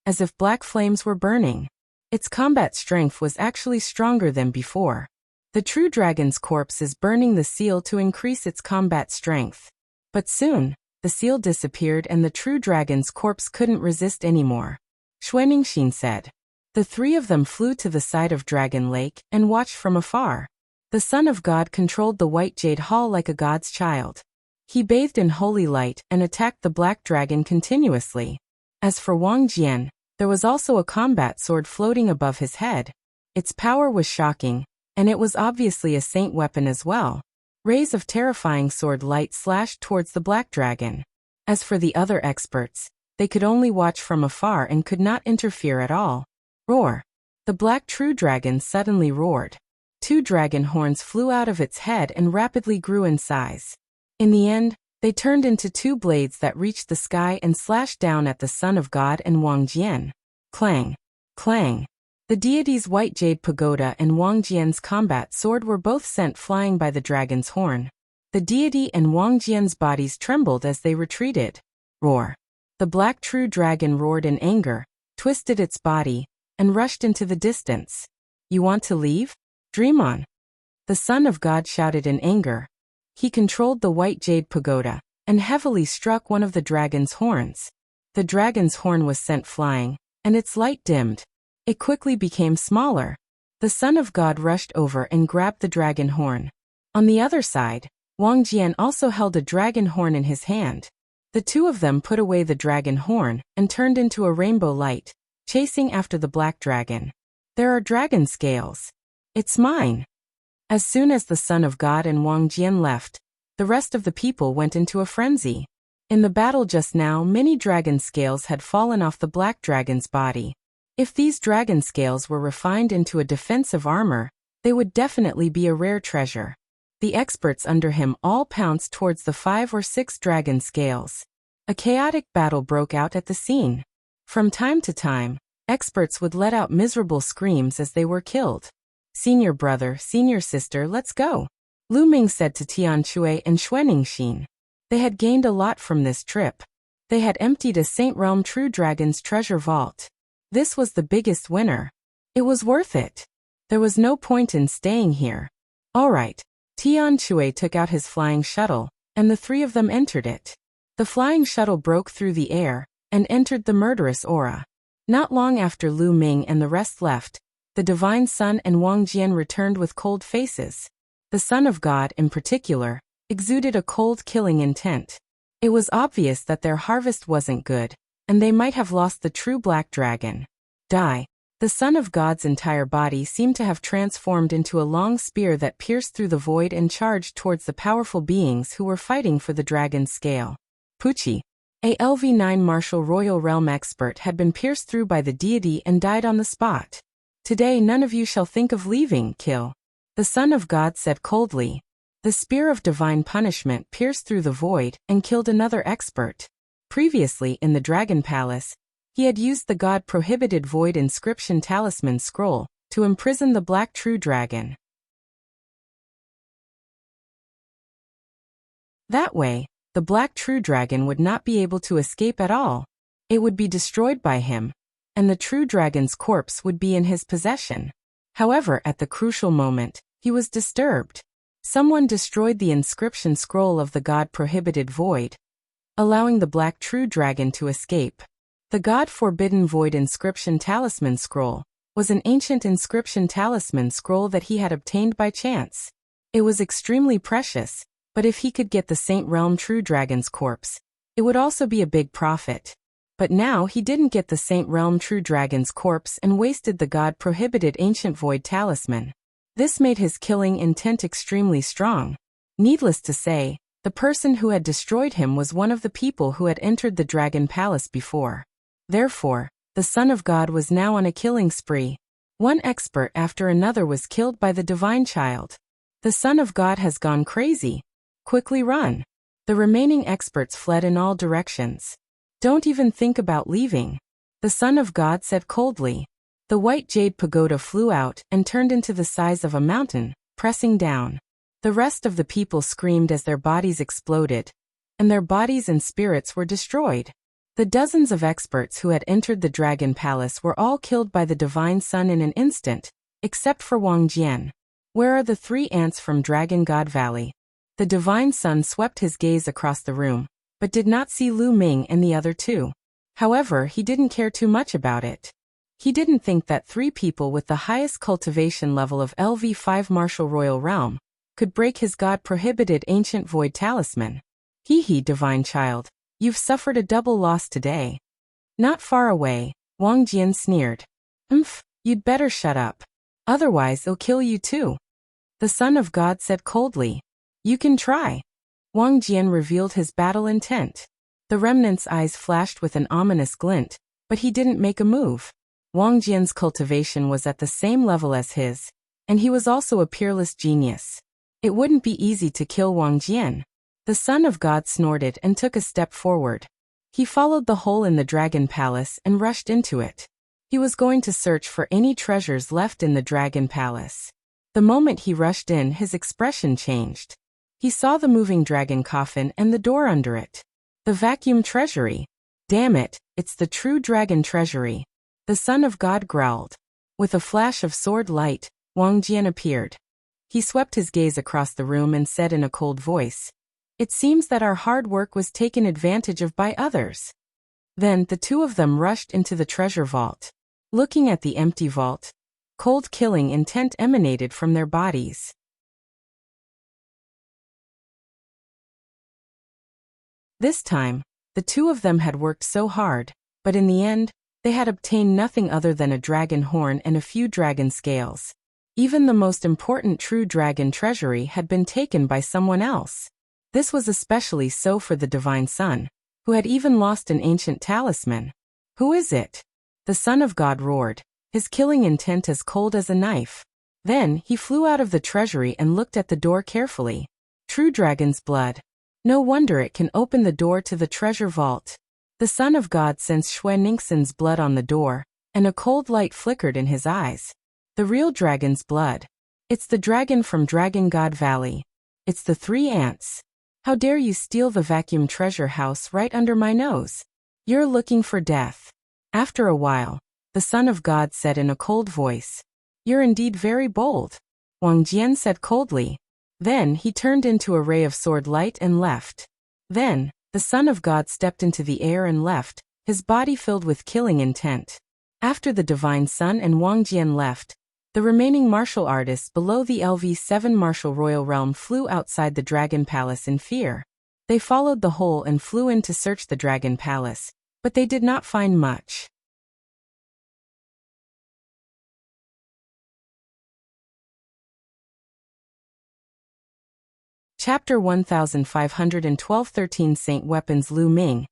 as if black flames were burning. Its combat strength was actually stronger than before. The true dragon's corpse is burning the seal to increase its combat strength. But soon, the seal disappeared and the true dragon's corpse couldn't resist anymore. Xuanixin said. The three of them flew to the side of Dragon Lake and watched from afar. The Son of God controlled the white jade hall like a god's child. He bathed in holy light and attacked the black dragon continuously. As for Wang Jian, there was also a combat sword floating above his head. Its power was shocking, and it was obviously a saint weapon as well. Rays of terrifying sword light slashed towards the black dragon. As for the other experts, they could only watch from afar and could not interfere at all. Roar. The black true dragon suddenly roared. 2 dragon horns flew out of its head and rapidly grew in size. In the end, they turned into 2 blades that reached the sky and slashed down at the Son of God and Wang Jian. Clang. Clang. The deity's white jade pagoda and Wang Jian's combat sword were both sent flying by the dragon's horn. The deity and Wang Jian's bodies trembled as they retreated. Roar. The black true dragon roared in anger, twisted its body, and rushed into the distance. You want to leave? Dream on. The Son of God shouted in anger. He controlled the white jade pagoda, and heavily struck one of the dragon's horns. The dragon's horn was sent flying, and its light dimmed. It quickly became smaller. The Son of God rushed over and grabbed the dragon horn. On the other side, Wang Jian also held a dragon horn in his hand. The two of them put away the dragon horn and turned into a rainbow light, chasing after the black dragon. There are dragon scales. It's mine. As soon as the Son of God and Wang Jian left, the rest of the people went into a frenzy. In the battle just now, many dragon scales had fallen off the black dragon's body. If these dragon scales were refined into a defensive armor, they would definitely be a rare treasure. The experts under him all pounced towards the 5 or 6 dragon scales. A chaotic battle broke out at the scene. From time to time, experts would let out miserable screams as they were killed. Senior brother, senior sister, let's go, Lu Ming said to Tian Chui and Xuanixin. They had gained a lot from this trip. They had emptied a Saint Realm True Dragon's treasure vault. This was the biggest winner. It was worth it. There was no point in staying here. All right. Tian Chui took out his flying shuttle, and the 3 of them entered it. The flying shuttle broke through the air and entered the murderous aura. Not long after Lu Ming and the rest left, the Divine Son and Wang Jian returned with cold faces. The Son of God, in particular, exuded a cold killing intent. It was obvious that their harvest wasn't good, and they might have lost the true black dragon. Die. The Son of God's entire body seemed to have transformed into a long spear that pierced through the void and charged towards the powerful beings who were fighting for the dragon's scale. Pucci. A LV9 Martial Royal Realm expert had been pierced through by the deity and died on the spot. Today none of you shall think of leaving, kill. The Son of God said coldly. The spear of divine punishment pierced through the void and killed another expert. Previously in the Dragon Palace, he had used the God-prohibited void inscription talisman scroll to imprison the black true dragon. That way, the black true dragon would not be able to escape at all. It would be destroyed by him. and the true dragon's corpse would be in his possession. However, at the crucial moment, he was disturbed. Someone destroyed the inscription scroll of the God-prohibited void, allowing the black true dragon to escape. The God-forbidden void inscription talisman scroll was an ancient inscription talisman scroll that he had obtained by chance. It was extremely precious, but if he could get the Saint Realm True Dragon's corpse, it would also be a big profit. But now he didn't get the Saint Realm True Dragon's corpse and wasted the God-prohibited ancient void talisman. This made his killing intent extremely strong. Needless to say, the person who had destroyed him was one of the people who had entered the Dragon Palace before. Therefore, the Son of God was now on a killing spree. One expert after another was killed by the Divine Child. The Son of God has gone crazy. Quickly run. The remaining experts fled in all directions. Don't even think about leaving, the Son of God said coldly. The white jade pagoda flew out and turned into the size of a mountain, pressing down. The rest of the people screamed as their bodies exploded, and their bodies and spirits were destroyed. The dozens of experts who had entered the Dragon Palace were all killed by the Divine Sun in an instant, except for Wang Jian. Where are the 3 ants from Dragon God Valley? The Divine Sun swept his gaze across the room, but did not see Lu Ming and the other 2. However, he didn't care too much about it. He didn't think that 3 people with the highest cultivation level of LV5 Martial Royal Realm could break his God-prohibited ancient void talisman. Hee, Divine Child, you've suffered a double loss today. Not far away, Wang Jian sneered. You'd better shut up. Otherwise they'll kill you too. The Son of God said coldly. You can try. Wang Jian revealed his battle intent. The remnant's eyes flashed with an ominous glint, but he didn't make a move. Wang Jian's cultivation was at the same level as his, and he was also a peerless genius. It wouldn't be easy to kill Wang Jian. The Son of God snorted and took a step forward. He followed the hole in the Dragon Palace and rushed into it. He was going to search for any treasures left in the Dragon Palace. The moment he rushed in, his expression changed. He saw the moving dragon coffin and the door under it. The vacuum treasury. Damn it, it's the true dragon treasury. The Son of God growled. With a flash of sword light, Wang Jian appeared. He swept his gaze across the room and said in a cold voice, "It seems that our hard work was taken advantage of by others." Then the 2 of them rushed into the treasure vault. Looking at the empty vault, cold killing intent emanated from their bodies. This time, the 2 of them had worked so hard, but in the end, they had obtained nothing other than a dragon horn and a few dragon scales. Even the most important true dragon treasury had been taken by someone else. This was especially so for the Divine Sun, who had even lost an ancient talisman. Who is it? The Son of God roared, his killing intent as cold as a knife. Then he flew out of the treasury and looked at the door carefully. True dragon's blood. No wonder it can open the door to the treasure vault. The Son of God sensed Xue Ningxin's blood on the door, and a cold light flickered in his eyes. The real dragon's blood. It's the dragon from Dragon God Valley. It's the 3 ants. How dare you steal the vacuum treasure house right under my nose? You're looking for death. After a while, the Son of God said in a cold voice, "You're indeed very bold," Wang Jian said coldly. Then he turned into a ray of sword light and left. Then, the Son of God stepped into the air and left, his body filled with killing intent. After the Divine Sun and Wang Jian left, the remaining martial artists below the LV7 Martial Royal Realm flew outside the Dragon Palace in fear. They followed the hole and flew in to search the Dragon Palace, but they did not find much. Chapter 1512 13 Saint Weapons Lu Ming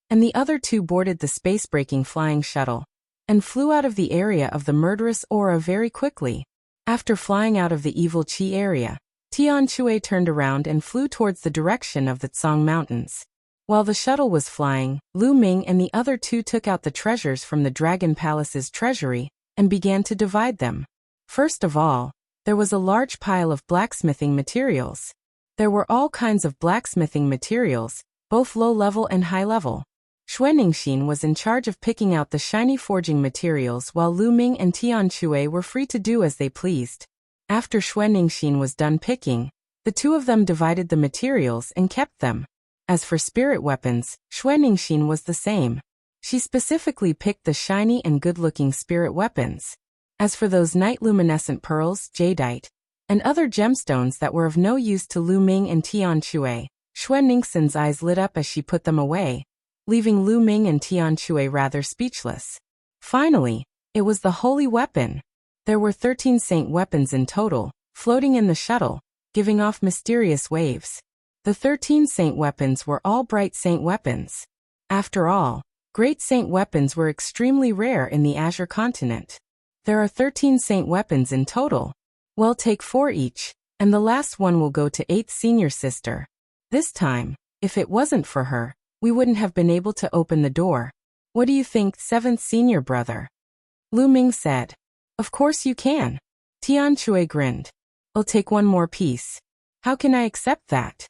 and the other 2 boarded the space-breaking flying shuttle and flew out of the area of the murderous aura very quickly. After flying out of the evil Qi area, Tian Shui turned around and flew towards the direction of the Tsang Mountains. While the shuttle was flying, Lu Ming and the other 2 took out the treasures from the Dragon Palace's treasury and began to divide them. First of all, there was a large pile of blacksmithing materials. There were all kinds of blacksmithing materials, both low-level and high-level. Xuanningsin was in charge of picking out the shiny forging materials while Lu Ming and Tian Shui were free to do as they pleased. After Xuanningsin was done picking, the two of them divided the materials and kept them. As for spirit weapons, Xuanningsin was the same. She specifically picked the shiny and good-looking spirit weapons. As for those night-luminescent pearls, jadeite, and other gemstones that were of no use to Lu Ming and Tian Shui, Xuanningsin's eyes lit up as she put them away, leaving Lu Ming and Tian Shui rather speechless. Finally, it was the holy weapon. There were 13 saint weapons in total, floating in the shuttle, giving off mysterious waves. The 13 saint weapons were all bright saint weapons. After all, great saint weapons were extremely rare in the Azure continent. There are 13 saint weapons in total. Well, take 4 each, and the last one will go to 8th senior sister. This time, if it wasn't for her, we wouldn't have been able to open the door. What do you think, 7th senior brother? Lu Ming said. Of course you can. Tian Shui grinned. I'll take one more piece. How can I accept that?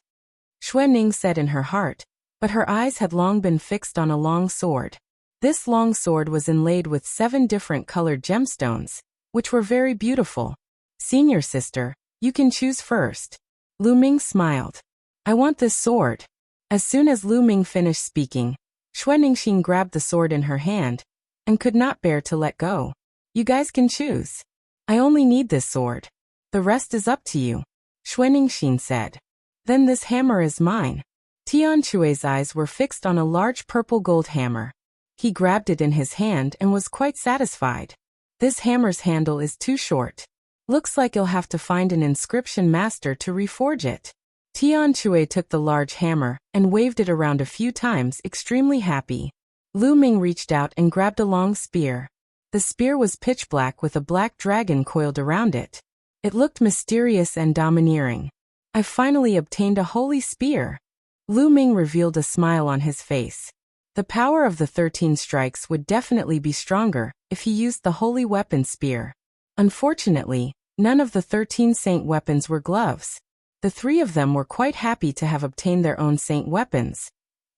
Xuanning said in her heart, but her eyes had long been fixed on a long sword. This long sword was inlaid with 7 different colored gemstones, which were very beautiful. Senior sister, you can choose first. Lu Ming smiled. I want this sword. As soon as Lu Ming finished speaking, Xuanningsin grabbed the sword in her hand and could not bear to let go. You guys can choose. I only need this sword. The rest is up to you, Xuanningsin said. Then this hammer is mine. Tian Shui's eyes were fixed on a large purple gold hammer. He grabbed it in his hand and was quite satisfied. This hammer's handle is too short. Looks like you'll have to find an inscription master to reforge it. Tian Shui took the large hammer and waved it around a few times, extremely happy. Lu Ming reached out and grabbed a long spear. The spear was pitch black with a black dragon coiled around it. It looked mysterious and domineering. I finally obtained a holy spear. Lu Ming revealed a smile on his face. The power of the 13 strikes would definitely be stronger if he used the holy weapon spear. Unfortunately, none of the 13 saint weapons were gloves. The 3 of them were quite happy to have obtained their own saint weapons,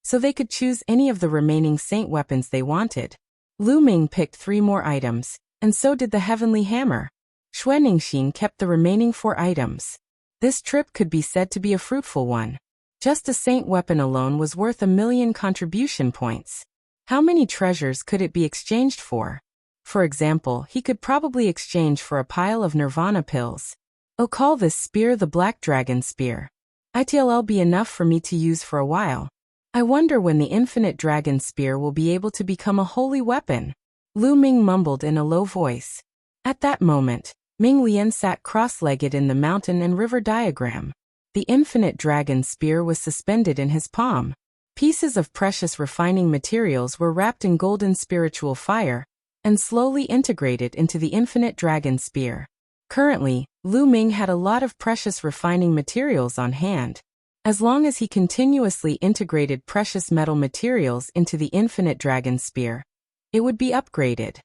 so they could choose any of the remaining saint weapons they wanted. Lu Ming picked 3 more items, and so did the heavenly hammer. Xuanningsin kept the remaining 4 items. This trip could be said to be a fruitful one. Just a saint weapon alone was worth 1,000,000 contribution points. How many treasures could it be exchanged for? For example, he could probably exchange for a pile of nirvana pills. I'll call this spear the Black Dragon Spear. It'll be enough for me to use for a while. I wonder when the Infinite Dragon Spear will be able to become a holy weapon. Lu Ming mumbled in a low voice. At that moment, Ming Lian sat cross-legged in the mountain and river diagram. The Infinite Dragon Spear was suspended in his palm. Pieces of precious refining materials were wrapped in golden spiritual fire and slowly integrated into the Infinite Dragon Spear. Currently, Lu Ming had a lot of precious refining materials on hand. As long as he continuously integrated precious metal materials into the Infinite Dragon Spear, it would be upgraded.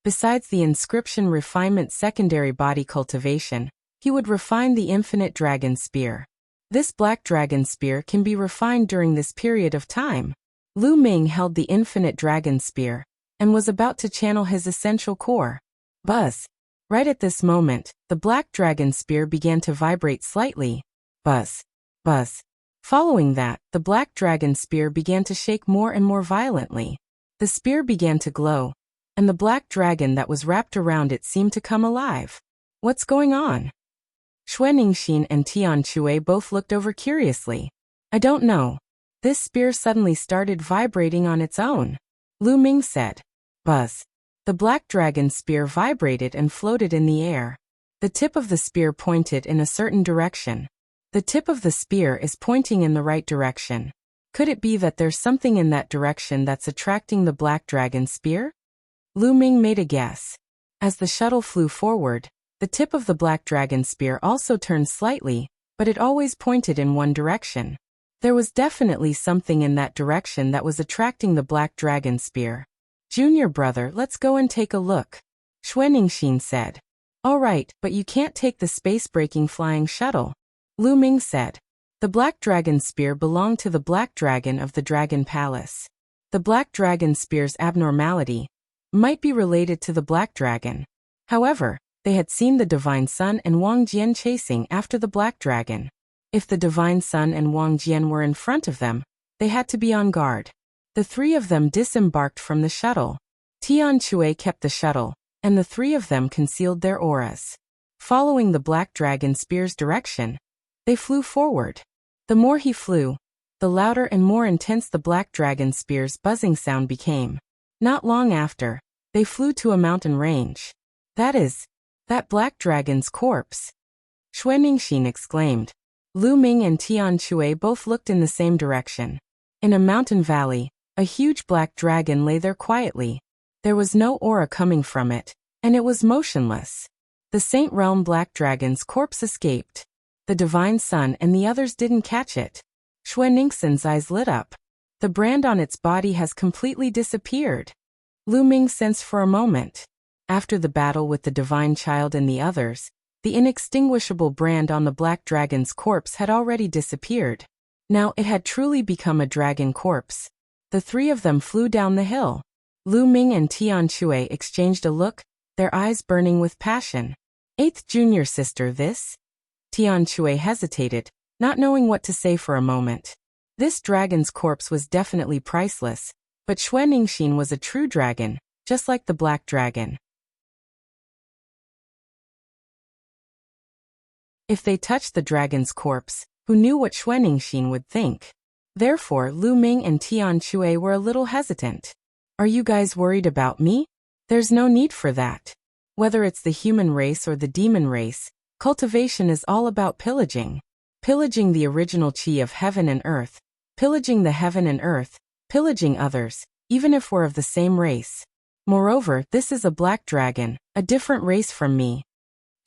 Besides the inscription refinement secondary body cultivation, he would refine the Infinite Dragon Spear. This Black Dragon Spear can be refined during this period of time. Lu Ming held the Infinite Dragon Spear and was about to channel his essential core. Buzz. Right at this moment, the Black Dragon Spear began to vibrate slightly. Buzz. Buzz. Following that, the Black Dragon Spear began to shake more and more violently. The spear began to glow, and the black dragon that was wrapped around it seemed to come alive. What's going on? Xuanningsin and Tian Shui both looked over curiously. I don't know. This spear suddenly started vibrating on its own. Lu Ming said. Buzz. The black dragon spear vibrated and floated in the air. The tip of the spear pointed in a certain direction. The tip of the spear is pointing in the right direction. Could it be that there's something in that direction that's attracting the black dragon spear? Lu Ming made a guess. As the shuttle flew forward, the tip of the black dragon spear also turned slightly, but it always pointed in one direction. There was definitely something in that direction that was attracting the black dragon spear. Junior brother, let's go and take a look, Xuanningsin said. All right, but you can't take the space-breaking flying shuttle, Lu Ming said. The black dragon spear belonged to the black dragon of the dragon palace. The black dragon spear's abnormality might be related to the black dragon. However, they had seen the Divine Sun and Wang Jian chasing after the black dragon. If the Divine Sun and Wang Jian were in front of them, they had to be on guard. The three of them disembarked from the shuttle. Tian Chui kept the shuttle, and the three of them concealed their auras. Following the black dragon spear's direction, they flew forward. The more he flew, the louder and more intense the black dragon spear's buzzing sound became. Not long after, they flew to a mountain range. That black dragon's corpse. Xuanixin exclaimed. Lu Ming and Tian Chui both looked in the same direction. In a mountain valley, a huge black dragon lay there quietly. There was no aura coming from it, and it was motionless. The Saint Realm black dragon's corpse escaped. The Divine Sun and the others didn't catch it. Xuanixin's eyes lit up. The brand on its body has completely disappeared. Lu Ming sensed for a moment. After the battle with the Divine Child and the others, the inextinguishable brand on the black dragon's corpse had already disappeared. Now it had truly become a dragon corpse. The three of them flew down the hill. Lu Ming and Tian Chui exchanged a look, their eyes burning with passion. Eighth junior sister, this? Tian Chui hesitated, not knowing what to say for a moment. This dragon's corpse was definitely priceless, but Xuanixin was a true dragon, just like the black dragon. If they touched the dragon's corpse, who knew what Xuanixin would think? Therefore, Lu Ming and Tian Chui were a little hesitant. Are you guys worried about me? There's no need for that. Whether it's the human race or the demon race, cultivation is all about pillaging. Pillaging the original chi of heaven and earth. Pillaging the heaven and earth. Pillaging others, even if we're of the same race. Moreover, this is a black dragon, a different race from me.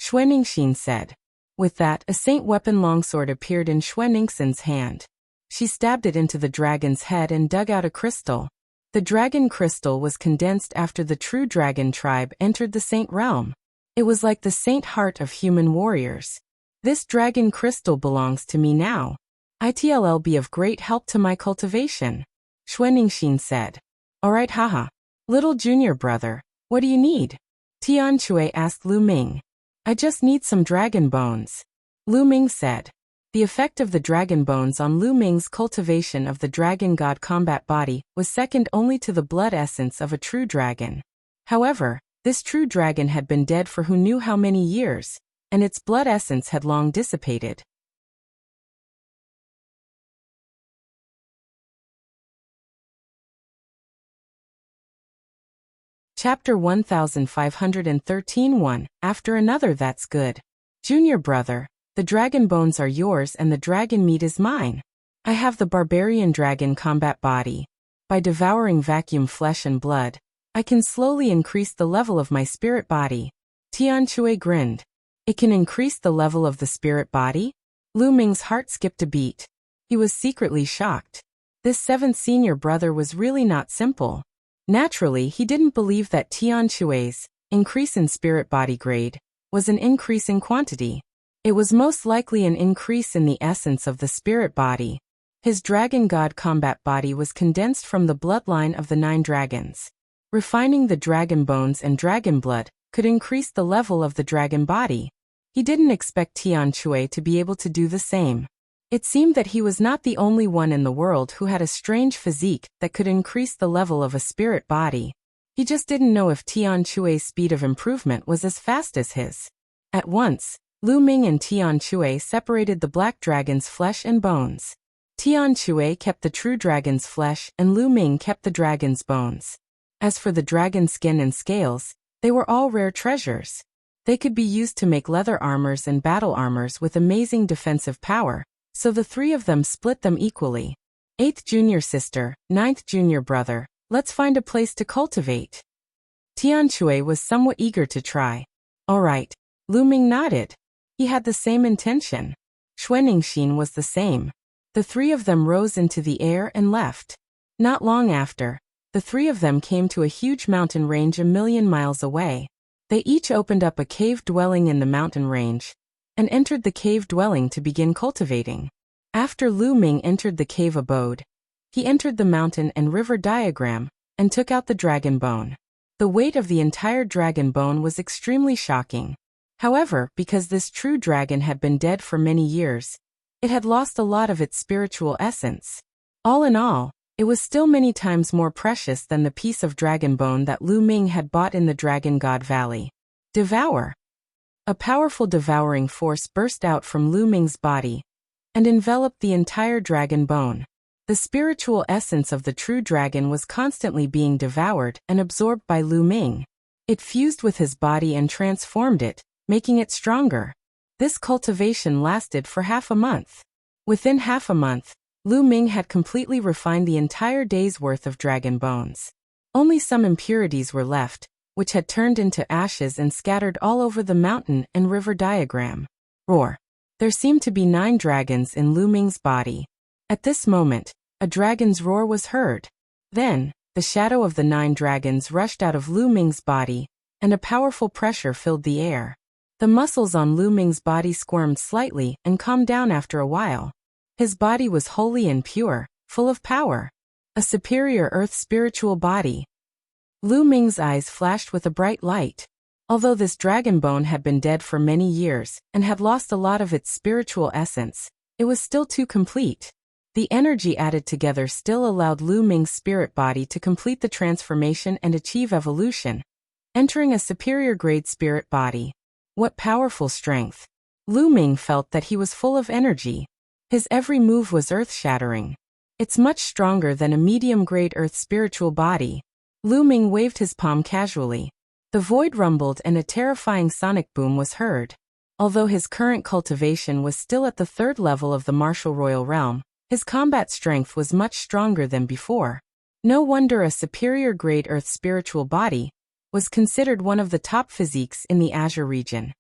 Xuanixin said. With that, a saint weapon longsword appeared in Xuanixin's hand. She stabbed it into the dragon's head and dug out a crystal. The dragon crystal was condensed after the true dragon tribe entered the saint realm. It was like the saint heart of human warriors. This dragon crystal belongs to me now. It'll be of great help to my cultivation. Xuanixin said. Alright, haha. Little junior brother, what do you need? Tian Chui asked Lu Ming. I just need some dragon bones. Lu Ming said. The effect of the dragon bones on Lu Ming's cultivation of the dragon god combat body was second only to the blood essence of a true dragon. However, this true dragon had been dead for who knew how many years, and its blood essence had long dissipated. Chapter 1513 One After Another. That's good. Junior brother, the dragon bones are yours and the dragon meat is mine. I have the barbarian dragon combat body. By devouring vacuum flesh and blood, I can slowly increase the level of my spirit body. Tian Chui grinned. It can increase the level of the spirit body? Lu Ming's heart skipped a beat. He was secretly shocked. This seventh senior brother was really not simple. Naturally, he didn't believe that Tian Chui's increase in spirit body grade was an increase in quantity. It was most likely an increase in the essence of the spirit body. His dragon god combat body was condensed from the bloodline of the 9 dragons. Refining the dragon bones and dragon blood could increase the level of the dragon body. He didn't expect Tian Chui to be able to do the same. It seemed that he was not the only one in the world who had a strange physique that could increase the level of a spirit body. He just didn't know if Tian Chui's speed of improvement was as fast as his. At once, Lu Ming and Tian Chui separated the black dragon's flesh and bones. Tian Chui kept the true dragon's flesh and Lu Ming kept the dragon's bones. As for the dragon skin and scales, they were all rare treasures. They could be used to make leather armors and battle armors with amazing defensive power, so the three of them split them equally. 8th junior sister, 9th junior brother, let's find a place to cultivate. Tian Chui was somewhat eager to try. Alright. Lu Ming nodded. He had the same intention. Xuanixin was the same. The three of them rose into the air and left. Not long after, the three of them came to a huge mountain range 1,000,000 miles away. They each opened up a cave dwelling in the mountain range and entered the cave dwelling to begin cultivating. After Lu Ming entered the cave abode, he entered the mountain and river diagram, and took out the dragon bone. The weight of the entire dragon bone was extremely shocking. However, because this true dragon had been dead for many years, it had lost a lot of its spiritual essence. All in all, it was still many times more precious than the piece of dragon bone that Lu Ming had bought in the Dragon God Valley. Devour. A powerful devouring force burst out from Lu Ming's body and enveloped the entire dragon bone. The spiritual essence of the true dragon was constantly being devoured and absorbed by Lu Ming. It fused with his body and transformed it, making it stronger. This cultivation lasted for half a month. Within half a month, Lu Ming had completely refined the entire day's worth of dragon bones. Only some impurities were left, which had turned into ashes and scattered all over the mountain and river diagram. Roar. There seemed to be 9 dragons in Lu Ming's body. At this moment, a dragon's roar was heard. Then, the shadow of the 9 dragons rushed out of Lu Ming's body, and a powerful pressure filled the air. The muscles on Lu Ming's body squirmed slightly and calmed down after a while. His body was holy and pure, full of power. A superior earth spiritual body. Lu Ming's eyes flashed with a bright light. Although this dragon bone had been dead for many years and had lost a lot of its spiritual essence, it was still too complete. The energy added together still allowed Lu Ming's spirit body to complete the transformation and achieve evolution, entering a superior grade spirit body. What powerful strength! Lu Ming felt that he was full of energy. His every move was earth-shattering. It's much stronger than a medium-grade earth spiritual body. Lu Ming waved his palm casually. The void rumbled and a terrifying sonic boom was heard. Although his current cultivation was still at the 3rd level of the martial royal realm, his combat strength was much stronger than before. No wonder a superior grade earth spiritual body was considered one of the top physiques in the Azure region.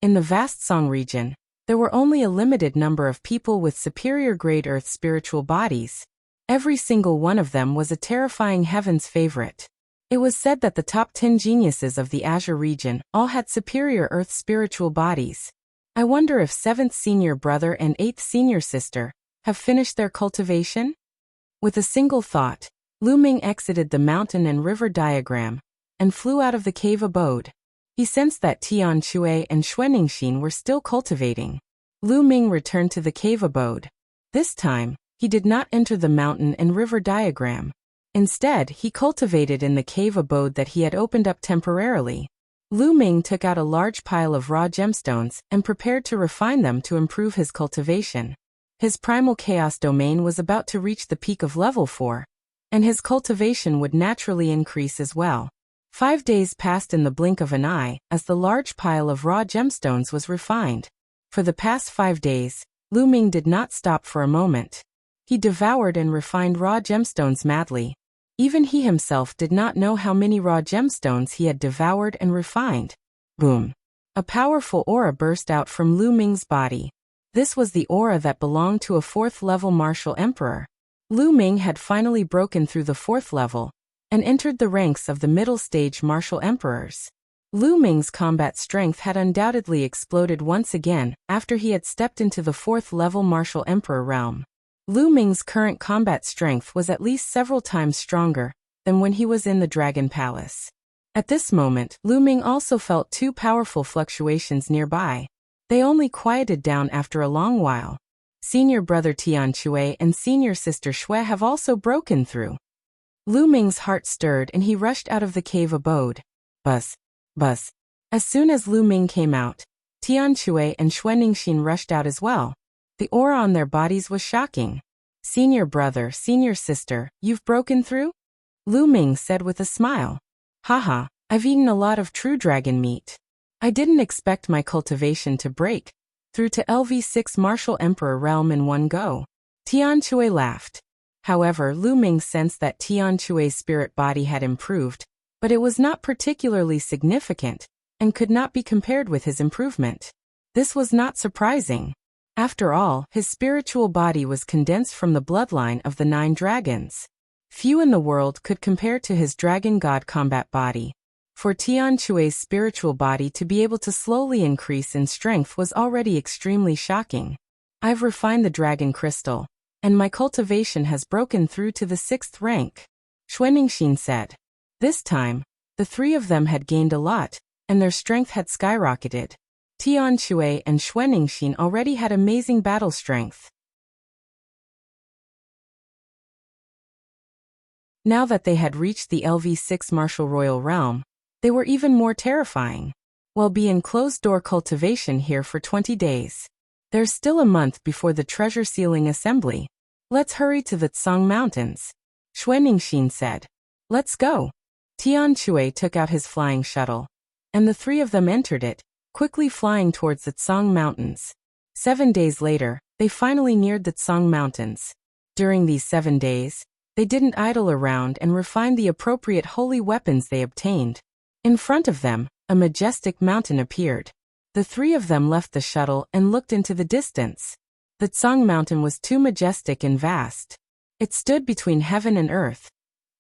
In the vast Song region, there were only a limited number of people with superior grade earth spiritual bodies. Every single one of them was a terrifying heaven's favorite. It was said that the top 10 geniuses of the Azure region all had superior earth spiritual bodies. I wonder if 7th senior brother and 8th senior sister have finished their cultivation? With a single thought, Lu Ming exited the mountain and river diagram and flew out of the cave abode. He sensed that Tian Shui and Xuanningsin were still cultivating. Lu Ming returned to the cave abode. This time, he did not enter the mountain and river diagram. Instead, he cultivated in the cave abode that he had opened up temporarily. Lu Ming took out a large pile of raw gemstones and prepared to refine them to improve his cultivation. His primal chaos domain was about to reach the peak of level 4, and his cultivation would naturally increase as well. 5 days passed in the blink of an eye as the large pile of raw gemstones was refined. For the past 5 days, Lu Ming did not stop for a moment. He devoured and refined raw gemstones madly. Even he himself did not know how many raw gemstones he had devoured and refined. Boom! A powerful aura burst out from Lu Ming's body. This was the aura that belonged to a 4th level martial emperor. Lu Ming had finally broken through the 4th level and entered the ranks of the middle stage martial emperors. Lu Ming's combat strength had undoubtedly exploded once again after he had stepped into the 4th level martial emperor realm. Lu Ming's current combat strength was at least several times stronger than when he was in the Dragon Palace. At this moment, Lu Ming also felt 2 powerful fluctuations nearby. They only quieted down after a long while. Senior brother Tian Shui and senior sister Shui have also broken through. Lu Ming's heart stirred and he rushed out of the cave abode. Buzz. Buzz. As soon as Lu Ming came out, Tian Shui and Xuanningsin rushed out as well. The aura on their bodies was shocking. Senior brother, senior sister, you've broken through? Lu Ming said with a smile. Haha, I've eaten a lot of true dragon meat. I didn't expect my cultivation to break through to LV6 martial emperor realm in one go. Tian Shui laughed. However, Lu Ming sensed that Tian Shui's spirit body had improved, but it was not particularly significant and could not be compared with his improvement. This was not surprising. After all, his spiritual body was condensed from the bloodline of the 9 dragons. Few in the world could compare to his dragon god combat body. For Tian Chui's spiritual body to be able to slowly increase in strength was already extremely shocking. I've refined the dragon crystal, and my cultivation has broken through to the 6th rank, Xuanixin said. This time, the three of them had gained a lot, and their strength had skyrocketed. Tian Chui and Xuanixin already had amazing battle strength. Now that they had reached the LV6 martial royal realm, they were even more terrifying. We'll be in closed-door cultivation here for 20 days. There's still a month before the treasure sealing assembly. Let's hurry to the Tsang Mountains, Xuanixin said. Let's go. Tian Chui took out his flying shuttle, and the three of them entered it, quickly flying towards the Tsang Mountains. 7 days later, they finally neared the Tsang Mountains. During these 7 days, they didn't idle around and refined the appropriate holy weapons they obtained. In front of them, a majestic mountain appeared. The three of them left the shuttle and looked into the distance. The Tsang Mountain was too majestic and vast. It stood between heaven and earth,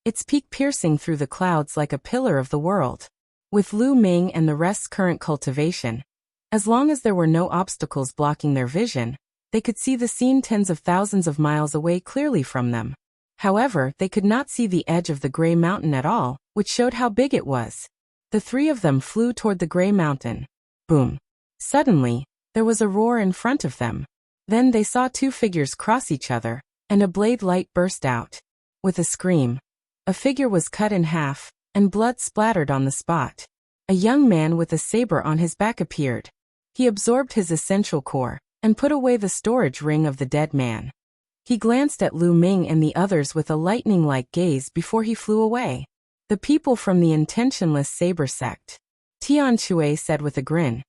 its peak piercing through the clouds like a pillar of the world. With Lu Ming and the rest's current cultivation, as long as there were no obstacles blocking their vision, they could see the scene tens of thousands of miles away clearly from them. However, they could not see the edge of the gray mountain at all, which showed how big it was. The three of them flew toward the gray mountain. Boom. Suddenly, there was a roar in front of them. Then they saw two figures cross each other, and a blade light burst out. With a scream, a figure was cut in half, and blood splattered on the spot. A young man with a saber on his back appeared. He absorbed his essential core, and put away the storage ring of the dead man. He glanced at Lu Ming and the others with a lightning-like gaze before he flew away. The people from the intentionless saber sect, Tian Chui said with a grin.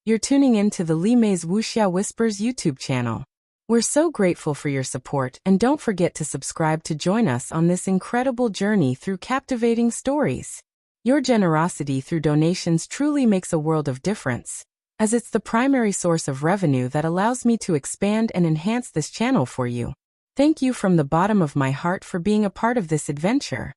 You're tuning in to the Li Mei's Wuxia Whispers YouTube channel. We're so grateful for your support, and don't forget to subscribe to join us on this incredible journey through captivating stories. Your generosity through donations truly makes a world of difference, as it's the primary source of revenue that allows me to expand and enhance this channel for you. Thank you from the bottom of my heart for being a part of this adventure.